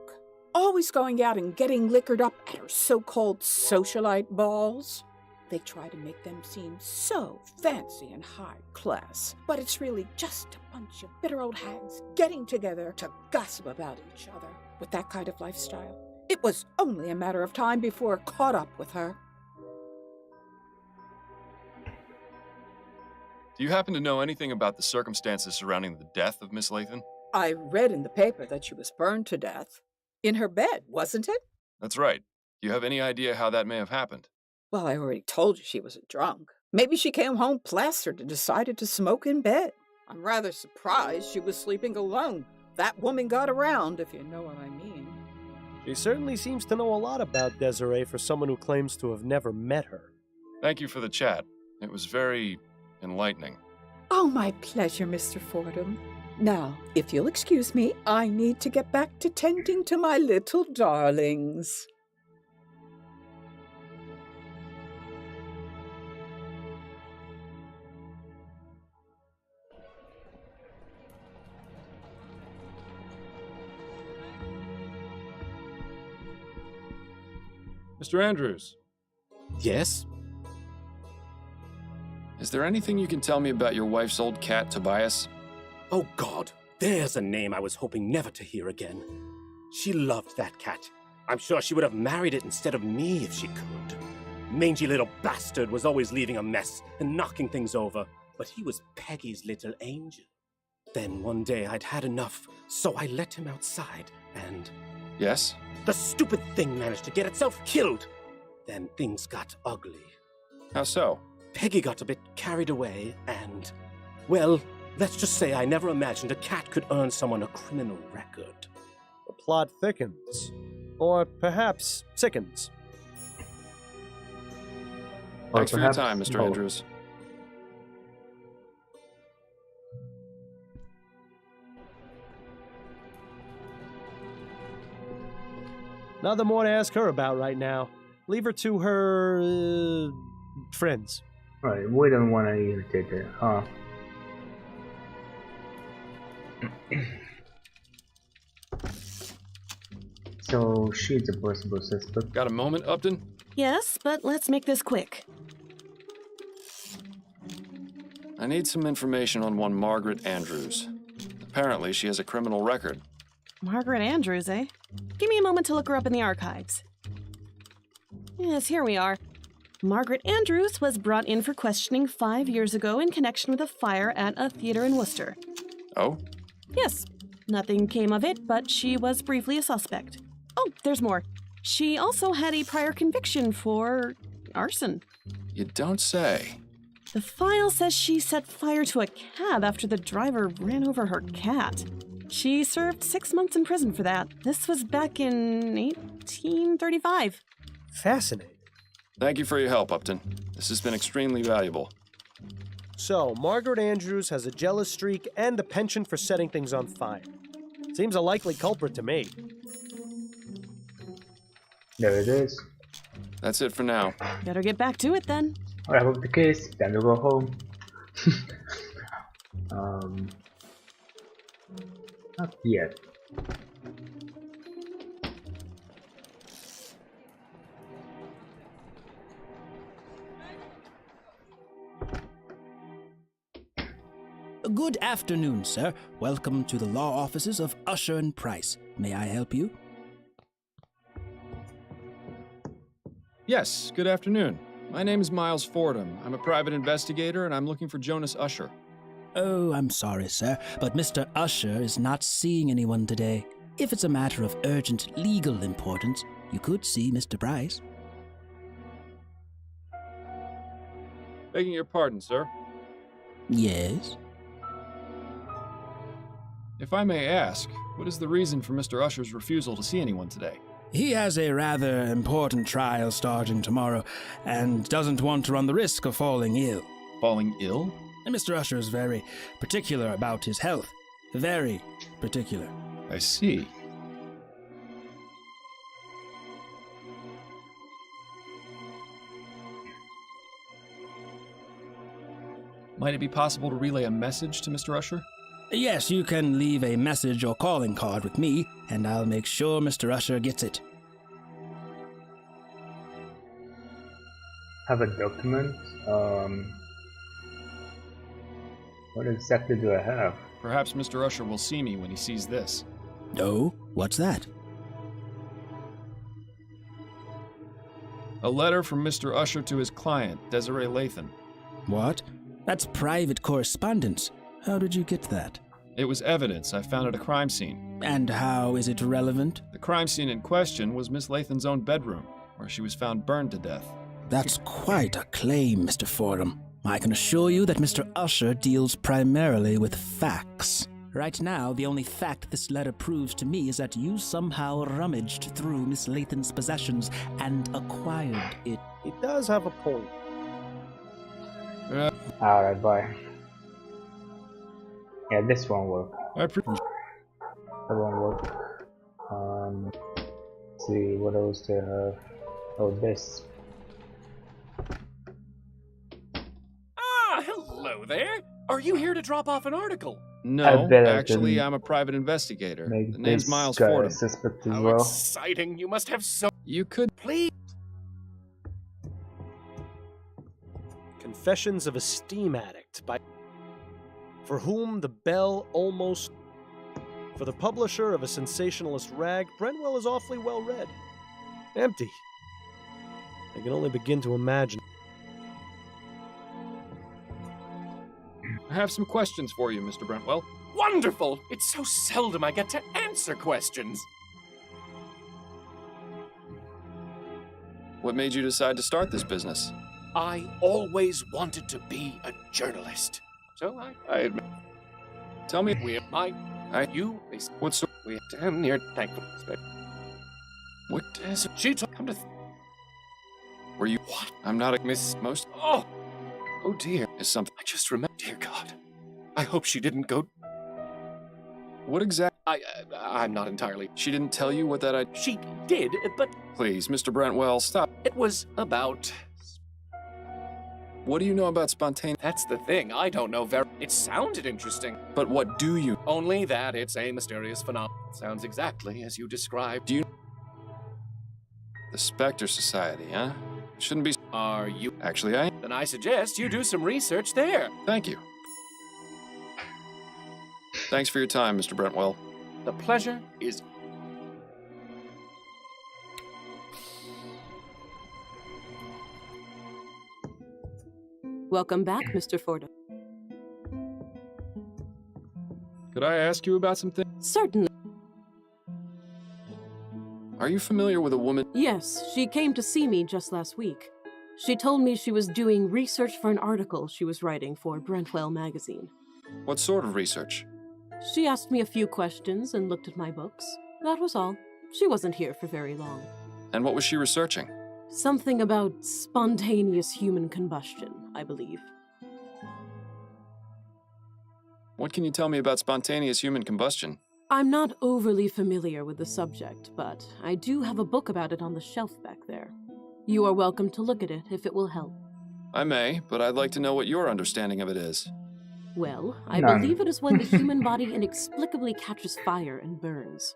Always going out and getting liquored up at her so-called socialite balls. They try to make them seem so fancy and high class, but it's really just a bunch of bitter old hags getting together to gossip about each other. With that kind of lifestyle, it was only a matter of time before it caught up with her. Do you happen to know anything about the circumstances surrounding the death of Miss Lathan? I read in the paper that she was burned to death. In her bed, wasn't it? That's right. Do you have any idea how that may have happened? Well, I already told you she was a drunk. Maybe she came home plastered and decided to smoke in bed. I'm rather surprised she was sleeping alone. That woman got around, if you know what I mean. She certainly seems to know a lot about Desiree for someone who claims to have never met her. Thank you for the chat. It was very enlightening. Oh, my pleasure, Mr. Fordham. Now, if you'll excuse me, I need to get back to tending to my little darlings. Mr. Andrews. Yes? Is there anything you can tell me about your wife's old cat, Tobias? Oh, God. There's a name I was hoping never to hear again. She loved that cat. I'm sure she would have married it instead of me if she could. Mangy little bastard was always leaving a mess and knocking things over, but he was Peggy's little angel. Then one day I'd had enough, so I let him outside, and... Yes? The stupid thing managed to get itself killed. Then things got ugly. How so? Peggy got a bit carried away, and... Well, let's just say I never imagined a cat could earn someone a criminal record. The plot thickens. Or perhaps sickens. Thanks for your time, Mr. Andrews. Nothing more to ask her about right now. Leave her to her... friends. Right, we don't want to irritate her, huh? So she's a possible suspect. Got a moment, Upton? Yes, but let's make this quick. I need some information on one Margaret Andrews. Apparently, she has a criminal record. Margaret Andrews, eh? Give me a moment to look her up in the archives. Yes, here we are. Margaret Andrews was brought in for questioning 5 years ago in connection with a fire at a theater in Worcester. Oh? Yes. Nothing came of it, but she was briefly a suspect. Oh, there's more. She also had a prior conviction for arson. You don't say. The file says she set fire to a cab after the driver ran over her cat. She served 6 months in prison for that. This was back in 1935. Fascinating. Thank you for your help, Upton. This has been extremely valuable. So, Margaret Andrews has a jealous streak and a penchant for setting things on fire. Seems a likely culprit to me. There it is. That's it for now. Better get back to it then. Wrap up the case, time to go home. Not yet. Good afternoon, sir. Welcome to the law offices of Usher and Price. May I help you? Yes, good afternoon. My name is Miles Fordham. I'm a private investigator, and I'm looking for Jonas Usher. Oh, I'm sorry, sir, but Mr. Usher is not seeing anyone today. If it's a matter of urgent legal importance, you could see Mr. Price. Begging your pardon, sir. Yes? If I may ask, what is the reason for Mr. Usher's refusal to see anyone today? He has a rather important trial starting tomorrow, and doesn't want to run the risk of falling ill. Falling ill? And Mr. Usher is very particular about his health. Very particular. I see. Might it be possible to relay a message to Mr. Usher? Yes, you can leave a message or calling card with me, and I'll make sure Mr. Usher gets it. Have a document? What exactly do I have? Perhaps Mr. Usher will see me when he sees this. Oh, what's that? A letter from Mr. Usher to his client, Desiree Lathan. What? That's private correspondence. How did you get that? It was evidence I found at a crime scene. And how is it relevant? The crime scene in question was Miss Lathan's own bedroom, where she was found burned to death. That's quite a claim, Mr. Fordham. I can assure you that Mr. Usher deals primarily with facts. Right now, the only fact this letter proves to me is that you somehow rummaged through Miss Lathan's possessions and acquired it. He does have a point. Alright, bye. Yeah, this won't work. That won't work. Let's see, what else do I have? Oh, this. Ah, hello there. Are you here to drop off an article? No, actually, I'm a private investigator. The name's Miles Fordham. How exciting! You must have so. You could please. Confessions of a Steam Addict by For Whom the Bell Almost... For the publisher of a sensationalist rag, Brentwell is awfully well read. Empty. I can only begin to imagine. I have some questions for you, Mr. Brentwell. Wonderful! It's so seldom I get to answer questions. What made you decide to start this business? I always wanted to be a journalist. So I admit. Tell me, we what's we damn near thankful. What is she come to? Were you what? I'm not a miss most. Oh dear. Is something I just remember. Dear God. I hope she didn't go. What exactly? I'm not entirely. She didn't tell you what that She did, but. Please, Mr. Brentwell, stop. It was about. What do you know about spontaneous? That's the thing. I don't know very. It sounded interesting. But what do you? Only that it's a mysterious phenomenon. Sounds exactly as you described. Do you? The Spectre Society, huh? Shouldn't be. Are you? Actually, I. Then I suggest you do some research there. Thank you. Thanks for your time, Mr. Brentwell. The pleasure is. Welcome back, Mr. Fordham. Could I ask you about something? Certainly. Are you familiar with a woman? Yes, she came to see me just last week. She told me she was doing research for an article she was writing for Brentwell magazine. What sort of research? She asked me a few questions and looked at my books. That was all. She wasn't here for very long. And what was she researching? Something about spontaneous human combustion, I believe. What can you tell me about spontaneous human combustion? I'm not overly familiar with the subject, but I do have a book about it on the shelf back there. You are welcome to look at it if it will help. I may, but I'd like to know what your understanding of it is. Well, I None. believe it is when the human body inexplicably catches fire and burns.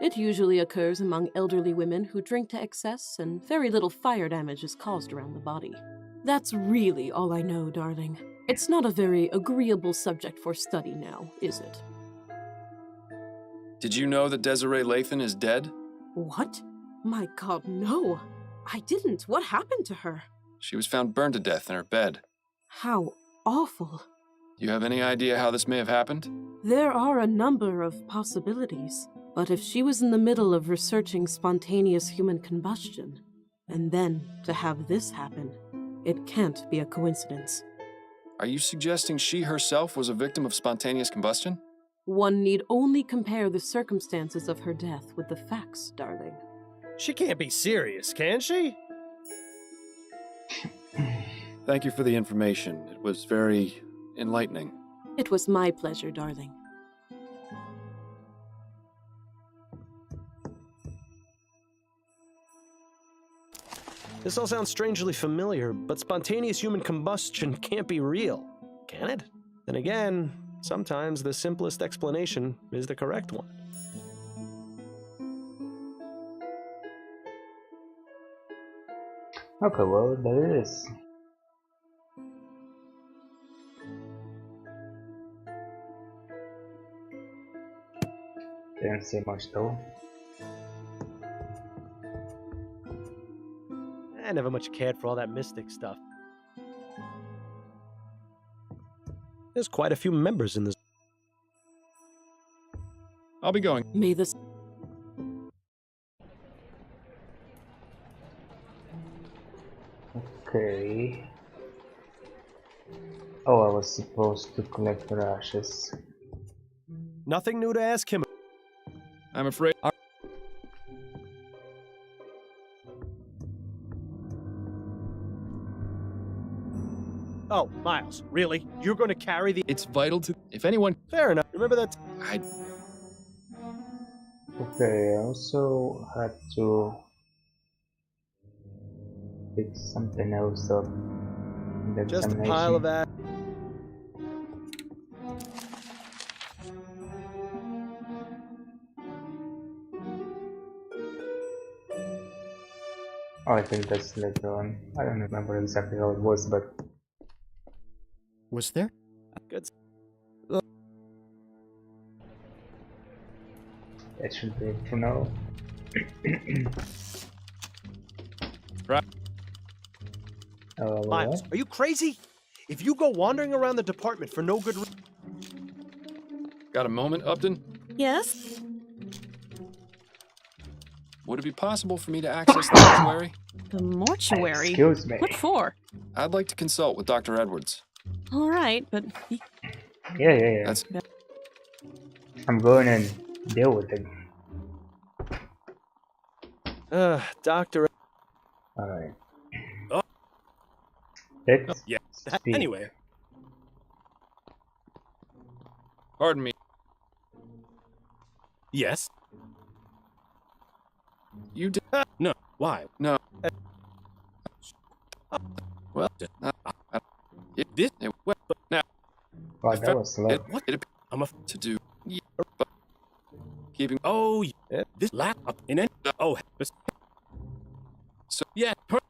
It usually occurs among elderly women who drink to excess, and very little fire damage is caused around the body. That's really all I know, darling. It's not a very agreeable subject for study now, is it? Did you know that Desiree Lathan is dead? What? My God, no. I didn't. What happened to her? She was found burned to death in her bed. How awful. Do you have any idea how this may have happened? There are a number of possibilities, but if she was in the middle of researching spontaneous human combustion, and then to have this happen, it can't be a coincidence. Are you suggesting she herself was a victim of spontaneous combustion? One need only compare the circumstances of her death with the facts, darling. She can't be serious, can she? Thank you for the information. It was very enlightening. It was my pleasure, darling. This all sounds strangely familiar, but spontaneous human combustion can't be real, can it? Then again, sometimes the simplest explanation is the correct one. Okay, well, there it is. Didn't say much though. I never much cared for all that mystic stuff. There's quite a few members in this. I'll be going. May this... Okay. Oh, I was supposed to collect her ashes. Nothing new to ask him. I'm afraid... Oh, Miles, really? You're going to carry the... It's vital to... If anyone... Fair enough. Remember that... Okay, I also had to pick something else up in the Just a examination. pile of ash. Oh, I think that's later on. I don't remember exactly how it was, but... Was there? Good. That should be it for now. Right. Miles, are you crazy? If you go wandering around the department for no good reason... Got a moment, Upton? Yes? Would it be possible for me to access the mortuary? The mortuary? Excuse me. What for? I'd like to consult with Dr. Edwards. All right, but... Yeah. That's... I'm going and deal with it. Doctor... Alright. Oh. Let's Yeah. speak. Anyway. Pardon me. Yes. You did... No. Why? No. Well, this... Well, now... Wow, that was slow. What? I'm a... To do... Yeah, but... Keeping... Oh, yeah. This laptop in any... Oh, so... Yeah, but...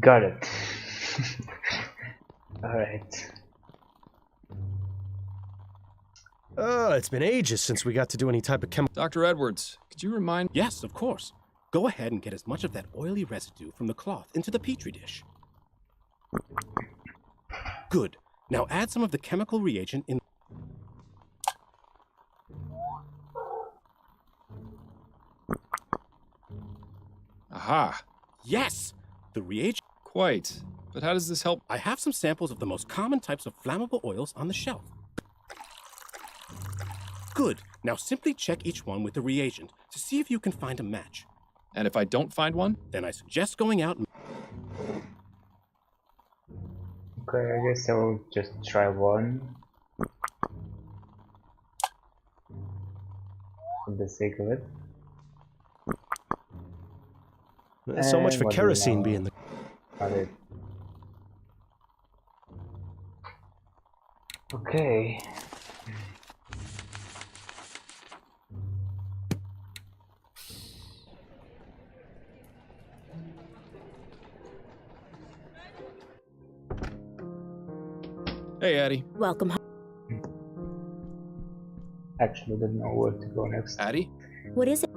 Got it. Alright. It's been ages since we got to do any type of chemical... Dr. Edwards, could you remind... Yes, of course. Go ahead and get as much of that oily residue from the cloth into the petri dish. Good. Now add some of the chemical reagent in... Aha. Yes! The reagent... Quite. But how does this help? I have some samples of the most common types of flammable oils on the shelf. Good. Now simply check each one with the reagent to see if you can find a match. And if I don't find one? Then I suggest going out and... Okay, I guess I'll just try one. For the sake of it. So much for what do we kerosene know being the... about it? Okay. Hey, Addie. Welcome home. Actually, don't know where to go next. Addie? What is it?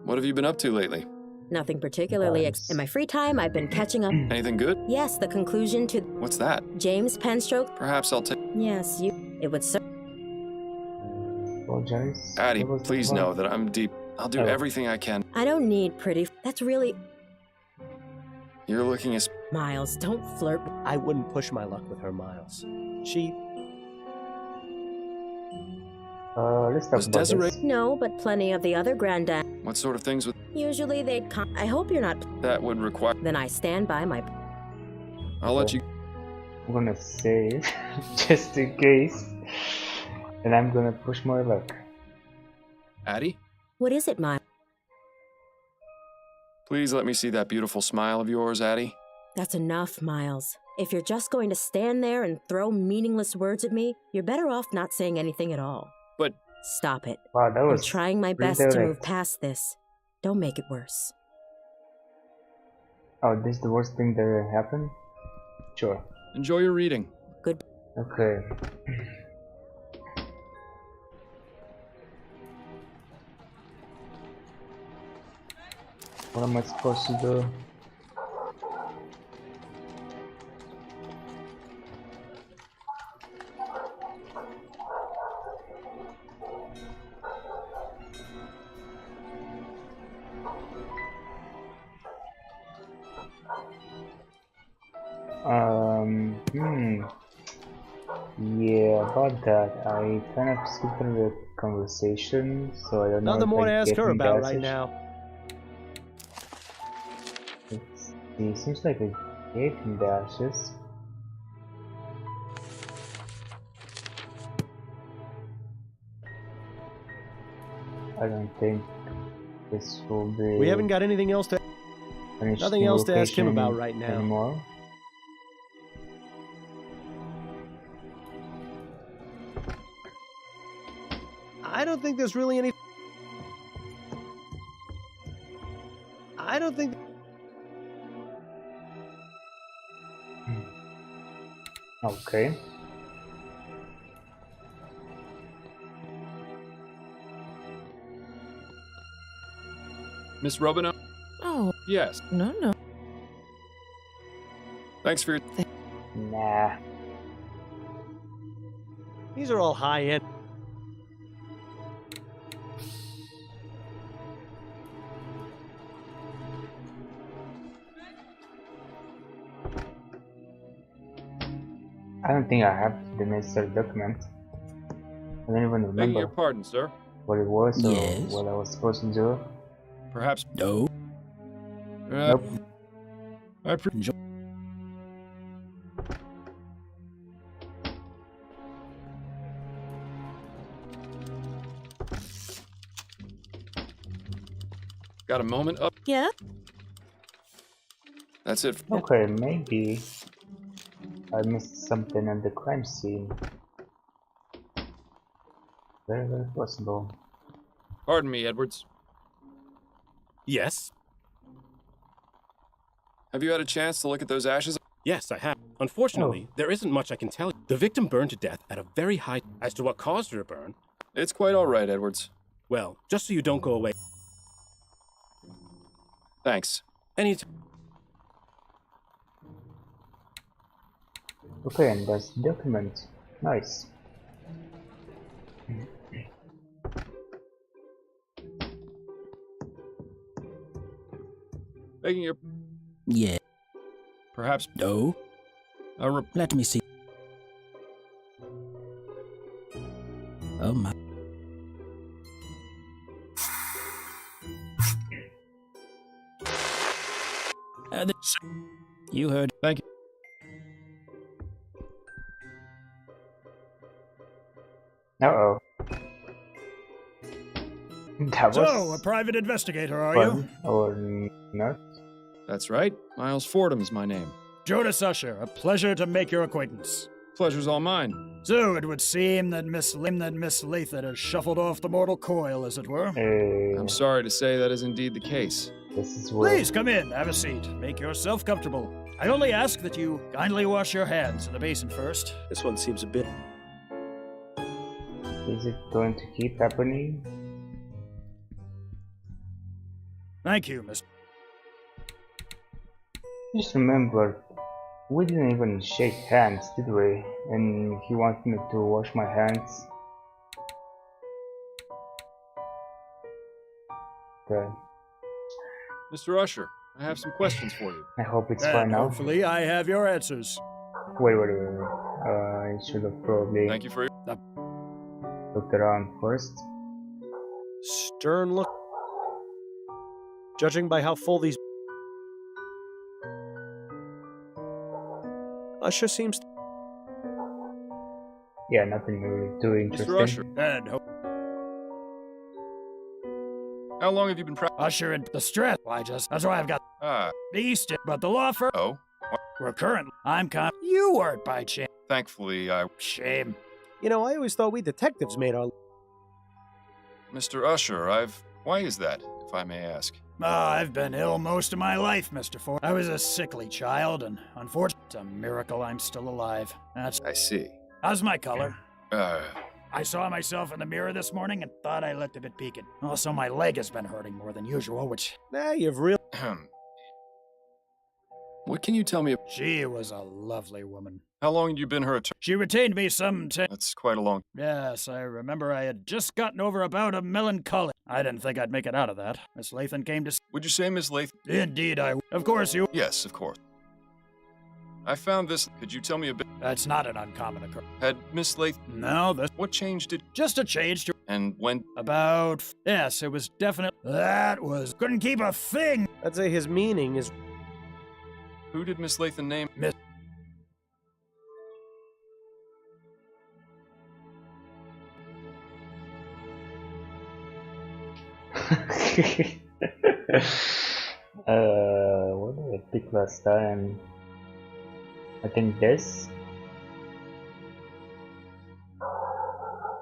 What have you been up to lately? Nothing particularly. In my free time, I've been catching up. Anything good? Yes, the conclusion to... What's that? James Penstroke. Perhaps I'll take... Yes, you... It would serve... Apologize. Addie, please know that I'm deep. I'll do everything I can. I don't need pretty... That's really... You're looking as... Miles, don't flirt. I wouldn't push my luck with her, Miles. She... Let's talk Was about Desiree... this. No, but plenty of the other granddad. What sort of things would... Usually they'd come... I hope you're not... That would require... Then I stand by my... I'll let you... I'm gonna save, just in case. And I'm gonna push my luck. Addie? What is it, Miles? Please let me see that beautiful smile of yours, Addie. That's enough, Miles. If you're just going to stand there and throw meaningless words at me, you're better off not saying anything at all. But... Stop it. Wow, that was I'm trying my pretty best to direct. move past this. Don't make it worse. Oh, this is the worst thing that happened? Sure. Enjoy your reading. Good. Okay. What am I supposed to do? Yeah, about that. I kind of skipped through the conversation, so I don't know. Nothing if more I to ask get her any about right message. now. It seems like I gave him the ashes. I don't think this will be. We haven't got anything else to... an Nothing else to ask him location about right now. Anymore. I don't think there's really any... I don't think... Okay. Miss Robino? Oh. Yes. No. Thanks for your... Nah. These are all high-end. I don't think I have the necessary document. I don't even Begging remember your pardon, sir. what it was or Yes. what I was supposed to do. Perhaps... No. Nope. Got a moment up? Yeah? That's it. Okay, maybe I missed something at the crime scene. Very possible. Pardon me, Edwards. Yes? Have you had a chance to look at those ashes? Yes, I have. Unfortunately, there isn't much I can tell you. The victim burned to death at a very high... As to what caused her to burn... It's quite all right, Edwards. Well, just so you don't go away... Thanks. Okay, and that's the document. Nice. Begging your... Yeah. Perhaps... No. Let me see. You heard. Thank you. Uh-oh. That So, a was private investigator, are you? fun, or not? That's right. Miles Fordham's my name. Jonas Usher, a pleasure to make your acquaintance. Pleasure's all mine. So, it would seem that Miss Lathan has shuffled off the mortal coil, as it were. I'm sorry to say that is indeed the case. This is where... Please come in, have a seat. Make yourself comfortable. I only ask that you kindly wash your hands in the basin first. This one seems a bit... Is it going to keep happening? Thank you, Miss. Just remember, we didn't even shake hands, did we? And he wants me to wash my hands. Okay. Mr. Usher, I have some questions for you. I hope it's And fine now. hopefully I have your answers. Wait. I should have probably Thank you for your... looked around first. Stern look. Judging by how full these... Usher seems... Yeah, nothing really too interesting. Mr. Usher, And how long have you been Usher and the stress. Why, that's why I've got beast, but the law firm. Oh? We're currently. You weren't by chance. Thankfully, Shame. You know, I always thought we detectives made our... Mr. Usher, Why is that, if I may ask? I've been ill most of my life, Mr. Ford. I was a sickly child, and unfortunately, it's a miracle I'm still alive. I see. How's my color? I saw myself in the mirror this morning and thought I looked a bit peaked. Also, my leg has been hurting more than usual, which... you've really... What can you tell me? She was a lovely woman. How long had you been her attorney? She retained me some That's quite a long... Yes, I remember I had just gotten over a bout of melancholy. I didn't think I'd make it out of that. Miss Lathan came to... Would you say Miss Lathan? Indeed, Of course you... Yes, of course. I found this. Could you tell me a bit? That's not an uncommon occurrence. Had Miss Lathan... No, What change did... Just a change to... And when... About... Yes, it was definite... That was... Couldn't keep a thing! I'd say his meaning is... Who did Miss Lathan name? Miss... What did I pick last time? I think this.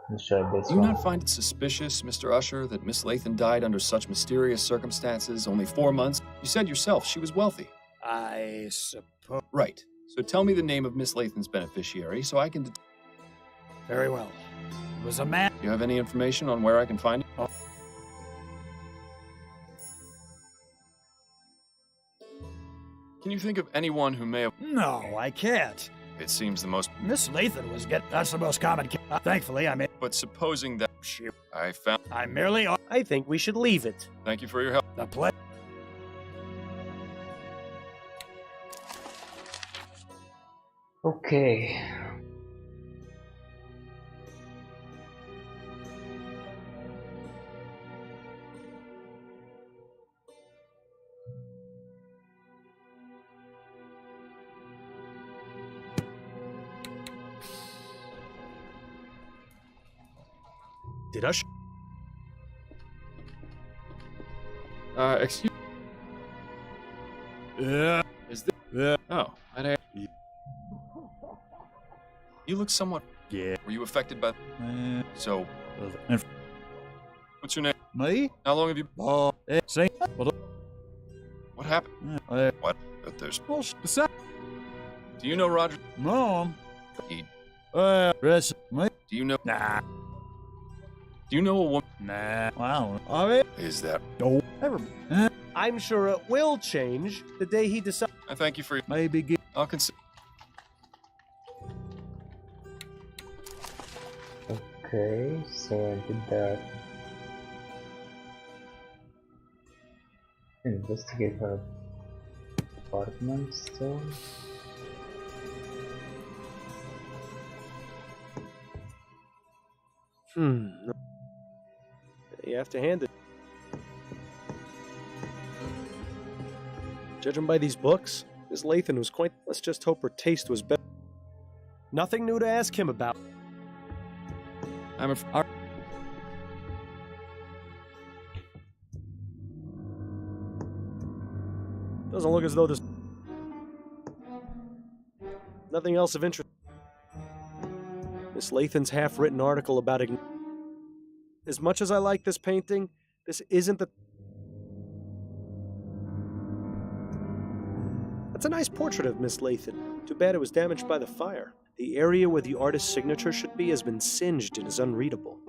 Let's try this Do you one. not find it suspicious, Mr. Usher, that Miss Lathan died under such mysterious circumstances, only 4 months? You said yourself she was wealthy. I suppose... Right. So tell me the name of Miss Lathan's beneficiary so I can... Very well. It was a man... Do you have any information on where I can find it? Oh. Can you think of anyone who may have... No, I can't. It seems the most... Miss Lathan was That's the most common... Thankfully, I mean... But supposing that... I found... I merely... I think we should leave it. Thank you for your help. The play... Okay. Did Usher... Excuse... Yeah. Is this... Yeah. Oh, I'd... You look somewhat... Yeah. Were you affected by... So... What's your name? Me? How long have you... Say... What happened? What? But there's... Do you know Roger? Mom? He... Rest... Me? Do you know... Nah. Do you know a woman? Nah. Wow. I mean... Is that... Don't ever... I'm sure it will change the day he decides... I thank you for your... Maybe... I'll consider... Okay, so I did that. Investigate her apartment still. You have to hand it. Judging by these books, Miss Lathan was quite... Let's just hope her taste was better. Nothing new to ask him about. Doesn't look as though there's nothing else of interest. Miss Lathan's half-written article about as much as I like this painting, this isn't the... That's a nice portrait of Miss Lathan. Too bad it was damaged by the fire. The area where the artist's signature should be has been singed and is unreadable.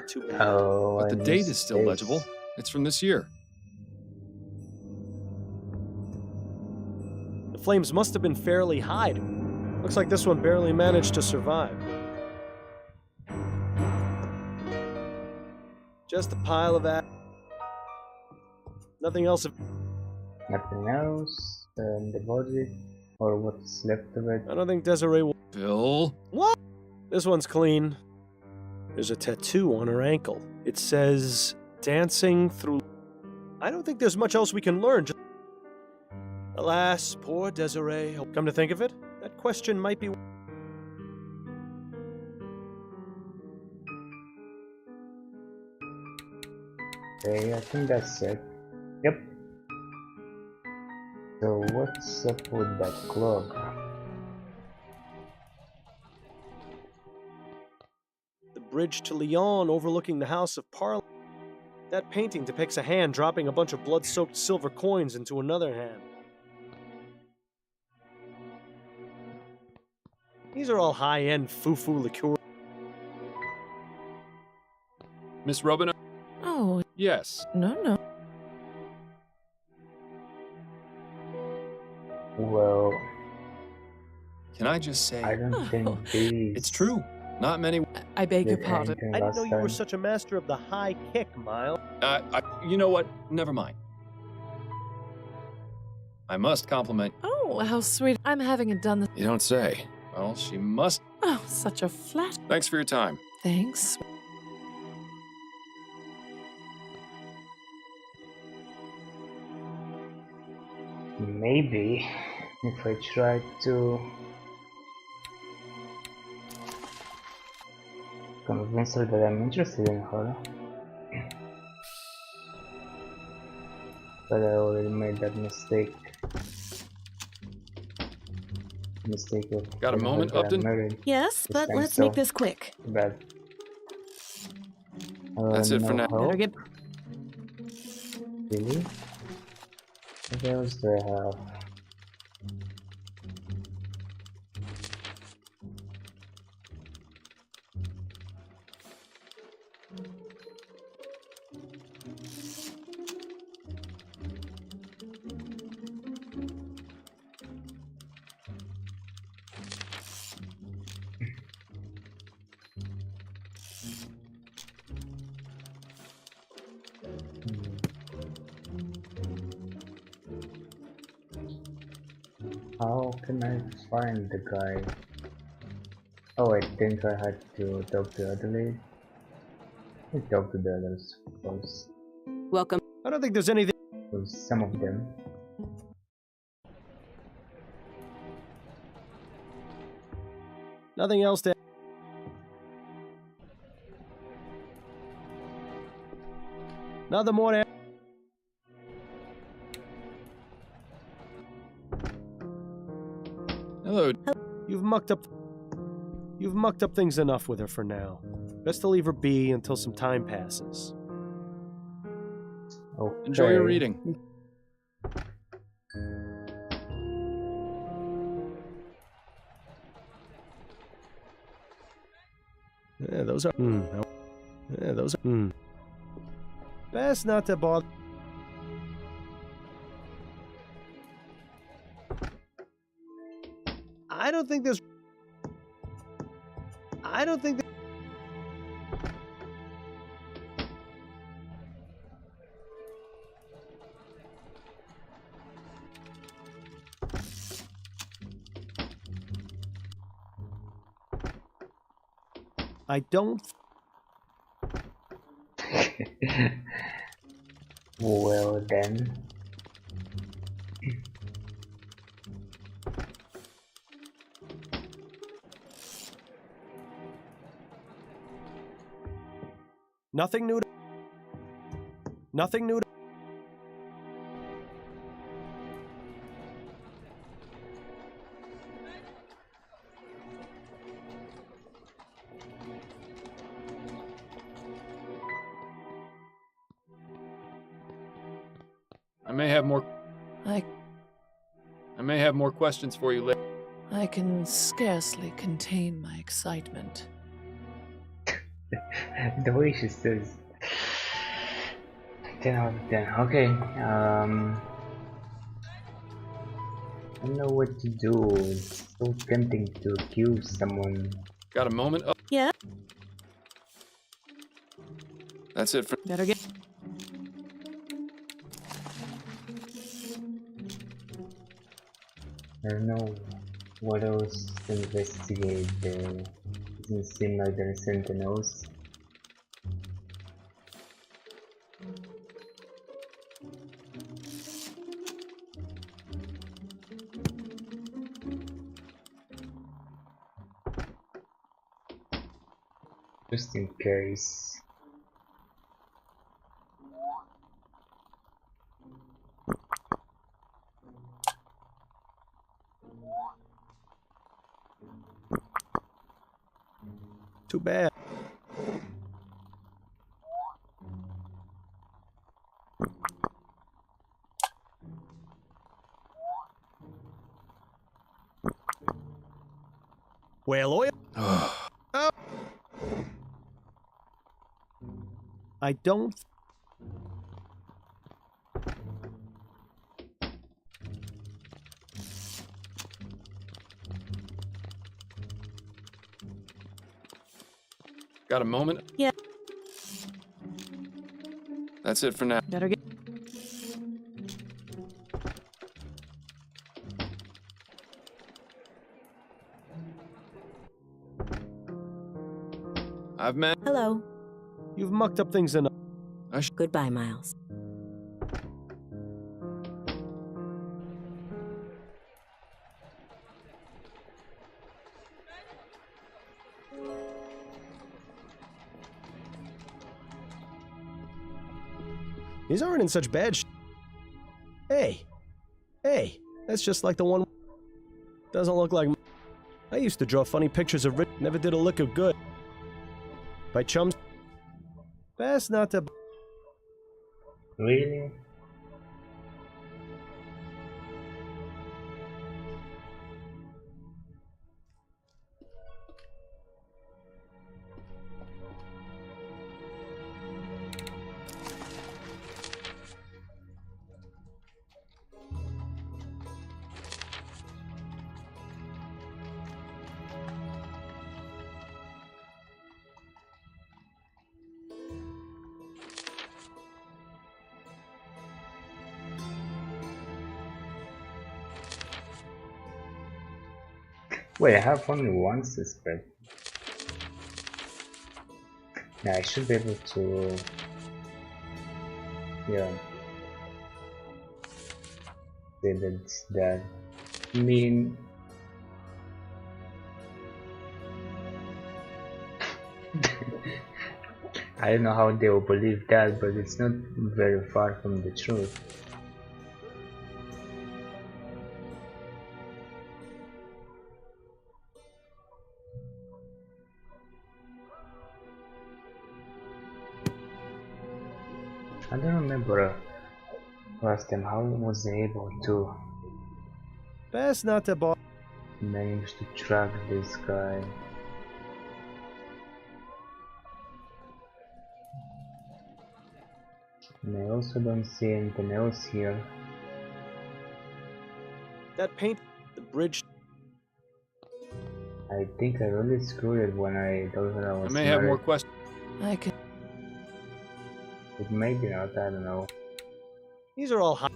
Too bad. Oh, But the date is still legible. It's from this year. The flames must have been fairly high. Looks like this one barely managed to survive. Just a pile of ash. Nothing else. Nothing else in the body, or what's left of it. I don't think Desiree will. Bill? What? This one's clean. There's a tattoo on her ankle. It says, dancing through... I don't think there's much else we can learn. Alas, poor Desiree. Come to think of it, that question might be... Okay, I think that's it. Yep. So what's up with that clock? The bridge to Lyon overlooking the House of Parliament. That painting depicts a hand dropping a bunch of blood-soaked silver coins into another hand. These are all high-end foo-foo liqueur. Miss Robin? Oh. Yes. No. Well... Can I just say... I don't think these... It's true. Not many... I beg your pardon. I didn't know you were such a master of the high kick, Miles. You know what? Never mind. I must compliment... Oh, how sweet. I'm having it done. You don't say. Well, she must... Oh, such a flat... Thanks for your time. Thanks. Maybe if I try to convince her that I'm interested in her, but I already made that mistake. Of Got a moment, Upton? Yes, but let's make this quick. Bad. That's it for now. Better get... Really? What else do I have? How can I find the guy? Oh, I think I had to talk to Adelaide. I talk to the others, of course. Welcome. I don't think there's anything... Well, some of them. Nothing else to... Nothing more to... Hello. You've mucked up things enough with her for now. Best to leave her be until some time passes. Okay. Enjoy your reading. Yeah, those are... Yeah, those are... Best not to bother... I don't think there's... I don't... Well then... Nothing new. Nothing new. I may have more. I may have more questions for you later. I can scarcely contain my excitement. The way she says 10 out of 10. Okay, I don't know what to do. It's so tempting to accuse someone. Got a moment? Oh, Yeah? that's it for. Better get. I don't know what else to investigate. There doesn't seem like there's anything else. Just in case. Too bad. Well, oil. Oh. I don't. Got a moment? Yeah. That's it for now. Better get. I've met. Hello. You've mucked up things enough. Goodbye, Miles. These aren't in such bad Hey. Hey, that's just like the one. Doesn't look like. I used to draw funny pictures of Rich. Never did a lick of good. By chums. Best not to. Really? Wait, I have only one suspect. Now I should be able to. Yeah. Say that's that. I mean. I don't know how they will believe that, but it's not very far from the truth. I don't remember last time how was I able to Best not to manage to track this guy. And I also don't see anything else here. That paint. The bridge. I think I really screwed it when I told her I was I may have married. more questions. I can. It may be not, I don't know. These are all high.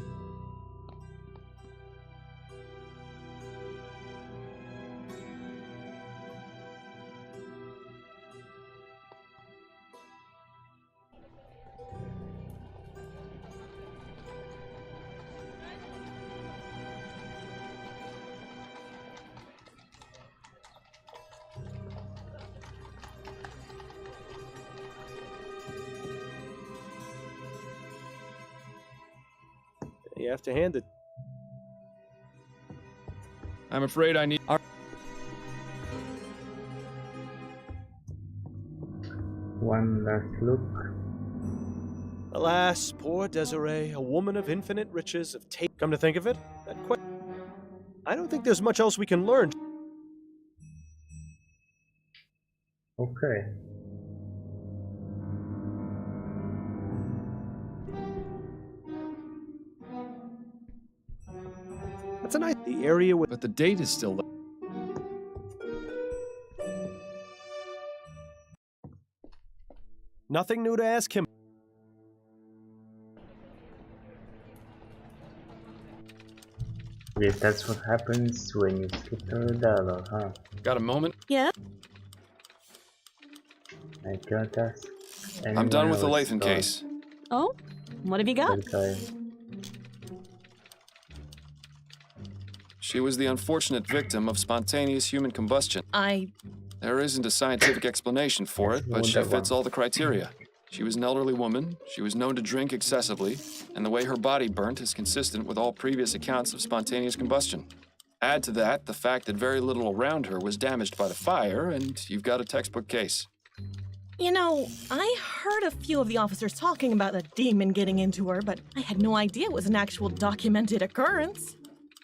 You have to hand it. I'm afraid I need. One last look. Alas, poor Desiree, a woman of infinite riches, of taste. Come to think of it, I don't think there's much else we can learn. Okay. That's a nice. The area with. But the date is still. Nothing new to ask him. Wait, that's what happens when you skip the dialogue, huh? Got a moment? Yeah? I can't ask. I'm done with the Lathan case. Oh? What have you got? She was the unfortunate victim of spontaneous human combustion. There isn't a scientific explanation for it, but she fits all the criteria. She was an elderly woman, she was known to drink excessively, and the way her body burnt is consistent with all previous accounts of spontaneous combustion. Add to that the fact that very little around her was damaged by the fire, and you've got a textbook case. You know, I heard a few of the officers talking about a demon getting into her, but I had no idea it was an actual documented occurrence.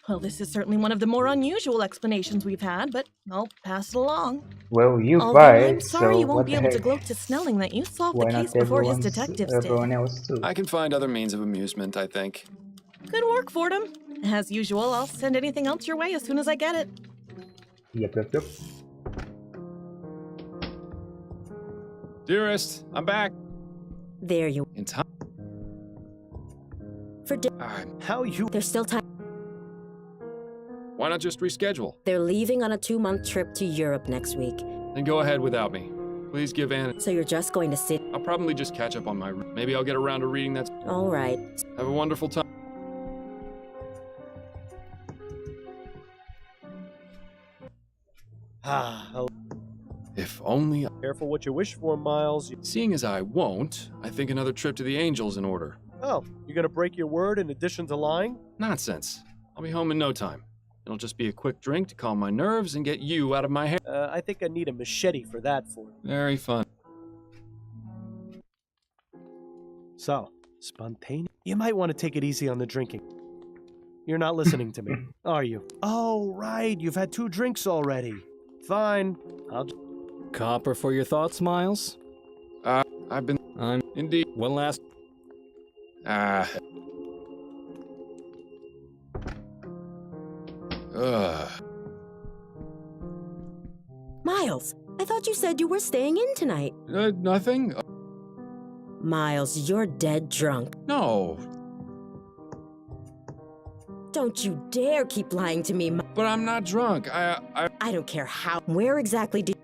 Well, this is certainly one of the more unusual explanations we've had, but I'll pass it along. Well, you Although buy I'm it, sorry so you won't what be the able to heck? gloat to Snelling that you solved Why the not case before his detectives did. everyone else too? I can find other means of amusement, I think. Good work, Fordham. As usual, I'll send anything else your way as soon as I get it. Yep. Dearest, I'm back. There you. In time. For how you? There's still time. Why not just reschedule? They're leaving on a 2-month trip to Europe next week. Then go ahead without me. Please give Anne. So you're just going to sit? I'll probably just catch up on my. Maybe I'll get around to reading that. All right. Have a wonderful time. If only. Careful what you wish for, Miles. Seeing as I won't, I think another trip to the Angel's in order. Oh, you're gonna break your word in addition to lying? Nonsense. I'll be home in no time. It'll just be a quick drink to calm my nerves and get you out of my hair. I think I need a machete for that, Ford. Very fun. So, spontaneous. You might want to take it easy on the drinking. You're not listening to me, are you? Oh, right. You've had 2 drinks already. Fine. I'll. Copper for your thoughts, Miles? I've been. Indeed. One last. Miles, I thought you said you were staying in tonight. Nothing. Miles, you're dead drunk. No. Don't you dare keep lying to me. But I'm not drunk. I don't care how. Where exactly did...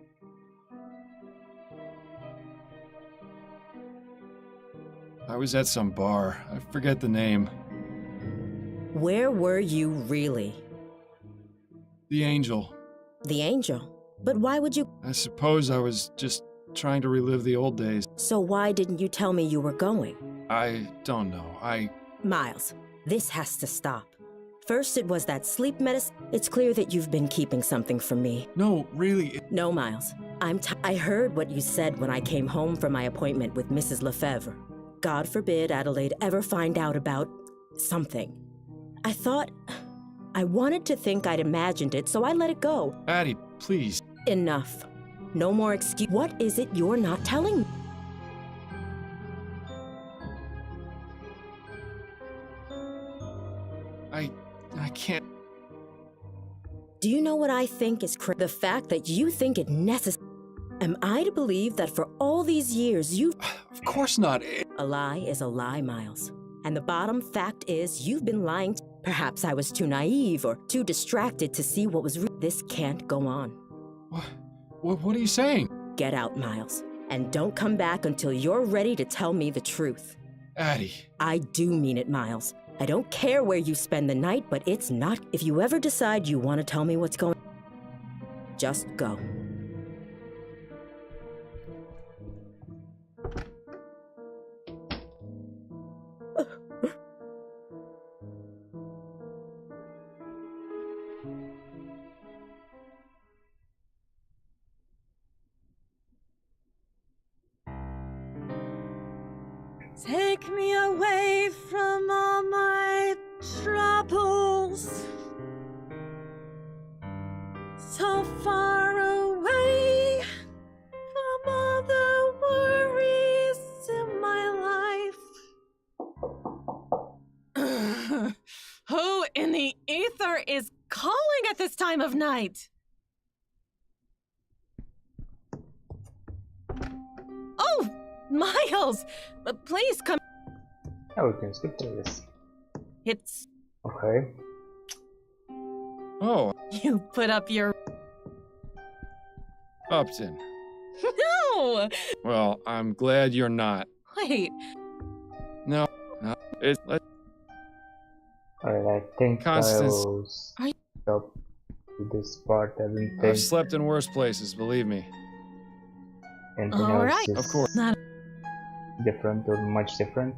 I was at some bar. I forget the name. Where were you really? The Angel. The Angel? But why would you... I suppose I was just trying to relive the old days. So why didn't you tell me you were going? I don't know. Miles, this has to stop. First it was that sleep medicine. It's clear that you've been keeping something from me. No, really. No, Miles. I heard what you said when I came home from my appointment with Mrs. Lefebvre. God forbid Adelaide ever find out about something. I wanted to think I'd imagined it, so I let it go. Addie, please. Enough. No more excuse. What is it you're not telling me? I can't. Do you know what I think is the fact that you think it necessary? Am I to believe that for all these years you've... Of course not. A lie is a lie, Miles. And the bottom fact is you've been lying. Perhaps I was too naive or too distracted to see what was real. This can't go on. What are you saying? Get out, Miles. And don't come back until you're ready to tell me the truth. Addie. I do mean it, Miles. I don't care where you spend the night, but it's not... If you ever decide you want to tell me what's going... Just go. Who in the ether is calling at this time of night? Oh, Miles! Please come. Oh, we can skip through this. It's... Okay. Oh, You put up your... Upton. No! Well, I'm glad you're not. Wait. No. It's... Alright, I think Constance, I'll stop with this part. I don't I've think slept in worse places, believe me. anything All else right. is Of course. Not... different or much different.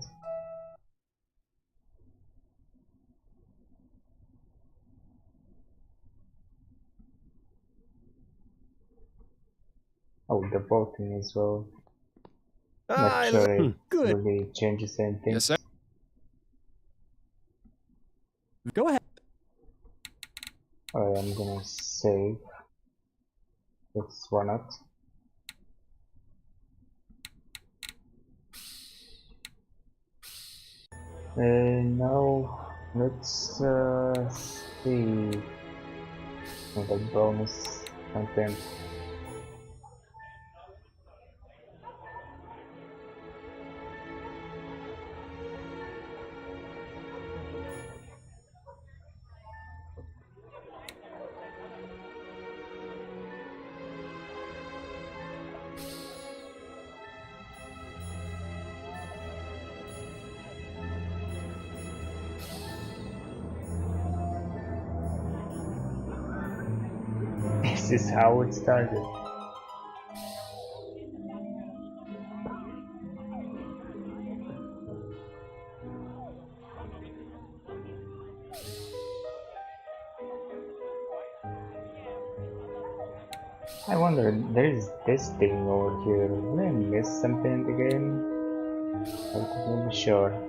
Oh, the bolting as well. Not sure it really changes anything. Yes, sir. Go ahead. Alright, I'm gonna save. Let's run it. Now let's see. The bonus content. This is how it started. I wonder, there is this thing over here. Did I miss something in the game? I'm not really sure.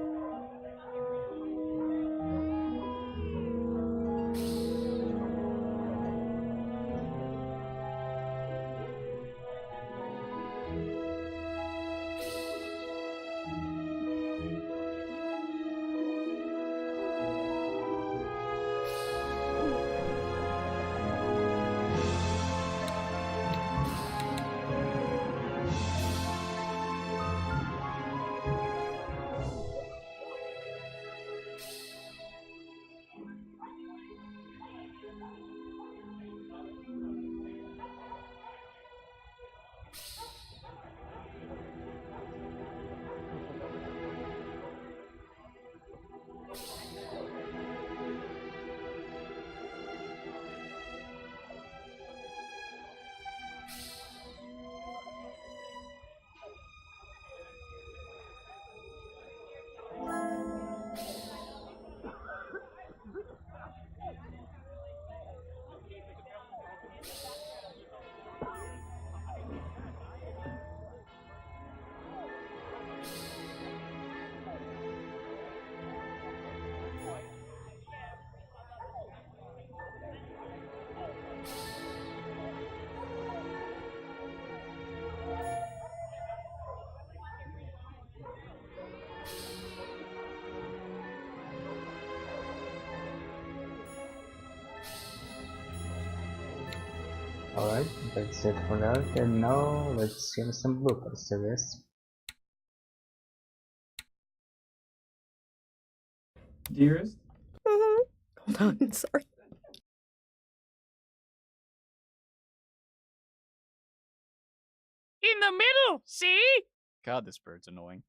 Alright, that's it for now. And now let's get some bloopers, I guess. Dearest? Hold on, sorry. In the middle, see? God, this bird's annoying.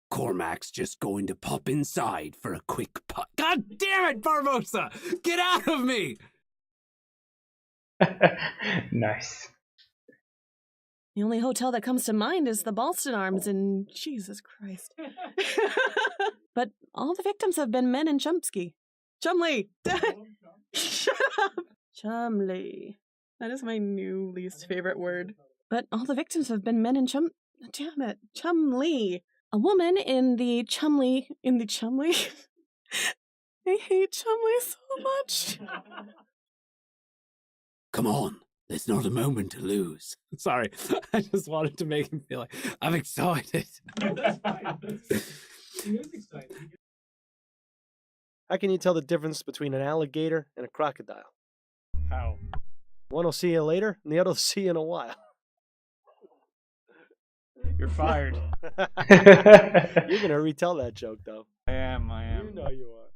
Cormac's just going to pop inside for a quick putt. God damn it, Barbosa! Get out of me! Nice. The only hotel that comes to mind is the Boston Arms, and Jesus Christ. But all the victims have been men in Chomsky. Chumley! Shut up! Chumley. That is my new least favorite word. But all the victims have been men in Damn it. Chumley. A woman in the Chumley. I hate Chumley so much. Come on, There's not a moment to lose. Sorry, I just wanted to make him feel like I'm excited. How can you tell the difference between an alligator and a crocodile? How? One will see you later, and the other will see you in a while. You're fired. You're gonna retell that joke, though. I am. You know you are.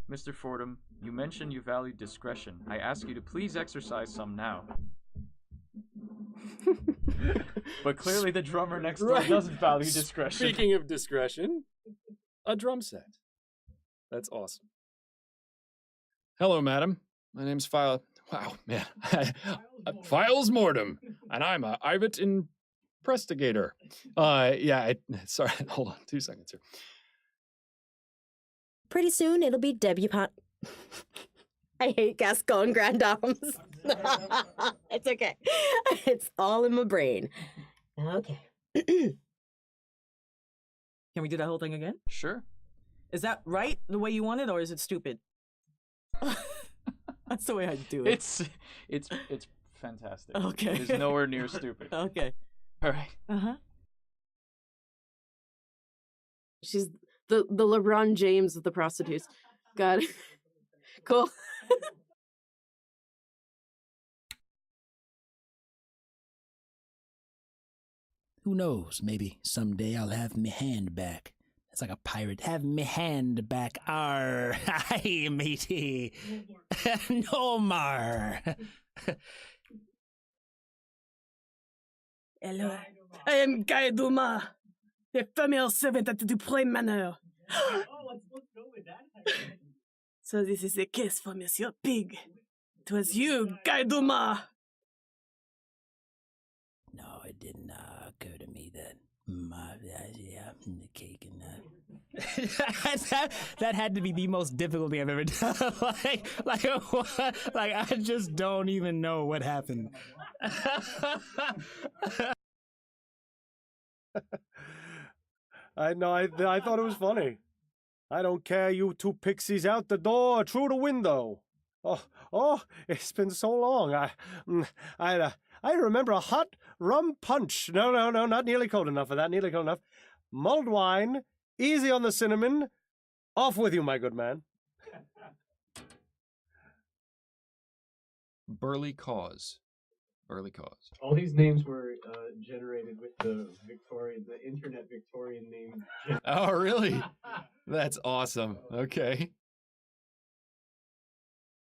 Mr. Fordham, you mentioned you value discretion. I ask you to please exercise some now. But clearly the drummer next door doesn't value discretion. Speaking of discretion, a drum set. That's awesome. Hello, madam. My name's File. Wow, man. Files Mortem, and I'm a Ivat Investigator. Sorry, hold on 2 seconds here. Pretty soon it'll be debutante. I hate Gascon Grand Dames. It's okay. It's all in my brain. Okay. Can we do that whole thing again? Sure. Is that right, the way you want it, or is it stupid? That's the way I do it. It's fantastic. Okay. It's nowhere near stupid. Okay. All right. Uh-huh. She's the LeBron James of the prostitutes. Got it. Cool. Who knows? Maybe someday I'll have me hand back. It's like a pirate. Have me hand back. Arr. Aye, matey. No more. Hello. I am Guy Dumas, the female servant at the Dupré Manor. So this is a case for Monsieur Pig. It was you, Guy Dumas. No, it didn't occur to me that the cake and that had to be the most difficult thing I've ever done. like I just don't even know what happened. I know. I thought it was funny. I don't care, you two pixies, out the door, through the window. Oh, it's been so long. I remember a hot rum punch. No, not nearly cold enough for that. Nearly cold enough. Mulled wine, easy on the cinnamon. Off with you, my good man. Burly Cause. All these names were generated with the internet Victorian name. Oh, really? That's awesome. Okay.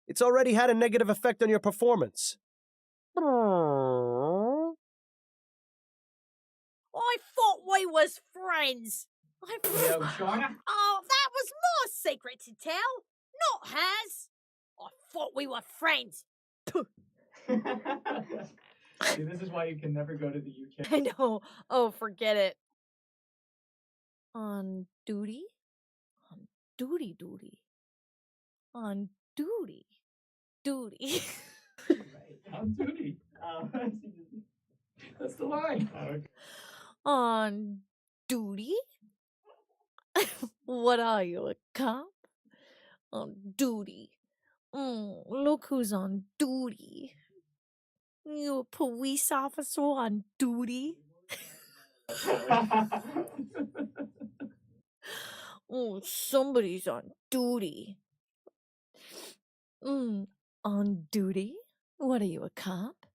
It's already had a negative effect on your performance. I thought we was friends. China? Oh, that was my secret to tell, not hers. I thought we were friends. See, this is why you can never go to the UK. I know. Oh, forget it. On duty? On duty. On duty. On duty. That's the line. On duty? What are you, a cop? On duty. Look who's on duty. You a police officer on duty? Oh, somebody's on duty. On duty? What are you, a cop?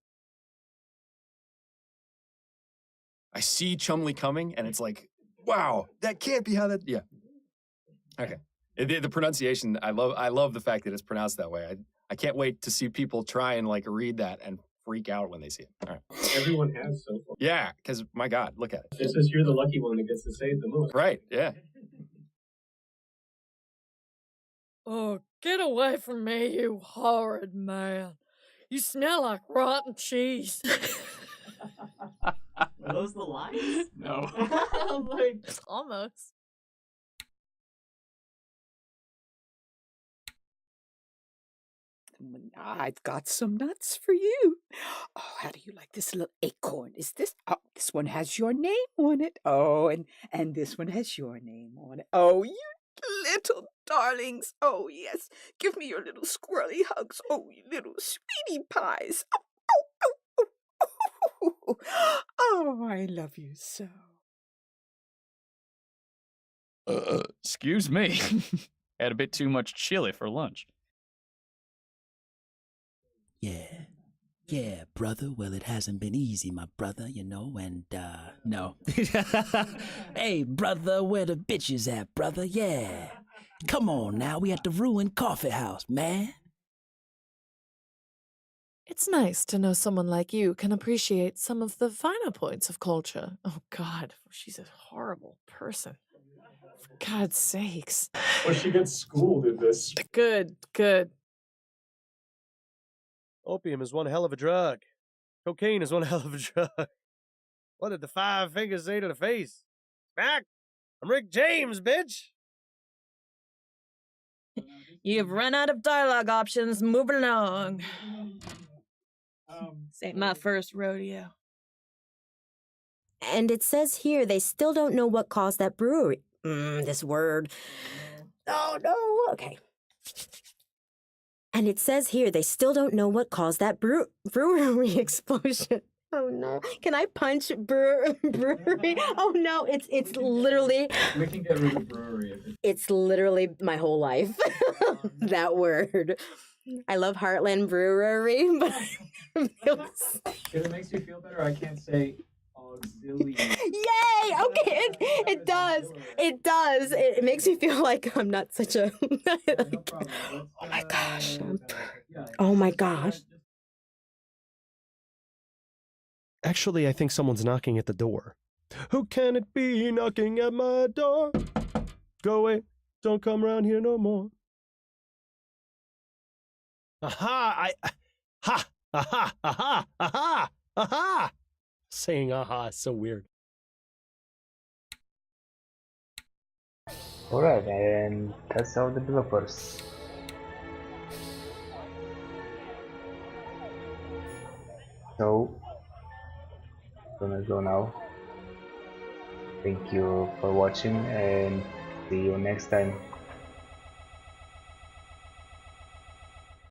I see Chumley coming, and it's like, wow, that can't be how that. Yeah. Okay. The pronunciation, I love the fact that it's pronounced that way. I can't wait to see people try and like read that and freak out when they see it. All right. Everyone has so far. Yeah, because my God, look at it. It's just you're the lucky one that gets to say it the most. Right. Yeah. Oh, get away from me, you horrid man. You smell like rotten cheese. Are those the lines? No. Like, almost. I've got some nuts for you. Oh, how do you like this little acorn? Is this? Oh, this one has your name on it. Oh, and this one has your name on it. Oh, you Little darlings. Oh, yes. Give me your little squirrely hugs. Oh, you little sweetie pies. Oh, I love you so. Excuse me. Had a bit too much chili for lunch. Yeah, brother. Well, it hasn't been easy, my brother, you know, and, no. Hey, brother, where the bitches at, brother? Yeah. Come on now, we at the Ruined Coffee House, man. It's nice to know someone like you can appreciate some of the finer points of culture. Oh, God, she's a horrible person. For God's sakes. Well, she gets schooled in this. Good, good. Opium is one hell of a drug. Cocaine is one hell of a drug. What did the five fingers say to the face? Smack! I'm Rick James, bitch! You've run out of dialogue options. Move along. This ain't my first rodeo. And it says here they still don't know what caused that brewery. This word. Oh, no. Okay. And it says here they still don't know what caused that brewery explosion. Oh no! Can I punch brewery? Oh no! It's literally. We can get rid of brewery if It's literally my whole life. That word. I love Heartland Brewery, but If it makes you feel better, I can't say auxiliary. Yay! Okay, it does. It does. It makes me feel like I'm not such a. Like, oh my gosh. Oh my gosh. Actually, I think someone's knocking at the door. Who can it be knocking at my door? Go away. Don't come around here no more. Aha! Aha! Saying aha is so weird. Alright, and that's all the bloopers. So, gonna go now. Thank you for watching and see you next time.